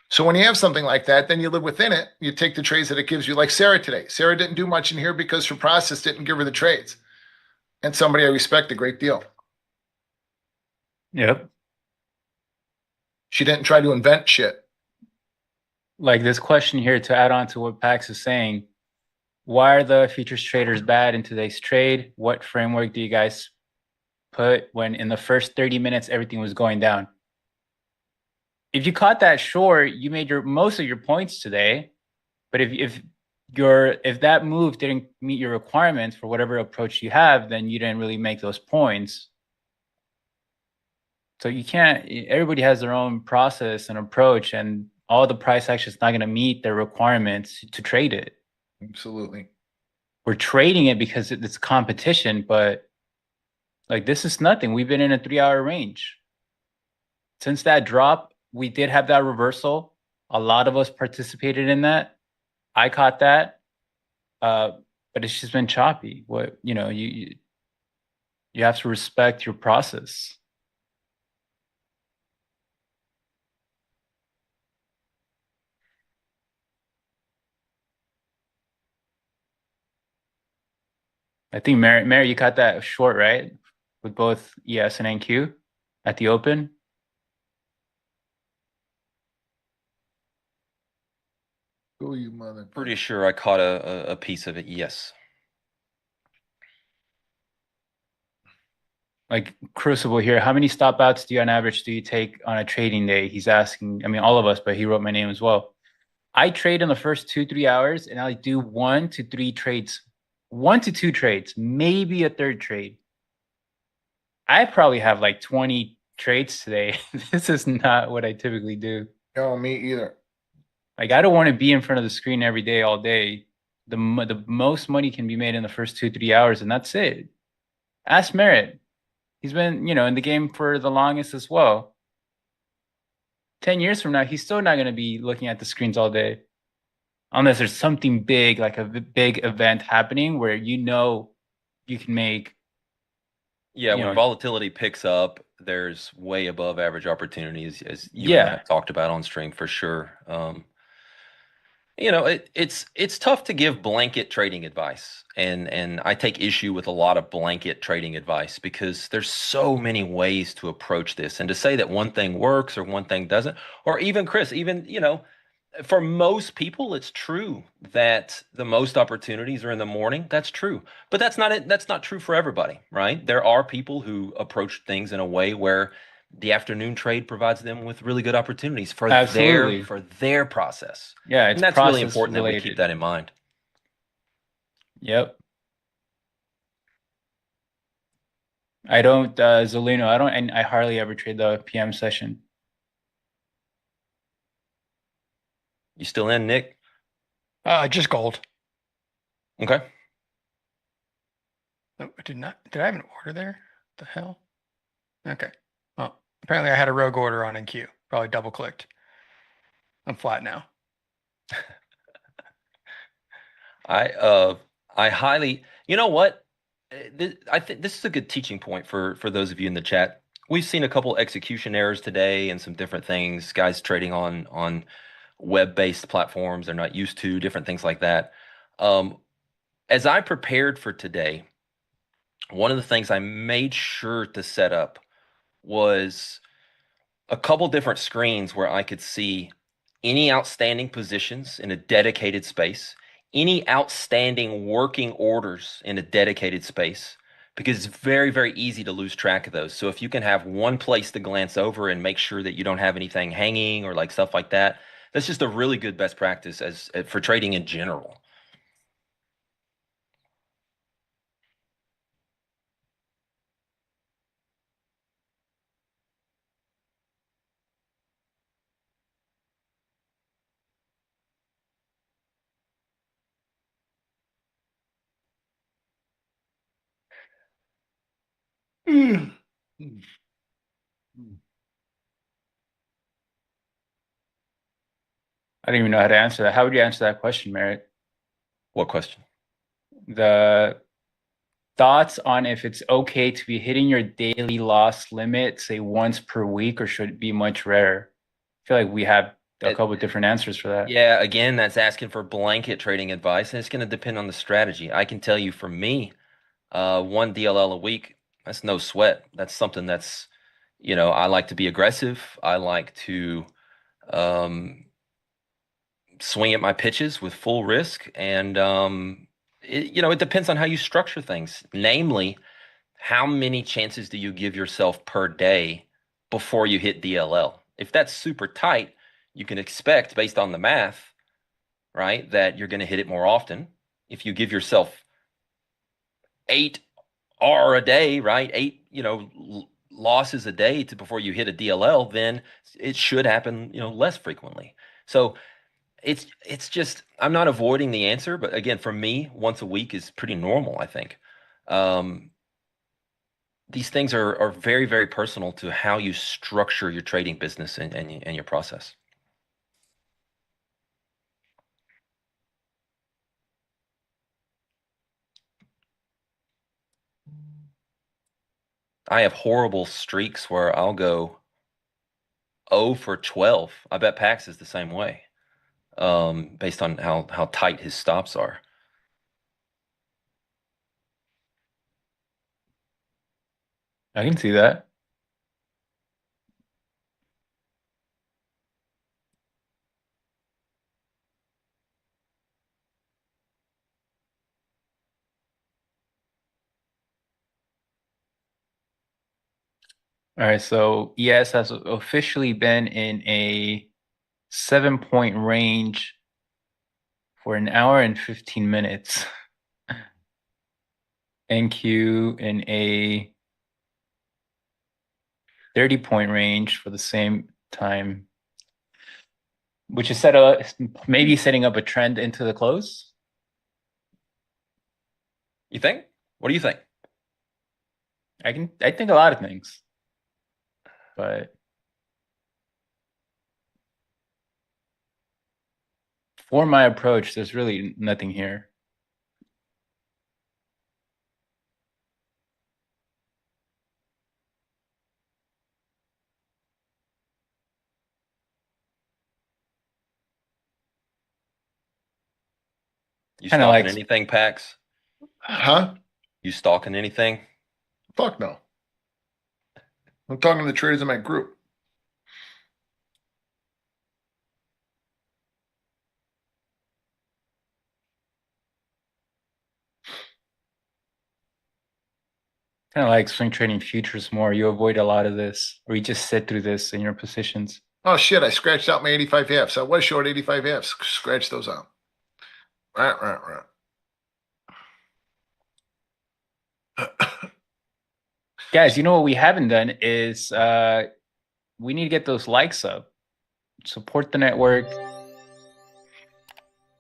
So when you have something like that, then you live within it. You take the trades that it gives you, like Sarah today. Sarah didn't do much in here because her process didn't give her the trades, and somebody I respect a great deal. Yep. She didn't try to invent shit. Like this question here, to add on to what Pax is saying, why are the futures traders bad in today's trade? What framework do you guys put when in the first 30 minutes everything was going down? If you caught that short, you made most of your points today. But if that move didn't meet your requirements for whatever approach you have, then you didn't really make those points. So you can't. Everybody has their own process and approach, and all the price action is not going to meet their requirements to trade it. Absolutely. We're trading it because it's competition, but like this is nothing. We've been in a 3-hour range. Since that drop, we did have that reversal. A lot of us participated in that. I caught that. But it's just been choppy. You have to respect your process. I think Mary, you caught that short, right? With both ES and NQ at the open. Oh, you mother. Pretty sure I caught a piece of it. Yes. Like Crucible here, how many stop outs on average do you take on a trading day? He's asking. I mean, all of us, but he wrote my name as well. I trade in the first 2-3 hours, and I do 1 to 3 trades, 1 to 2 trades, maybe a third trade. I probably have like 20 trades today. This is not what I typically do. No, me either. Like I don't want to be in front of the screen every day, all day. The most money can be made in the first 2-3 hours, and that's it. Ask Merritt. He's been, in the game for the longest as well. 10 years from now, he's still not going to be looking at the screens all day. Unless there's something big, like a big event happening where you can make. Yeah, when volatility picks up, there's way above average opportunities, as you and I have talked about on stream for sure. It's tough to give blanket trading advice, and I take issue with a lot of blanket trading advice because there's so many ways to approach this, and to say that one thing works or one thing doesn't, or even Chris, for most people, it's true that the most opportunities are in the morning. That's true, but that's not it. That's not true for everybody, right? There are people who approach things in a way where the afternoon trade provides them with really good opportunities for their process. Yeah, and that's really important that we keep that in mind. Yep. I don't, Zolino, and I hardly ever trade the PM session. You still in, Nick? Just gold. Okay. Oh, did I have an order there? What the hell? Okay. Well, apparently I had a rogue order on NQ. Probably double clicked. I'm flat now. I highly, you know what? I think this is a good teaching point for those of you in the chat. We've seen a couple execution errors today and some different things. Guys trading on web-based platforms they're not used to, different things like that. As I prepared for today, one of the things I made sure to set up was a couple different screens where I could see any outstanding positions in a dedicated space, any outstanding working orders in a dedicated space, because it's very, very easy to lose track of those. So if you can have one place to glance over and make sure that you don't have anything hanging or like stuff like that, that's just a really good best practice for trading in general. I don't even know how to answer that. How would you answer that question, Merritt? What question? The thoughts on if it's okay to be hitting your daily loss limit, say once per week, or should it be much rarer? I feel like we have a couple of different answers for that. Yeah, again, that's asking for blanket trading advice, and it's going to depend on the strategy. I can tell you for me, one DLL a week, that's no sweat. That's something that's, I like to be aggressive. I like to swing at my pitches with full risk. And, it depends on how you structure things. Namely, how many chances do you give yourself per day before you hit DLL? If that's super tight, you can expect, based on the math, right, that you're going to hit it more often. If you give yourself 8 R a day, right, 8, losses a day before you hit a DLL, then it should happen, less frequently. So it's just, I'm not avoiding the answer, but again, for me, once a week is pretty normal, I think. These things are very, very personal to how you structure your trading business and your process. I have horrible streaks where I'll go 0 for 12. I bet Pax is the same way, based on how tight his stops are. I can see that. All right, so ES has officially been in a 7-point range for an hour and 15 minutes. NQ in a 30-point range for the same time, which is maybe setting up a trend into the close. You think? What do you think? I think a lot of things, but for my approach, there's really nothing here. You Kinda stalking like- anything, Pax? Huh? You stalking anything? Fuck no. I'm talking to the traders in my group. Kind of like swing trading futures more. You avoid a lot of this, or you just sit through this in your positions. Oh shit, I scratched out my 85 Fs. I was short 85 Fs. Scratch those out. Right. Guys, you know what we haven't done is we need to get those likes up. Support the network.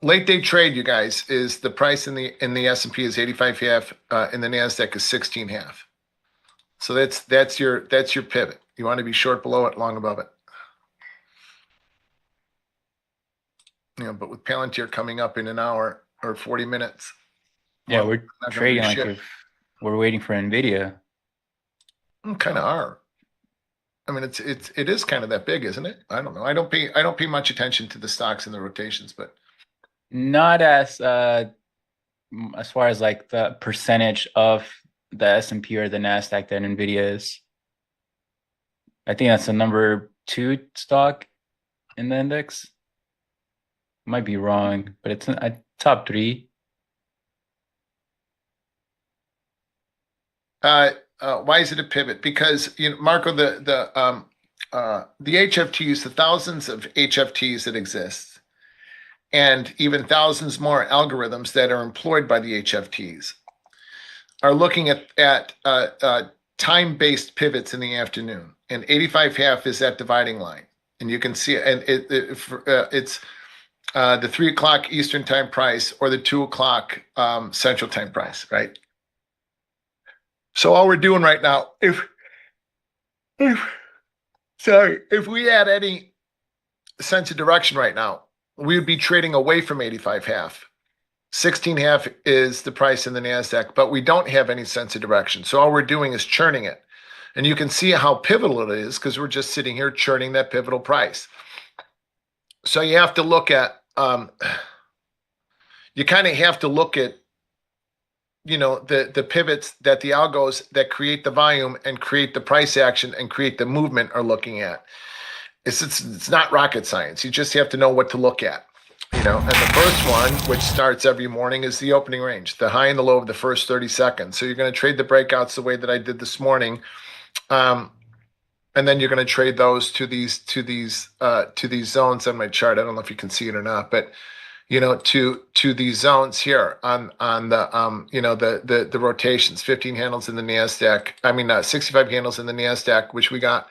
Late day trade, you guys, is the price in the S&P is 85 half, and the Nasdaq is 16 half. So that's your pivot. You want to be short below it, long above it. But with Palantir coming up in an hour or 40 minutes. Yeah, well, we're not gonna trading do like shit. if we're waiting for Nvidia. Kind of are. I mean, it is kind of that big, isn't it? I don't know. I don't pay much attention to the stocks and the rotations, but Not as far as like the percentage of the S&P or the Nasdaq that Nvidia is. I think that's the number 2 stock in the index. Might be wrong, but it's a top 3. why is it a pivot? Because Marco, the HFTs, the thousands of HFTs that exist, and even thousands more algorithms that are employed by the HFTs, are looking at time-based pivots in the afternoon, and 85 half is that dividing line, and you can see it, and it's the 3 o'clock Eastern time price or the 2 o'clock Central time price, right? So all we're doing right now, if we had any sense of direction right now, we would be trading away from 85.5. 16.5 is the price in the NASDAQ, but we don't have any sense of direction. So all we're doing is churning it. And you can see how pivotal it is because we're just sitting here churning that pivotal price. So you have to look at, you kind of have to look at, the pivots that the algos that create the volume and create the price action and create the movement are looking at. It's not rocket science. You just have to know what to look at. And the first one, which starts every morning, is the opening range, the high and the low of the first 30 seconds. So you're going to trade the breakouts the way that I did this morning. And then you're going to trade those to these zones on my chart. I don't know if you can see it or not, but to these zones here on the the rotations, 15 handles in the NASDAQ. 65 handles in the NASDAQ, which we got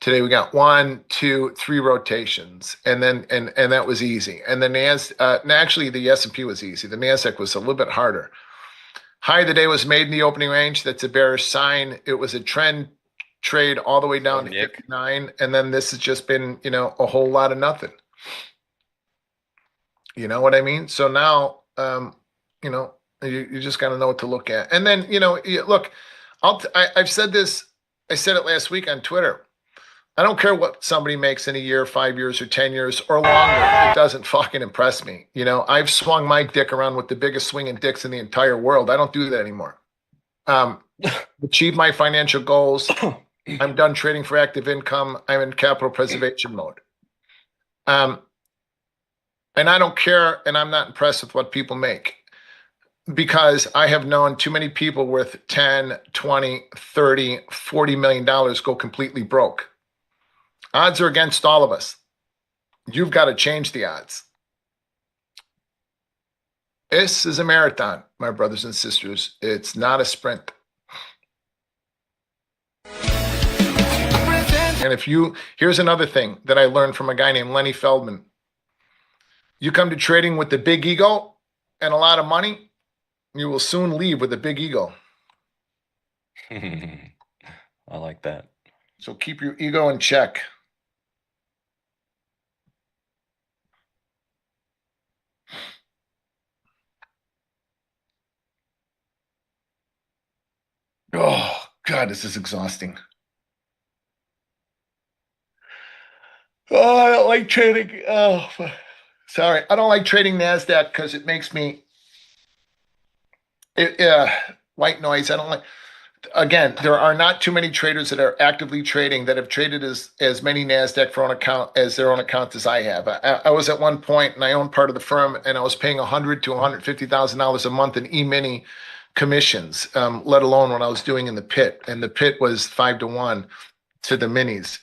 today. We got 1, 2, 3 rotations, and then and that was easy. And the actually the S&P was easy. The NASDAQ was a little bit harder. High of the day was made in the opening range. That's a bearish sign. It was a trend trade all the way down to 59, and then this has just been a whole lot of nothing. You know what I mean? So now you just got to know what to look at. And then look, I've said this. I said it last week on Twitter. I don't care what somebody makes in a year, 5 years, or 10 years, or longer. It doesn't fucking impress me. I've swung my dick around with the biggest swinging dicks in the entire world. I don't do that anymore. Achieve my financial goals. I'm done trading for active income. I'm in capital preservation mode. And I don't care, and I'm not impressed with what people make, because I have known too many people with 10, 20, 30, $40 million go completely broke. Odds are against all of us. You've got to change the odds. This is a marathon, my brothers and sisters. It's not a sprint. And here's another thing that I learned from a guy named Lenny Feldman. You come to trading with the big ego and a lot of money, you will soon leave with a big ego. I like that. So keep your ego in check. Oh, God, this is exhausting. Oh, I don't like trading. Oh, sorry. I don't like trading NASDAQ because it makes me white noise. I don't like. Again, there are not too many traders that are actively trading that have traded as many NASDAQ for their own account as I have. I was at one point, and I owned part of the firm, and I was paying $100,000 to $150,000 a month in E-mini commissions, let alone what I was doing in the pit. And the pit was 5-to-1 to the minis.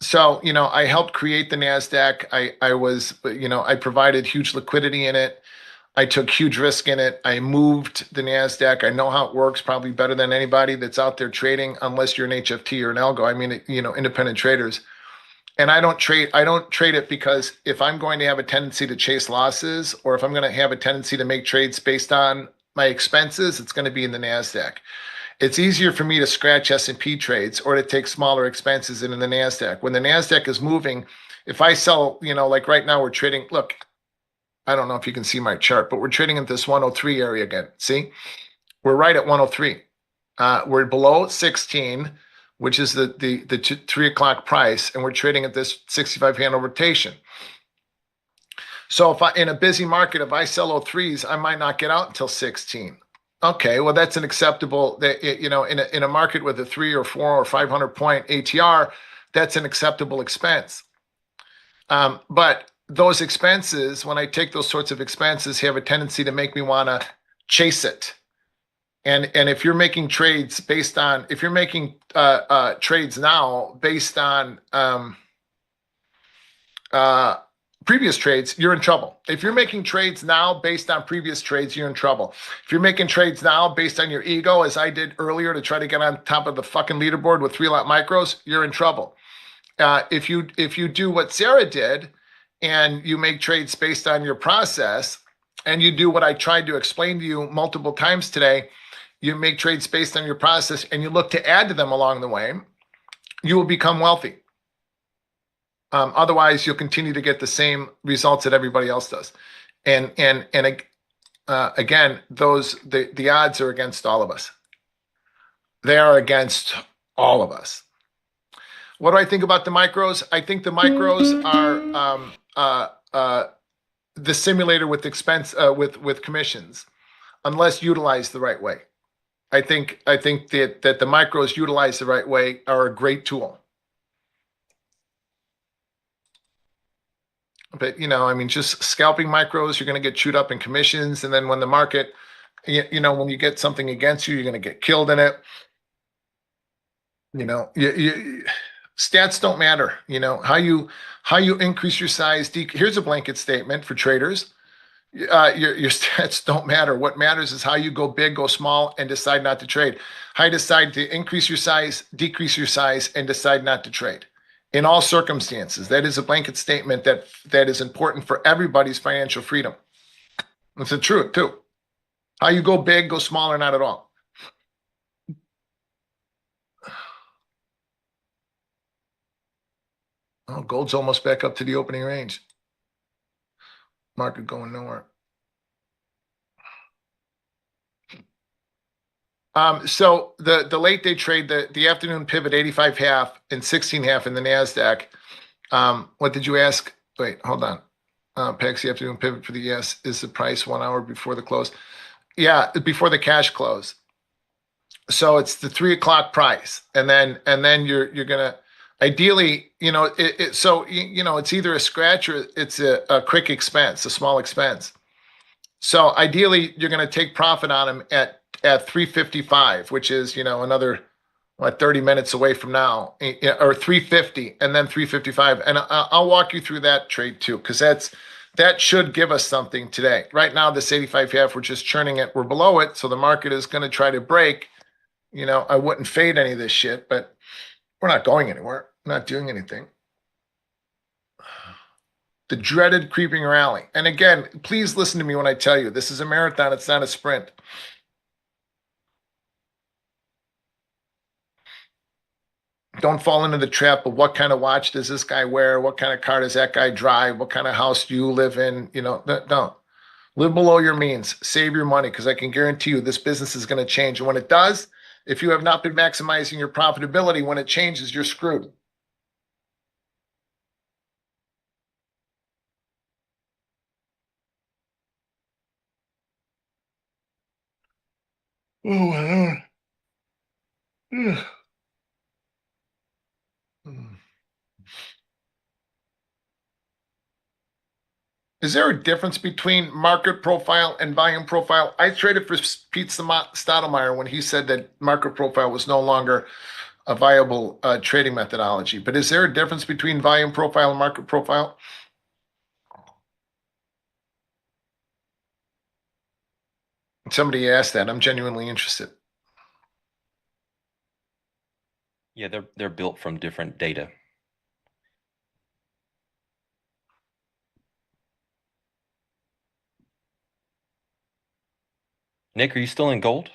So, I helped create the NASDAQ. I provided huge liquidity in it. I took huge risk in it. I moved the NASDAQ. I know how it works probably better than anybody that's out there trading, unless you're an HFT or an algo. I mean, independent traders. And I don't trade it because if I'm going to have a tendency to chase losses, or if I'm going to have a tendency to make trades based on my expenses, it's going to be in the NASDAQ. It's easier for me to scratch S&P trades or to take smaller expenses in the NASDAQ. When the NASDAQ is moving, if I sell, like right now we're trading, look, I don't know if you can see my chart, but we're trading at this 103 area again. See, we're right at 103. We're below 16, which is the 3 o'clock price, and we're trading at this 65 handle rotation. So if in a busy market, if I sell 03s, I might not get out until 16. Okay, well that's an acceptable. In a market with a 3 or 4 or 500 point ATR, that's an acceptable expense. But those expenses, when I take those sorts of expenses, have a tendency to make me want to chase it. And if you're making trades trades now based on previous trades, you're in trouble. If you're making trades now based on previous trades, you're in trouble. If you're making trades now based on your ego, as I did earlier to try to get on top of the fucking leaderboard with 3-lot micros, you're in trouble. If you do what Sarah did, and you make trades based on your process, and you do what I tried to explain to you multiple times today, you make trades based on your process, and you look to add to them along the way, you will become wealthy. Otherwise, you'll continue to get the same results that everybody else does. And again, the odds are against all of us. They are against all of us. What do I think about the micros? I think the micros are the simulator with expense with commissions, unless utilized the right way. I think that the micros utilized the right way are a great tool. But I mean, just scalping micros, you're going to get chewed up in commissions, and then when the market, when you get something against you, you're going to get killed in it. Stats don't matter. How you increase your size. Here's a blanket statement for traders. Your stats don't matter. What matters is how you go big, go small, and decide not to trade. How you decide to increase your size, decrease your size, and decide not to trade. In all circumstances, that is a blanket statement that is important for everybody's financial freedom. It's the truth too. How you go big, go small, or not at all. Oh, gold's almost back up to the opening range. Market going nowhere. So the late day trade, the afternoon pivot 85.5 and 16.5 in the NASDAQ. What did you ask? Wait, hold on. PAX, the afternoon pivot for the yes is the price 1 hour before the close. Yeah, before the cash close. So it's the 3 o'clock price, and then you're gonna ideally, it's either a scratch or it's a quick expense, a small expense. So ideally, you're going to take profit on them at 355, which is another 30 minutes away from now, or 350, and then 355. And I'll walk you through that trade too, because that should give us something today. Right now, this 85.5, we're just churning it. We're below it, so the market is going to try to break. I wouldn't fade any of this shit, but we're not going anywhere. We're not doing anything. The dreaded creeping rally. And again, please listen to me when I tell you, this is a marathon. It's not a sprint. Don't fall into the trap of what kind of watch does this guy wear? What kind of car does that guy drive? What kind of house do you live in? Don't. Live below your means. Save your money, because I can guarantee you this business is going to change. And when it does, if you have not been maximizing your profitability, when it changes, you're screwed. Oh, my Lord. Is there a difference between market profile and volume profile? I traded for Pete Stottlemyre when he said that market profile was no longer a viable trading methodology. But is there a difference between volume profile and market profile? Somebody asked that. I'm genuinely interested. Yeah, they're built from different data. Nick, are you still in gold?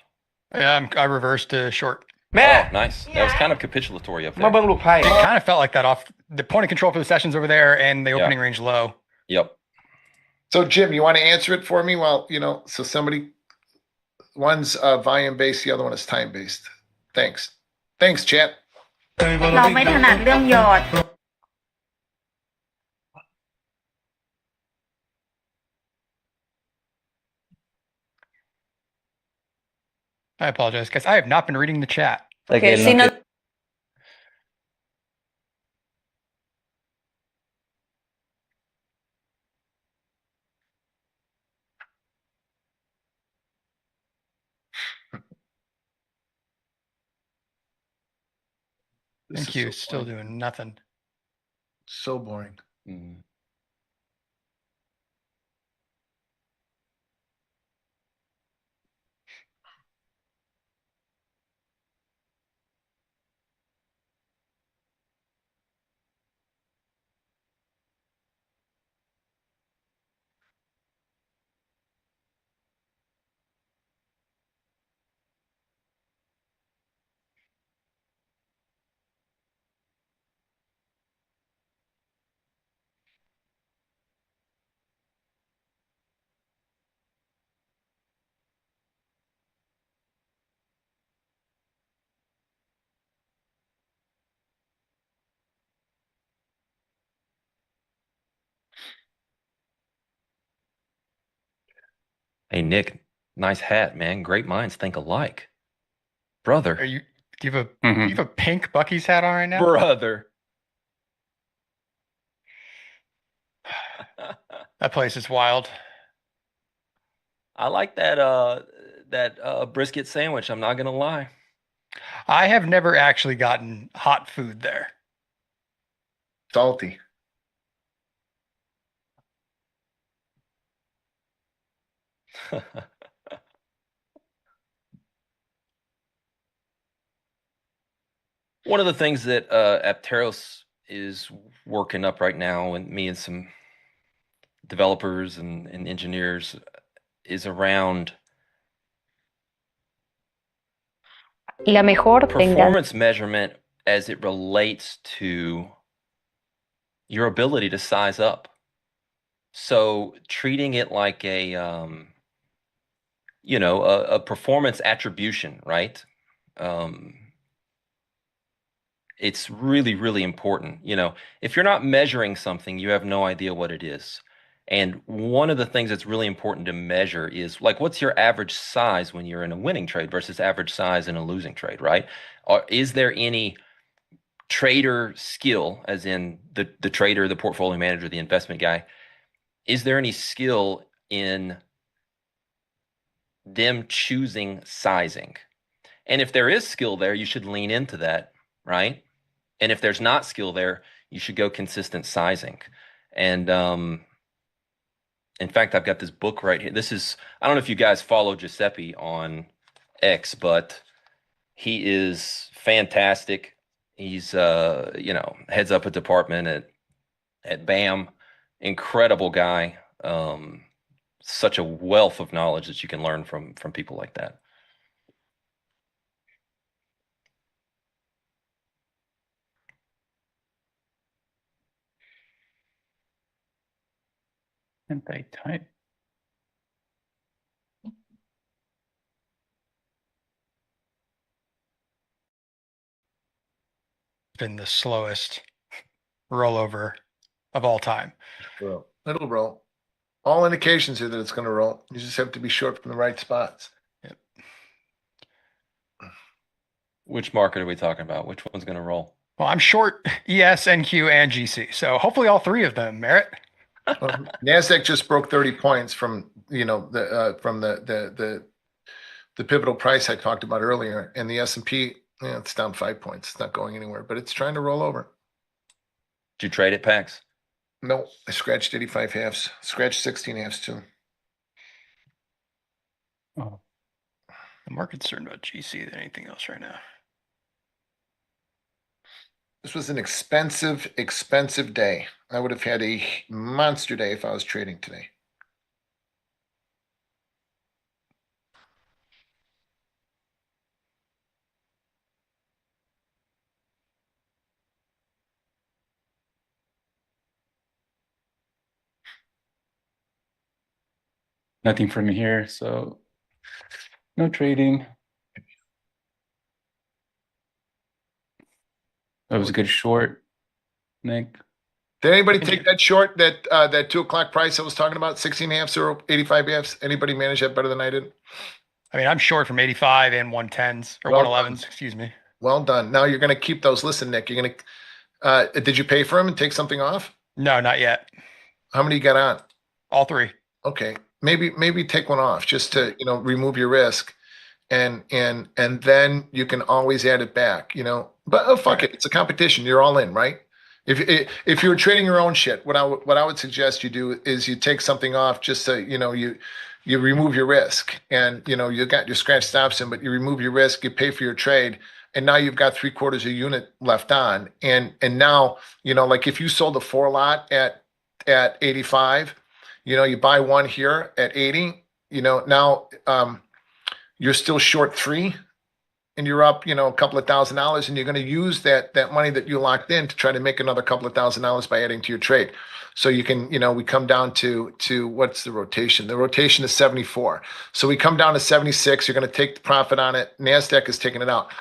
Yeah, I reversed to short. Oh, nice. That was kind of capitulatory up there. It kind of felt like that off the point of control for the sessions over there and the opening range low. Yep. So Jim, you want to answer it for me? Well, so one's volume based, the other one is time based. Thanks, chat. เราไม่ถนัดเรื่องหยอด I apologize, guys. I have not been reading the chat. Okay, see no. Thank you. Still doing nothing. So boring. Hey, Nick, nice hat, man. Great minds think alike. Brother. Do you have a pink Bucky's hat on right now? Brother. That place is wild. I like that brisket sandwich, I'm not gonna lie. I have never actually gotten hot food there. Salty. One of the things that Apteros is working up right now, and me and some developers and engineers, is around La mejor performance measurement as it relates to your ability to size up. So treating it like a a performance attribution, right? It's really, really important. If you're not measuring something, you have no idea what it is. And one of the things that's really important to measure is, like, what's your average size when you're in a winning trade versus average size in a losing trade, right? Or is there any trader skill, as in the trader, the portfolio manager, the investment guy, is there any skill in them choosing sizing? And if there is skill there, you should lean into that, right? And if there's not skill there, you should go consistent sizing. And in fact, I've got this book right here. I don't know if you guys follow Giuseppe on X, but he is fantastic. He's heads up a department at BAM. Incredible guy. Such a wealth of knowledge that you can learn from people like that. Anti-type. Been the slowest rollover of all time. It'll roll. All indications are that it's going to roll. You just have to be short from the right spots. Yep. Which market are we talking about? Which one's going to roll? Well, I'm short ES, NQ, and GC. So hopefully all three of them merit. NASDAQ just broke 30 points from the pivotal price I talked about earlier, and the S&P, it's down 5 points. It's not going anywhere, but it's trying to roll over. Did you trade it, Pax? No, I scratched 85 halves, scratched 16 halves too. Oh, the market's certain about GC than anything else right now. This was an expensive day. I would have had a monster day if I was trading today. Nothing from here, so no trading. That was a good short, Nick. Did anybody take that short, that 2 o'clock price I was talking about, 16 halves or 85 halves? Anybody manage that better than I did? I mean, I'm short from 85 and 110s or 111s, excuse me. Well done. Now you're going to keep those. Listen, Nick, you're going to, did you pay for them and take something off? No, not yet. How many you got on? All three. Okay. Maybe take one off just to, remove your risk, and then you can always add it back, but fuck it. It's a competition. You're all in, right? If you're trading your own shit, what I would suggest you do is you take something off just so, you remove your risk, and, you got your scratch stops in, but you remove your risk, you pay for your trade. And now you've got 3/4 of a unit left on. And now, like if you sold a 4 lot at 85, you buy one here at 80, now you're still short 3 and you're up, a couple of $1,000, and you're going to use that money that you locked in to try to make another couple of $1,000 by adding to your trade. So you can, we come down to what's the rotation? The rotation is 74. So we come down to 76. You're going to take the profit on it. NASDAQ is taking it out.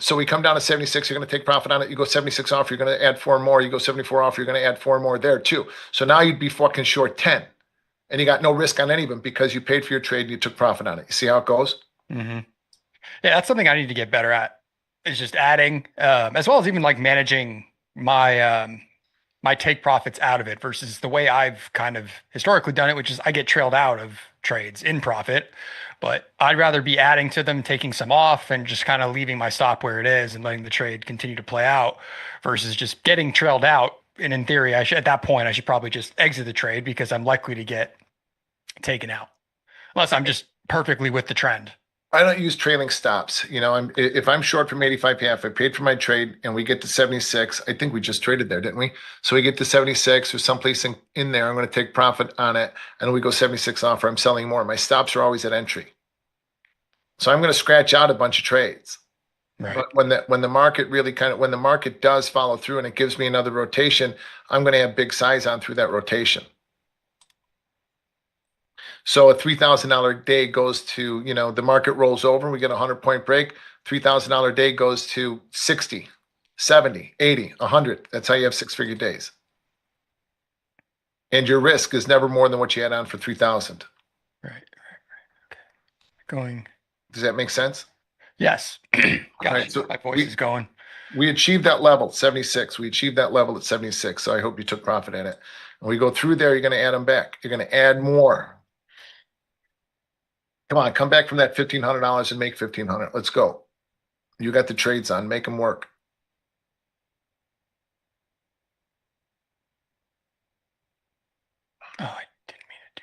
So we come down to 76, you're going to take profit on it. You go 76 off, you're going to add 4 more. You go 74 off, you're going to add 4 more there too. So now you'd be fucking short 10 and you got no risk on any of them because you paid for your trade and you took profit on it. You see how it goes? Mm-hmm. Yeah, that's something I need to get better at. Is just adding, as well as even like managing my my take profits out of it versus the way I've kind of historically done it, which is I get trailed out of trades in profit, but I'd rather be adding to them, taking some off, and just kind of leaving my stop where it is and letting the trade continue to play out versus just getting trailed out. And in theory, I should at that point I should probably just exit the trade because I'm likely to get taken out unless I'm just perfectly with the trend. I don't use trailing stops. If I'm short from 85.5, I paid for my trade and we get to 76. I think we just traded there, didn't we? So we get to 76 or someplace in there. I'm going to take profit on it. And we go 76 off or I'm selling more. My stops are always at entry. So I'm going to scratch out a bunch of trades. Right. But when the market really when the market does follow through and it gives me another rotation, I'm going to have big size on through that rotation. So a $3,000 day goes to, the market rolls over and we get a 100-point break. $3,000 day goes to 60, 70, 80, 100. That's how you have six-figure days. And your risk is never more than what you had on for 3,000. Right. Okay. Going. Does that make sense? Yes. Gosh, right, so my voice is going. We achieved that level, 76. We achieved that level at 76. So I hope you took profit at it. And we go through there, you're going to add them back. You're going to add more. Come on, come back from that $1,500 and make $1,500. Let's go. You got the trades on. Make them work. Oh, I didn't mean to do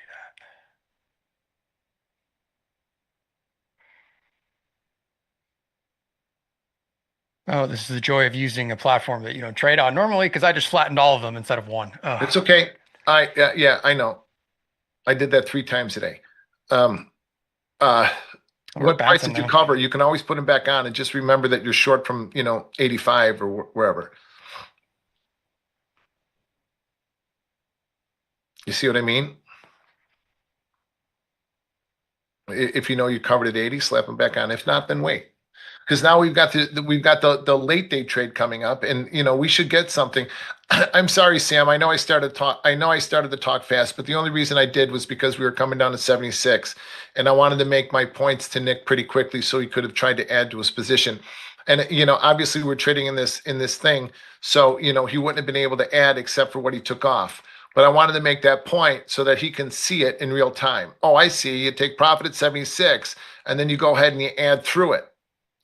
that. Oh, this is the joy of using a platform that you don't trade on normally because I just flattened all of them instead of one. Oh. It's okay. Yeah, I know. I did that 3 times today. What price did you cover? You can always put them back on and just remember that you're short from, 85 or wherever. You see what I mean? If you know you covered at 80, slap them back on. If not, then wait. Because now we've got the late day trade coming up, and we should get something. I'm sorry, Sam. I know I started the talk fast, but the only reason I did was because we were coming down to 76, and I wanted to make my points to Nick pretty quickly, so he could have tried to add to his position. And obviously we're trading in this thing, so he wouldn't have been able to add except for what he took off. But I wanted to make that point so that he can see it in real time. Oh, I see. You take profit at 76, and then you go ahead and you add through it.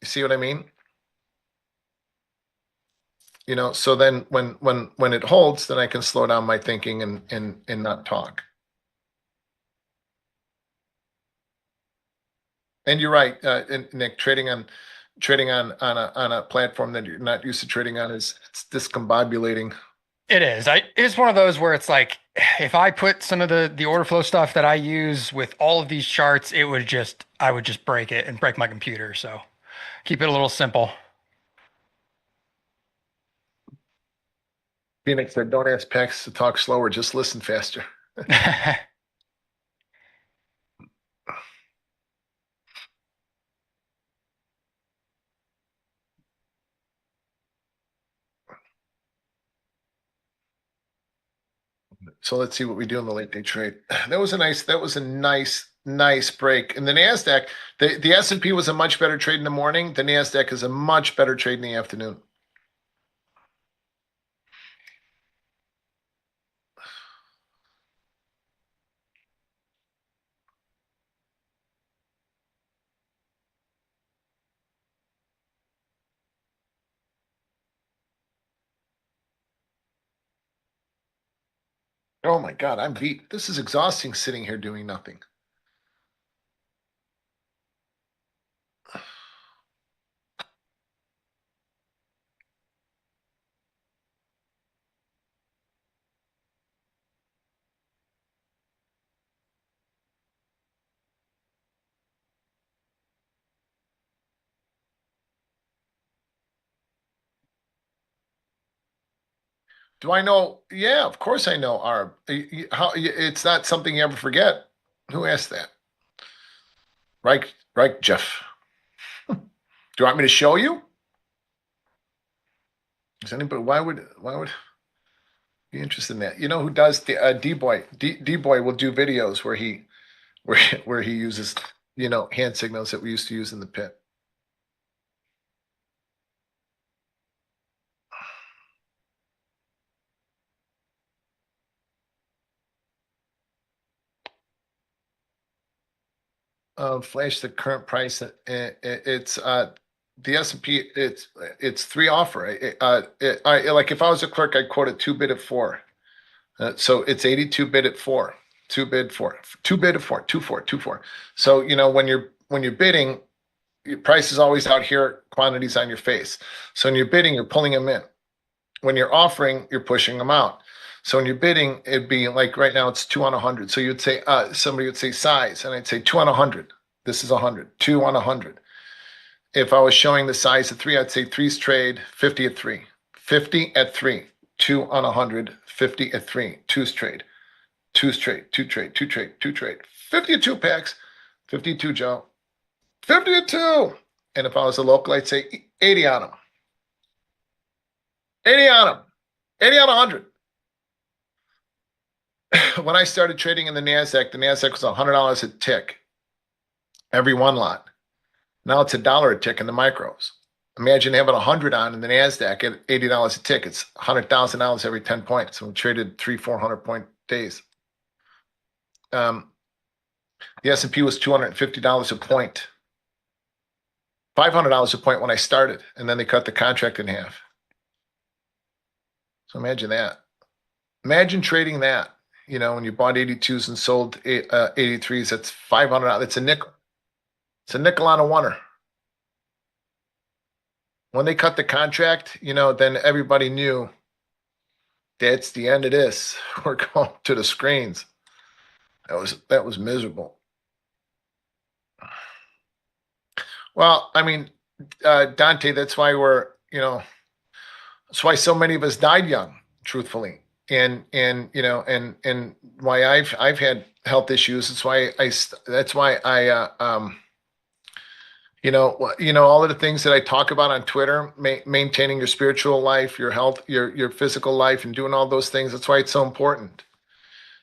You see what I mean? So then when it holds, then I can slow down my thinking and not talk. And you're right, Nick, trading on a platform that you're not used to trading on it's discombobulating. It is. It's one of those where it's like if I put some of the order flow stuff that I use with all of these charts, I would just break it and break my computer. So keep it a little simple. Phoenix said, don't ask Pax to talk slower, just listen faster. So let's see what we do in the late day trade. That was a nice break. And the NASDAQ, the S&P was a much better trade in the morning. The NASDAQ is a much better trade in the afternoon. Oh my God, I'm beat. This is exhausting sitting here doing nothing. Do I know? Yeah, of course I know ARB. It's not something you ever forget. Who asked that? Right, Jeff. Do you want me to show you? Does anybody? Why would? Be interested in that. You know who does the D-Boy? D-Boy will do videos where he uses, hand signals that we used to use in the pit. Flash the current price. It's the S&P. It's 3 offer. Like if I was a clerk, I'd quote it 2 bid at 4. So it's 82 bid at 4. 2 bid 4. 2 bid at 4. 2 4 2 4. So when you're bidding, your price is always out here. Quantities on your face. So when you're bidding, you're pulling them in. When you're offering, you're pushing them out. So when you're bidding, it'd be like right now it's 2 on 100. So you'd say somebody would say size, and I'd say 2 on 100. This is 100. 2 on 100. If I was showing the size of 3, I'd say 3's trade 50 at 3. 50 at 3. 2 on 100. 50 at 3. 2's trade. 2's trade. 2 trade. 2 trade. 2 trade. 50 at 2 packs. 52, Joe. 50 at 2. And if I was a local, I'd say 80 on them. 80 on them. 80 on 100. When I started trading in the NASDAQ was $100 a tick. Every one lot. Now it's $1 a tick in the micros. Imagine having 100 on in the NASDAQ at $80 a tick. It's $100,000 every 10 points. So we traded 300-400 point days. The S&P was $250 a point. $500 a point when I started, and then they cut the contract in half. So imagine that. Imagine trading that. When you bought 82s and sold 83s, that's $500. It's a nickel. It's a nickel on a oneer. When they cut the contract, then everybody knew that's the end of this. We're going to the screens. That was miserable. Well, I mean, Dante, that's why that's why so many of us died young, truthfully. And why I've had health issues. That's why all of the things that I talk about on Twitter, maintaining your spiritual life, your health, your physical life, and doing all those things. That's why it's so important.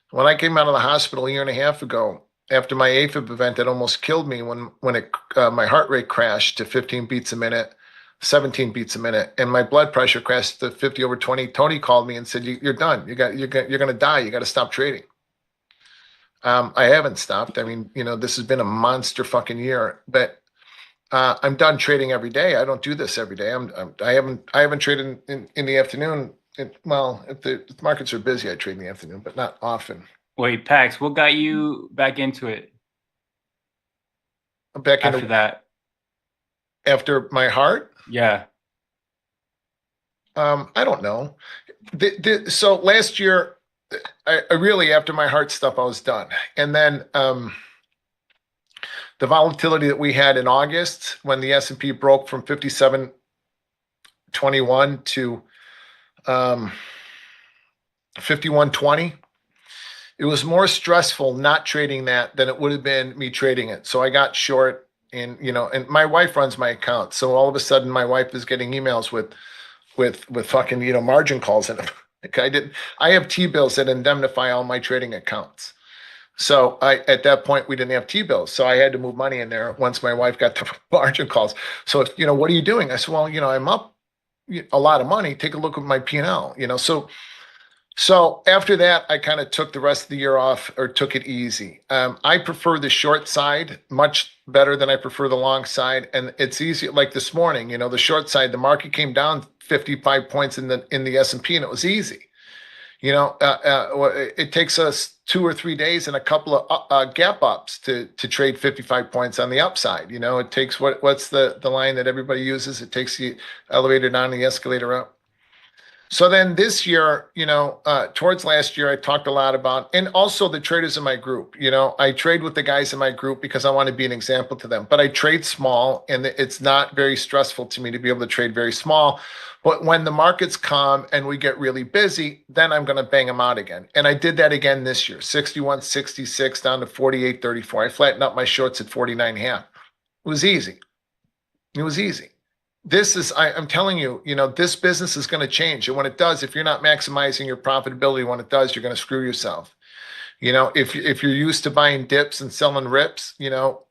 When I came out of the hospital a year and a half ago, after my AFib event that almost killed me, when my heart rate crashed to 15 beats a minute, 17 beats a minute, and my blood pressure crashed to 50/20. Tony called me and said, "You're done. You're going to die. You got to stop trading." I haven't stopped. I mean, this has been a monster fucking year, but I'm done trading every day. I don't do this every day. I haven't traded in the afternoon. If the markets are busy, I trade in the afternoon, but not often. Wait, Pax, what got you back into it? After that. After my heart? Yeah. I don't know. So last year, I really, after my heart stuff, I was done. And then the volatility that we had in August when the S&P broke from 57.21 to 51.20, it was more stressful not trading that than it would have been me trading it. So I got short. And and my wife runs my account, so all of a sudden my wife is getting emails with fucking margin calls in them. I have T-bills that indemnify all my trading accounts. So at that point we didn't have T-bills, so I had to move money in there once my wife got the margin calls. So what are you doing? I said, well, I'm up a lot of money. Take a look at my P&L. So after that, I kind of took the rest of the year off, or took it easy. I prefer the short side much better than I prefer the long side, and it's easy. Like this morning, the short side, the market came down 55 points in the S&P, and it was easy. It takes us 2 or 3 days and a couple of gap ups to trade 55 points on the upside. It takes what's the line that everybody uses? It takes the elevator down and the escalator up. So then this year, towards last year, I talked a lot about, and also the traders in my group. I trade with the guys in my group because I want to be an example to them. But I trade small, and it's not very stressful to me to be able to trade very small. But when the markets come and we get really busy, then I'm going to bang them out again. And I did that again this year, 61.66 down to 48.34. I flattened up my shorts at 49.5. It was easy. It was easy. I'm telling you, this business is going to change. And when it does, if you're not maximizing your profitability, when it does, you're going to screw yourself. If you're used to buying dips and selling rips,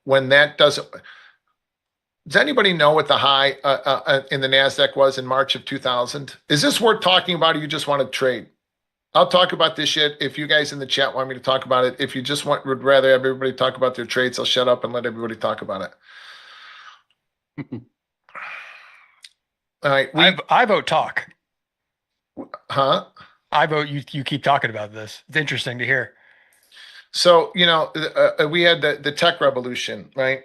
when that doesn't, does anybody know what the high in the NASDAQ was in March of 2000? Is this worth talking about, or you just want to trade? I'll talk about this shit if you guys in the chat want me to talk about it. If you just would rather have everybody talk about their trades, I'll shut up and let everybody talk about it. All right. I vote talk. Huh? I vote you keep talking about this. It's interesting to hear. So, we had the tech revolution, right?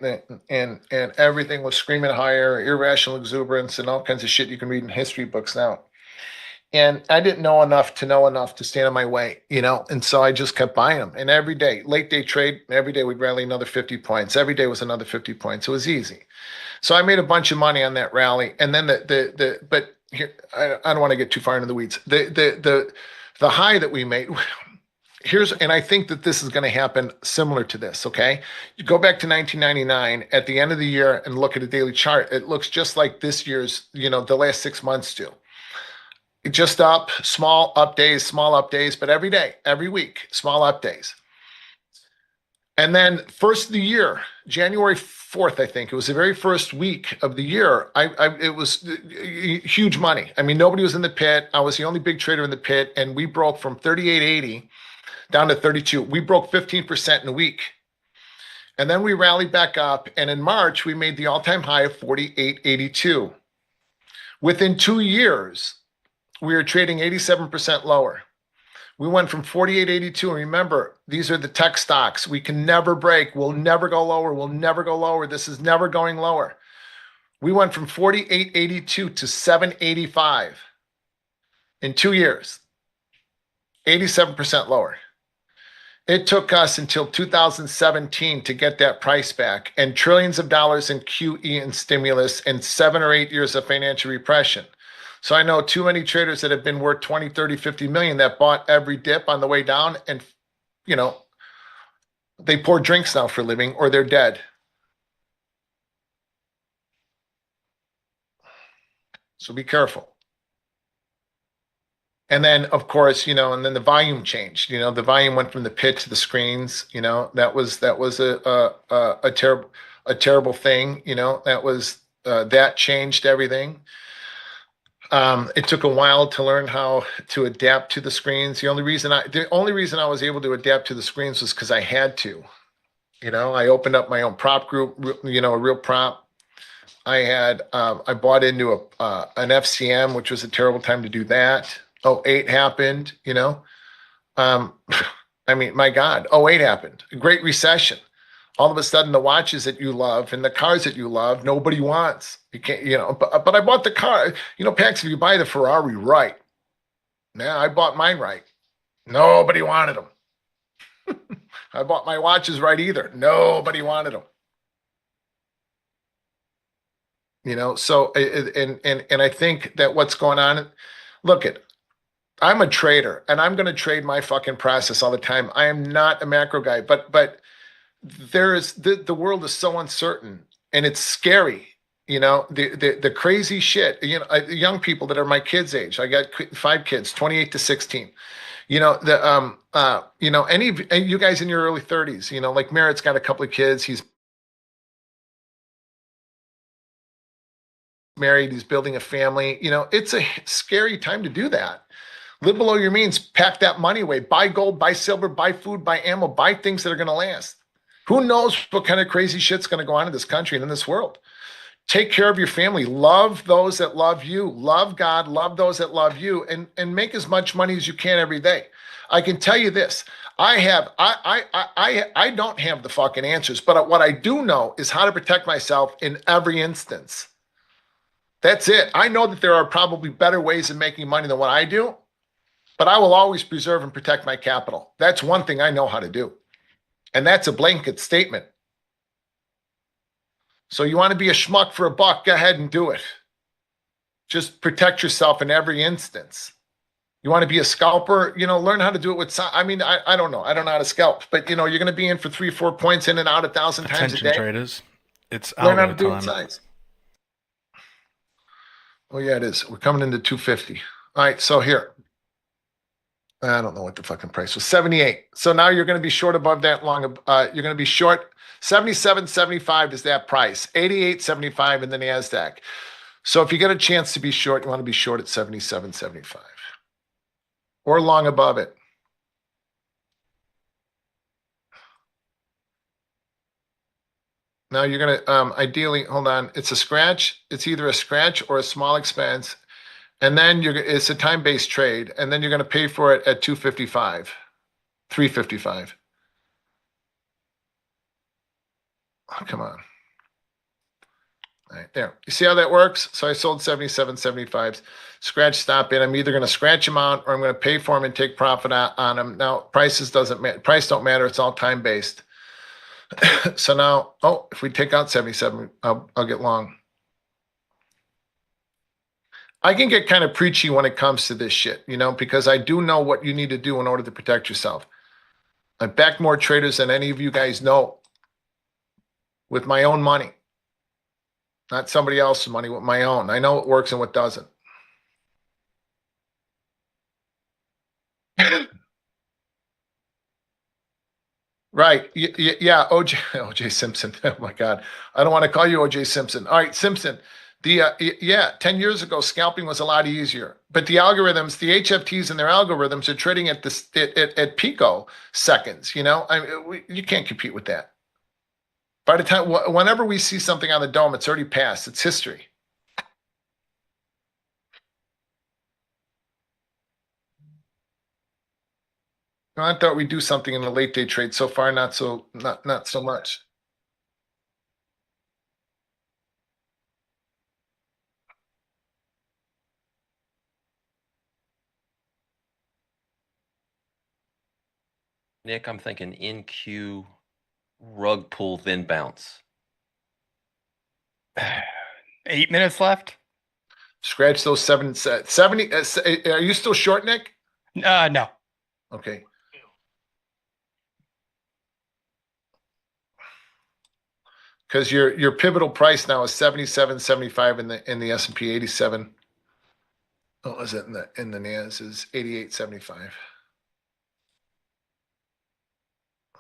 And everything was screaming higher, irrational exuberance, and all kinds of shit you can read in history books now. And I didn't know enough to stand in my way, and so I just kept buying them. And every day, late day trade, every day we'd rally another 50 points. Every day was another 50 points. It was easy. So I made a bunch of money on that rally. And then but here, I don't want to get too far into the weeds. The high that we made, and I think that this is going to happen similar to this, okay? You go back to 1999 at the end of the year and look at a daily chart. It looks just like this year's, the last 6 months do. Just up, small up days, but every day, every week, small up days. And then first of the year, January 4th, I think, it was the very first week of the year, it was huge money. I mean, nobody was in the pit. I was the only big trader in the pit, and we broke from 38.80 down to 32. We broke 15% in a week. And then we rallied back up, and in March, we made the all-time high of 48.82. Within 2 years, we were trading 87% lower. We went from 48.82, and remember, these are the tech stocks. We can never break. We'll never go lower. We'll never go lower. This is never going lower. We went from 48.82 to 7.85 in 2 years, 87% lower. It took us until 2017 to get that price back, and trillions of dollars in QE and stimulus, and 7 or 8 years of financial repression. So I know too many traders that have been worth 20, 30, 50 million that bought every dip on the way down, and they pour drinks now for a living, or they're dead. So be careful. And then, of course, and then the volume changed. The volume went from the pit to the screens. That was a terrible thing. That changed everything. It took a while to learn how to adapt to the screens. The only reason I was able to adapt to the screens was because I had to. I opened up my own prop group. A real prop. I bought into an FCM, which was a terrible time to do that. 08 happened. I mean, my God, 08 happened. A great recession. All of a sudden, the watches that you love and the cars that you love, nobody wants. You can't, but I bought the car. Pax, if you buy the Ferrari right, I bought mine right. Nobody wanted them. I bought my watches right either. Nobody wanted them. So, and I think that what's going on, I'm a trader, and I'm going to trade my fucking process all the time. I am not a macro guy, but the world is so uncertain, and it's scary. The crazy shit. Young people that are my kids' age. I got 5 kids, 28 to 16. Any of you guys in your early 30s. Like Merritt's got a couple of kids. He's married. He's building a family. It's a scary time to do that. Live below your means. Pack that money away. Buy gold. Buy silver. Buy food. Buy ammo. Buy things that are going to last. Who knows what kind of crazy shit's going to go on in this country and in this world? Take care of your family. Love those that love you. Love God. Love those that love you, and make as much money as you can every day. I can tell you this. I don't have the fucking answers, but what I do know is how to protect myself in every instance. That's it. I know that there are probably better ways of making money than what I do, but I will always preserve and protect my capital. That's one thing I know how to do. And that's a blanket statement. So you want to be a schmuck for a buck, go ahead and do it. Just protect yourself in every instance. You want to be a scalper, learn how to do it with, I don't know. I don't know how to scalp, but you're going to be in for 3, 4 points in and out 1,000 times a day. Attention traders, it's learn how to algo do it time. size. Oh yeah, it is. We're coming into 250. All right, so here. I don't know what the fucking price was. 78. So now you're going to be short above that long. You're going to be short 77.75 is that price. 88.75 in the NASDAQ. So if you get a chance to be short, you want to be short at 77.75 or long above it. Now you're going to ideally, hold on. It's a scratch. It's either a scratch or a small expense. And then it's a time-based trade. And then you're going to pay for it at 255, 355. Oh, come on. All right, there. You see how that works? So I sold 77.75s. Scratch stop in. I'm either going to scratch them out or I'm going to pay for them and take profit on them. Now, prices doesn't matter. Price don't matter. It's all time-based. So now, if we take out 77, I'll get long. I can get kind of preachy when it comes to this shit, because I do know what you need to do in order to protect yourself. I've backed more traders than any of you guys know with my own money. Not somebody else's money, with my own. I know what works and what doesn't. Right. Yeah. OJ Simpson. Oh my God. I don't want to call you OJ Simpson. All right, Simpson. 10 years ago, scalping was a lot easier, but the algorithms, the HFTs and their algorithms are trading at at pico seconds. You can't compete with that. By the time, whenever we see something on the dome, it's already passed. It's history. I thought we'd do something in the late day trade. So far, not so much. Nick, I'm thinking NQ, rug pull, then bounce. 8 minutes left. Scratch those 70. Are you still short, Nick? No. Okay. Because your pivotal price now is 77.75 in the S&P, 87. What was it in the NAS is 88.75.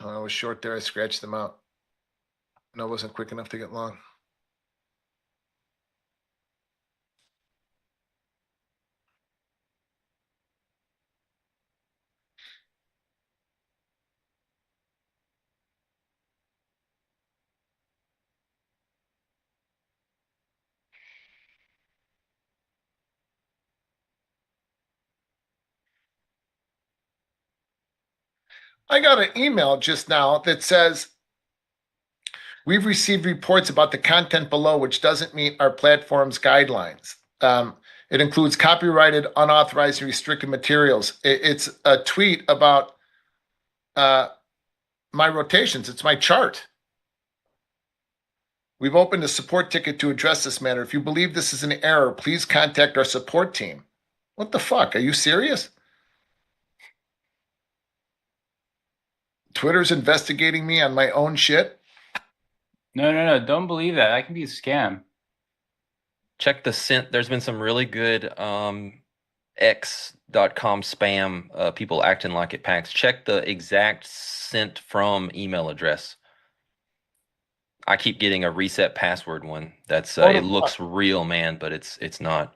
I was short there. I scratched them out. No, it wasn't quick enough to get long. I got an email just now that says, we've received reports about the content below, which doesn't meet our platform's guidelines. It includes copyrighted, unauthorized, and restricted materials. It's a tweet about my rotations. It's my chart. We've opened a support ticket to address this matter. If you believe this is an error, please contact our support team. What the fuck? Are you serious? Twitter's investigating me on my own shit? No. Don't believe that. That can be a scam. Check the sent. There's been some really good x.com spam people acting like it packs. Check the exact sent from email address. I keep getting a reset password one. That's it looks real, man, but it's not.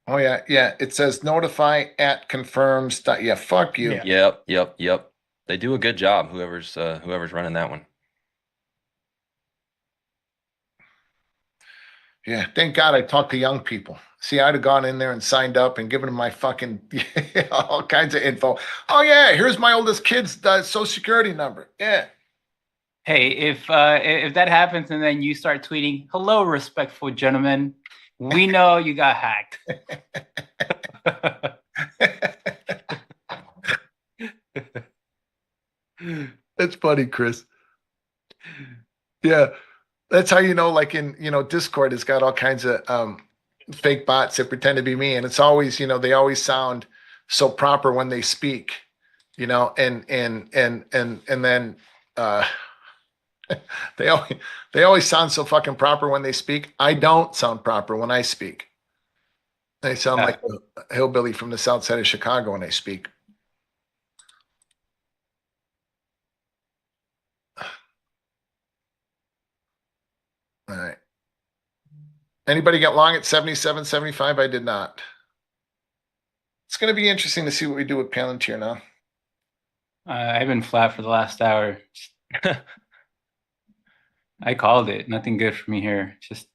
Oh yeah. It says notify at confirms. Yeah, fuck you. Yeah. Yep. They do a good job. Whoever's running that one. Yeah, thank God I talked to young people. See, I'd have gone in there and signed up and given them my fucking all kinds of info. Oh yeah, here's my oldest kid's social security number. Yeah. Hey, if that happens and then you start tweeting, "Hello, respectful gentlemen, we know you got hacked." That's funny, Chris. Yeah, that's how like in Discord has got all kinds of fake bots that pretend to be me, and it's always they always sound so proper when they speak, and then they always sound so fucking proper when they speak. I don't sound proper when I speak. I sound like a hillbilly from the south side of Chicago when I speak. All right. Anybody get long at 77.75? I did not. It's going to be interesting to see what we do with Palantir now. I've been flat for the last hour. I called it. Nothing good for me here. Just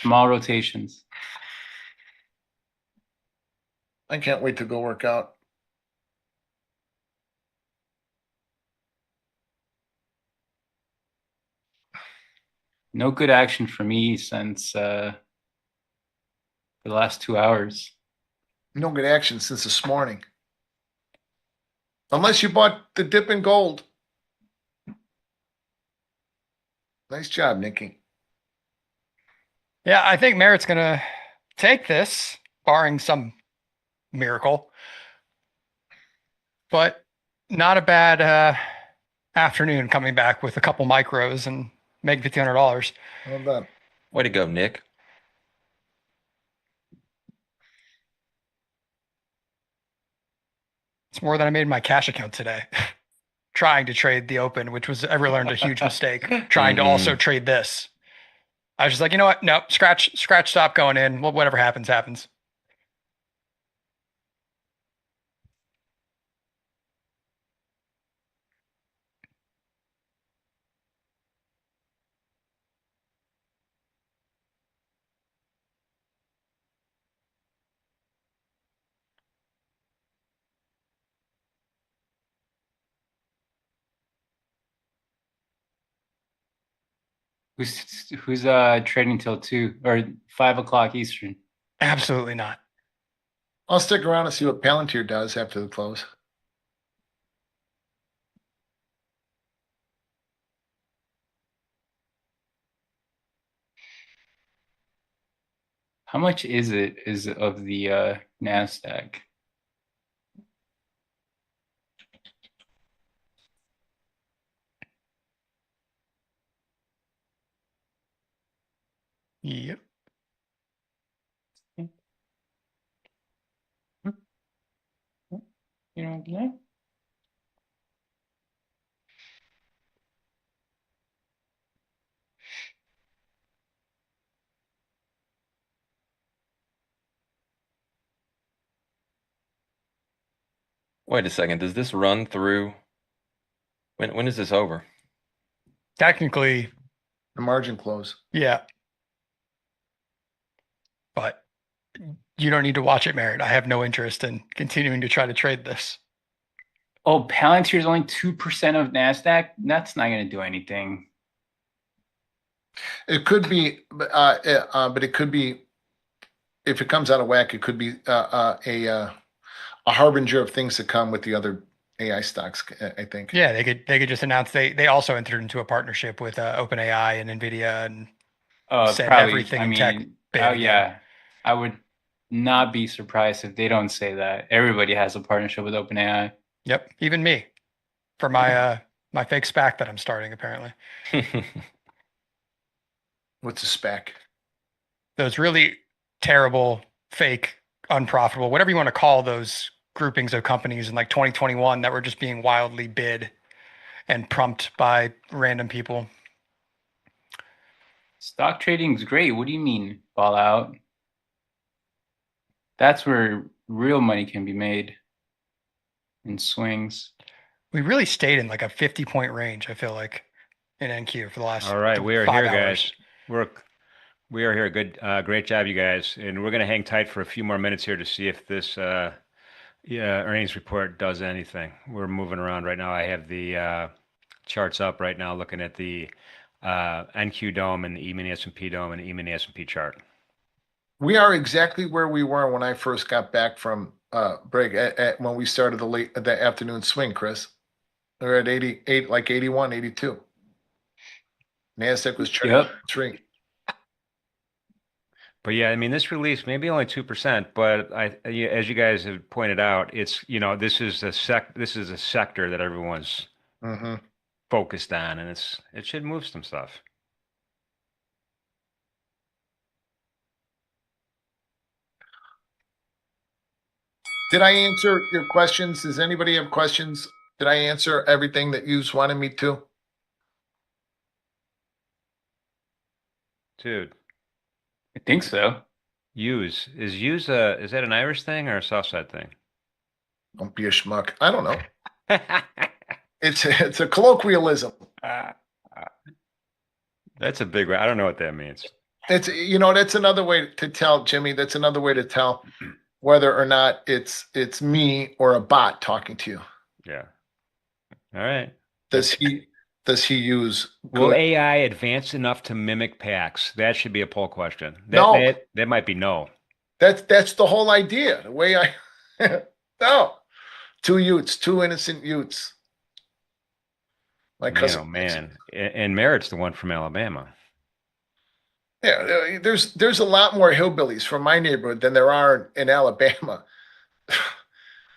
small rotations. I can't wait to go work out. No good action for me since the last 2 hours. No good action since this morning. Unless you bought the dip in gold. Nice job, Nikki. Yeah, I think Merritt's going to take this, barring some miracle. But not a bad afternoon coming back with a couple micros and making $1,500. Well done. Way to go, Nick. It's more than I made in my cash account today. Trying to trade the open, which was ever learned a huge mistake. Trying to also trade this. I was just like, you know what? No, scratch, stop going in. Well, whatever happens, happens. Who's trading till 2 or 5 o'clock Eastern? Absolutely not. I'll stick around and see what Palantir does after the close. How much is of the NASDAQ? Yep. You know, yeah. Wait a second. Does this run through? When is this over? Technically, The margin close. yeah. But you don't need to watch it, Merritt. I have no interest in continuing to try to trade this. Oh, Palantir is only 2% of NASDAQ? That's not going to do anything. It could be, but it could be, if it comes out of whack, it could be a harbinger of things to come with the other AI stocks, I think. Yeah, they could just announce they also entered into a partnership with OpenAI and NVIDIA and said Probably, everything I in tech mean, big. oh yeah, I would not be surprised if they don't say that. Everybody has a partnership with OpenAI. Yep, even me for my my fake SPAC that I'm starting apparently. What's a spec? Those really terrible, fake, unprofitable, whatever you want to call those groupings of companies in like 2021 that were just being wildly bid and pumped by random people. Stock trading is great. What do you mean, ball out? That's where real money can be made in swings. We really stayed in like a 50-point range, I feel like, in NQ for the last All right, we are 5 here, hours. guys. We are here. Good, great job, you guys. And we're gonna hang tight for a few more minutes here to see if this earnings report does anything. We're moving around right now. I have the charts up right now, looking at the NQ dome and the E-mini S&P dome and the E-mini S&P chart. We are exactly where we were when I first got back from break when we started the afternoon swing, Chris. We were at 88, like 81, 82. NASDAQ was trading Yep. 3. But yeah, I mean, this release maybe only 2%, but as you guys have pointed out, it's this is a sector that everyone's focused on, and it should move some stuff. Did I answer your questions? Does anybody have questions? Did I answer everything that you wanted me to? Dude, I think so. use is that an Irish thing or a Southside thing? Don't be a schmuck. I don't know. It's a colloquialism. That's a big. I don't know what that means. It's that's another way to tell, Jimmy. That's another way to tell whether or not it's me or a bot talking to you. Yeah. All right. Does he use Will good? AI advance enough to mimic PAX? That should be a poll question. No. That might be no. That's the whole idea. The way I no. Two innocent Utes. My cousin. Oh man. And Merritt's the one from Alabama. Yeah, there's a lot more hillbillies from my neighborhood than there are in Alabama.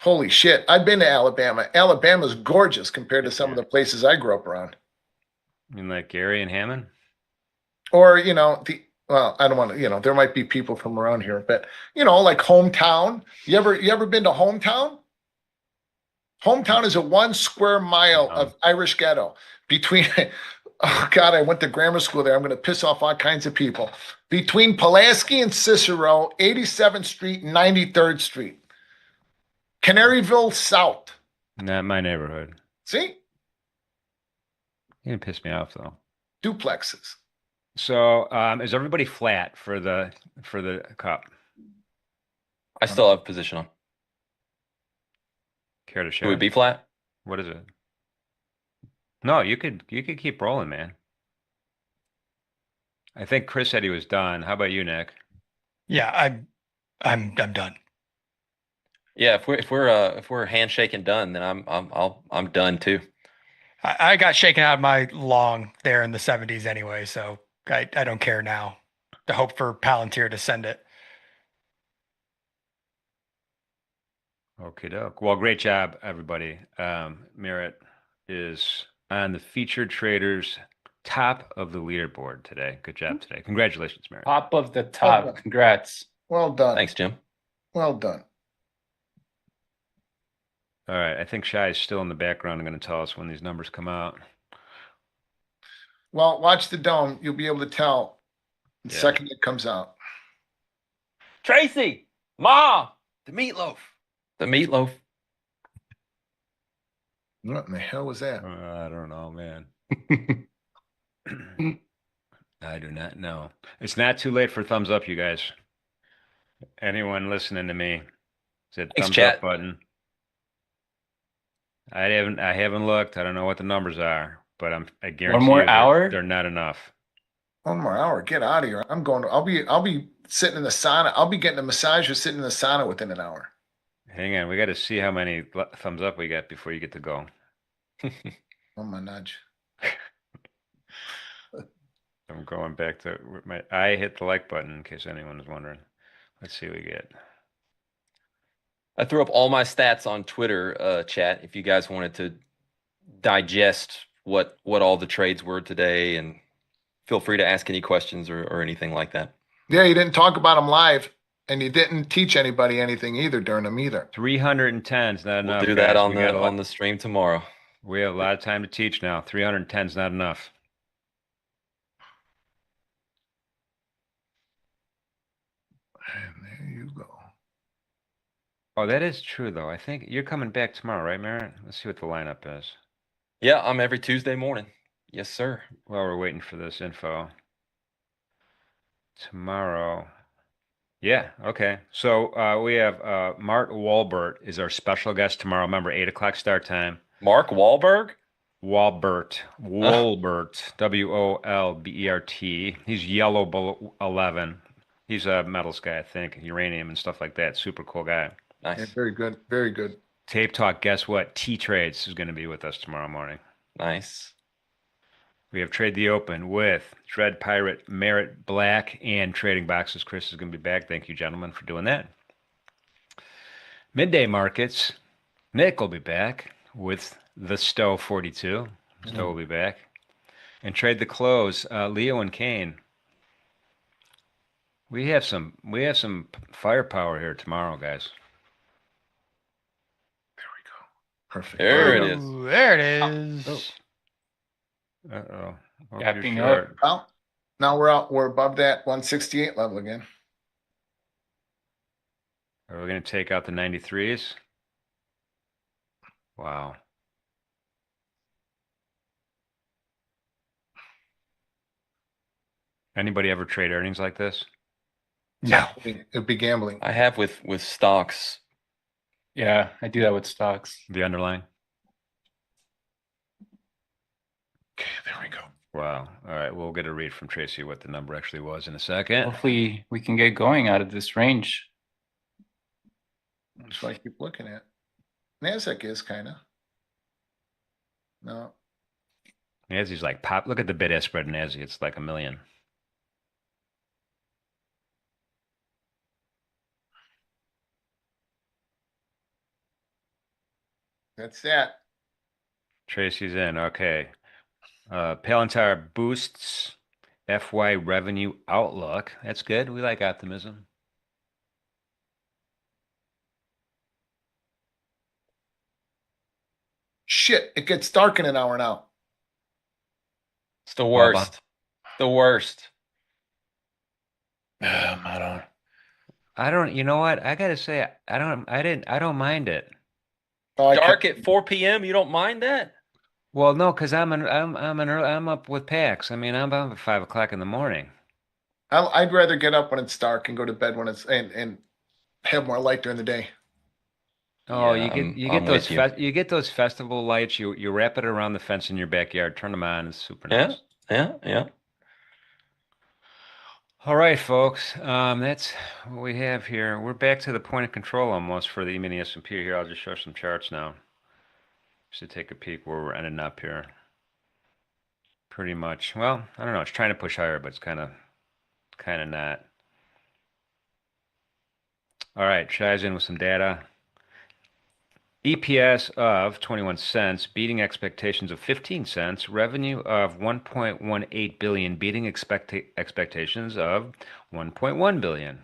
Holy shit. I've been to Alabama. Alabama's gorgeous compared to some of the places I grew up around. You mean like Gary and Hammond? Or, I don't want to, there might be people from around here, but like hometown. You ever been to hometown? Hometown is a 1 square mile of Irish ghetto between oh God, I went to grammar school there. I'm going to piss off all kinds of people. Between Pulaski and Cicero, 87th Street and 93rd Street. Canaryville South. Not my neighborhood. See? You didn't piss me off though. Duplexes. So, is everybody flat for the cup? I still have position on. Care to share? Would it be flat? What is it? No, you could keep rolling, man. I think Chris said he was done. How about you, Nick? Yeah, I'm done. Yeah, if we're handshaking done, then I'm done too. I got shaken out of my long there in the 70s anyway, so I don't care now. To hope for Palantir to send it. Okay, doke. Well, great job, everybody. Merritt is on the featured traders top of the leaderboard today. Good job today. Congratulations, Merritt. Top of the top. Congrats. Well done. Thanks, Jim. Well done. All right. I think Shai is still in the background and going to tell us when these numbers come out. Well, watch the dome. You'll be able to tell the second it comes out. Tracy, Ma, the meatloaf. The meatloaf. What in the hell was that? I don't know, man. I do not know. It's not too late for thumbs up, you guys. Anyone listening to me, hit Thanks, thumbs chat. up button. I haven't looked. I don't know what the numbers are, but I guarantee One more you hour? they're not enough. 1 more hour. Get out of here. I'll be sitting in the sauna. I'll be getting a massage or sitting in the sauna within an hour. Hang on, we got to see how many thumbs up we got before you get to go. Oh my nudge. I'm going back to I hit the like button in case anyone is wondering. Let's see what we get. I threw up all my stats on Twitter, chat. If you guys wanted to digest what all the trades were today, and feel free to ask any questions or anything like that. Yeah, you didn't talk about them live, and you didn't teach anybody anything either during them either. 310 is not enough. We'll do that on the stream tomorrow. We have a lot of time to teach now. 310 is not enough. And there you go. Oh, that is true, though. I think you're coming back tomorrow, right, Merritt? Let's see what the lineup is. Yeah, I'm every Tuesday morning. Yes, sir. While we're waiting for this info. Tomorrow. Yeah, okay. So we have Mark Walbert is our special guest tomorrow. Remember, 8 o'clock start time. Mark Wahlberg? Walbert. Wolbert. He's yellow 11. He's a metals guy, I think. Uranium and stuff like that. Super cool guy. Nice. Yeah, very good. Very good. Tape Talk, guess what? T-Trades is going to be with us tomorrow morning. Nice. We have Trade the Open with Dread Pirate, Merritt Black, and Trading Boxes. Chris is going to be back. Thank you, gentlemen, for doing that. Midday markets. Nick will be back with the Stowe 42. Stowe will be back. And Trade the Close. Leo and Kane. We have some firepower here tomorrow, guys. Perfect. There it is. Ooh, there it is. Uh-oh. Hope Gapping you're up. short. Well, now we're above that 168 level again. Are we going to take out the 93s? Wow. Anybody ever trade earnings like this? No. It'd be gambling. I have with stocks. Yeah, I do that with stocks. The underlying? Okay, there we go. Wow. All right. We'll get a read from Tracy what the number actually was in a second. Hopefully we can get going out of this range. That's what I keep looking at. NASDAQ is kind of. No. Nazi's like pop. Look at the bid-ask spread in Nazi. It's like 1 million. That's that. Tracy's in. Okay. Palantir boosts FY revenue outlook. That's good. We like optimism. Shit, it gets dark in an hour now. It's the worst. The worst. I don't. You know what? I gotta say, I don't mind it. Oh, Dark at 4 p.m. You don't mind that? Well, no, because I'm up with PAX. I mean, I'm up at 5 o'clock in the morning. I'd rather get up when it's dark and go to bed when it's and have more light during the day. Oh, Yeah, you I'm get those with you. you get those festival lights. You wrap it around the fence in your backyard. Turn them on. It's super nice. Yeah. All right, folks. That's what we have here. We're back to the point of control almost for the mini S&P here. I'll just show some charts now. Just to take a peek where we're ending up here. Pretty much. Well, I don't know. It's trying to push higher, but it's kind of not. All right, Shai's in with some data. EPS of 21 cents, beating expectations of 15 cents. Revenue of 1.18 billion, beating expectations of 1.1 billion.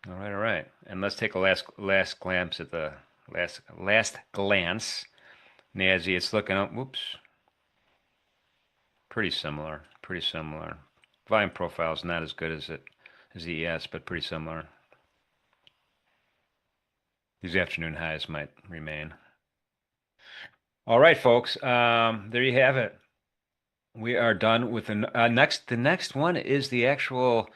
All right. And let's take a last glance at the last glance. NASI, it's looking up. Whoops. Pretty similar. Volume profile is not as good as ES, but pretty similar. These afternoon highs might remain. All right, folks. There you have it. We are done with the next. The next one is the actual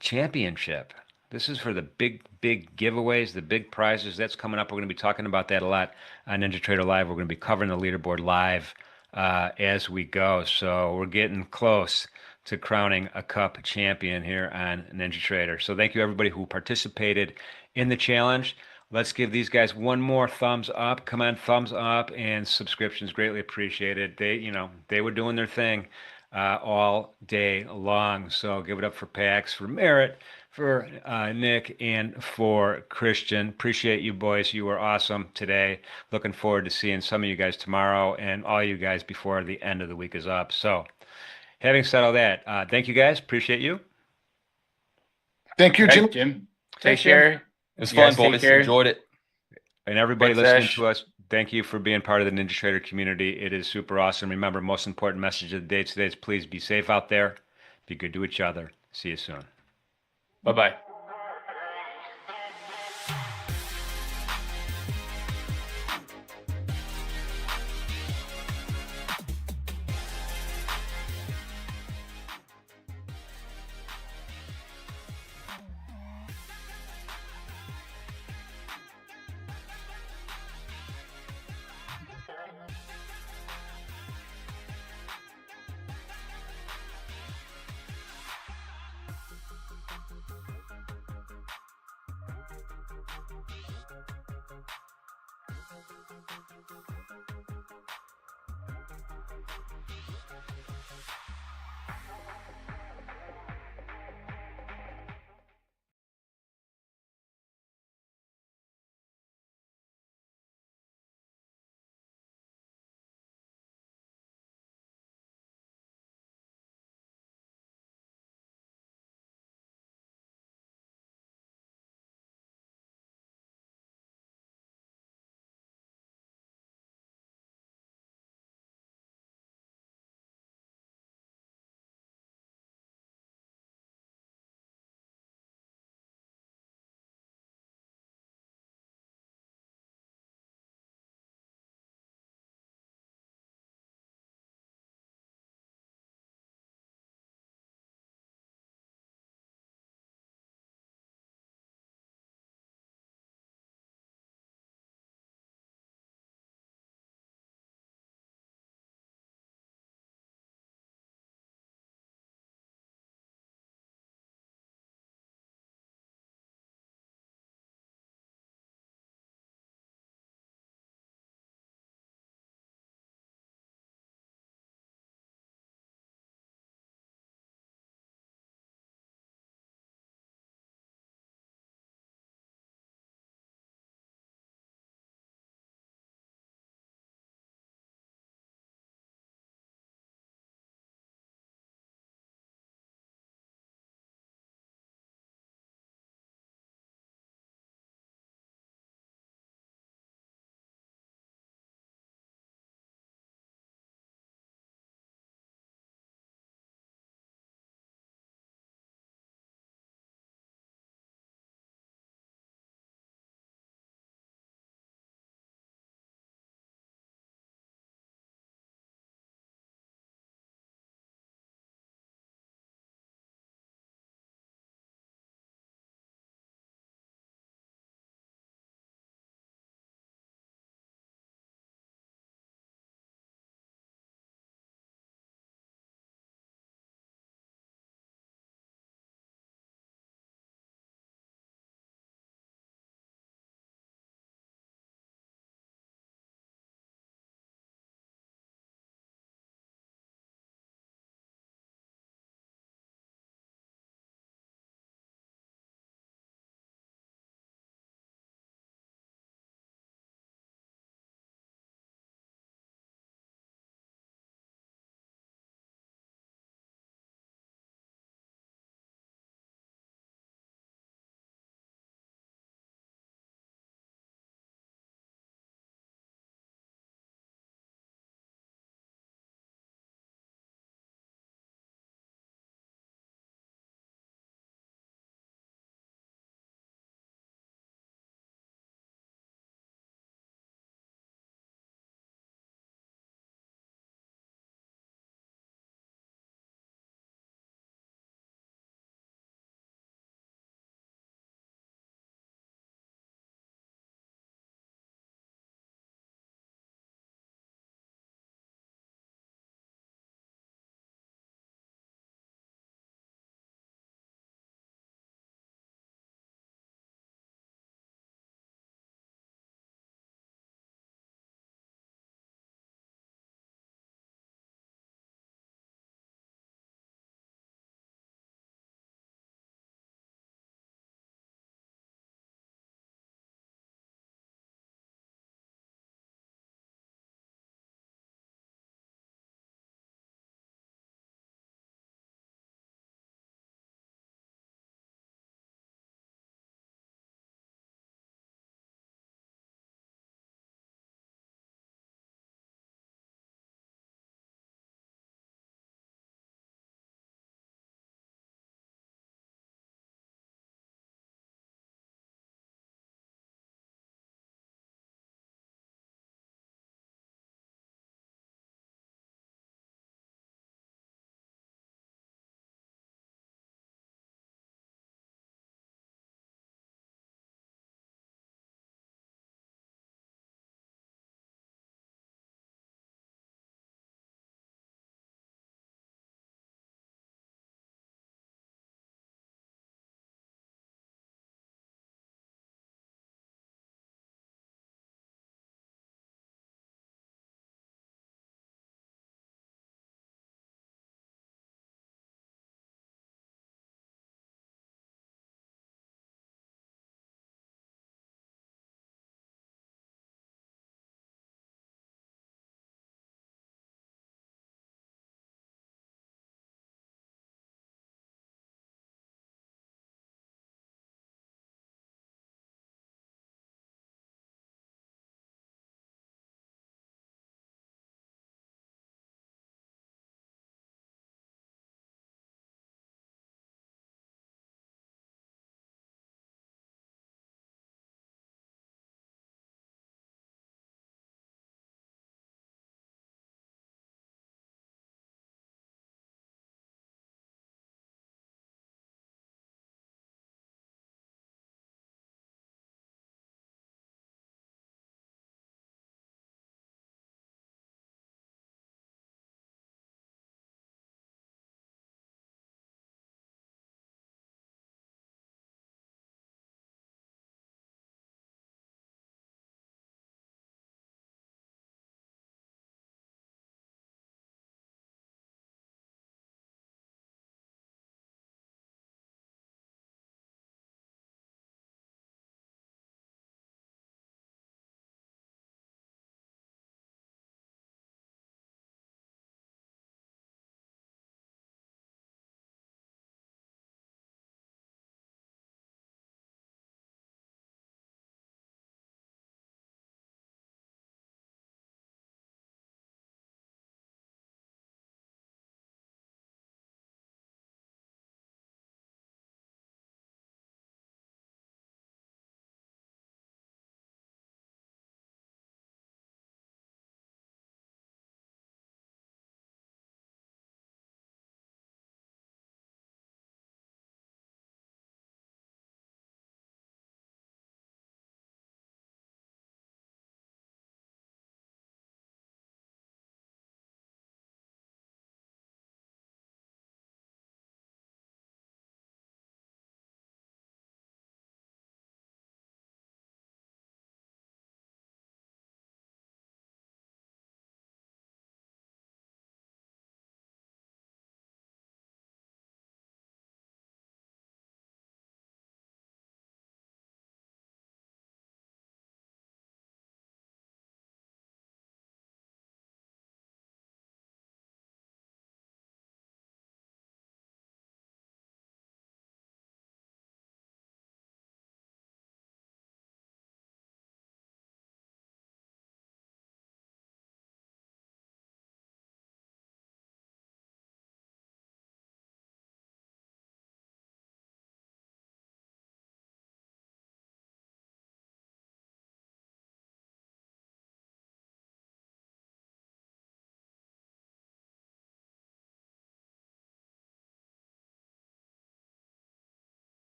championship. This is for the big giveaways, the big prizes. That's coming up. We're going to be talking about that a lot on Ninja Trader Live. We're going to be covering the leaderboard live as we go. So we're getting close to crowning a cup champion here on Ninja Trader. So thank you everybody who participated in the challenge. Let's give these guys one more thumbs up. Come on, thumbs up and subscriptions greatly appreciated. They were doing their thing all day long. So give it up for Pax, for Merritt, for Nick, and for Christian. Appreciate you boys. You were awesome today. Looking forward to seeing some of you guys tomorrow and all you guys before the end of the week is up. So having said all that, thank you guys. Appreciate you. Thank you, Jim. Thanks, Jim. Thanks, Take care. It was You guys fun, take boys. care. Enjoyed it. And everybody Thanks, listening Ash. to us, thank you for being part of the Ninja Trader community. It is super awesome. Remember, most important message of the day today is please be safe out there. Be good to each other. See you soon. Bye-bye.